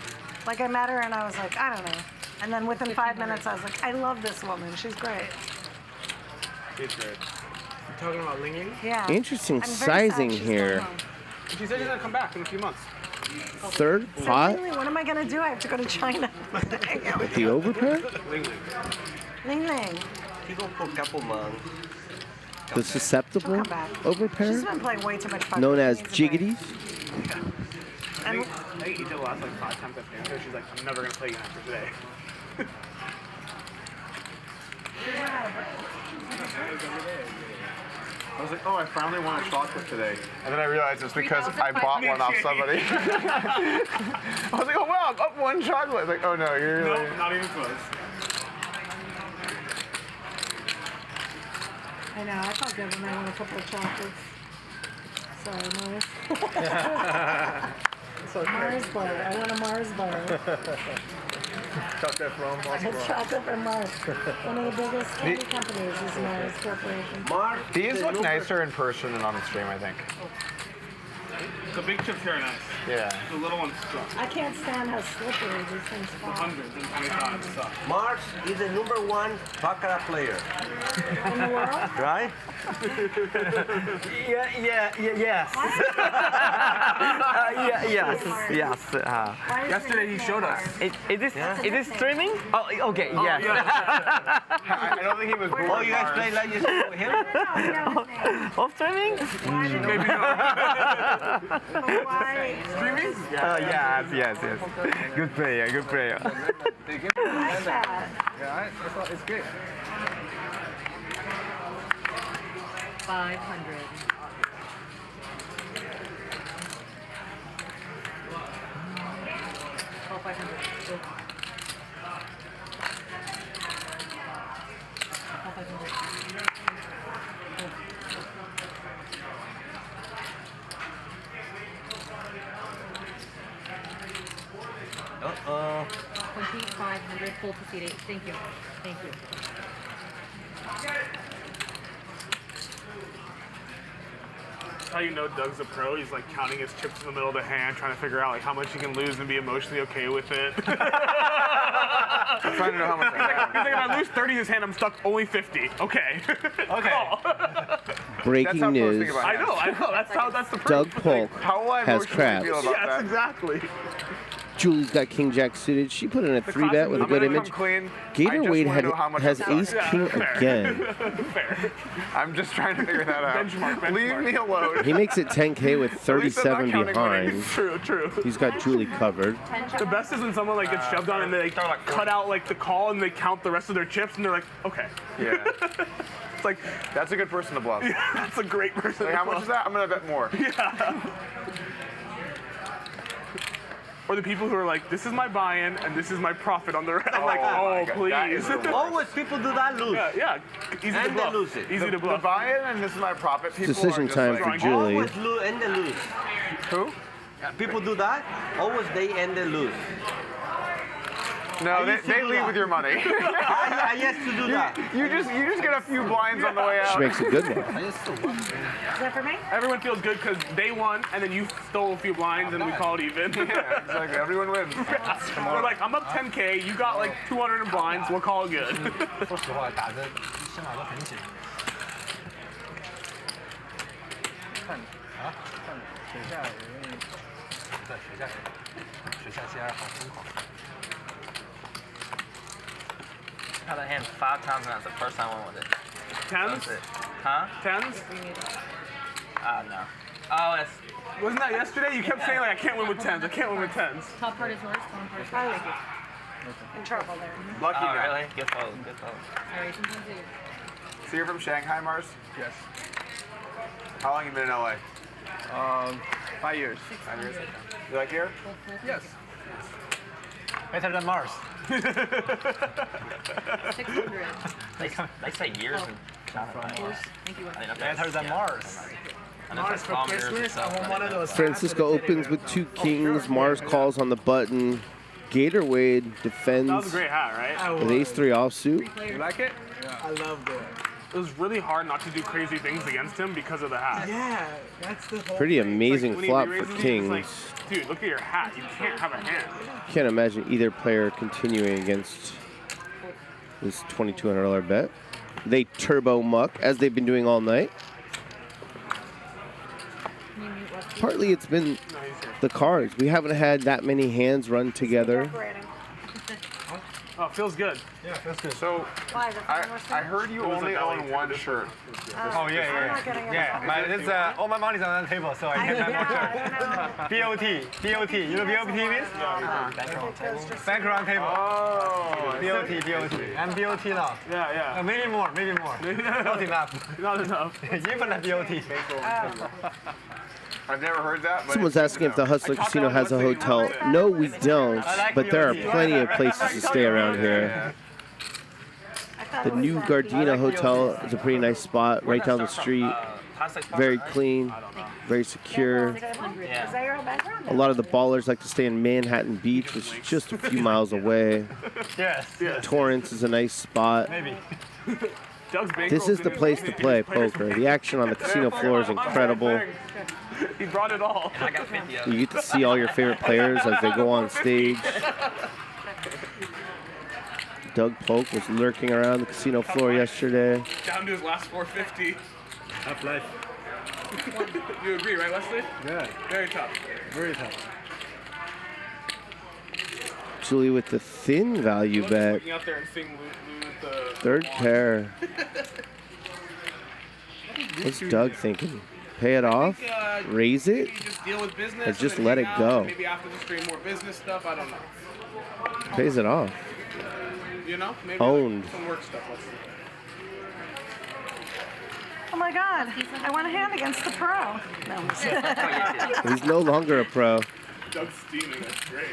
Like, I met her and I was like, I don't know. And then within 5 minutes, I was like, I love this woman. She's great. She's great. You talking about Ling Ling? Yeah. Interesting I'm very sad sizing she's here. going home. She said she's gonna come back in a few months. Third So pot, really, what am I going to do? I have to go to China. the overpair, Ling Ling. Ling Ling. He go for a couple months. the susceptible She's overpair, been playing way too much poker. known as She's a bit- jiggities. I think you did the last like 5 times I've been here. She's like, I'm never gonna play again after today. I was like, oh, I finally won a chocolate today. And then I realized it's because I bought one off somebody. I was like, oh, wow, I'm up one chocolate. Like, oh, no, you're really... No, not even close. I know. I thought Devin might want a couple of chocolates. Sorry, Morris. Mars bar. I want a Mars bar. Chocolate from Mars. It's chocolate from Mars. One of the biggest candy companies is Mars Corporation. These look nicer in person than on the stream, I think. The big chips here are nice. Yeah. The little ones suck. I can't stand how slippery these things fall. 125 suck. Mars is the #1 baccarat player. In the world? Right? Yes. Yes. Yesterday he showed us. Is this streaming? Oh, okay. Oh, yes. yeah. I don't think he was born. Oh, you guys play like this with him? Off streaming? Maybe not. Streaming? Yes. Good player. Yeah, it's great. 500. Oh, 500. Good. Oh, 500. Uh-oh. 2,500 full proceeding. Thank you. That's how you know Doug's a pro. He's like counting his chips in the middle of the hand, trying to figure out like how much he can lose and be emotionally okay with it. I'm trying to know how much I have. He's like, if I lose 30 in his hand, I'm stuck only 50. Okay. Breaking news. I know. That's the proof. Doug Polk How will I has emotionally craps. feel about Yes, that? exactly. Julie's got King Jack suited. She put in a 3-bet with a good image. Gator Wade has Ace King again. Fair. I'm just trying to figure that out. Benchmark. Leave me alone. He makes it 10K with At least I'm not 37 counting money. behind. True. He's got Julie covered. The best is when someone like gets shoved on and they like cut out like the call and they count the rest of their chips and they're like, okay. Yeah. It's like That's a good person to bluff. yeah, that's a great person. Like, to how much bluff. is that? I'm gonna bet more. Yeah. Or the people who are like, this is my buy-in and this is my profit on the rest. I'm like, my oh, God, that is please. the Always people do that lose. Yeah, easy to And they bluff. lose it. Easy to The bluff. buy-in and this is my profit. People Decision are just time like, for Julie. Always lose and they lose. Who? People do that. Always they and they lose. No, I they used to do leave that. with your money. I used to do that. You just get a few blinds on the way out. She makes a good one. Is that for me? Everyone feels good because they won and then you stole a few blinds and we called even. Yeah, exactly. Everyone wins. We're like, I'm up 10K, you got like 200 in blinds, we'll call it good. 说实话，打的身法都很紧。水下有人在水下竟然好疯狂。Had a hand 5 times and that's the first time I won with it. Tens? Huh? Tens? No. Oh, it's. Wasn't that yesterday? You kept saying like, I can't win with tens, I can't win with tens. Top part is horse, bottom part is I horse. like it. In trouble there. Lucky Oh, now. really? Good fold. Sorry, sometimes they So you're from Shanghai, Mars? Yes. How long you been in LA? 5 years. 5 years. You like here? Yes. Better than Mars. 600. They say years and. Thank you. Better than Mars. Mars for Christmas. I want one of those. Francisco opens with 2 kings. Mars calls on the button. Gator Wade That was defends a great hat, right? with Ace-3 offsuit. You like it? Yeah. I love it. It was really hard not to do crazy things against him because of the hat. Yeah, that's the whole Pretty amazing When he flop re-raises for you, it's kings. like, dude, look at your hat. You can't have a hand. Can't imagine either player continuing against this $2,200 bet. They turbo muck, as they've been doing all night. Partly it's been the cards. We haven't had that many hands run together. Oh, it feels good. Yeah, feels good. So, Why? I heard you only own one shirt. Oh yeah. It's all my money's on the table, so I can't have more shirt. BOT. You know BOT means? Bank around table. Oh. BOT. I'm BOT now. Yeah. Maybe more. Not enough. Not enough. Even at BOT. I've never heard that. But Someone's asking if the Hustler Casino has a hotel. No, we don't, but there are plenty of places to stay around here. The new Gardena Hotel is a pretty nice spot right down the street. Very clean, very secure. Is that your background? A lot of the ballers like to stay in Manhattan Beach, which is just a few miles away. Yes. Torrance is a nice spot. Maybe. This is the place to play poker. The action on the casino floor is incredible. He brought it all. You get to see all your favorite players as they go on stage. Doug Polk was lurking around the casino floor yesterday. Down to his last 450. Tough life. You agree, right, Wesley? Yeah. Very tough. Very tough. Julie with the thin value bet. Looking out there and seeing the Third pair. What's Doug thinking? Pay it off? Raise it? Just deal with business. Or just let it go? Maybe after the stream, more business stuff. I don't know. Pays it off. You know, maybe Owned. Like some work stuff. Let's see. Oh my God! I want a hand against the pro. No. He's no longer a pro. Doug's steaming. That's great.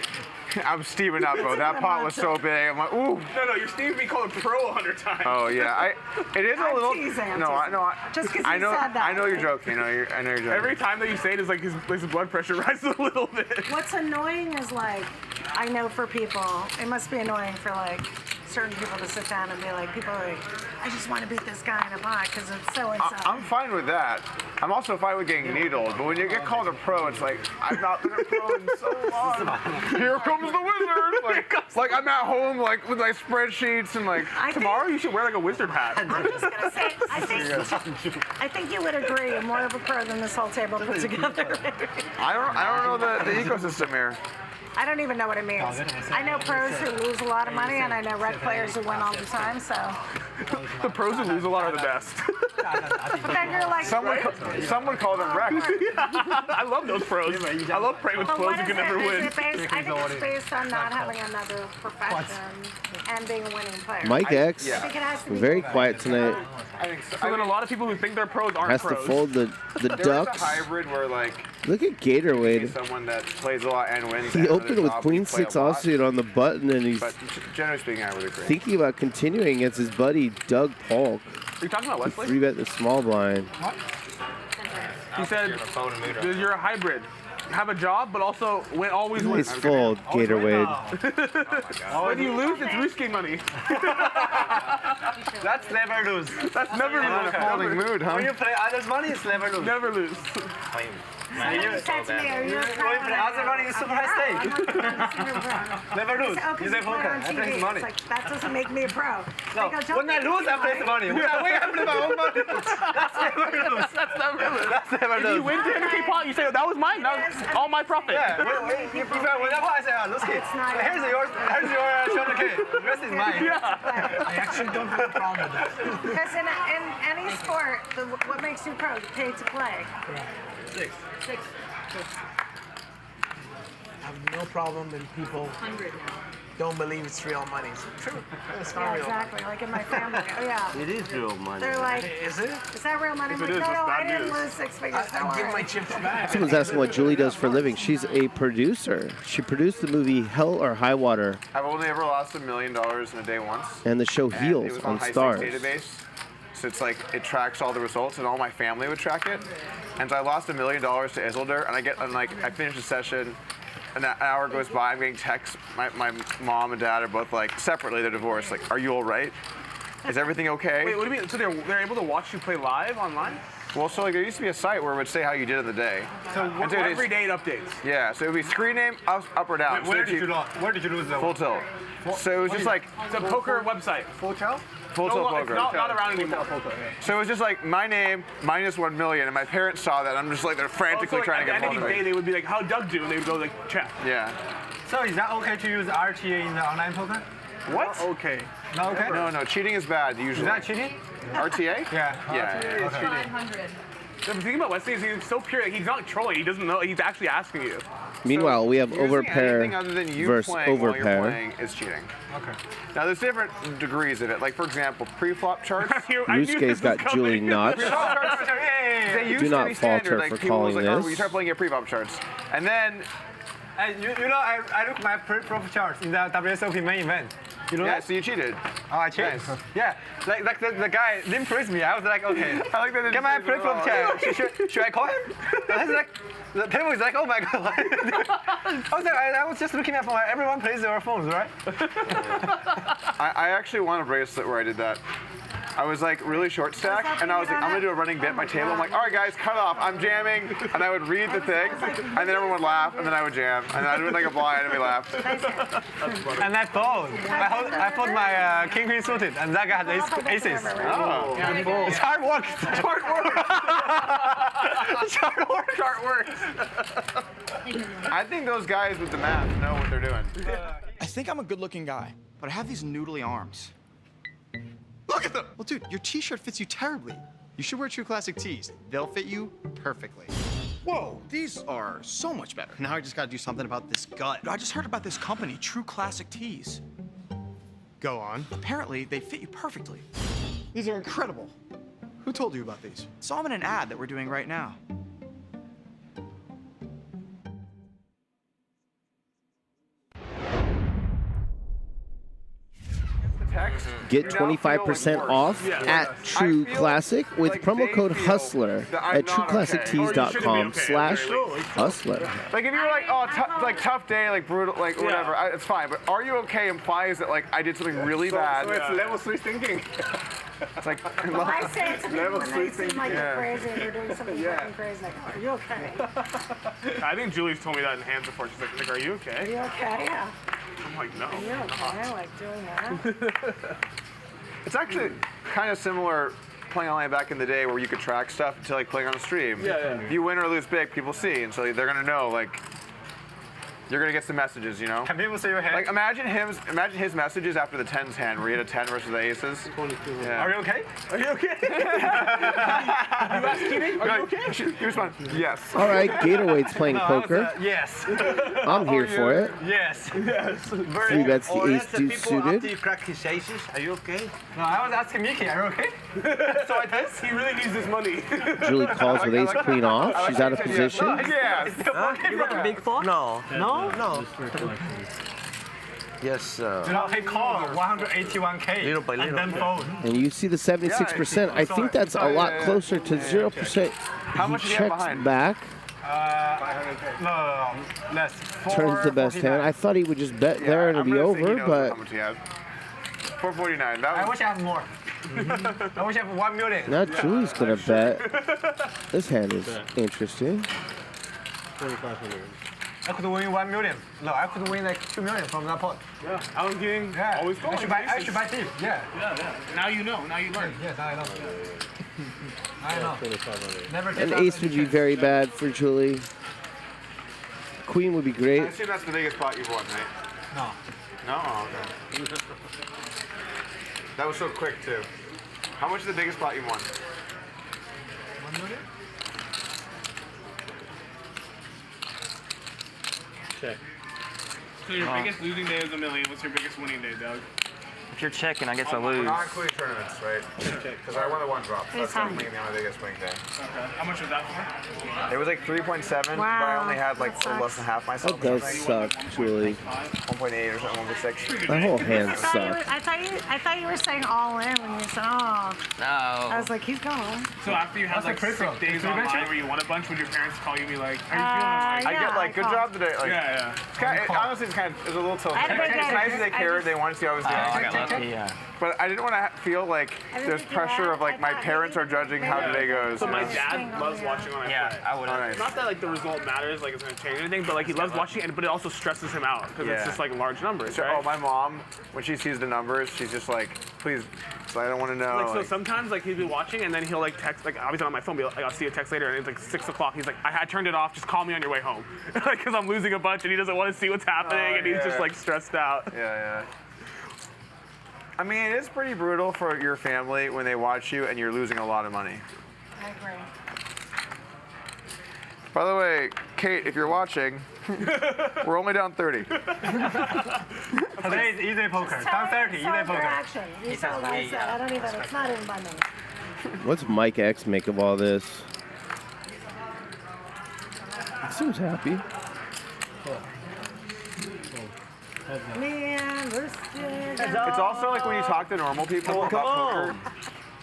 I'm steaming up, bro. That pot was so big. I'm like, ooh. No, you're steaming me called pro 100 times. Oh yeah, it is a little. Teasing, No, I know. Just because I know. said that. I know you're joking. I know you're joking. Every time that you say it, is like his blood pressure rises a little bit. What's annoying is like, I know for people, it must be annoying for like certain people to sit down and be like, people are like, I just want to beat this guy in a pot because it's so and so. I'm fine with that. I'm also fine with getting needled, but when you get called a pro, it's like, I've not been a pro in so long. Here comes the wizard. Like I'm at home, like with my spreadsheets and like. Tomorrow you should wear like a wizard hat. I'm just gonna say, I think you would agree, you're more of a pro than this whole table put together. I don't know the ecosystem here. I don't even know what it means. I know pros who lose a lot of money, and I know rec players who win all the time. So the pros who lose a lot are the best. Then you're like, some would call them wreck. I love those pros. I love playing with but pros what who is can it? never Is win. it based, I think it's based on not having another profession and being a winning player. Mike X, I think it has to be very quiet tonight. I think so. So then a lot of people who think they're pros aren't Has pros. to fold the There's ducks. a hybrid where like Look at Gator Wade. someone that plays a lot and wins. He and opened does with not Queen play a 6 lot. offsuit on the button, and he's But generally speaking, I would agree. thinking about continuing against his buddy Doug Polk. Are you talking about Wesley? 3-bet the small blind. He said you're a hybrid. Have a job, but also always win. Nice fold, Gator Wade. When you lose, it's risky money. That's never lose. That's never lose. In a folding mood, huh? When you play others' money, it's never lose. Never lose. Somebody said to me, are you a pro? When you play other money, it's super high stake. Never lose. Oh, You play poker. I play his money. It's like, that doesn't make me a pro. No, They go, "Don't when I make lose, me I play the money. When I win, I play my own money. That's never lose. That's never lose. That's never If you lose. win 200K pot, you say, that was mine. That was all my profit. Yeah, if I win that pot, I say, let's get. Here's your 200K. The rest is mine. Yeah. I actually don't have a problem with that. Because in any sport, what makes you pro? You pay to play. Six. I have no problem when people don't believe it's real money. It's true. It's not Yeah, real exactly. Like in my family. Oh, yeah. It is real money. They're like, Is it? is that real money? I'm If like, it is, no, it's I bad didn't news. lose 6 figures. I Don't give worry. my chips back. Someone's asking what Julie does for a living. She's a producer. She produced the movie Hell or High Water I've only ever lost $1 million in a day once. and the show And it Heels was on High Stars. Stakes database. So it's like it tracks all the results, and all my family would track it. And so I lost $1 million to Isildur, and I finish the session, and an hour goes by. I'm getting texts. My mom and dad are both like separately. They're divorced. Like, are you all right? Is everything okay? Wait, what do you mean? So they're able to watch you play live online? Well, so like there used to be a site where it would say how you did in the day. So And so it is- every day it updates. Yeah, so it would be screen name up or down. Where So did you lose? Where did you lose the Full tilt. So it was just like It's a poker website. full tilt? full tilt It's poker. not around anymore. So it was just like my name minus 1 million, and my parents saw that. I'm just like they're frantically Also, trying to at get the hold end of of the day, me. they would be like, "How'd Doug do?" And they would go like, "Check." Yeah. So is that okay to use RTA in the online poker? What? Okay. No, okay. No, cheating is bad usually. Is that cheating? RTA? Yeah. Yeah. RTA is cheating. 500. The thing about Wesley is he's so pure. He's not trolling. He doesn't know. He's actually asking you. Meanwhile, we have Using anything other overpair than you versus playing while you're overpair. playing is cheating. Okay. Now there's different degrees of it. Like for example, pre-flop charts. Ryusuke's got Julie Notch. Pre-flop charts, they used Do to not be falter standard. for Like people was calling like, oh, this. you start playing your pre-flop charts, and then You know, I look my profile charts in the WSOP main event. You know yeah, that? so you cheated. Oh, I cheated. Nice. Yeah, like the guy didn't praise me. I was like, okay, I like that. get my profile chart. Should I call him? I was like, the table is like, oh my god. I was like, I was just looking at my everyone plays their phones, right? I actually won a bracelet where I did that. I was like really short stack, and I was like, I'm gonna do a running bit at my table. I'm like, all right guys, cut off. I'm jamming, and I would read the thing, and then everyone would laugh, and then I would jam, and I would like a blind, and we laughed. And I fold. I fold my king queen suited, and that guy has aces. Oh, it's hard work. It's hard work. It's hard work. Chart works. I think those guys with the math know what they're doing. I think I'm a good-looking guy, but I have these noodly arms. Look at them! Well, dude, your t-shirt fits you terribly. You should wear True Classic tees. They'll fit you perfectly. Whoa, these are so much better. Now I just gotta do something about this gut. I just heard about this company, True Classic Tees. Go on. Apparently, they fit you perfectly. These are incredible. Who told you about these? Saw them in an ad that we're doing right now. Get 25% off at True Classic with promo code HUSTLER at trueclassictees.com/hustler. Like if you're like, oh, like tough day, like brutal, like whatever, it's fine. But are you okay implies that like I did something really bad. So it's level 3 thinking. It's like Well, I say it to people when they seem like they're crazy and they're doing something fucking crazy. Like, are you okay? I think Julie's told me that in hands before. She's like, are you okay? Are you okay? Yeah. I'm like, no. Are you okay? I like doing that. It's actually kind of similar playing online back in the day where you could track stuff to like playing on the stream. Yeah. If you win or lose big, people see, and so they're gonna know like you're gonna get some messages, you know. Can people see your hand? Like imagine his messages after the 10s hand where he had a 10 versus the aces. 22. Yeah. Are you okay? Are you okay? You asked kidding? Are you okay? You respond, yes. All right, Gatorwade's playing poker. Yes. I'm here for it. Yes. Yes. Three bets the ace deuce suited. After you crack his aces, are you okay? No, I was asking Mickey, are you okay? So I did. He really needs this money. Julie calls with ace queen off. She's out of position. Yes. You got the big four? No. No? No. Yes. Do not hit call 181K little by little. and then fold. And you see the 76%. I think that's a lot closer to 0%. How much He do you have checks behind? back, No, less. turns the best hand. I thought he would just bet there and it'd be over, but 449. I wish I had more. I wish I had 1 million. now Julie's gonna bet. This hand is interesting. 2,500. I could win 1 million. No, I could win like 2 million from that pot. Yeah, I was getting always going. I should buy deep. Yeah. Now you know. Now you learn. Yes, I know. I know. Never An ace would be very bad for Julie. Queen would be I great. assume that's the biggest pot you've won, right? No. No? Oh, okay. That was so quick, too. How much is the biggest pot you've won? 1 million? Check. So your biggest losing day is $1 million. What's your biggest winning day, Doug? If you're checking, I guess I We're lose. not including tournaments, right? Because I won the one drop. So that's definitely my biggest win day. Okay. How much was that for? It was like 3.7, but I only had like less than half myself. That does suck, Julie. 1.8 or something, 1.6. That whole hand sucks. I thought you were saying all in when you said, oh. No. I was like, he's going. So after you had like 6 days online where you won a bunch, would your parents call you and be like, how are you feeling? I get like, good job today. Like, yeah. Honestly, it's kind of, it was a little tilted. I had a It's good day. nice that they cared. They wanted to see how I was doing. I got lucky, yeah. But I didn't want to feel like there's pressure of like my parents are judging how today goes. So you my know? dad loves watching when I play. I would have. Not that like the result matters, like it's gonna change anything, but like he loves watching it, but it also stresses him out because it's just like large numbers, right? Oh, my mom, when she sees the numbers, she's just like, please, so I don't want to know. Like, so sometimes like he'll be watching and then he'll like text, like obviously on my phone, be like, I'll see a text later and it's like 6 o'clock. He's like, I turned it off, just call me on your way home. Like, cause I'm losing a bunch and he doesn't want to see what's happening and he's just like stressed out. Yeah. I mean, it is pretty brutal for your family when they watch you and you're losing a lot of money. I agree. By the way, Kate, if you're watching, we're only down 30. Today is easy poker. Down 30, easy poker. Action. You saw what I said. I don't even, it's not even by me. What's Mike X make of all this? He seems happy. Man, we're still. It's also like when you talk to normal people about poker.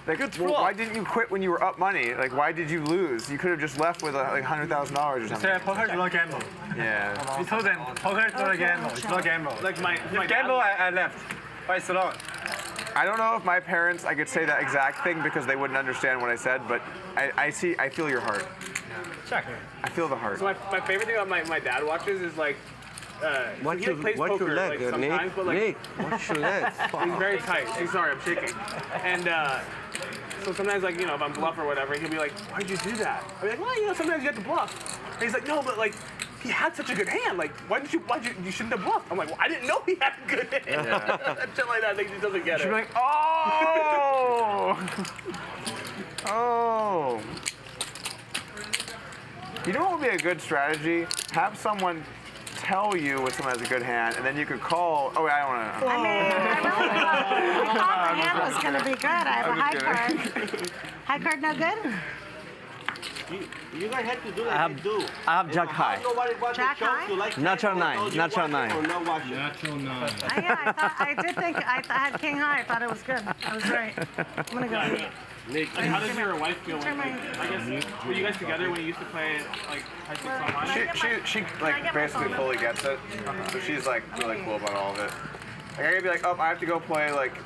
Like, well, why didn't you quit when you were up money? Like, why did you lose? You could have just left with like $100,000 or something. Poker is not gamble. Yeah. We told them poker is not a gamble. It's not gamble. Like my gamble, I left. But it's a lot. I don't know if my parents, I could say that exact thing because they wouldn't understand what I said, but I feel your heart. Check. I feel the heart. So my favorite thing about my dad watches is like, he plays poker like sometimes, but like What's your leg? he's very tight. Sorry, I'm shaking. And so sometimes like, you know, if I'm bluff or whatever, he'll be like, why'd you do that? I'll be like, well, you know, sometimes you have to bluff. And he's like, no, but like, he had such a good hand. Like, why'd you shouldn't have bluffed. I'm like, well, I didn't know he had a good hand. Yeah. Shit like that, he doesn't get it. She'd be like, oh! Oh. You know what would be a good strategy? Have someone tell you when someone has a good hand, and then you could call. Oh, wait, I don't want to. I mean, I thought the hand was going to be good. I have a high card. High card no good? You guys have to do like I do. I have jack high. Jack high? Natural 9. Natural 9. Natural 9. I did think I had king high. I thought it was good. I was right. I'm going to go. Like, how does your wife feel when, I guess, were you guys together when you used to play, like, high stakes online? She like, basically fully gets it. So she's, like, really cool about all of it. Like, I could be like, oh, I have to go play, like,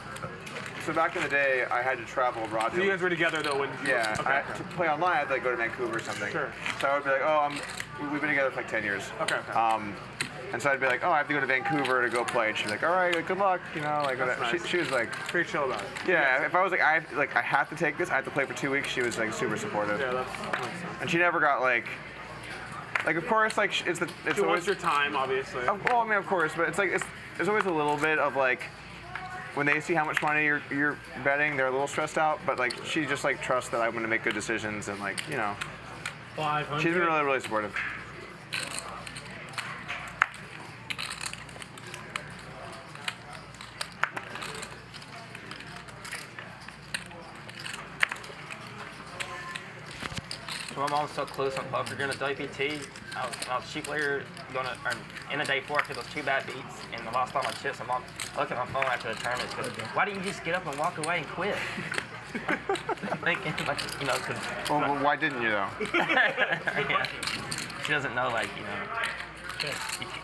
so back in the day, I had to travel abroad. So you guys were together, though, when you Yeah, okay. to play online, I had to, like, go to Vancouver or something. Sure. So I would be like, oh, we've been together for, like, 10 years. Okay. And so I'd be like, oh, I have to go to Vancouver to go play. And she's like, all right, good luck, you know, like whatever. Nice. She was like, pretty chill about it. Yeah, if I was like, I have to take this, I have to play for 2 weeks. She was like super supportive. Yeah, that's makes sense. And she never got like of course, like it's she wants your time, obviously. Well, I mean, of course, but it's like there's always a little bit of like when they see how much money you're betting, they're a little stressed out. But like she just like trusts that I'm going to make good decisions and like, you know, 500. she's been really supportive. My mom's so close on poker during the WPT. I was cheap later in the day 4 because those 2 bad beats and I lost all my chips. I'm looking at my phone after the tournament. Why didn't you just get up and walk away and quit? Thinking like, you know, cause. Well, why didn't you though? Yeah. She doesn't know, like, you know.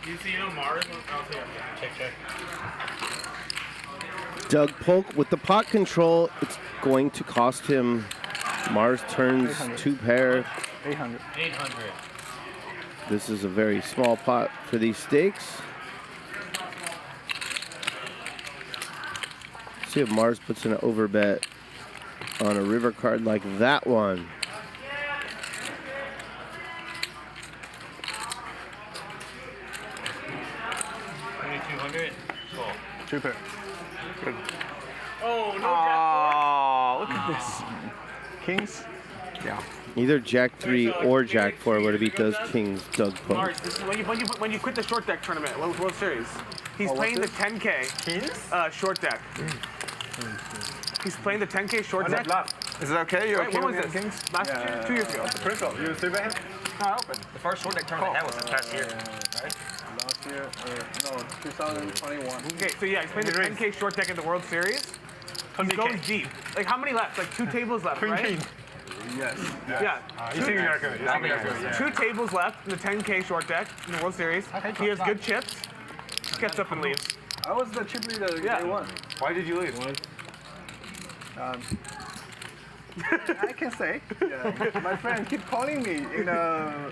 You see, Mars? Check. Doug Polk with the pot control. It's going to cost him. Mars turns 2 pair. 800. 800. This is a very small pot for these stakes. See if Mars puts an overbet on a river card like that one. Cool. 2 pair. Good. Oh, no, oh, look at this. Kings? Yeah. Either Jack 3 or Jack 4 would have beat those kings, Doug Polk. Mars, this is when you quit the short deck tournament, World Series, he's playing the 10K short deck. He's playing the 10K short deck. Is it okay? You okay when with was the this? Last year? 2 years ago. Crystal, you were 3-bet him? Not open. The first short deck tournament I had was this past year, right? Last year, no, 2021. Okay, so yeah, he's playing the 10K short deck in the World Series. He's going deep. Like, how many left? Like 2 tables left, right? Yes. Yeah. Two tables left in the 10K short deck in the World Series. He has good chips. Gets up and leaves. I was the chip leader day 1. Why did you leave? I can say. Yeah. My friend keep calling me in a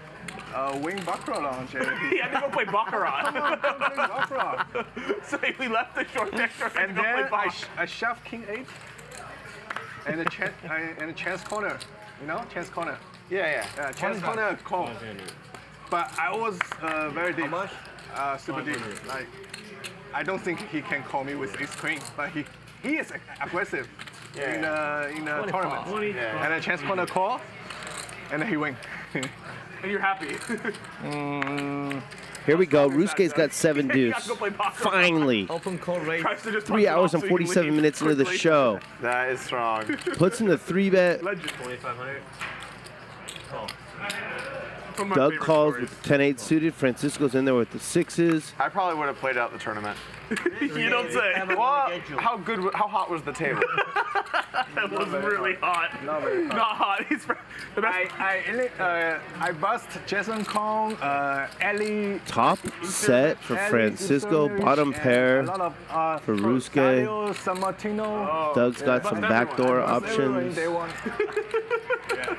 wing baccarat lounge. He had to go play baccarat. Come on, go play baccarat. So we left the short deck and then I shoved king 8 and a chance corner. You know, chance corner. Yeah. Chance corner call. But I was very deep. Super deep. Like, I don't think he can call me with ace queen, but he is aggressive in a tournament. Yeah. And a chance corner call, and then he win. And you're happy. Here we go. Ryusuke's got 7 deuce. Finally. Open call rate. 3 hours and 47 minutes into the show. That is strong. Puts in the 3-bet. 2,500. Doug calls with the 10-8 suited. Francisco's in there with the 6s. I probably would have played out the tournament. You don't say. Well, how hot was the table? That was really hot. Not very hot. Not hot. He's the best. I bust Jason Kong, Ellie. Top set for Francisco. Bottom pair A lot of, for Ryusuke. San Martino. Doug's got some backdoor options.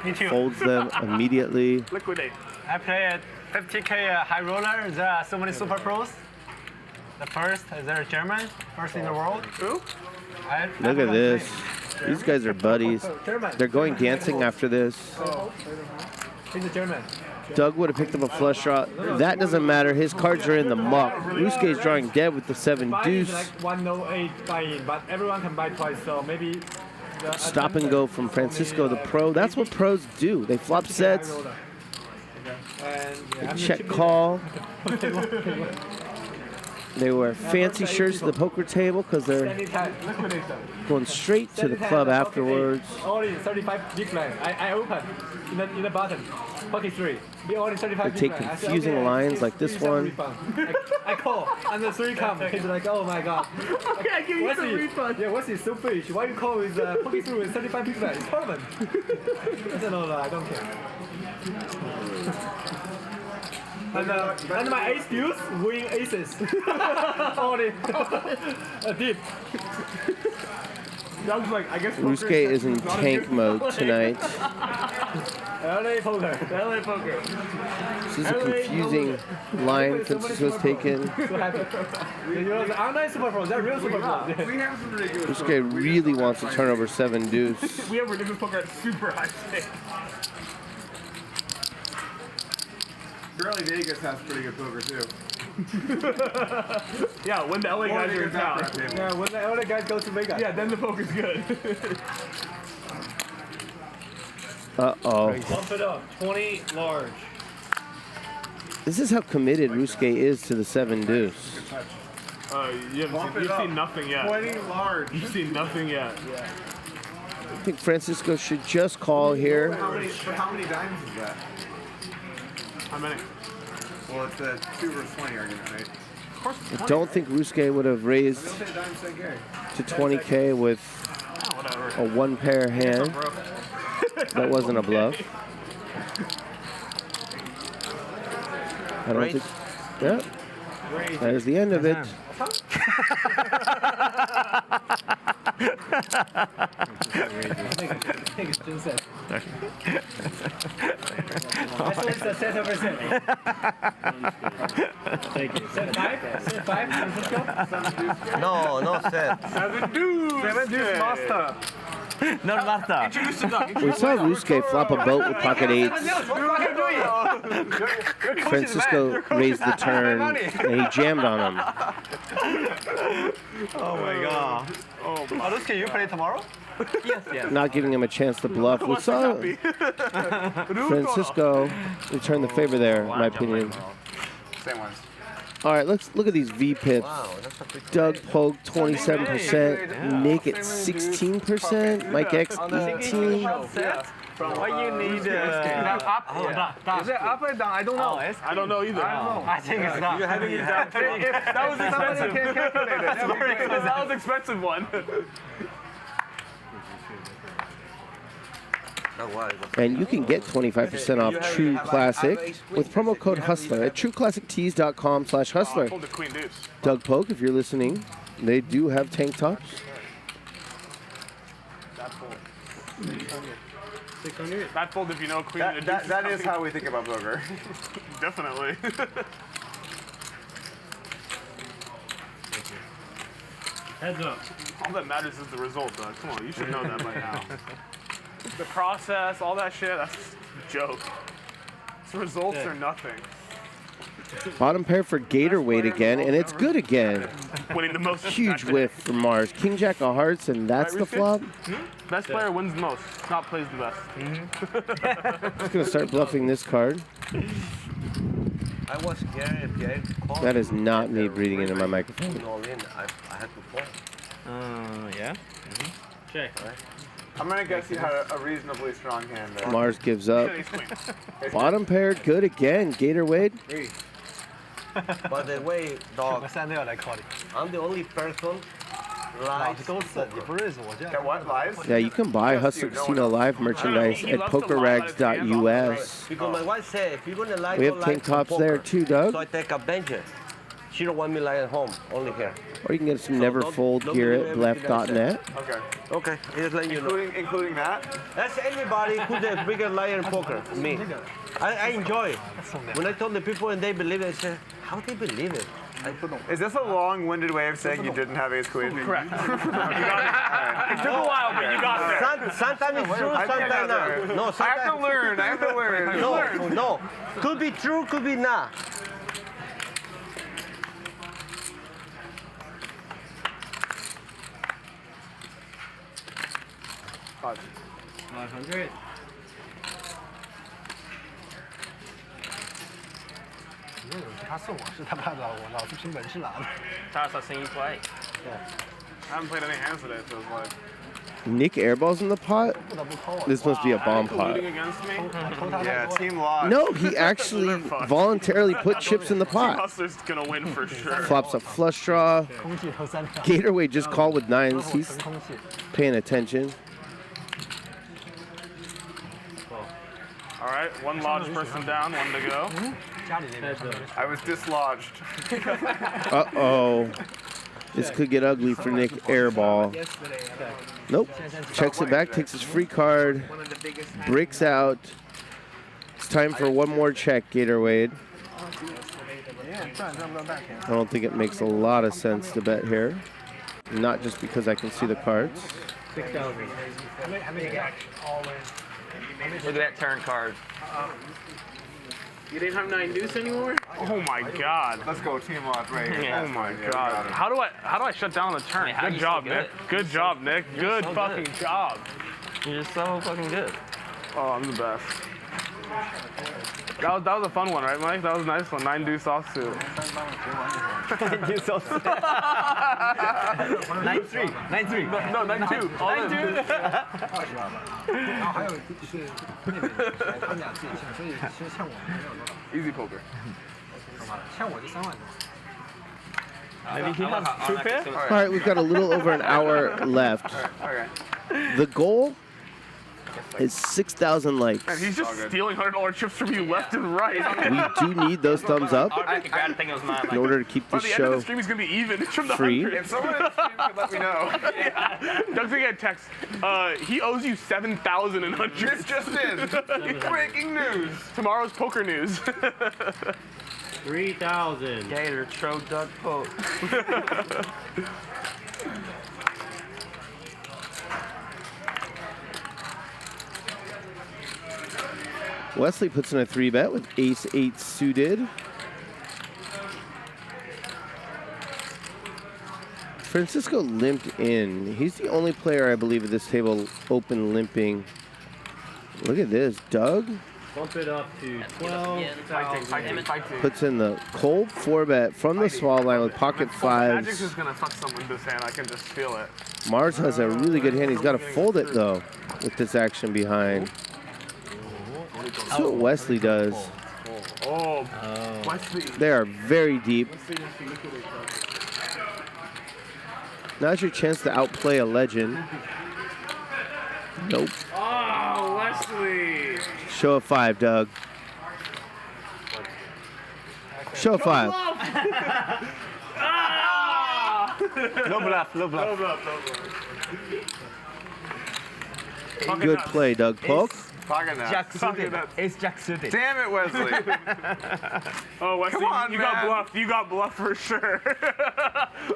Me too. Folds them immediately. Liquidate. I play at 50K high roller. There are so many super pros. The first, is there a German? First in the world. Who? Look at this. These guys are buddies. They're going dancing after this. He's a German. Doug would have picked up a flush draw. That doesn't matter. His cards are in the muck. Ryusuke is drawing dead with the 7 deuce. Like 108 buy-in, but everyone can buy twice, so maybe. Stop and go from Francisco the pro. That's what pros do. They flop sets. They check call. They wear fancy shirts to the poker table because they're going straight to the club afterwards. Only 35 big blind. I open in the bottom. Pocket 3. Be only 35 They take confusing lines like this one. I call and the 3 come. He's like, oh my god. Okay, I give you some refund. Yeah, Wesley is so foolish. Why you call with pocket 3 with 35 big blind? It's tournament. I said, no, I don't care. And my ace deuce win aces. Only a dip. Doug's like, I guess. Ryusuke is in tank mode tonight. LA poker. LA poker. This is a confusing line Francisco's taken. So happy. You know, the online super pro, they're real super pro. We have some ridiculous. Ryusuke really wants to turn over 7 deuce. We have ridiculous poker at super high stakes. Surely Vegas has pretty good poker too. Yeah, when the LA guys are in town. Yeah, when the LA guys go to Vegas. Yeah, then the poker's good. Uh-oh. Bump it up, 20 large. This is how committed Ryusuke is to the 7 deuce. You've seen nothing yet. 20 large. You've seen nothing yet. Yeah. I think Francisco should just call here. How many dimes is that? How many? Well, it's a 2 versus 20 argument, right? Of course it's 20. I don't think Ryusuke would have raised to 20K with a 1 pair hand. That wasn't a bluff. I don't think. Yeah. There's the end of it. Thank you. Set 5? Set 5? No, no set. 7 deuce. 7 deuce master. No master. Introduce the Doug. We saw Ryusuke flop a boat with pocket 8s. Francisco raised the turn and he jammed on him. Oh my god. Oh, Ryusuke, you play tomorrow? Yes. Not giving him a chance to bluff. We saw Francisco return the favor there, in my opinion. Same ones. All right, let's look at these V pips. Doug Polk 27%, Nick at 16%, Mike X 18. Why you need is it up or down? Is it up or down? I don't know. I don't know either. I don't know. I think it's not. You having it down? That was expensive. That was expensive one. And you can get 25% off True Classic with promo code HUSTLER at trueclassictees.com/hustler. Doug Polk, if you're listening, they do have tank tops. That fold if you know queen. That is how we think about poker. Definitely. Heads up. All that matters is the result, Doug. Come on, you should know that by now. The process, all that shit, that's a joke. It's results or nothing. Bottom pair for Gator weight again, and it's good again. Winning the most. Huge whiff from Mars. King Jack of Hearts, and that's the flop. Best player wins the most. Not plays the best. Just gonna start bluffing this card. I was Gerry. That is not me breathing into my microphone. All in. I had to call. Yeah. Check. I'm gonna guess you had a reasonably strong hand there. Mars gives up. Bottom pair, good again. Gator Wade. By the way, dog, I'm the only person live. That what, lives? Yeah, you can buy Hustler Casino Live merchandise at pokerrags.us. Because my wife said, if you're gonna lie, We go have live tank to tops poker. there too, Doug. So I take advantage. She don't want me lying at home, only here. Or you can get some Neverfold gear at blef.net. Okay. Okay, just letting you know. Including that? That's anybody who's the bigger liar in poker. Me. I enjoy it. When I told the people and they believe it, I said, how they believe it? Is this a long-winded way of saying you didn't have ace queen? Correct. You got it. It took a while, but you got there. Sometimes it's true, sometimes not. No, I have to learn. I have to learn. No. Could be true, could be not. $500. play. I haven't played any hands today, so it's like. Nick Airball's in the pot? This must be a bomb pot. Against me? Yeah, team lost. No, he actually voluntarily put chips in the Team pot. Hustler's gonna win for sure. Flops a flush draw. Gatorway just called with nines. He's paying attention. All right, one lodge person down, one to go. I was dislodged. Uh-oh. This could get ugly for Nick Airball. Nope. Checks it back, takes his free card, breaks out. It's time for one more check, Gator Wade. I don't think it makes a lot of sense to bet here. Not just because I can see the cards. 6,000. Look at that turn card. You didn't have 9 deuce anymore? Oh my god. Let's go team loss right here. Oh my god. How do I shut down the turn? Good job, Nick. Good job, Nick. Good fucking job. You're just so fucking good. Oh, I'm the best. That was a fun one, right, Mike? That was a nice one. 9 deuce offsuit. 9 deuce offsuit. 9-3. 9-3. No, 9-2. All in. 9-2. Easy poker. Maybe he has 2 pair? All right, we've got a little over an hour left. Okay. The goal is 6,000 likes. And he's just stealing $100 chips from you left and right. We do need those thumbs up in order to keep By this the end of show the stream, he's going to be even from the free. 100. If someone in the stream could let me know. Yeah. Doug's going to get a text. He owes you 7,000 in hundreds. This just in. Breaking news. Tomorrow's poker news. 3,000. Gator, Tro, Doug, Polk. Wesley puts in a 3-bet with ace-8 suited. Francisco limped in. He's the only player, I believe, at this table open limping. Look at this, Doug. Bump it up to 12,000. Puts in the cold 4-bet from the small line with pocket Magic's fives. just going to fuck someone this hand. I can just feel it. Mars has a really good hand. He's got to fold it, though, with this action behind. That's what Wesley does. Oh, Wesley. They are very deep. Now's your chance to outplay a legend. Nope. Oh, Wesley. Show a 5, Doug. Show a 5. No bluff, no bluff. Good play, Doug Polk. Jack suited. It's Jack suited. Damn it, Wesley. Oh, Wesley, Come on, you man. got bluffed. You got bluffed for sure.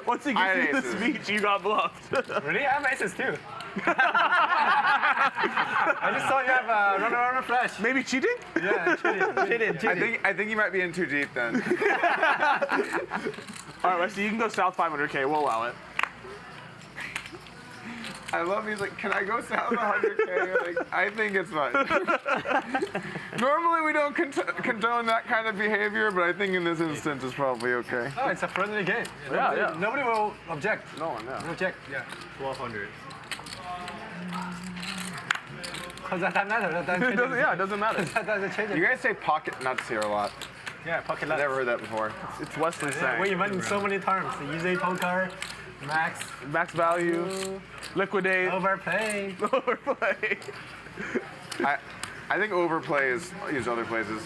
Once he I gets had you the aces. speech, you got bluffed. Really? I have aces too. I just saw you have a runner flash. Maybe cheating? Yeah, cheating. I think you might be in too deep then. All right, Wesley, you can go south 500K. We'll allow it. I love he's like, can I go south 100K? Like, I think it's fine. Normally we don't condone that kind of behavior, but I think in this instance it's probably okay. Oh, it's a friendly game. Yeah. Nobody will object. No one, no. No object. Yeah. 1,200. Because that doesn't matter. Yeah, it doesn't matter. That doesn't change it. You guys say pocket nuts here a lot. Yeah, pocket I've nuts. never heard that before. It's Wesley saying. We invented so many terms. Easy poker, max value, liquidate, overplay. Overplay. I think overplay is used other places.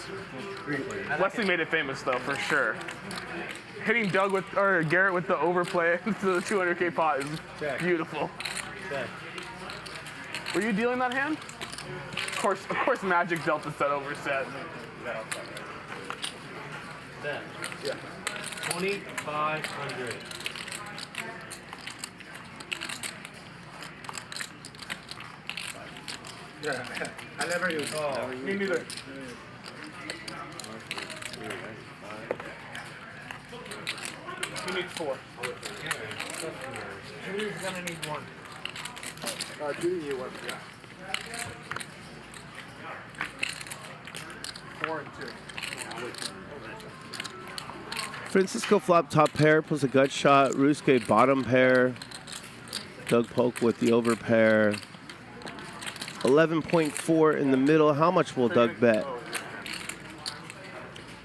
Wesley made it famous though, for sure. Hitting Doug with or Garrett with the overplay to the 200K pot is beautiful. Check. Were you dealing that hand? Of course, Magic dealt the set over set. Yeah. 2,500. Yeah, I never use. Oh, me neither. He needs 4. Judy's gonna need 1. Judy, you 1. Yeah. 4 and 2. Francisco flop top pair plus a gut shot. Ryusuke bottom pair. Doug Polk with the over pair. 11.4 in the middle. How much will Doug bet?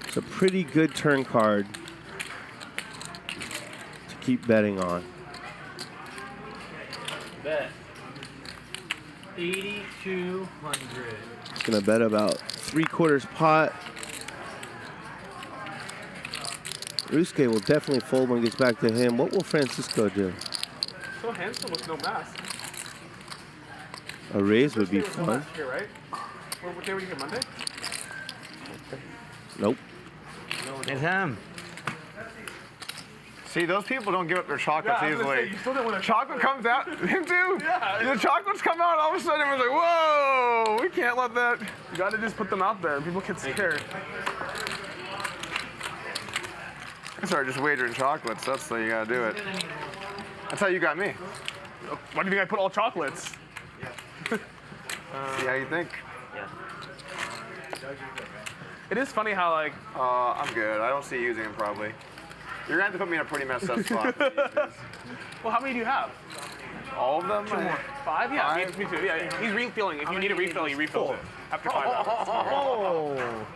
It's a pretty good turn card to keep betting on. Bet. 8,200. He's gonna bet about 3/4 pot. Ryusuke will definitely fold when he gets back to him. What will Francisco do? So handsome with no mask. A raise would be fun. Here, right? What day were you here, Monday? Nope. It's him. See, those people don't give up their chocolates Yeah, easily. you still didn't want to Chocolate comes out, him too. Yeah. The chocolates come out, all of a sudden everyone's like, whoa, we can't let that. You gotta just put them out there. People get scared. I started just wagering chocolates. That's the way you gotta do it. That's how you got me. Why do you think I put all chocolates? See how you think. It is funny how like. I'm good. I don't see using them probably. You're gonna have to put me in a pretty messed up spot. Well, how many do you have? All of them? 2 more. 5? Yeah, 5? me too. Yeah, he's refilling. If you need a refill, he refills it after 5 rounds. Oh.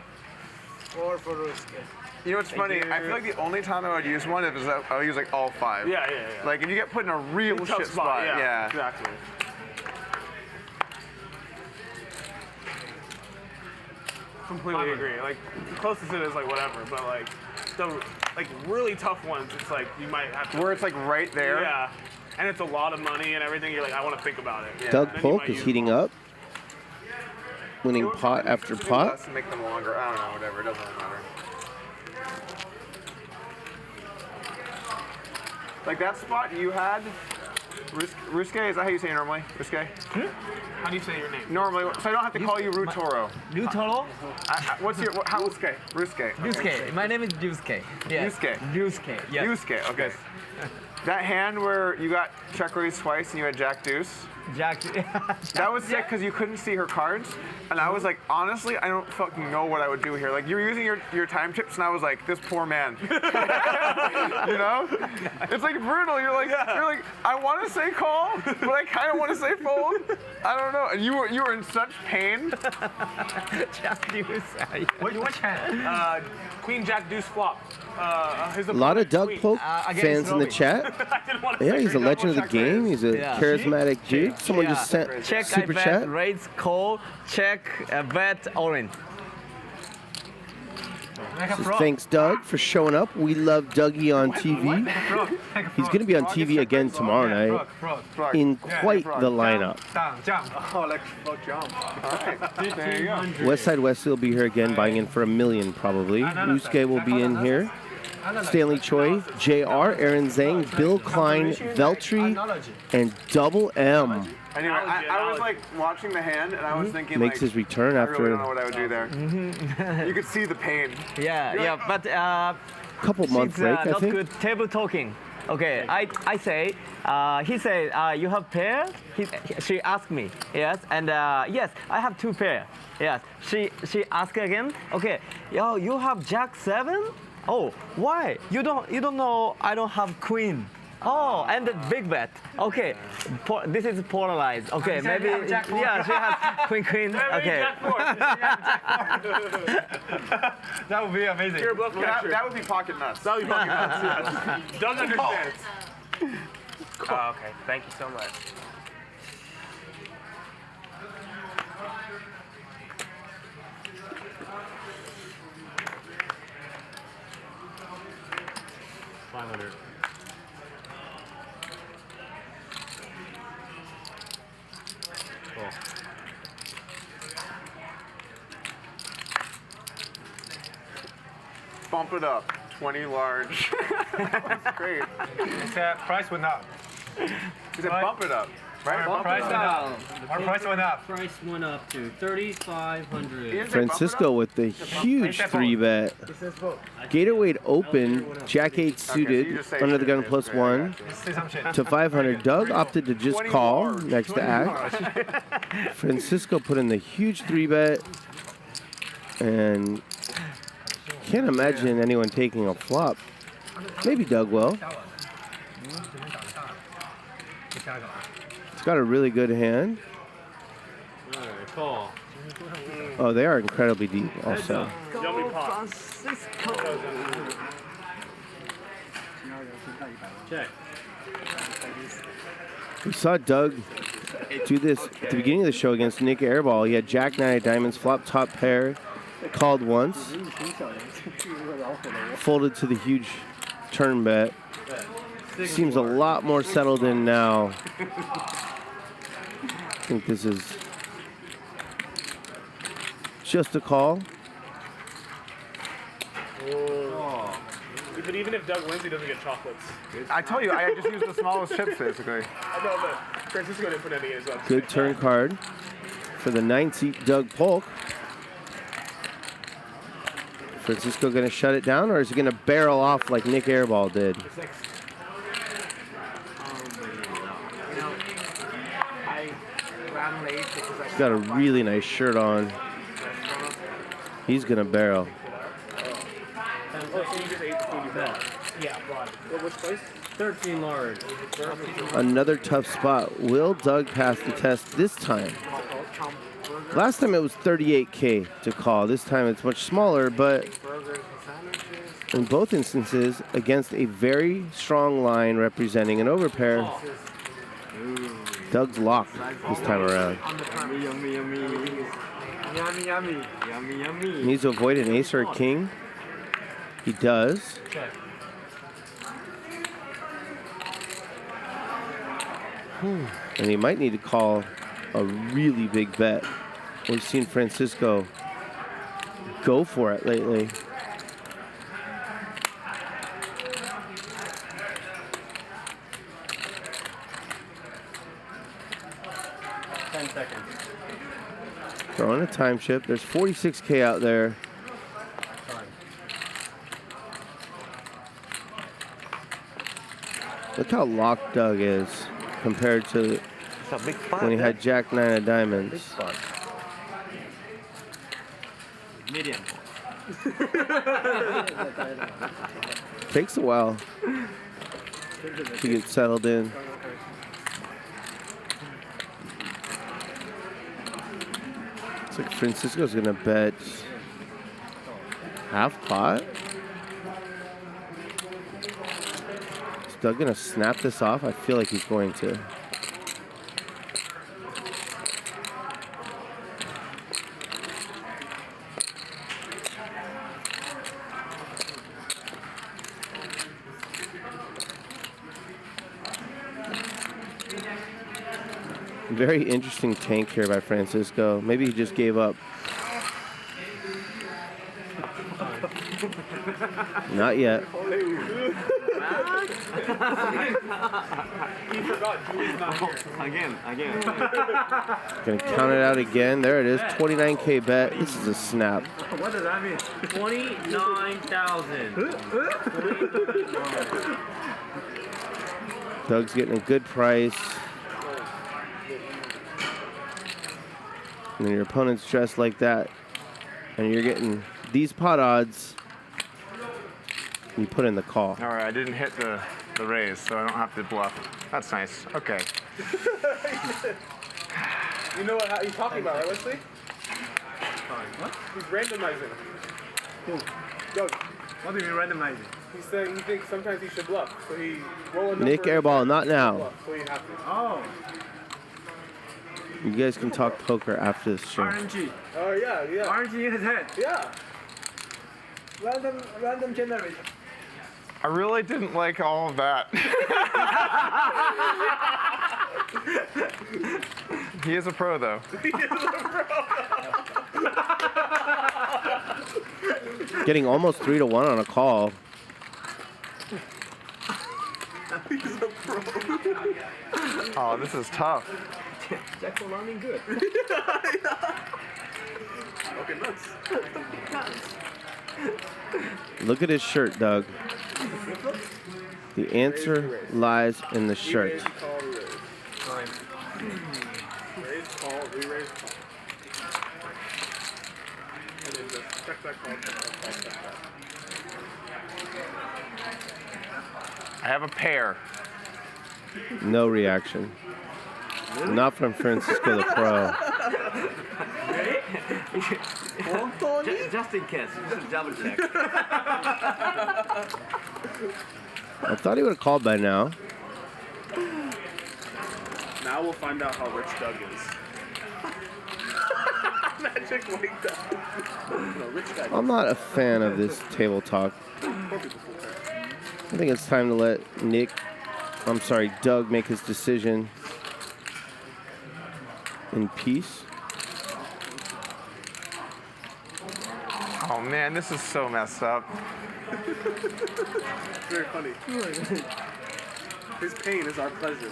4 for Ryusuke. You know what's funny? I feel like the only time I would use one is I would use like all 5. Yeah. Like if you get put in a real Tough shit spot. Yeah. Exactly. Completely agree. Like the closest it is like whatever, but like the really tough ones, it's like you might have to. Where it's like right there. Yeah. And it's a lot of money and everything. You're like, I want to think about it. Doug Polk is heating up, winning pot after pot. To make them longer. I don't know. Whatever. It doesn't really matter. Like that spot you had, Ryusuke, is that how you say it normally? Ryusuke? How do you say your name? Normally, so I don't have to call you Rutoro. Rutoro? What's your, how, Ryusuke? Ryusuke. Ryusuke. My name is Ryusuke. Yes. Ryusuke. Ryusuke. Yes. Ryusuke, okay. That hand where you got check raise twice and you had Jack Deuce. Jack. That was sick because you couldn't see her cards, and I was like, honestly, I don't fucking know what I would do here. Like you were using your time chips, and I was like, this poor man. You know? It's like brutal. You're like, I want to say call, but I kind of want to say fold. I don't know. And you were in such pain. Jack Deuce. Which hand? Queen Jack Deuce flop. A lot of Doug Polk fans in the chat. Yeah, he's a legend of the game. He's a charismatic dude. Someone just sent check, super I bet, chat. raise, call, check, bet, orange. So thanks, Doug, for showing up. We love Dougie on TV. He's going to be on TV again tomorrow night in quite the lineup. Oh, like jump. All right. There you go. Westside Wesley will be here again, buying in for $1 million probably. Ryusuke will be in here. Stanley Choi, JR, Aaron Zhang, Bill Klein, Veltri, and Double M. Anyway, I was like watching the hand, and I was thinking Makes like, his return I after really don't know what I would do there. You could see the pain. Yeah, but couple month break, I not think. good table talking. Okay, I say, he said, you have pair? She asked me, yes, and yes, I have 2 pair. Yes, she asked again. Okay, yo, you have Jack 7? Oh, why? You don't know I don't have queen. Oh, and the big bet. Okay, this is polarized. Okay, maybe. Yeah, she has queen. Okay. That would be amazing. Pure bluff catcher. That would be pocket nuts. That would be pocket nuts. Yeah. Doug understands. Oh, okay. Thank you so much. $500. Cool. Bump it up. 20 large. That's great. It's price went up. He said bump it up. Right? Our price went up. Our price went up. Price went up to $3,500. Francisco with the huge 3-bet. Gatorwade open, Jack 8 suited, under the gun +1 to 500. Doug opted to just call next to act. Francisco put in the huge 3-bet, and can't imagine anyone taking a flop. Maybe Doug will. He's got a really good hand. All right, call. Oh, they are incredibly deep also. Yummy pot. Check. We saw Doug do this at the beginning of the show against Nick Airball. He had Jack 9 of diamonds, flop top pair, called once, folded to the huge turn bet. Seems a lot more settled in now. I think this is just a call. Oh. But even if Doug wins, he doesn't get chocolates. I told you, I just used the smallest chips, basically. I know, but Francisco didn't put any in his own. Good turn card for the 9-seat Doug Polk. Francisco going to shut it down, or is he going to barrel off like Nick Airball did? He's got a really nice shirt on. He's going to barrel. Yeah, which place? 13 large. Another tough spot. Will Doug pass the test this time? Last time it was 38K to call. This time it's much smaller, but in both instances against a very strong line representing an overpair. Doug's locked this time around. Yummy, yummy. Yummy, yummy. Yummy, yummy. Needs to avoid an ace or a king. He does. And he might need to call a really big bet. We've seen Francisco go for it lately. Throwing a time chip. There's 46K out there. Look how locked Doug is compared to when he had Jack 9 of diamonds. Medium. Takes a while to get settled in. Looks like Francisco's gonna bet half pot. Is Doug gonna snap this off? I feel like he's going to. Very interesting tank here by Francisco. Maybe he just gave up. Not yet. Again. Gonna count it out again. There it is. 29K bet. This is a snap. What does that mean? 29,000. Doug's getting a good price. And your opponent's dressed like that, and you're getting these pot odds, you put in the call. All right, I didn't hit the the raise, so I don't have to bluff. That's nice. Okay. You know what he's talking about, right, Wesley? What? He's randomizing. Who? Doug. What do you mean randomizing? He's saying he thinks sometimes he should bluff, so he roll a number. Nick Airball, not now. Bluff, so you have to. Oh. You guys can talk poker after this show. RNG. Oh yeah. RNG in his head. Yeah. Random generator. I really didn't like all of that. He is a pro, though. Getting almost 3-1 on a call. He's a pro. Oh, this is tough. Jackson running good. Okay, nuts. Look at his shirt, Doug. The answer lies in the shirt. Raise, call, re-raise, call. And then just check that call, check that call, check that. I have a pair. No reaction. Not from Francisco the Pro. Just in case, just double check. I thought he would have called by now. Now we'll find out how rich Doug is. Magic wake up. No, rich guy. I'm not a fan of this table talk. I think it's time to let Doug make his decision in peace. Oh man, this is so messed up. Very funny. His pain is our pleasure.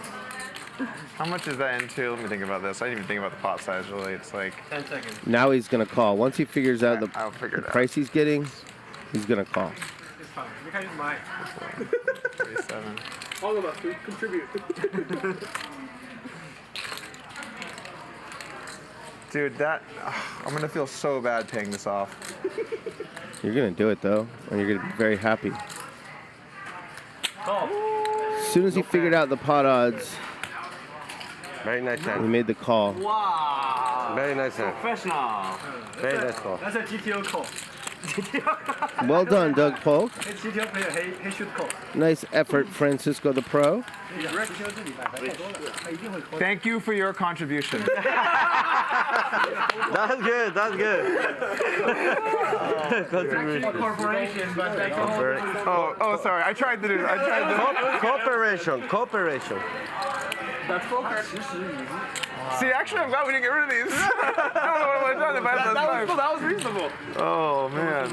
How much is that into? Let me think about this. I didn't even think about the pot size really. It's like 10 seconds. Now he's going to call. Once he figures out the price he's getting, he's going to call. It's fine. You can use mine. 37. All of us contribute. Dude, I'm gonna feel so bad paying this off. You're going to do it, though, and you're going to be very happy. As soon as he figured out the pot odds, very nice hand. He made the call. Wow. Very nice hand. Professional. Very nice call. That's a GTO call. Well done, Doug Polk. It's GTO player. He should call. Nice effort, Francisco the Pro. Thank you for your contribution. That's good. That's good. Corporation, but they Oh, sorry. I tried to do. Cooperation. That's poker. See, actually, I'm glad we didn't get rid of these. I don't know what I would have done if I had those five. That was reasonable. Oh man.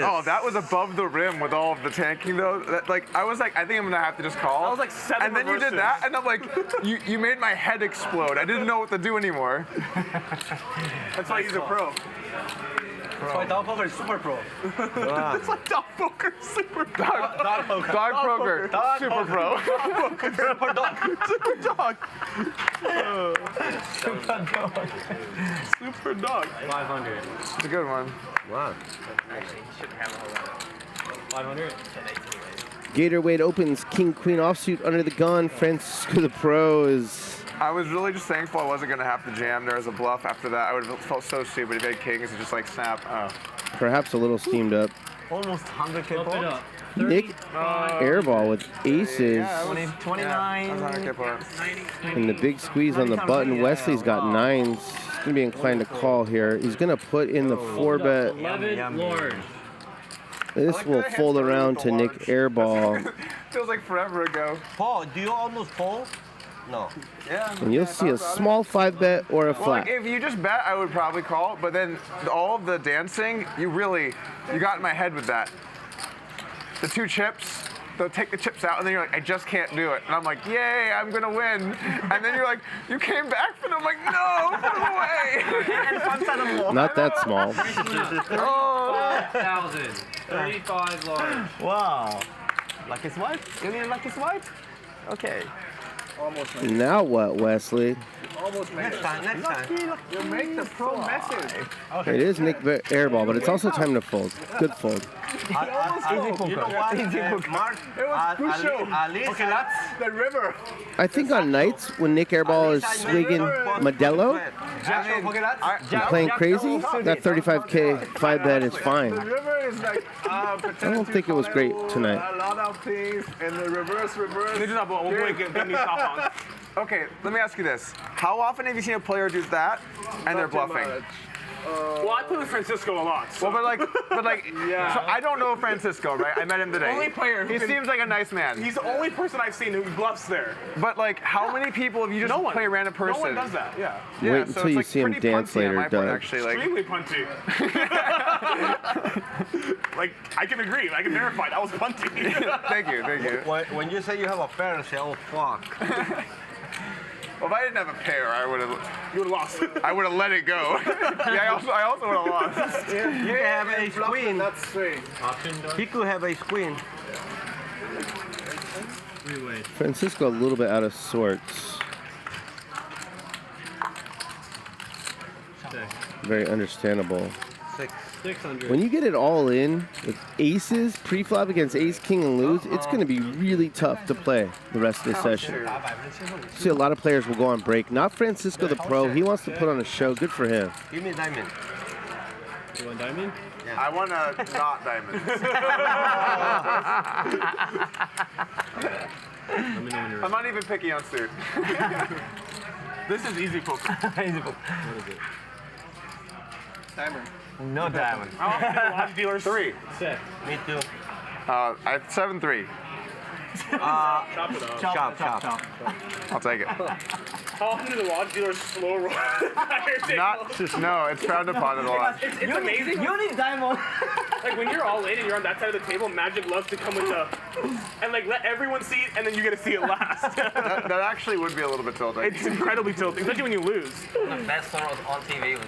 Oh, that was above the rim with all of the tanking though. I was like, I think I'm gonna have to just call. That was like 7 And then you did that, and I'm like, you made my head explode. I didn't know what to do anymore. That's why he's a pro. That's why Dahl Poker is super pro. It's like Dahl Poker, super pro. Dog poker. Dog poker, Dog super poker. pro. Super dog. Super dog. Super dog. Super dog. 500. It's a good one. Wow. Actually, he shouldn't have a whole lot. 500. 10-8 Gator Wade opens King Queen offsuit under the gun. Francisco the Pro is. I was really just thankful I wasn't gonna have to jam there as a bluff after that. I would have felt so stupid if he had kings and just like snap. Oh. Perhaps a little steamed up. Almost 100K points. Nick Airball with aces. Yeah, 29. And the big squeeze on the button. Wesley's got 9s. He's going to be inclined to call here. He's going to put in the 4-bet. 11 Lord. This will fold around to Nick Airball. Feels like forever ago. Paul, do you almost fold? No. Yeah. And you'll see a small 5-bet or a Well, flat. like, if you just bet, I would probably call. But then all of the dancing, you got in my head with that. The 2 chips, they'll take the chips out, and then you're like, I just can't do it. And I'm like, yay, I'm gonna win. And then you're like, you came back for them. I'm like, no, put them away. Not that small. 1,000. 35 large. Wow. Lucky swipe? Give me a lucky swipe? Okay. Almost. Now what, Wesley? Almost made Next time. You make the pro message. It is Nick Airball, but it's also time to fold. Good fold. Easy poker. You know what, Easy poker. Mark? It was crucial. At least Okay, that's the river. I think on nights when Nick Airball is swigging Modelo, playing crazy, that 35K 5-bet is fine. The river is like, I don't think it was great tonight. a lot of things, and the reverse. Okay, let me ask you this. How often have you seen a player do that and they're bluffing? Well, I play with Francisco a lot. So. Well, but yeah. So I don't know Francisco, right? I met him today. Only player. He seems like a nice man. He's the only person I've seen who bluffs there. But like, how many people have you just play a random person? No one does that. Yeah. Wait until you see him dance later, Doug. Extremely punty. Like, I can agree. I can verify that was punty. Thank you. When you say you have a pair, say, oh fuck. Well, if I didn't have a pair, I would have. You would have lost. I would have let it go. Yeah, I also would have lost. You can have ace queen. That's straight. He could have ace queen. Francisco a little bit out of sorts. Very understandable. 600. When you get it all in with aces, pre-flop against ace, king, and lose, it's going to be really tough to play the rest of the session. See, a lot of players will go on break. Not Francisco the pro. He wants to put on a show. Good for him. Give me a diamond. You want diamond? Yeah. I want a not diamond. I'm not even picky on suit. This is easy poker. Easy poker. What is it? Diamond. No diamond. Oh, large dealers. 3. Set. Me too. I 7-3. Chop it up. Chop. I'll take it. How often do the large dealers slow roll? No, it's frowned upon in the lodge. It's amazing. You need diamond. Like when you're all in and you're on that side of the table, Magic loves to come with the and like let everyone see it, and then you get to see it last. that actually would be a little bit tilting. It's incredibly tilting, especially when you lose. The best one was on TV was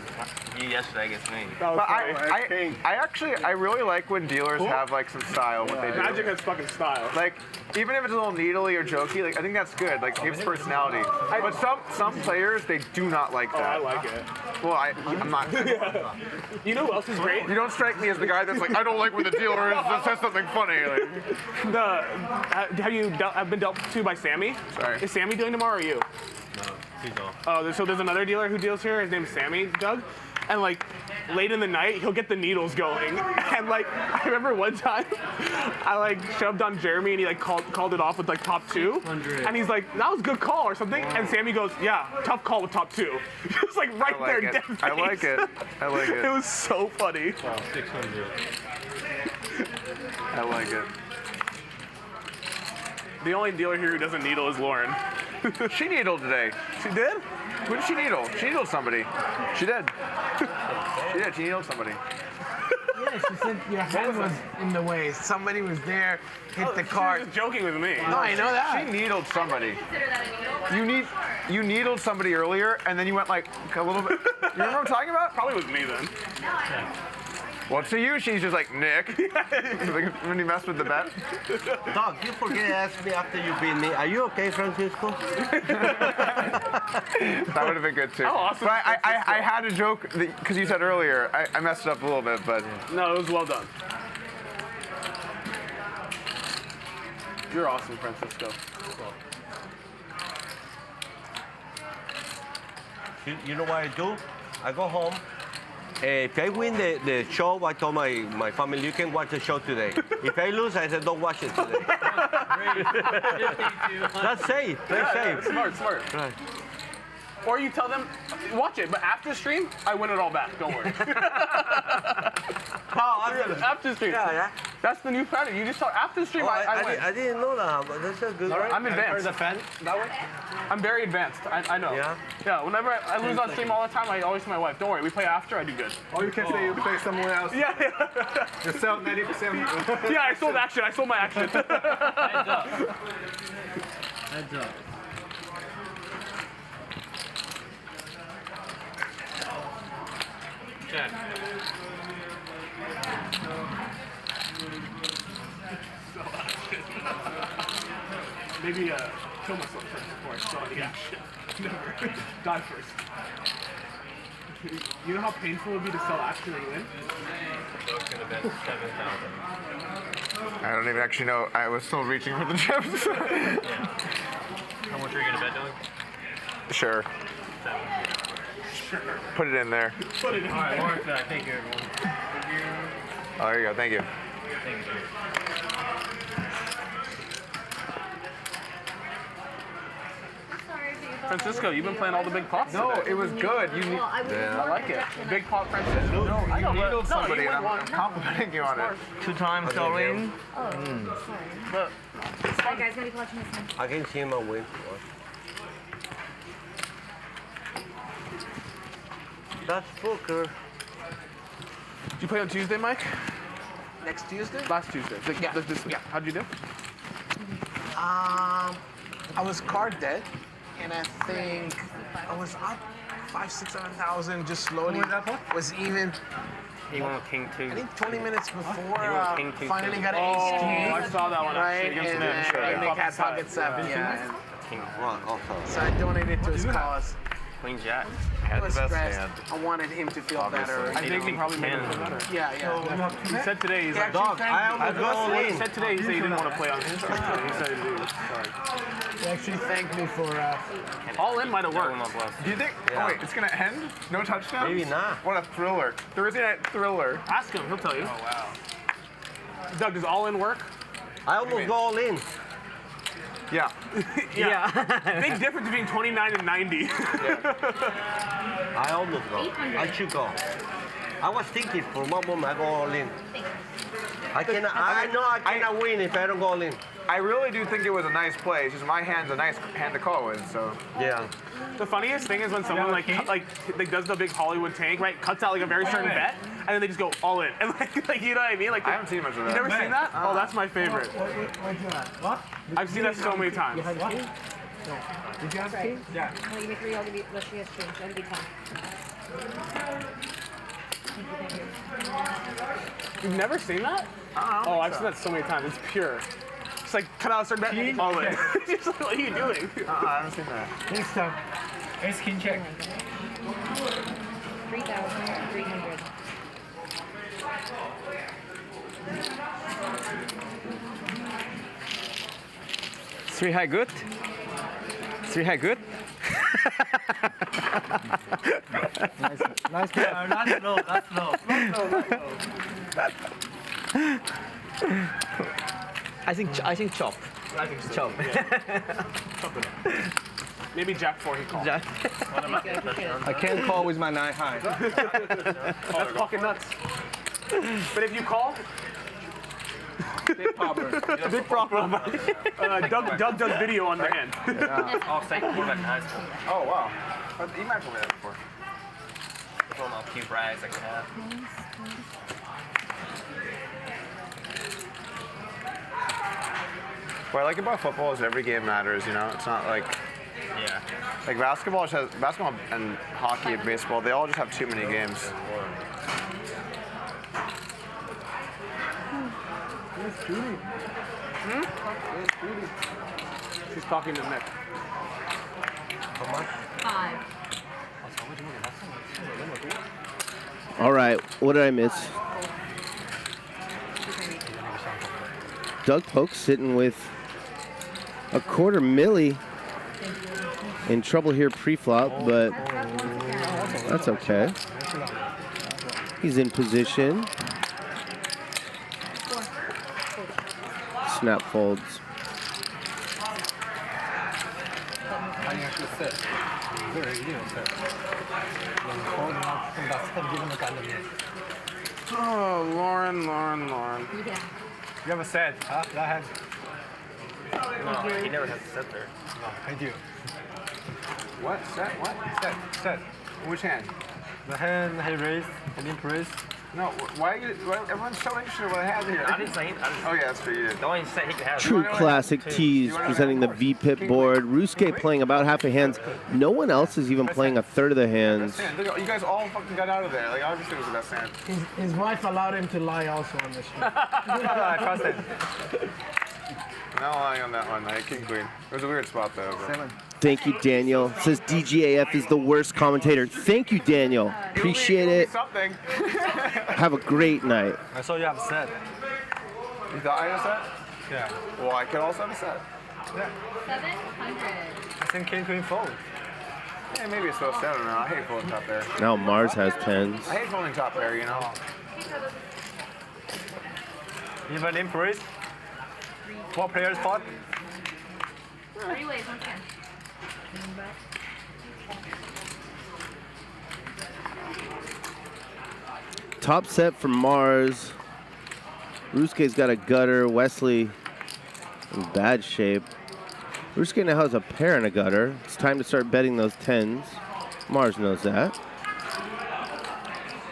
you yesterday against me. But I really like when dealers have like some style in what they do. Magic has fucking style. Like even if it's a little needly or jokey, like I think that's good. Like gives personality. But some players they do not like that. Oh, I like it. Well, I'm not. You know who else is great? You don't strike me as the guy that's like, I don't like when the dealer that says something funny. Like. Have you been dealt to by Sammy? Sorry. Is Sammy dealing tomorrow or you? No, he's off. Oh, so there's another dealer who deals here. His name's Sammy, Doug. And like late in the night, he'll get the needles going. And like I remember one time, I like shoved on Jeremy and he like called it off with like top 2. And he's like, that was a good call or something. And Sammy goes, yeah, tough call with top 2. It's like right there, dead face. I like it. It was so funny. Wow, 600. I like it. The only dealer here who doesn't needle is Lauren. She needled today. She did? Who did she needle? She needled somebody. She did. She did. She needled somebody. Yeah, she said your hand was in the way. Somebody was there, hit the cart. She was joking with me. No, I know that. She needled somebody. You needled somebody earlier, and then you went like a little bit. You remember what I'm talking about? Probably was me then. Well, to you, she's just like, Nick. When you messed with the bet. Doug, you forget to ask me after you beat me. Are you okay, Francisco? That would have been good too. How awesome. But I had a joke because you said earlier. I messed it up a little bit, but no, it was well done. You're awesome, Francisco. You know what I do? I go home. If I win the show, I told my family, you can watch the show today. If I lose, I said, don't watch it today. That's safe. That's safe. Smart. Right. Or you tell them, watch it, but after the stream, I win it all back. Don't worry. After the stream. Yeah. That's the new pattern. You just tell after the stream, I win. I didn't know that, but that's a good. I'm advanced. That way? I'm very advanced. I know. Yeah. Yeah. Whenever I lose on stream all the time, I always tell my wife, "Don't worry, we play after. I do good." Or you can say you play somewhere else. Yeah. You sell 90%. Yeah, I sold action. I sold my action. Heads up. Check. Maybe kill myself first before I start the action. Never. Die first. You know how painful it would be to sell action and win? So it's gonna bet 7,000. I don't even actually know. I was still reaching for the chips. How much are you gonna bet, Doug? Sure. 7. Sure. Put it in there. Put it in All right, there. Lawrence, thank you, everyone. Oh, there you go. Thank you. Thank you. Francisco, you've been playing all the big pots No, today. it was good. You need. I like it. Big pot Francisco. No, I you know, needled but- somebody, you and went I'm complimenting you on it. 2 times Okay, all-in. Oh, But sorry guys, gonna be watching this one. I can see him win. That's poker. did you play on Tuesday, Mike? Next Tuesday? Last Tuesday. This week. How'd you do? I was card dead, and I think I was up 500,000-600,000, just slowly. Was even. He won with King 2. I think 20 minutes before He won King 2. finally got an Oh, ace king. I saw that one right? actually against And Neve. Sure, Nick yeah. had pocket 7. Yeah. King 1 also. So I donated to his cause. Queen Jack. I was stressed. I wanted him to feel better. I think he probably made it feel better. Yeah, yeah. He said today he's like, Dog, I almost go all he in. said today he said he didn't want to play on his Tuesday. He said he did. Sorry. He actually thanked me for. All in might have worked. Do you think? Yeah. Oh wait, it's gonna end? No touchdowns? Maybe not. What a thriller! Thursday night thriller. Ask him, he'll tell you. Oh wow. Doug, does all in work? I almost go all in. Yeah. Yeah. Big difference between 29 and 90. I almost go. I should go. I was thinking for one moment I go all in. I know I cannot win if I don't go all in. I really do think it was a nice play. It's just my hand's a nice hand to call with, so. Yeah. The funniest thing is when someone like does the big Hollywood tank, right? Cuts out like a very certain bet, and then they just go all in. And like you know what I mean? Like I haven't seen much of that. You never seen that? Oh, that's my favorite. What? I've seen that so many times. Did you have king? Yeah. I'll give you 3, I'll give you, well, she has 2, so that'll be 10. You've never seen that? Oh, I've seen that so many times. It's pure. It's like cut out a certain bet, all in. Just like, what are you doing? I haven't seen that. Next time. Ace king check. 3,300. Three high good. 3 high good. Nice play. That's low. That's low. I think chop. I think so. Chop. Maybe Jack 4 he called. Jack. I can't call with my 9 high. That's fucking nuts. But if you call, Big popper. big problem. Doug does video on the hand. I'll say quarterback in high school. Oh wow. You might have told me that before. It's one of the few brags I can have. What I like about football is every game matters, you know? It's not like Yeah. like basketball and hockey and baseball, they all just have too many games. She's talking to Nick. How much? 5. All right, what did I miss? Doug Polk sitting with a quarter milli. In trouble here pre-flop, but that's okay. He's in position. Snap folds. Oh, Lauren. Yeah. You have a set. That hand. No, he never has to sit there. No, I do. What? Set? What? Set. Which hand? The hand he raised, I didn't raise. No, why everyone's so interested in what I have here? I didn't say it. Oh yeah, that's true, you did. The only set he could have. True classic tees presenting the V-pip board. Ryusuke playing about half the hands. No one else is even playing a third of the hands. Look, you guys all fucking got out of there. Like obviously it was the best hand. His wife allowed him to lie also on the show. I trust it. Not lying on that one. I king queen. It was a weird spot though. But. Thank you, Daniel. Says DGAF is the worst commentator. Thank you, Daniel. Appreciate it. Something. Have a great night. I saw you have a set. You thought I had a set? Yeah. Well, I could also have a set. Yeah. 700. I think king queen fold. Yeah, maybe it's supposed to. I don't know. I hate folding top pair. Now Mars has 10s. I hate folding top pair, you know. Even in Paris, 4 players fought. 3 ways, 1 can. Top set from Mars. Ryusuke's got a gutter. Wesley in bad shape. Ryusuke now has a pair and a gutter. It's time to start betting those 10s. Mars knows that.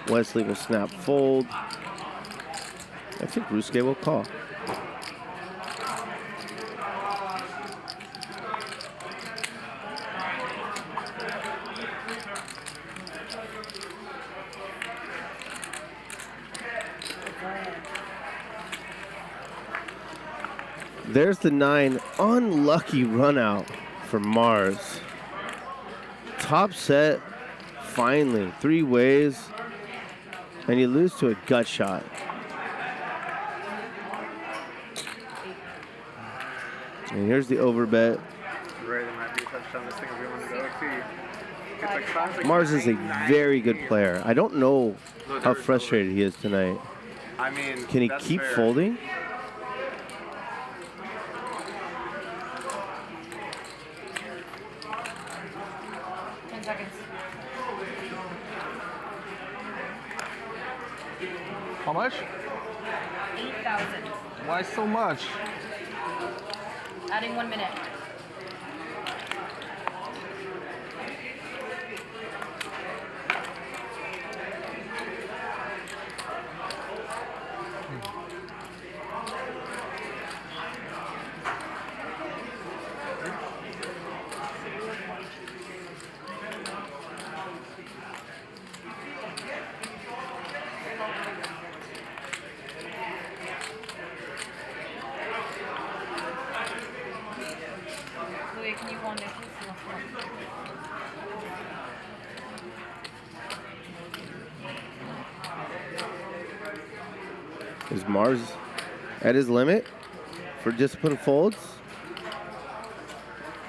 Wesley will snap fold. I think Ryusuke will call. There's the 9. Unlucky run out for Mars. Top set, finally, 3 ways, and you lose to a gut shot. And here's the overbet. Mars is a very good player. I don't know how frustrated he is tonight. I mean, can he keep folding? How much? 8,000. Why so much? Adding 1 minute. Can you go on there, Is Mars at his limit for discipline folds?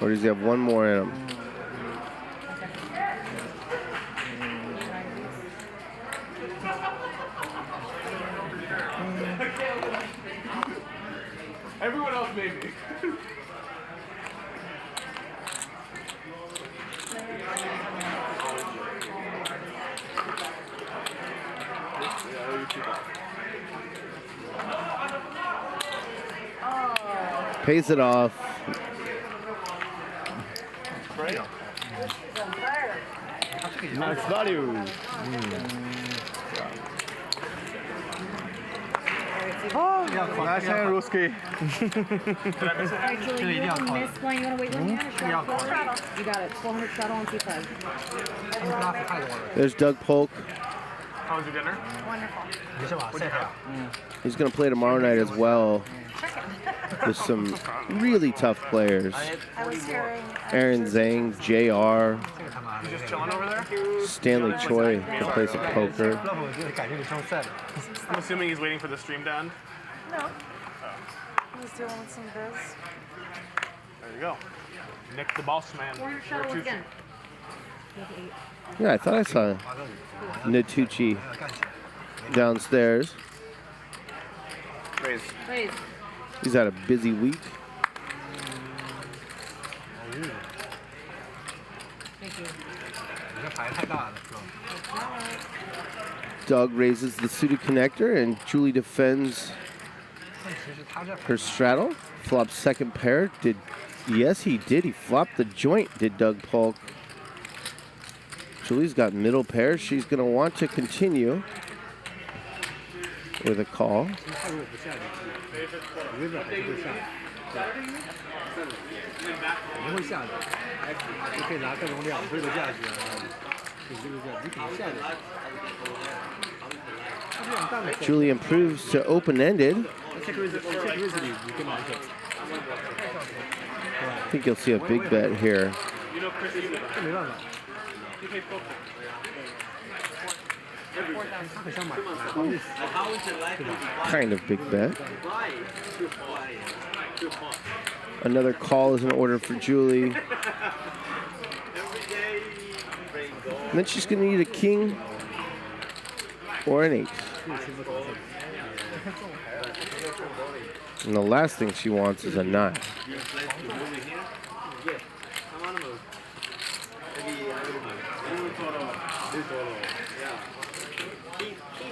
Or does he have one more in him? Everyone else maybe. Pays it off. Nice value. Oh, nice hand, Ryusuke. Alright, Julie, you have a miss one. You want to wait 1 minute? You got it. 400 straddle on C5. There's Doug Polk. How was your dinner? Wonderful. What'd you have? He's going to play tomorrow night as well with some really tough players. I was hearing Aaron Zhang, JR, You just chilling over there? Stanley Choi to play some poker. I'm assuming he's waiting for the stream to end. No. He was dealing with some biz. There you go. Nick the boss man. again. Yeah, I thought I saw Vertucci downstairs. Raise. Raise. He's had a busy week. Thank you. Doug raises the suited connector and Julie defends her straddle. Flops second pair. Yes, he did. He flopped the joint, did Doug Polk. Julie's got middle pair. She's going to want to continue with a call. Julie improves to open-ended. I think you'll see a big bet here. You know Chris is you pay poker. Kind of big bet. Another call is in order for Julie. And then she's going to need a king or an ace. And the last thing she wants is a 9.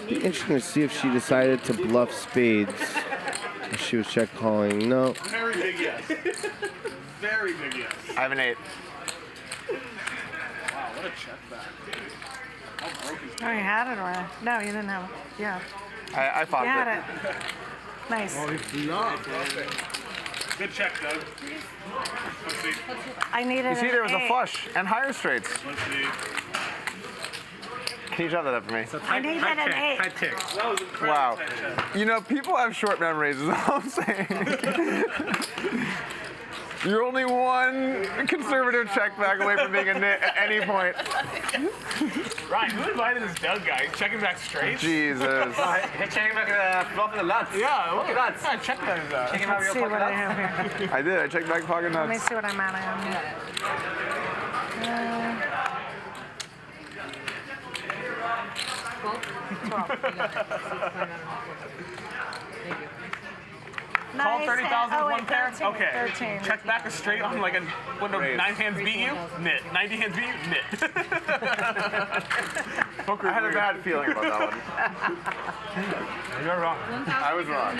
Be interesting to see if she decided to bluff spades. If she was check calling. No. Very big yes. Very big yes. I have an 8. Wow, what a check back. How broke is Oh, you had it, or no, you didn't have it. Yeah. I fought You had it. Nice. Good check, Doug. Let's see. I needed You see, there was a 8. flush and higher straights. Let's see. Can you drop that up for me? I needed an 8. That was incredible. Wow. Tight check. You know, people have short memories, is all I'm saying. You're only one conservative check back away from being a nit at any point. Ryan, who invited this Doug guy? He's checking back straight? Jesus. Hey, checking back bluffing the nuts. Yeah, look at nuts. that. Check that. Checking out Let's your see what I pocket nuts. have here. I did. I checked back pocket Let me nuts. see what I'm at. Call 30,000 with one pair? 13, Okay. 13. Check back a straight on like a, when the 9 hands beat you? Nit. 90 hands beat you? Nit. I had a bad feeling about that one. You're wrong. I was wrong.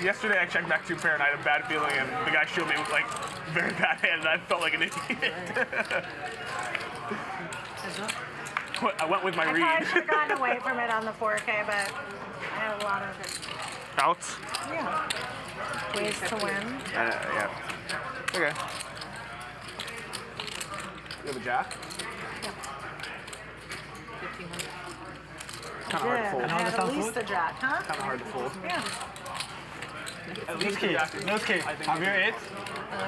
Yesterday I checked back 2 pair and I had a bad feeling and the guy showed me with like very bad hand and I felt like an idiot. I went with my I read. probably should have gotten away from it on the 4K, but I had a lot of Outs? yeah ways to win. Yeah. Okay. You have a jack? Kind of hard to Yeah, fold. I had at least a jack, huh? Kind of hard to fold. Yeah. At least key. jack. No key. Have you 8?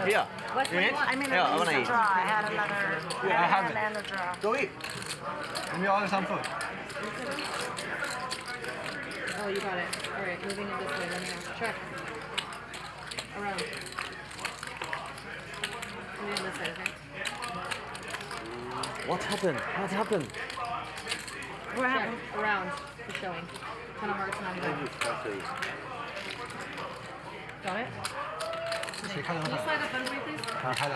Yeah. What do you want? I mean, at least a draw. I had another Yeah, I have it. and a draw. Go eat. Let me order some food. Oh, you got it. All right, moving it this way. Let me know. Check. Around. Moving on this side, okay? What happened? What happened? What happened? Around. Keep showing. Kind of hard to not even. Got it? Can you slide up under me, please? 他开的。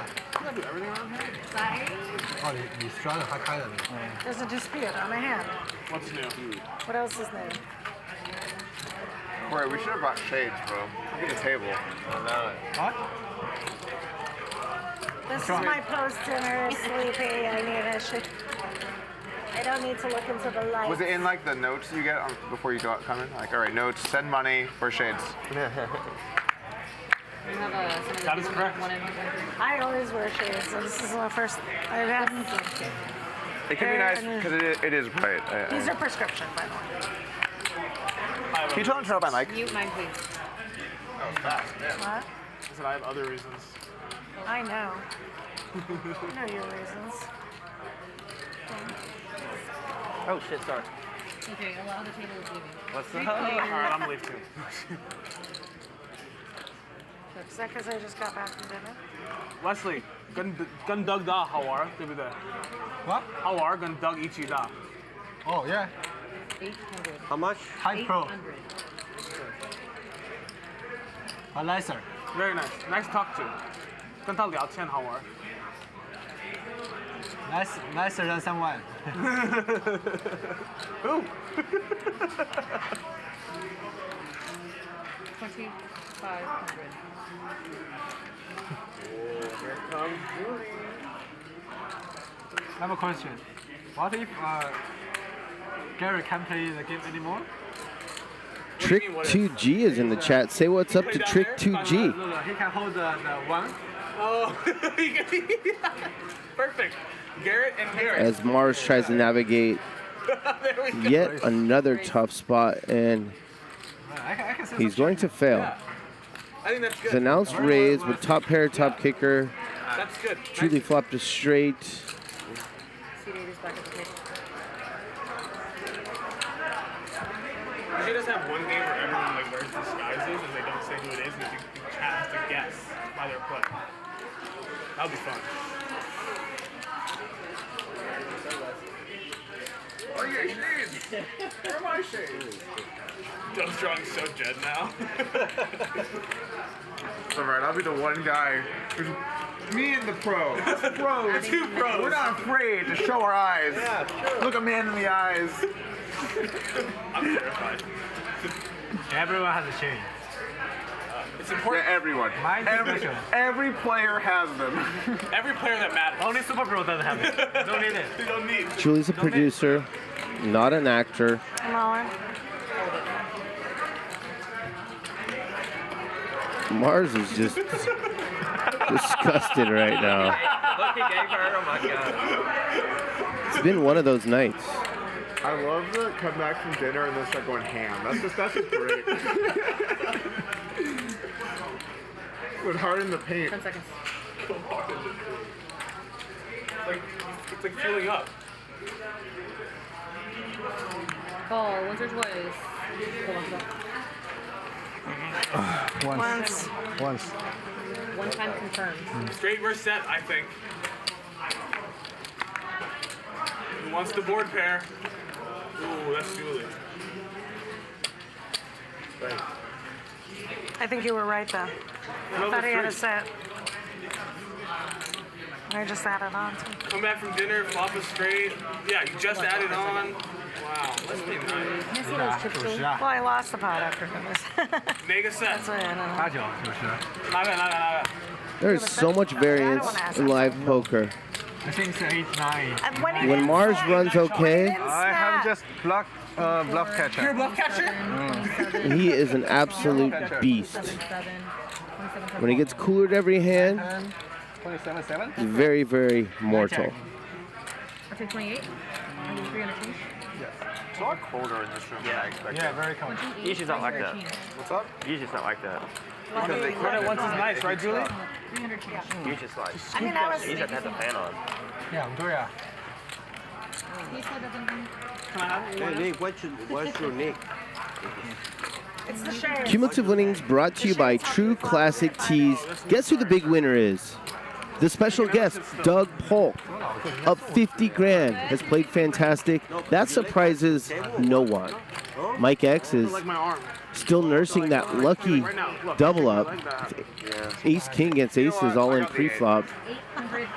哦，你straddle 他开的。 There's a dispute on my hand. What's new? What else is new? Corey, we should have brought shades, bro. Look at the table. What? This is my post-dinner sleepy. I need a shit. I don't need to look into the light. Was it in like the notes you get before you come in? Like, all right, notes, send money for shades. We have That is correct. I always wear shades, so this is the first I haven't. It can be nice because it is bright. These are prescription, by the way. Can you turn on my mic? Mute mine, please. That was fast. Yeah. What? I said I have other reasons. I know. I know your reasons. Oh shit, sorry. Okay, a lot of the table is leaving. What's the Three hell? players. Alright, I'm gonna leave too. Is that because I just got back from dinner? Wesley, gun Doug da hawar, dibi da. What? Hawar gun Doug ichi da. Oh, yeah. 800. How much? High pro. 800. A nicer. Very nice. Nice to talk to. 跟他聊天好玩。 Nicer than someone. Who? 2,500. Here comes Julie. I have a question. What if Gerry can't play the game anymore? Trick 2G is in the chat. Say what's up to Trick 2G. No, he can hold the one. Oh, perfect. Garrett and Garrett. As Mars tries to navigate yet another tough spot, and he's going to fail. I think that's good. It's announced raise with top pair, top kicker. That's good. Julie flopped a straight. We should just have one game where everyone like wears disguises and they don't say who it is, and the chat has to guess by their play. That would be fun. Where are your shades? Where are my shades? Doug's drawing so dead now. It's alright, I'll be the one guy. Me and the pro. Pros. We're two pros. We're not afraid to show our eyes. Yeah, sure. Look a man in the eyes. I'm terrified. Everyone has a shade. It's important. Yeah, everyone. Every player has them. Every player that matters. Only Super Pro doesn't have it. Don't need it. You don't need. Julie's a producer, not an actor. Mars is just disgusted right now. Look, he gave her. Oh my god. It's been one of those nights. I love the come back from dinner and then start going ham. That's just great. Would harden the paint. 10 seconds. It's like fueling up. Call once or twice. Hold on, Once. Once. One time confirmed. Straight versus set, I think. Who wants the board pair? Ooh, that's Julie. Right. I think you were right, though. I thought he had a set. I just added on to. Come back from dinner, flop a straight. Yeah, you just added on. Wow, let's be nice. Well, I lost the pot after this. Mega set. That's why I don't know. Not bad. There is so much variance in live poker. I think it's 8, 9. When Mars runs okay, I have just bluff catcher. You're a bluff catcher? he is an absolute beast. When he gets cooler to every hand, 27-7. he's very, very mortal. I'll take 28. I'll do 300 change. It's a lot colder in this room than I expected. Yeah, very cold. Usually not like that. What's up? Usually it's not like that. Because they quit it once is nice, right, Julie? 300 change. You just like. I mean, I was. You just have to have the fan on. Yeah, I'm doing it. Hey, Nick, what's your nick? It's the shade. Cumulative winnings brought to you by True Classic Tees. Guess who the big winner is? The special guest, Doug Polk, up 50 grand, has played fantastic. That surprises no one. Mike X is still nursing that lucky double up. Ace King against aces all in pre-flop. 800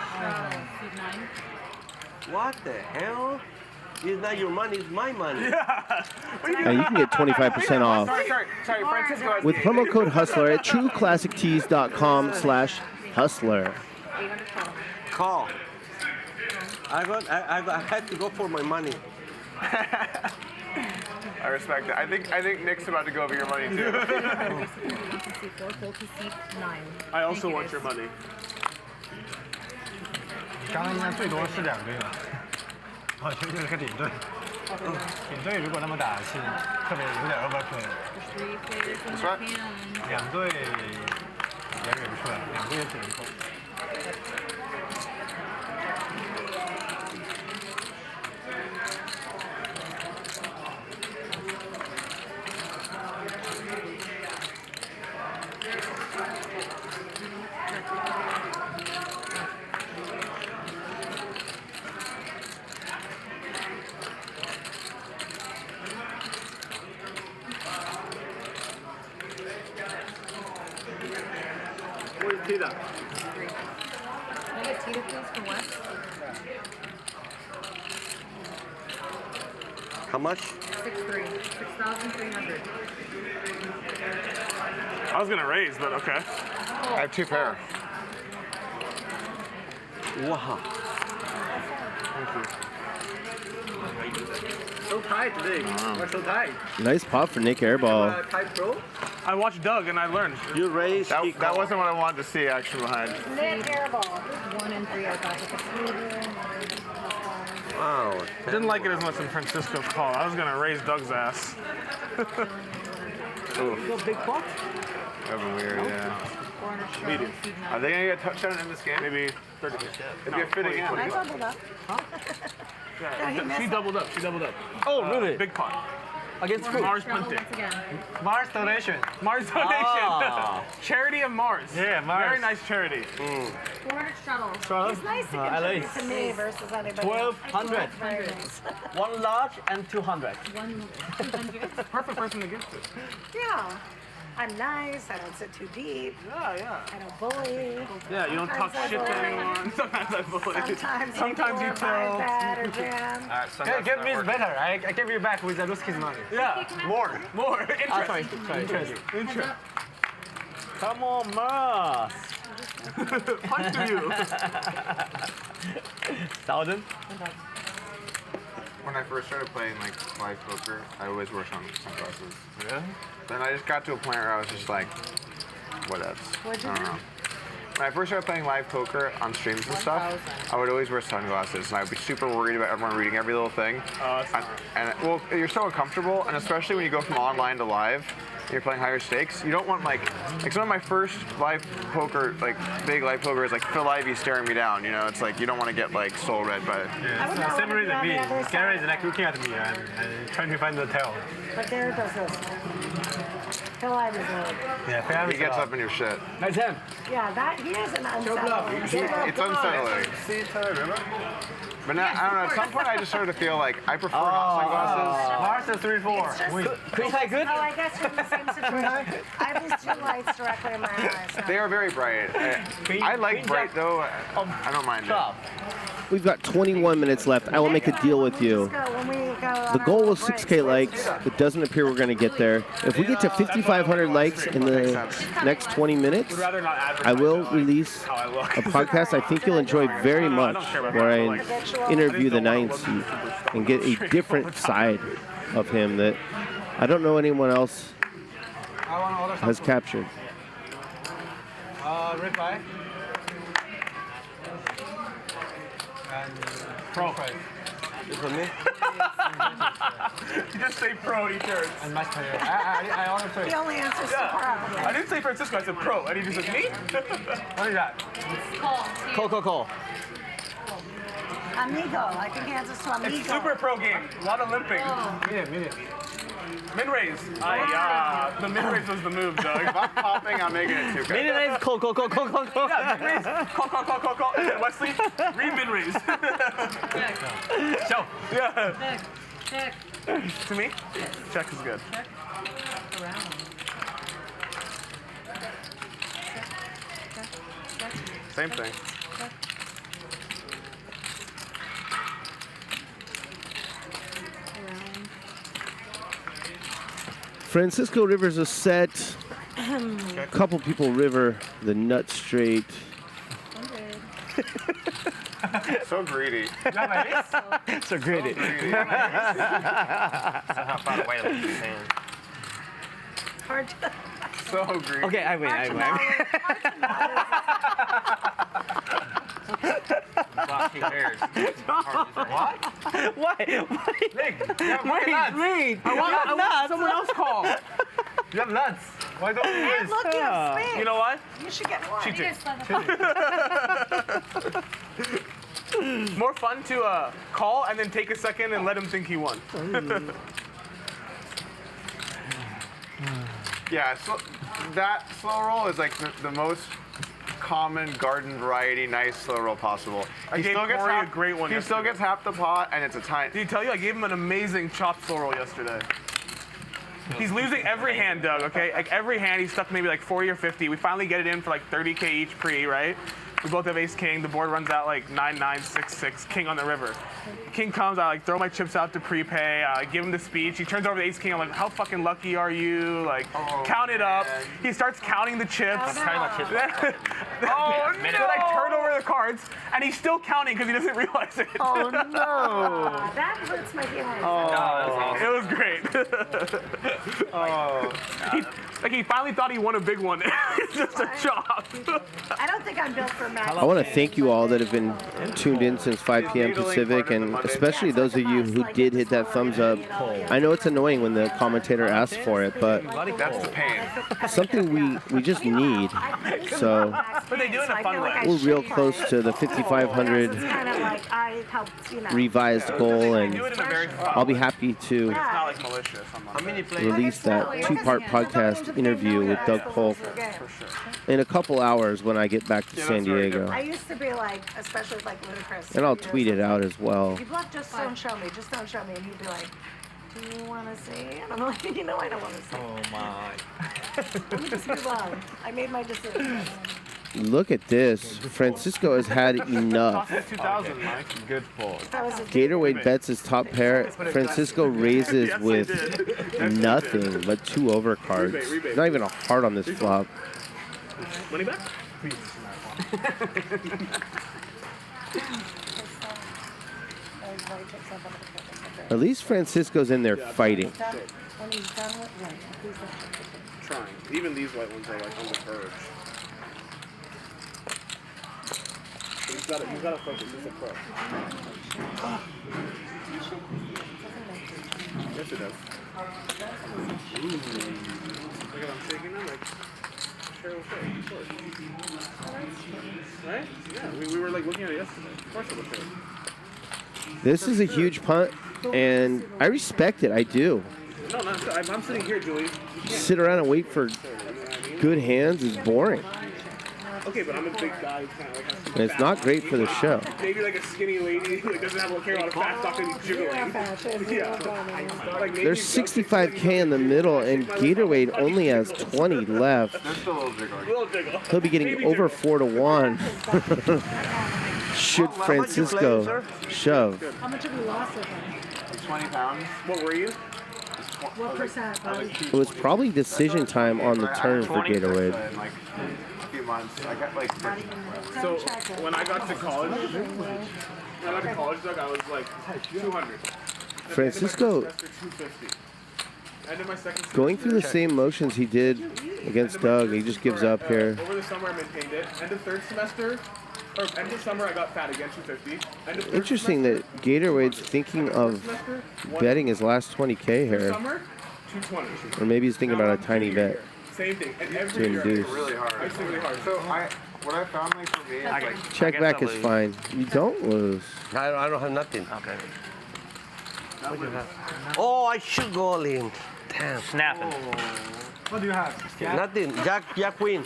What the hell? It's not your money, it's my money. Now you can get 25% off Sorry, Francisco. with promo code HUSTLER at trueclassictees.com/hustler. Call. I had to go for my money. I respect it. I think Nick's about to go over your money too. I also want your money. 刚刚应该最多是2队吧？哦，就是个顶队。顶队如果那么打是特别有点 overplay。2队也忍不出来，2队也只能扣。Where's Tita? Can I get Tita, please, for West? How much? 6,300. 6,300. I was gonna raise, but okay. I have 2 pair. Wow. So tight today. We're so tight. Nice pop for Nick Airball. Type Pro. I watched Doug and I learned. You raised. That wasn't what I wanted to see actually behind. Airball. 1 and 3 are back at the Wow. I didn't like it as much in Francisco's call. I was gonna raise Doug's ass. Go big pot. That'd be weird, yeah. Medium. Are they gonna get a touchdown in this game? Maybe 30. If you're fitting in. I doubled up. Yeah, she doubled up. She doubled up. Oh, really? Big pot. Against who? Mars punted. Mars donation. Mars donation. Ah. Charity of Mars. Yeah, Mars. Very nice charity. 400 straddle. It's nice to contribute to me versus anybody. 1,200. Very nice. One large and 200. 200. Perfect person to give to. Yeah. I'm nice. I don't sit too deep. Yeah. I don't bully. Yeah, you don't talk Sometimes I shit to bully. anyone. Sometimes I bully. Sometimes you tell. bad or jam. Hey, give me better. I give you back with Ryusuke's money. Yeah. More. Interest. Interest. Come on, Mars. Punch to you. 1,000. When I first started playing like live poker, I always wore sunglasses. Really? Then I just got to a point where I was just like, whatevs. What'd you I don't do? know. When I first started playing live poker on streams and stuff, I would always wear sunglasses, and I would be super worried about everyone reading every little thing. Well, you're so uncomfortable, and especially when you go from online to live, and you're playing higher stakes, you don't want like some of my first live poker, like big live poker is like Phil Ivey staring me down. You know, it's like you don't want to get like soul read by. Yeah, it's the same reason me. Gerry is like looking at me and trying to find the tail. But there does this. Phil Ivey's good. Yeah, he gets up in your shit. Nice hand. Yeah, that he is an unsettling. It's unsettling. But now, I don't know, at some point I just started to feel like I prefer not sunglasses. Mars is 3-4. Chris, I good? Oh, I guess you're in the same situation. I have these two lights directly in my eyes. So. They are very bright. I like bright though. I don't mind it. We've got 21 minutes left. I will make a deal with you. The goal was 6K likes. It doesn't appear we're going to get there. If we get to 5,500 likes in the next 20 minutes, I will release a podcast I think you'll enjoy very much, where I interview the 9 and get a different side of him that I don't know anyone else has captured. Reply. Pro. This for me? You just say pro, he cares. And my player. I ordered 3. He only answers to pro. I didn't say Francisco, I said pro. And he just said me? What is that? Call. Amigo. I think he answers to amigo. It's super pro game. A lot of limping. Medium. Min-raise. The min-raise was the move, Doug. If I'm popping, I'm making it 2K. Min-raise, call. Yeah, min-raise. Call. And then Wesley, re-min-raise. Show. Yeah. Check. To me? Check is good. Same thing. Francisco Rivers is set. A couple people river the nut straight. So greedy. So greedy. Somehow found a way to lose his hand. Hard to. So greedy. Okay, I win. Block 2 pairs. What? Why? Wait. I want someone else call. You have nuts. Why don't you And use? look, you have space. You know what? You should get one. More fun to call and then take a second and let him think he won. Yeah, so that slow roll is like the most common garden variety nice slow roll possible. I gave Corey a great one He still gets half the pot, and it's a tiny. Did he tell you I gave him an amazing chopped slow roll yesterday? He's losing every hand, Doug, okay? Like every hand, he's stuck maybe like 40 or 50. We finally get it in for like 30K each pre, right? We both have ace king. The board runs out like 9-9, 6-6, king on the river. King comes, I like throw my chips out to prepay, give him the speech. He turns over the ace king. I'm like, how fucking lucky are you? Like, count it up. He starts counting the chips. I'm counting my chips. Oh, no! Then I turn over other cards, and he's still counting because he doesn't realize it. Oh no! That hurts my feelings. It was great. He finally thought he won a big one. It's just a chop. I don't think I'm built for match. I want to thank you all that have been tuned in since 5 p.m. Pacific, and especially those of you who did hit that thumbs up. I know it's annoying when the commentator asks for it, but that's the pain. something we just need. So But they do it in a fun way. we're real close to the 5,500 It's kind of like I helped, you know. revised goal, and I'll be happy to It's not like malicious. release that 2-part podcast interview with Doug Polk in a couple hours when I get back to San Diego. I used to be like, especially with like Ludacris. And I'll tweet it out as well. You bluff, just don't show me. Just don't show me. And he'd be like, do you want to see? And I'm like, you know I don't want to see. Oh my. Let me just move on. I made my decision. Look at this. Francisco has had enough. 2000, Mike. Good pull. Gatorade bets his top pair. Francisco raises with nothing but 2 overcards. Not even a heart on this flop. Money back? At least Francisco's in there fighting. When he's done with one, please don't. Trying. Even these white ones are like on the verge. You've got to focus. It's a pro. Yes, it does. Look at I'm shaking them like Cheryl Shea, of course. Right? Yeah, we were like looking at it yesterday. Of course it was Shea. This is a huge punt, and I respect it. I do. No, I'm sitting here, Julie. Sit around and wait for good hands is boring. Okay, but I'm a big guy who's kind of like... And it's not great for the show. Maybe like a skinny lady who like, doesn't have a care about a fat stock and he's jiggling. Yeah. Like maybe There's 65K in the middle, and Gatorade only has 20 left. There's still a little jiggling. He'll be getting over 4 to 1. Should Francisco shove. How much have you lost with him? 20 pounds. What were you? What percent? It was probably decision time on the turn for Gatorade. In like a few months. I got like 13. So when I got to college, Doug, I was like 200. Francisco going through the same motions he did against Doug. He just gives up here. Over the summer, I maintained it. End of third semester, or end of summer, I got fat again, 250. Interesting that Gatorade's thinking of betting his last 20K here. Summer, 220. Or maybe he's thinking about a tiny bet. Same thing. And To every year, induce. Really hard. it's really hard. So what I found like for me is like Check back is fine. You don't lose. I don't have nothing. Okay. Oh, I should go all in. Damn. Snapping. What do you have? Nothing. Jack Queen.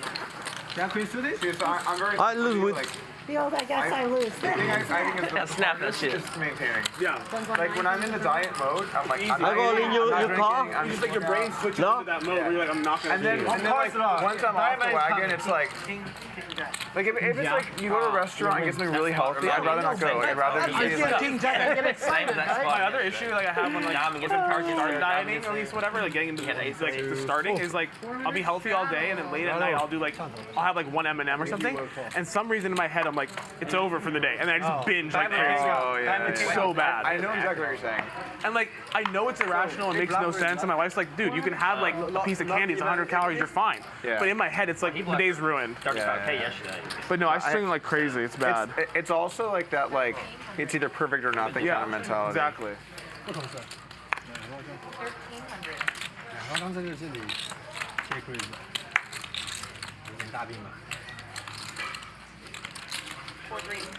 Jack Queen suited? See, so I'm very I lose with. like, The old, I guess I lose. the thing I think is the Snap that shit. Just maintaining. Yeah. Like when I'm in the diet mode, I'm like, I'm I go all in your car. I'm It's just like your brain switches into that mode where you're like, I'm not gonna And then do like once I'm off the wagon, it's like if it's like you go to a restaurant and get something really healthy, I'd rather not go. I'd rather just be like, King Jack, I get excited. My other issue, like I have when like start dieting, at least whatever, like getting into like the starting is like I'll be healthy all day, and then late at night I'll do like I'll have like one M&M or something, and some reason in my head I'm like it's over for the day, and then I just binge like crazy. It's so bad. I know exactly what you're saying. And like I know it's irrational and makes no sense, and my wife's like, dude, you can have like a piece of candy, it's 100 calories, you're fine. Yeah. But in my head, it's like the day's ruined. 35K yesterday. But no, I swing like crazy. It's bad. It's also like that, like it's either perfect or nothing kind of mentality. Exactly. 刚这个是你 take risk 有点大兵嘛。 4,300.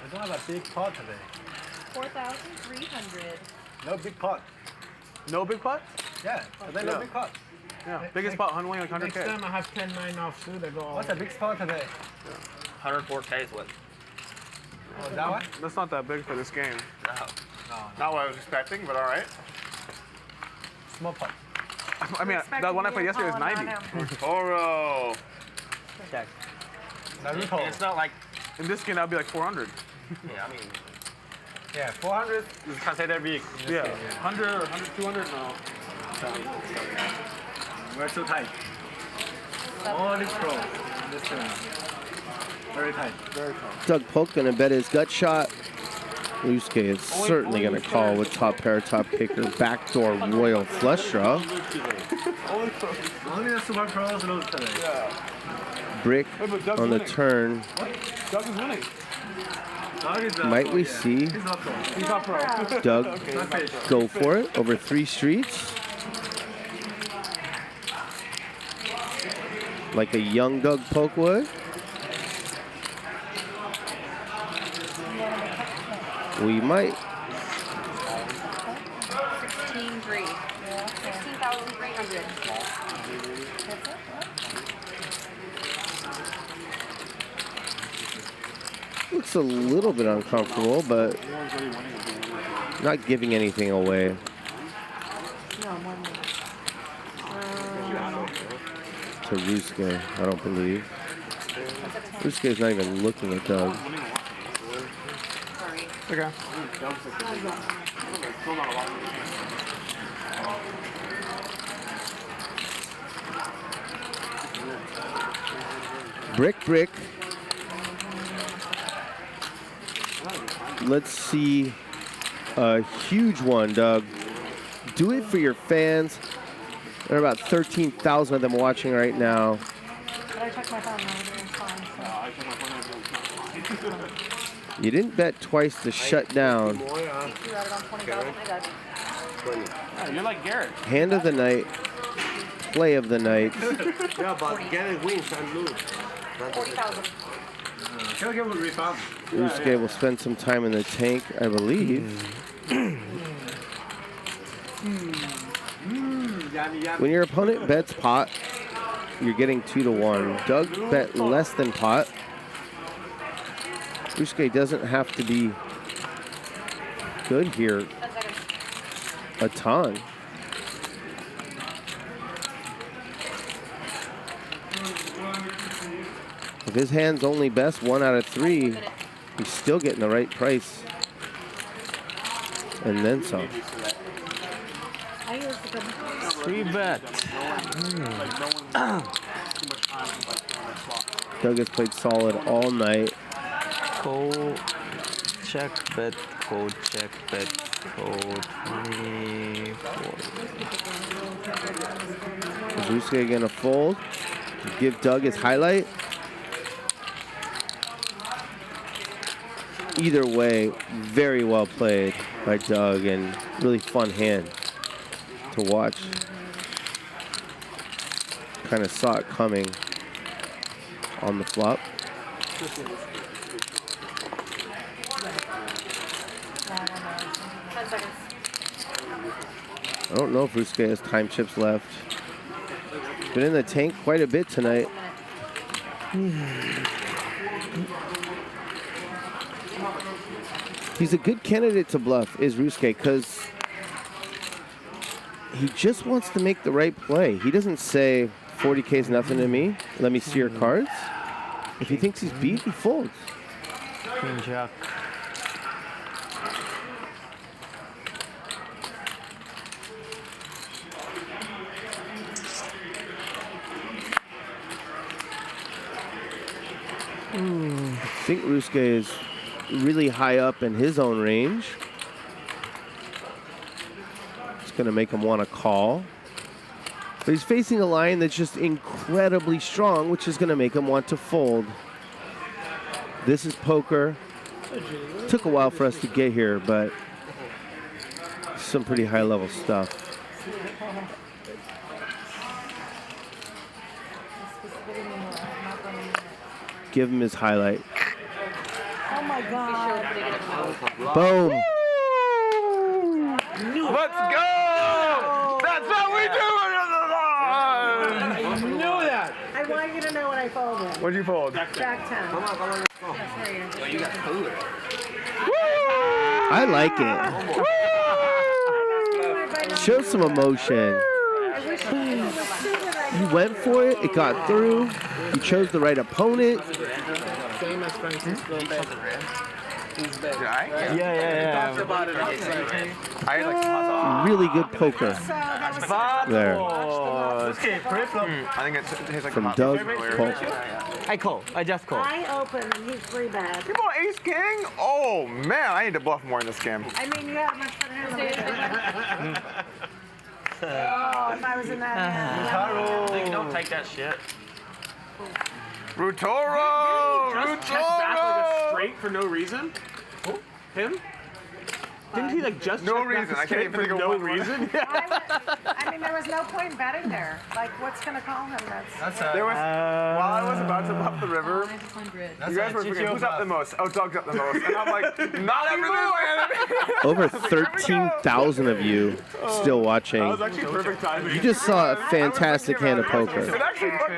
I don't have a big pot today. 4,300. No big pot. No big pot? Yeah, today no big pot. Yeah, biggest pot, only like 100K. Next time I have 10-9 offsuit, I go. What's the big pot today? 104K is what? Oh, that one? That's not that big for this game. No. Not what I was expecting, but all right. Small pot. I mean, that one I played yesterday was 90. Oro. Check. It's not like in this game that'd be like 400. Yeah, I mean. Yeah, 400 is considered big. Yeah, 100, 200, no. We're so tight. Only pro in this tournament. Very tight. Very tight. Doug Polk gonna bet his gut shot. Ryusuke is certainly gonna call with top pair, top kicker, backdoor royal flush draw. Only the super pros lose today. Yeah. Brick Doug's on the winning. turn. Doug is winning. Might we see He's not pro. Doug Okay, go for it over 3 streets? Like a young Doug Polk would? We might. 16,300. 16,300. Looks a little bit uncomfortable, but not giving anything away. To Ryusuke, I don't believe. Ryusuke's not even looking at Doug. Okay. Brick. Let's see a huge one, Doug. Do it for your fans. There are about 13,000 of them watching right now. But I checked my phone and everything's fine. So. You didn't bet twice to shut down. Yeah, you're like Garrett. Hand of the night, play of the night. Yeah, but Gerry wins and lose. 40,000. Ryusuke will spend some time in the tank, I believe. When your opponent bets pot, you're getting 2-1. Doug bet less than pot. Ryusuke doesn't have to be good here a ton. If his hand's only best 1 out of 3, he's still getting the right price. And then some. 3 bet. Doug has played solid all night. Call, check bet, call, check bet, call 24. Is Ryusuke gonna fold? Give Doug his highlight? Either way, very well played by Doug and really fun hand to watch. Kind of saw it coming on the flop. I don't know if Ryusuke has time chips left. Been in the tank quite a bit tonight. He's a good candidate to bluff, is Ryusuke, because he just wants to make the right play. He doesn't say 40K is nothing to me. Let me see your cards. If he thinks he's beat, he folds. Queen Jack. I think Ryusuke is really high up in his own range. It's going to make him want to call. But he's facing a line that's just incredibly strong, which is going to make him want to fold. This is poker. Took a while for us to get here, but some pretty high-level stuff. Give him his highlight. Oh my God. Boom. Let's go! That's how we do it in the line! I knew that. I want you to know what I folded. What'd you fold? Jack 10. Come on. Oh, You got cooler. I like it. Show some emotion. You went for it. It got through. You chose the right opponent. Same as Frank's little bit. He's big. Yeah, yeah. We talked about it outside. I had really good poker there. I think it's like From Doug Polk. I call. I just call. I open and he's 3-bet. People want ace king? Oh man, I need to bluff more in this game. I mean, you have much better hand. Oh, if I was in that hand. Dude, you don't take that shit. Rutoro! Just check back like a straight for no reason? Him? Didn't he like just No check reason. back I can't even think of no one reason? I mean, there was no point betting there. Like, what's going to call him? There was, while I was about to bluff the river, you guys were thinking, who's up the most? Oh, Doug's up the most. And I'm like, not everyone! Over 13,000 of you still watching. That was actually perfect timing. You just saw a fantastic hand of It poker. actually fucking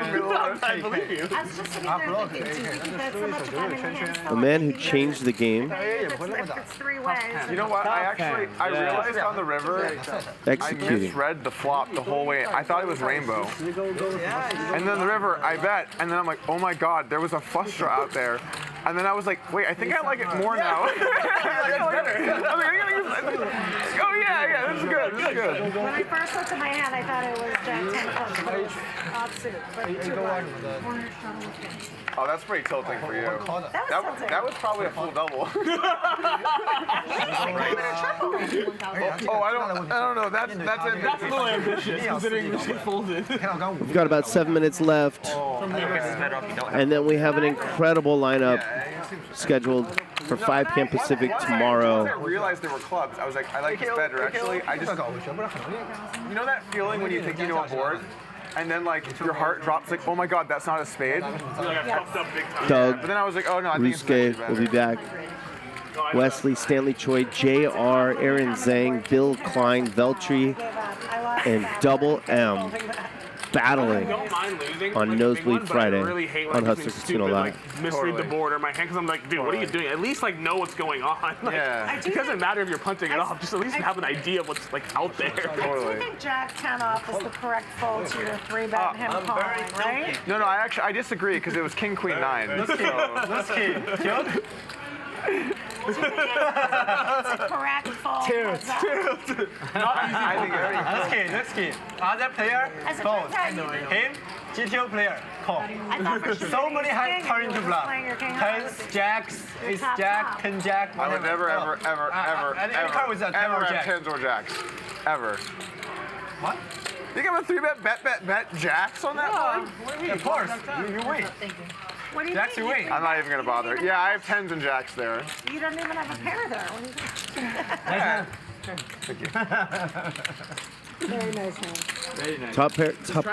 I believe you. I was just sitting there thinking, do you think he bet so much time in the hands? A man who changed the game, If it's 3 ways. You know what? I realized on the river, executing. I misread the flop the whole way. I thought it was rainbow. And then the river, I bet, and then I'm like, oh my god, there was a flush draw out there. And then I was like, wait, I think I like it more now. Oh yeah, this is good, this is good. When I first looked at my hand, I thought it was Jack 10 clubs, but it was offsuit, but 2 blind. Oh, that's pretty tilting for you. That was probably a full double. I don't know. That's a little ambitious considering she folded. We've got about 7 minutes left. And then we have an incredible lineup scheduled for 5 p.m. Pacific tomorrow. Once I realized there were clubs, I was like, I like this better. Actually, I just, you know that feeling when you think you know a board, and then like your heart drops, like, oh my god, that's not a spade. Doug, But then I was like, oh no, I think it's Ryusuke will be back. Wesley, Stanley Choi, JR, Aaron Zhang, Bill Klein, Veltri, and Double M battling on Nosebleed Friday on Hustler Casino Live. Misread the board or my hand because I'm like, dude, what are you doing? At least like know what's going on. Like, Yeah. It doesn't matter if you're punting it off. Just at least have an idea of what's like out there. I think Jack 10 off is the correct fold to your 3-bet him calling, right? No, I disagree because it was King Queen 9. It's a correct fold. Let's key. Other player, fold. Him, GTO player, call. So many hands turn into bluff. Tens, jacks, ace jack, 10 jack. I would never, ever have tens or jacks. Ever. What? You give a 3-bet, bet jacks on that one? Of course. You win. What do you Jacks, think? you win. I'm not even going to bother. Yeah, I have tens and jacks there. You don't even have a pair there. What do you think? Thank you. Very nice hand. Top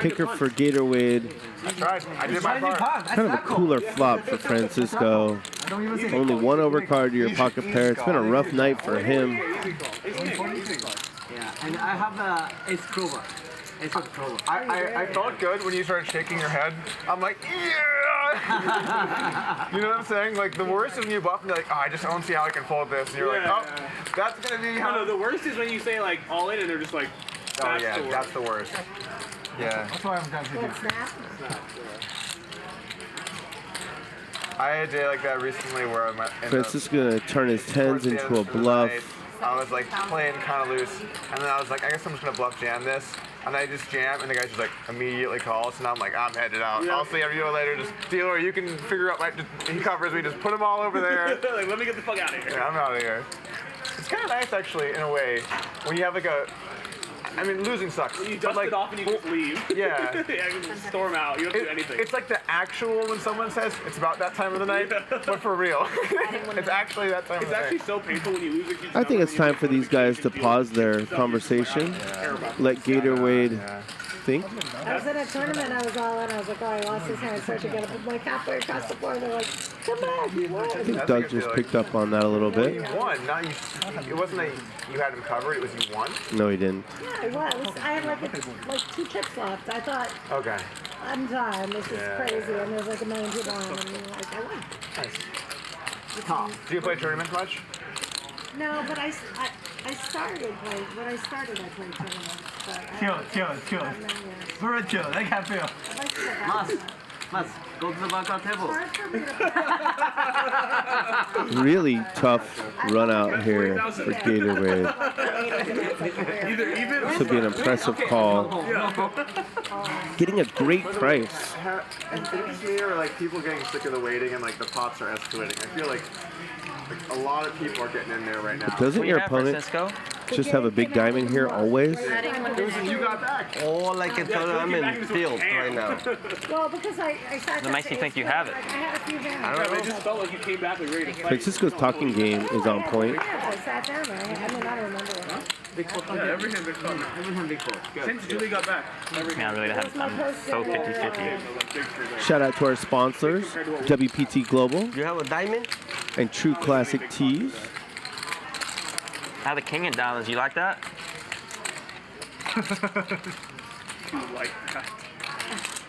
picker for Gatorade. I tried. I did my part. Kind of a cooler flop for Francisco. Only 1 overcard to your pocket pair. It's been a rough night for him. Yeah, and I have ace clover. I felt good when you started shaking your head. I'm like, yeah! You know what I'm saying? Like, the worst is when you bluff and you're like, oh, I just don't see how I can fold this. And you're like, oh, that's going to be how... No, the worst is when you say, like, all in and they're just like, oh, yeah, that's the worst. Yeah. That's why I'm going to do. I had a day like that recently where I'm Francisco's going to turn his 10s into a bluff. I was like playing kind of loose, and then I was like, I guess I'm just gonna bluff jam this, and I just jam, and the guy just like immediately calls, and I'm like, I'm headed out. Yeah. I'll see you later. Just dealer, you can figure out. He covers me. Just put them all over there. Like, let me get the fuck out of here. Yeah, I'm out of here. It's kind of nice actually, in a way, when you have like a. I mean, losing sucks. You dust it off and you just leave. Yeah. Yeah, you can storm out. You don't do anything. It's like the actual when someone says it's about that time of the night, but for real. It's actually that time of the night. It's actually so painful when you lose it. I think it's time for these guys to pause their conversation. Let Gatorade think. I was in a tournament, I was all in, I was like, oh, I lost his hand, I started to get up, like halfway across the board, they're like, come back, you won. I think Doug just picked up on that a little bit. You won, not you. It wasn't that you had him covered, it was you won? No, he didn't. Yeah, it was. I had like 2 chips left. I thought, okay. I'm done, this is crazy, and there's like a million people on, and you're like, I won. Nice. Do you play tournaments much? No, but I started playing, when I started, I played tournaments. Chill. Very chill. I can't feel. Let's go to the knockout table. Really tough run out here for Gatorade. This would be an impressive call. Getting a great price. And it's me or like people getting sick of the waiting and like the pots are escalating. I feel like a lot of people are getting in there right now. Doesn't your opponent just have a big diamond here always? You got back. All I can tell I'm in field right now. Well, because I sat What makes you think you have it? I had a few hands. I don't know. It just felt like you came back and ready to fight. Francisco's talking game is on point. Yeah, I sat down there. I mean, I don't remember it. Yeah, every hand big call. Every hand big call. Since Julie got back. Yeah, I really have. I'm so 50-50. Shout out to our sponsors, WPT Global. You have a diamond? And True Classic Tees. I have the king and diamonds. You like that? You like that.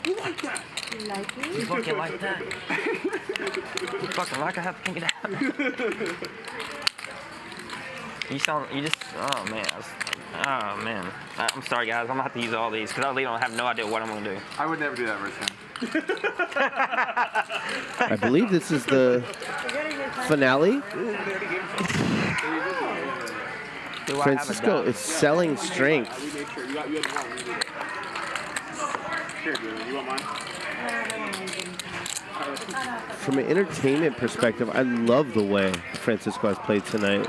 You like that. You like me? You fucking like that. You fucking like I have the king and diamonds. You just, oh man. I'm sorry guys, I'm gonna have to use all these because I really don't have no idea what I'm gonna do. I would never do that versus him. I believe this is the finale. Francisco is selling strength. From an entertainment perspective, I love the way Francisco has played tonight.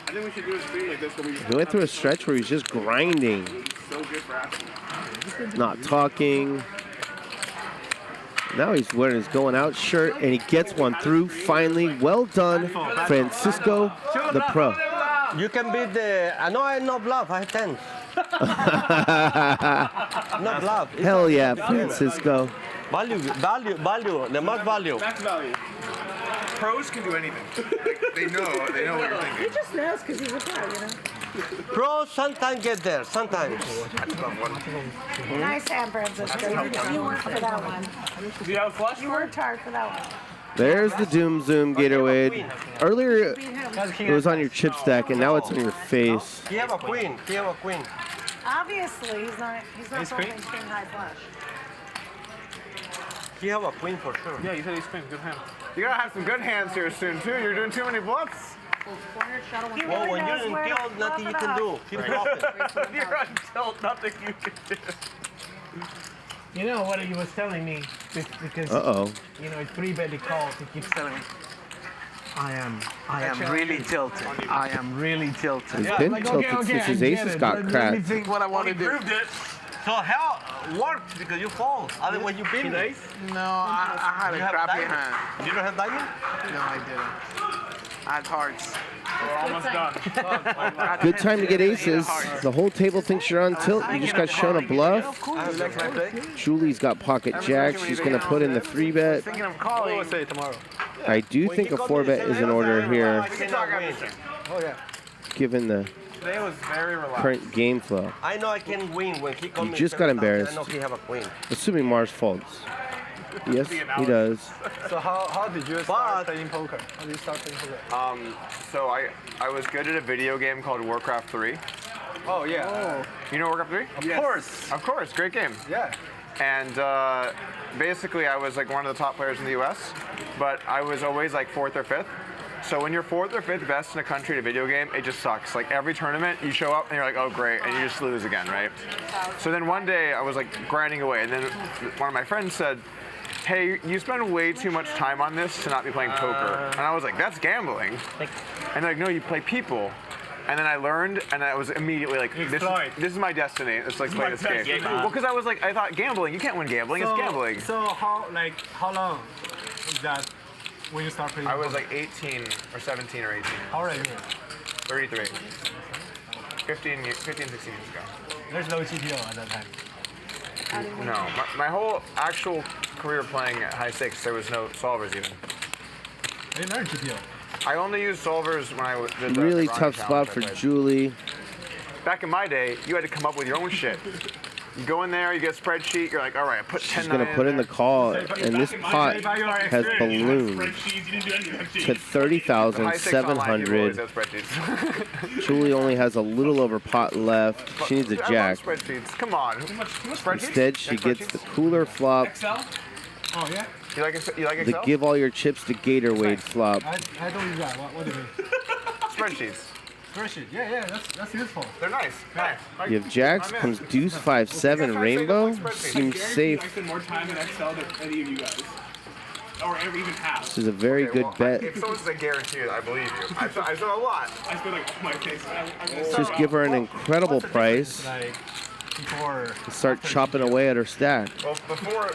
I think we should do a stream like this where we He went through a stretch where he's just grinding, so good for asking. not talking. Now he's wearing his going out shirt and he gets one through finally. Well done, Francisco the pro. You can beat the. I know I no bluff. I have 10. No bluff. Hell yeah, Francisco. Value. The most value. Max value. Pros can do anything. They know what you're thinking. He just knows because he's a pro, you know. Pros sometimes get there. Sometimes. Nice hand, Francisco. You worked for that one. Do you have a flush? You worked hard for that one. There's the Doom Zoom Gatorade. Earlier, it was on your chip stack, and now it's on your face. He have a queen. Obviously, he's not folding king high flush. He have a queen for sure. Yeah, you said he's queen. Good hand. You gotta have some good hands here soon too. You're doing too many bluffs. Well, when you're in tilt, nothing you can do. Keep bluffing. You're on tilt, nothing you can do. You know what he was telling me? Because, you know, 3-bet he calls, he keeps telling me, I am really tilted. I am really tilted. He's been tilted since his aces got cracked. Let me think what I want to do. Proved it. So how worked because you fold? Otherwise you beat me. No, I had a crappy hand. You don't have diamond? No, I didn't. I had hearts. We're almost done. Good time to get aces. The whole table thinks you're on tilt. You just got shown a bluff. Julie's got pocket jacks. She's going to put in the 3-bet. Thinking of calling. We'll say tomorrow. I do think a 4-bet is in order here, Oh, yeah. given the Today was very relaxed. current game flow. I know I can win when he comes. You just got embarrassed. I know he have a queen. Assuming Mars folds. Yes, he does. So how did you start playing poker? How did you start playing poker? So I was good at a video game called Warcraft 3. Oh, yeah. You know Warcraft 3? Of course, great game. Yeah. And basically I was like one of the top players in the US, but I was always like 4th or 5th. So when you're 4th or 5th best in a country at a video game, it just sucks. Like every tournament, you show up and you're like, oh great, and you just lose again, right? So then one day I was like grinding away, and then one of my friends said, hey, you spend way too much time on this to not be playing poker. And I was like, that's gambling. And they're like, no, you play people. And then I learned, and I was immediately like, this is my destiny. It's like play this game. Well, because I was like, I thought gambling, you can't win gambling, it's gambling. So how long is that when you start playing? I was like 18 or 17 or 18. How old are you? 33. 15, 16 years ago. There's no GPO at that time. No, my whole actual career playing at high stakes, there was no solvers even. I didn't learn GPO. I only used solvers when I did the Really Ronnie tough spot challenge for I played. Julie. Back in my day, you had to come up with your own shit. You go in there, you get a spreadsheet, you're like, all right, I put 10 She's going to put in the call, and this pot has ballooned to 30,700. Julie only has a little over pot left. She needs a jack. Spreadsheets. Come on. Instead, she gets the cooler flop Oh, yeah? You like The Excel? give all your chips to Gatorade flop. I don't use that. What do you mean? Spreadsheets. Spreadsheet. Yeah, that's useful. They're nice. You have jacks, comes deuce 5-7 rainbow. Seems I safe. spend more time in Excel than any of you guys. Or ever even have. This is a very good bet. If someone says guarantee it, I believe you. I've done a lot. I spend like all my days. Just give her an incredible price. Start chopping away at her stack. Well, before,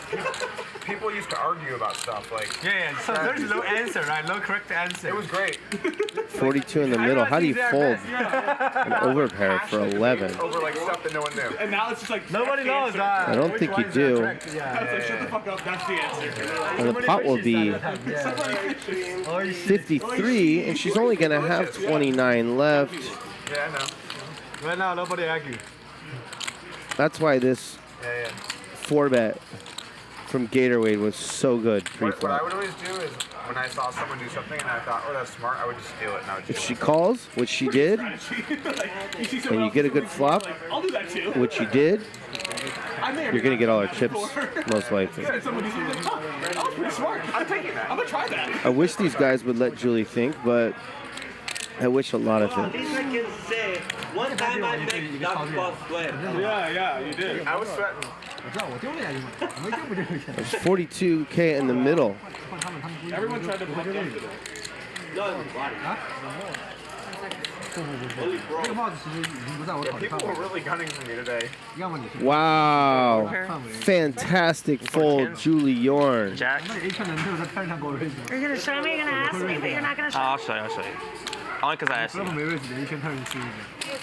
people used to argue about stuff like... Yeah, so there's no answer, right? No correct answer. It was great. 42 in the middle. How do you fold an overpair for 11? Over like stuff that no one knew. And now it's just like... Nobody knows. I don't think you do. Shut the fuck up, that's the answer. And the pot will be 53, and she's only going to have 29 left. Yeah, I know. Right now, nobody argues. That's why this 4-bet from Gatorade was so good What I pre-flop. would always do is when I saw someone do something and I thought, oh, that's smart, I would just steal it. And I would If she calls, which she did, and you get a good flop, I'll do that too. which you did, you're going to get all her chips, most likely. That was pretty smart. I'm taking that. I'm gonna try that. I wish these guys would let Julie think, but I wish a lot of things. One time I made Doug sweat. Yeah, you did. I was sweating. There's 42K in the middle. Everyone tried to bluff yesterday. Yeah, people were really gunning for me today. Wow. Fantastic fold, Julie Yorn. Jack. Are you going to show me? You're going to ask me, but you're not going to show me? I'll show you. Only because I asked you.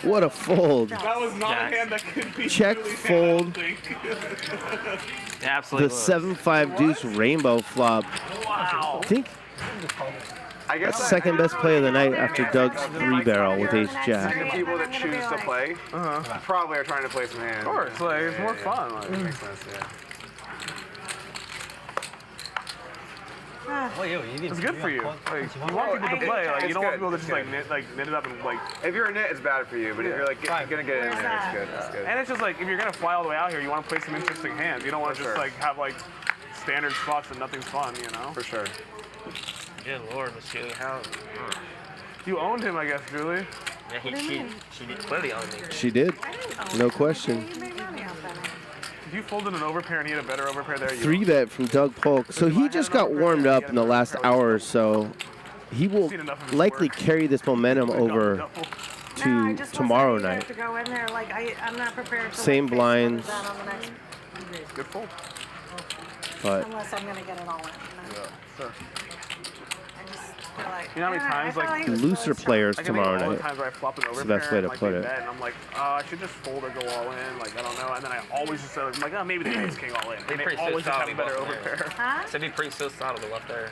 What a fold. That was not a hand that could be Check, Julie's fold. Yeah, The absolutely. 7-5 deuce rainbow flop. Wow. I think I guess that's second best play of the night after Doug's 3-barrel with ace The jack. people that choose to play probably are trying to play some hands. Of course, like, it's more fun. Like, That makes sense, yeah. It's good for you. Like, you want people to play. Like, you don't want people to just like knit it up and like. If you're a knit, it's bad for you. But if you're like gonna get it in there, it's good. It's good. And it's just like if you're gonna fly all the way out here, you want to play some interesting hands. You don't want to just like have like standard spots and nothing's fun. You know. For sure. Good Lord, Miss Julie, how? You owned him, I guess, Julie. Yeah, she did clearly own me. She did. No question. If you folded an overpair and he had a better overpair there, you 3-bet from Doug Polk. So he just got warmed up in the last hour or so. He will likely carry this momentum over to tomorrow night. To go in there, like I'm not prepared to Same like, face blinds. that on the next good fold. But unless I'm gonna get it all in. You know? Sure. I just feel like, You know how many times like looser players I can tomorrow think of all the night. times where I flop an That's the overpair best way to and, like, put they it. bet, and I'm like, I should just fold or go all in. Like I don't know, and then I always just I'm like, oh, maybe the ace king all in. Be And they pretty always just have a better suicidal overpair. Huh? So it'd be pretty suicidal to left there.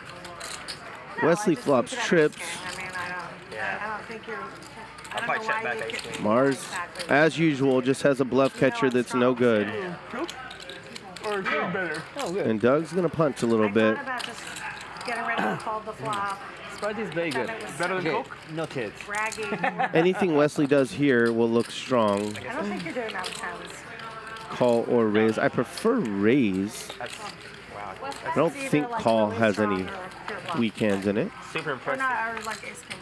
Wesley flops trips. I mean, I don't think you're. I I'll don't probably know check why back you ace king. Mars, as usual, just has a bluff catcher that's no good. Or good better. And Doug's going to punch a little bit. thought about just getting ready to fold the flop. Spread is very good. Better than Coke? Noted. Bragging. Anything Wesley does here will look strong. I don't think you're doing out of towns. Call or raise. I prefer raise. I don't think call has any weak hands in it. Super Or impressive. not, or like ace king.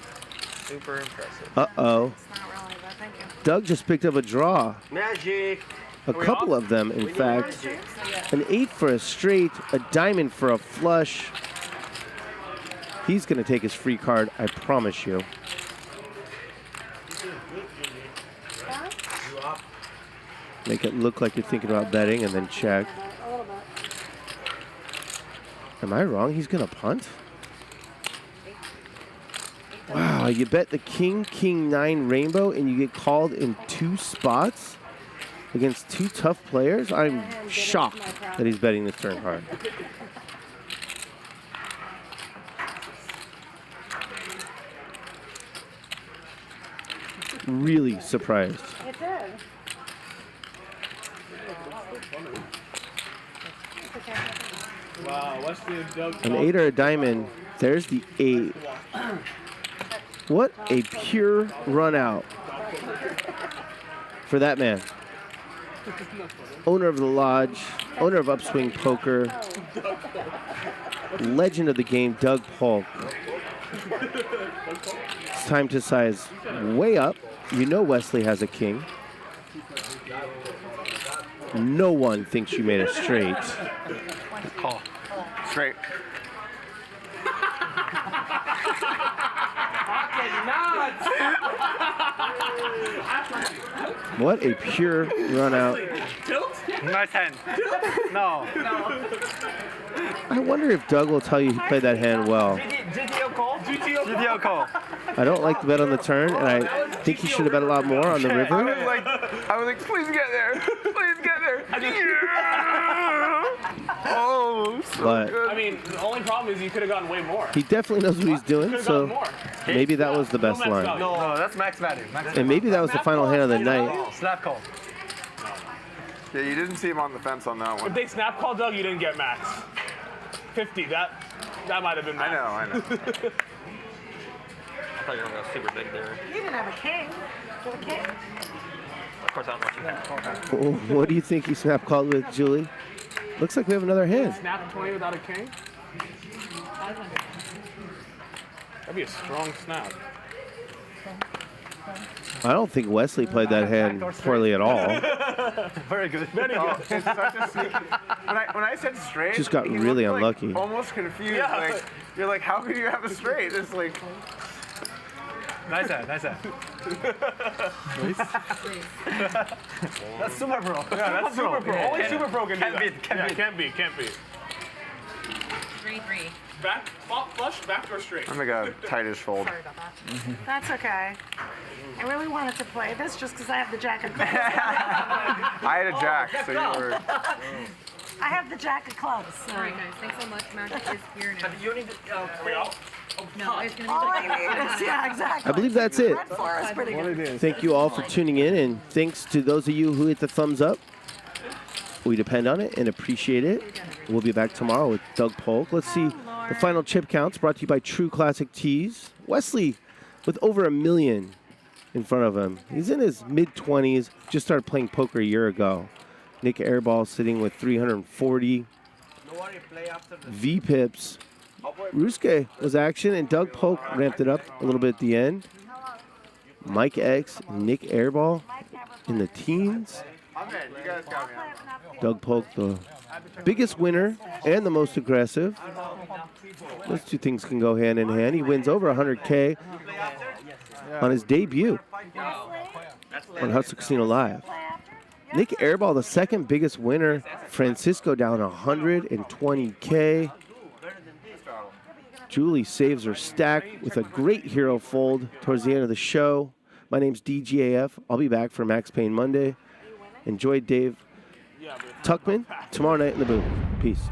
Super impressive. Uh-oh. It's not really, but thank you. Doug just picked up a draw. Magic. A couple of them, in fact. An 8 for a straight, a diamond for a flush. He's going to take his free card, I promise you. Make it look like you're thinking about betting and then check. Am I wrong? He's going to punt? Wow, you bet the king, king 9 rainbow and you get called in 2 spots against 2 tough players? I'm shocked that he's betting this turn card. Really surprised. It did. Wow, Wesley and Doug. An 8 or a diamond. There's the 8. What a pure run out for that man. owner of the lodge, owner of Upswing Poker, legend of the game, Doug Polk. It's time to size way up. You know Wesley has a king. No one thinks you made a straight. Call. Straight. What a pure run out. Nice hand. No. I wonder if Doug will tell you he played that hand well. GTO call? GTO call. I don't like to bet on the turn, and I think he should have bet a lot more on the river. I was like, please get there. Please get there. Oh, so But I mean, the only problem is you could have gotten way more. he definitely knows what he's doing, so maybe that was the best line. No, that's max value. And maybe that was the final hand of the night. Snap call. Yeah, you didn't see him on the fence on that If one. they snap call Doug, you didn't get max. 50. That might have been max. I know. I thought you were going to go super big there. You didn't have a king. You have a king? Of course, I don't want you. What do you think he snap called with, Julie? Looks like we have another hand. Snap 20 without a king? That'd be a strong snap. I don't think Wesley played that hand poorly at all. Very good. Very good. Oh, it's such a sneaky. When I said straight, Just got he really looked, unlucky. Like, almost confused. Yeah. Like you're like, how could you have a straight? It's like. Nice hand. Nice hand. That's super pro. Yeah, that's super pro. Only Yeah. super pro can do Can't that. beat, can't beat. Can't beat. 3-3. Back, flush, back or straight? I'm like a tightish fold. Sorry about that. That's okay. I really wanted to play this just because I have the jack of clubs. I had a jack, so you were. I have the jack of clubs. So. All right, guys. Thanks so much. Magic is here now. You need to No, it's gonna be All like I need is, yeah, exactly. I believe that's it. Red Forest, pretty good. Thank you all for tuning in, and thanks to those of you who hit the thumbs up. We depend on it and appreciate it. We'll be back tomorrow with Doug Polk. Let's see the final chip counts brought to you by True Classic Tees. Wesley with over 1 million in front of him. He's in his mid-20s, just started playing poker a year ago. Nick Airball sitting with 340 V-pips. Ryusuke was action, and Doug Polk ramped it up a little bit at the end. Mike X, Nick Airball in the teens. I'm in. You guys got me on. Doug Polk, the biggest winner and the most aggressive. Those two things can go hand in hand. He wins over 100K on his debut on Hustle Casino Live. Nick Airball, the second biggest winner. Francisco down 120K. Julie saves her stack with a great hero fold towards the end of the show. My name's DGAF. I'll be back for Max Payne Monday. Enjoy Dave Tuckman tomorrow night in the booth. Peace.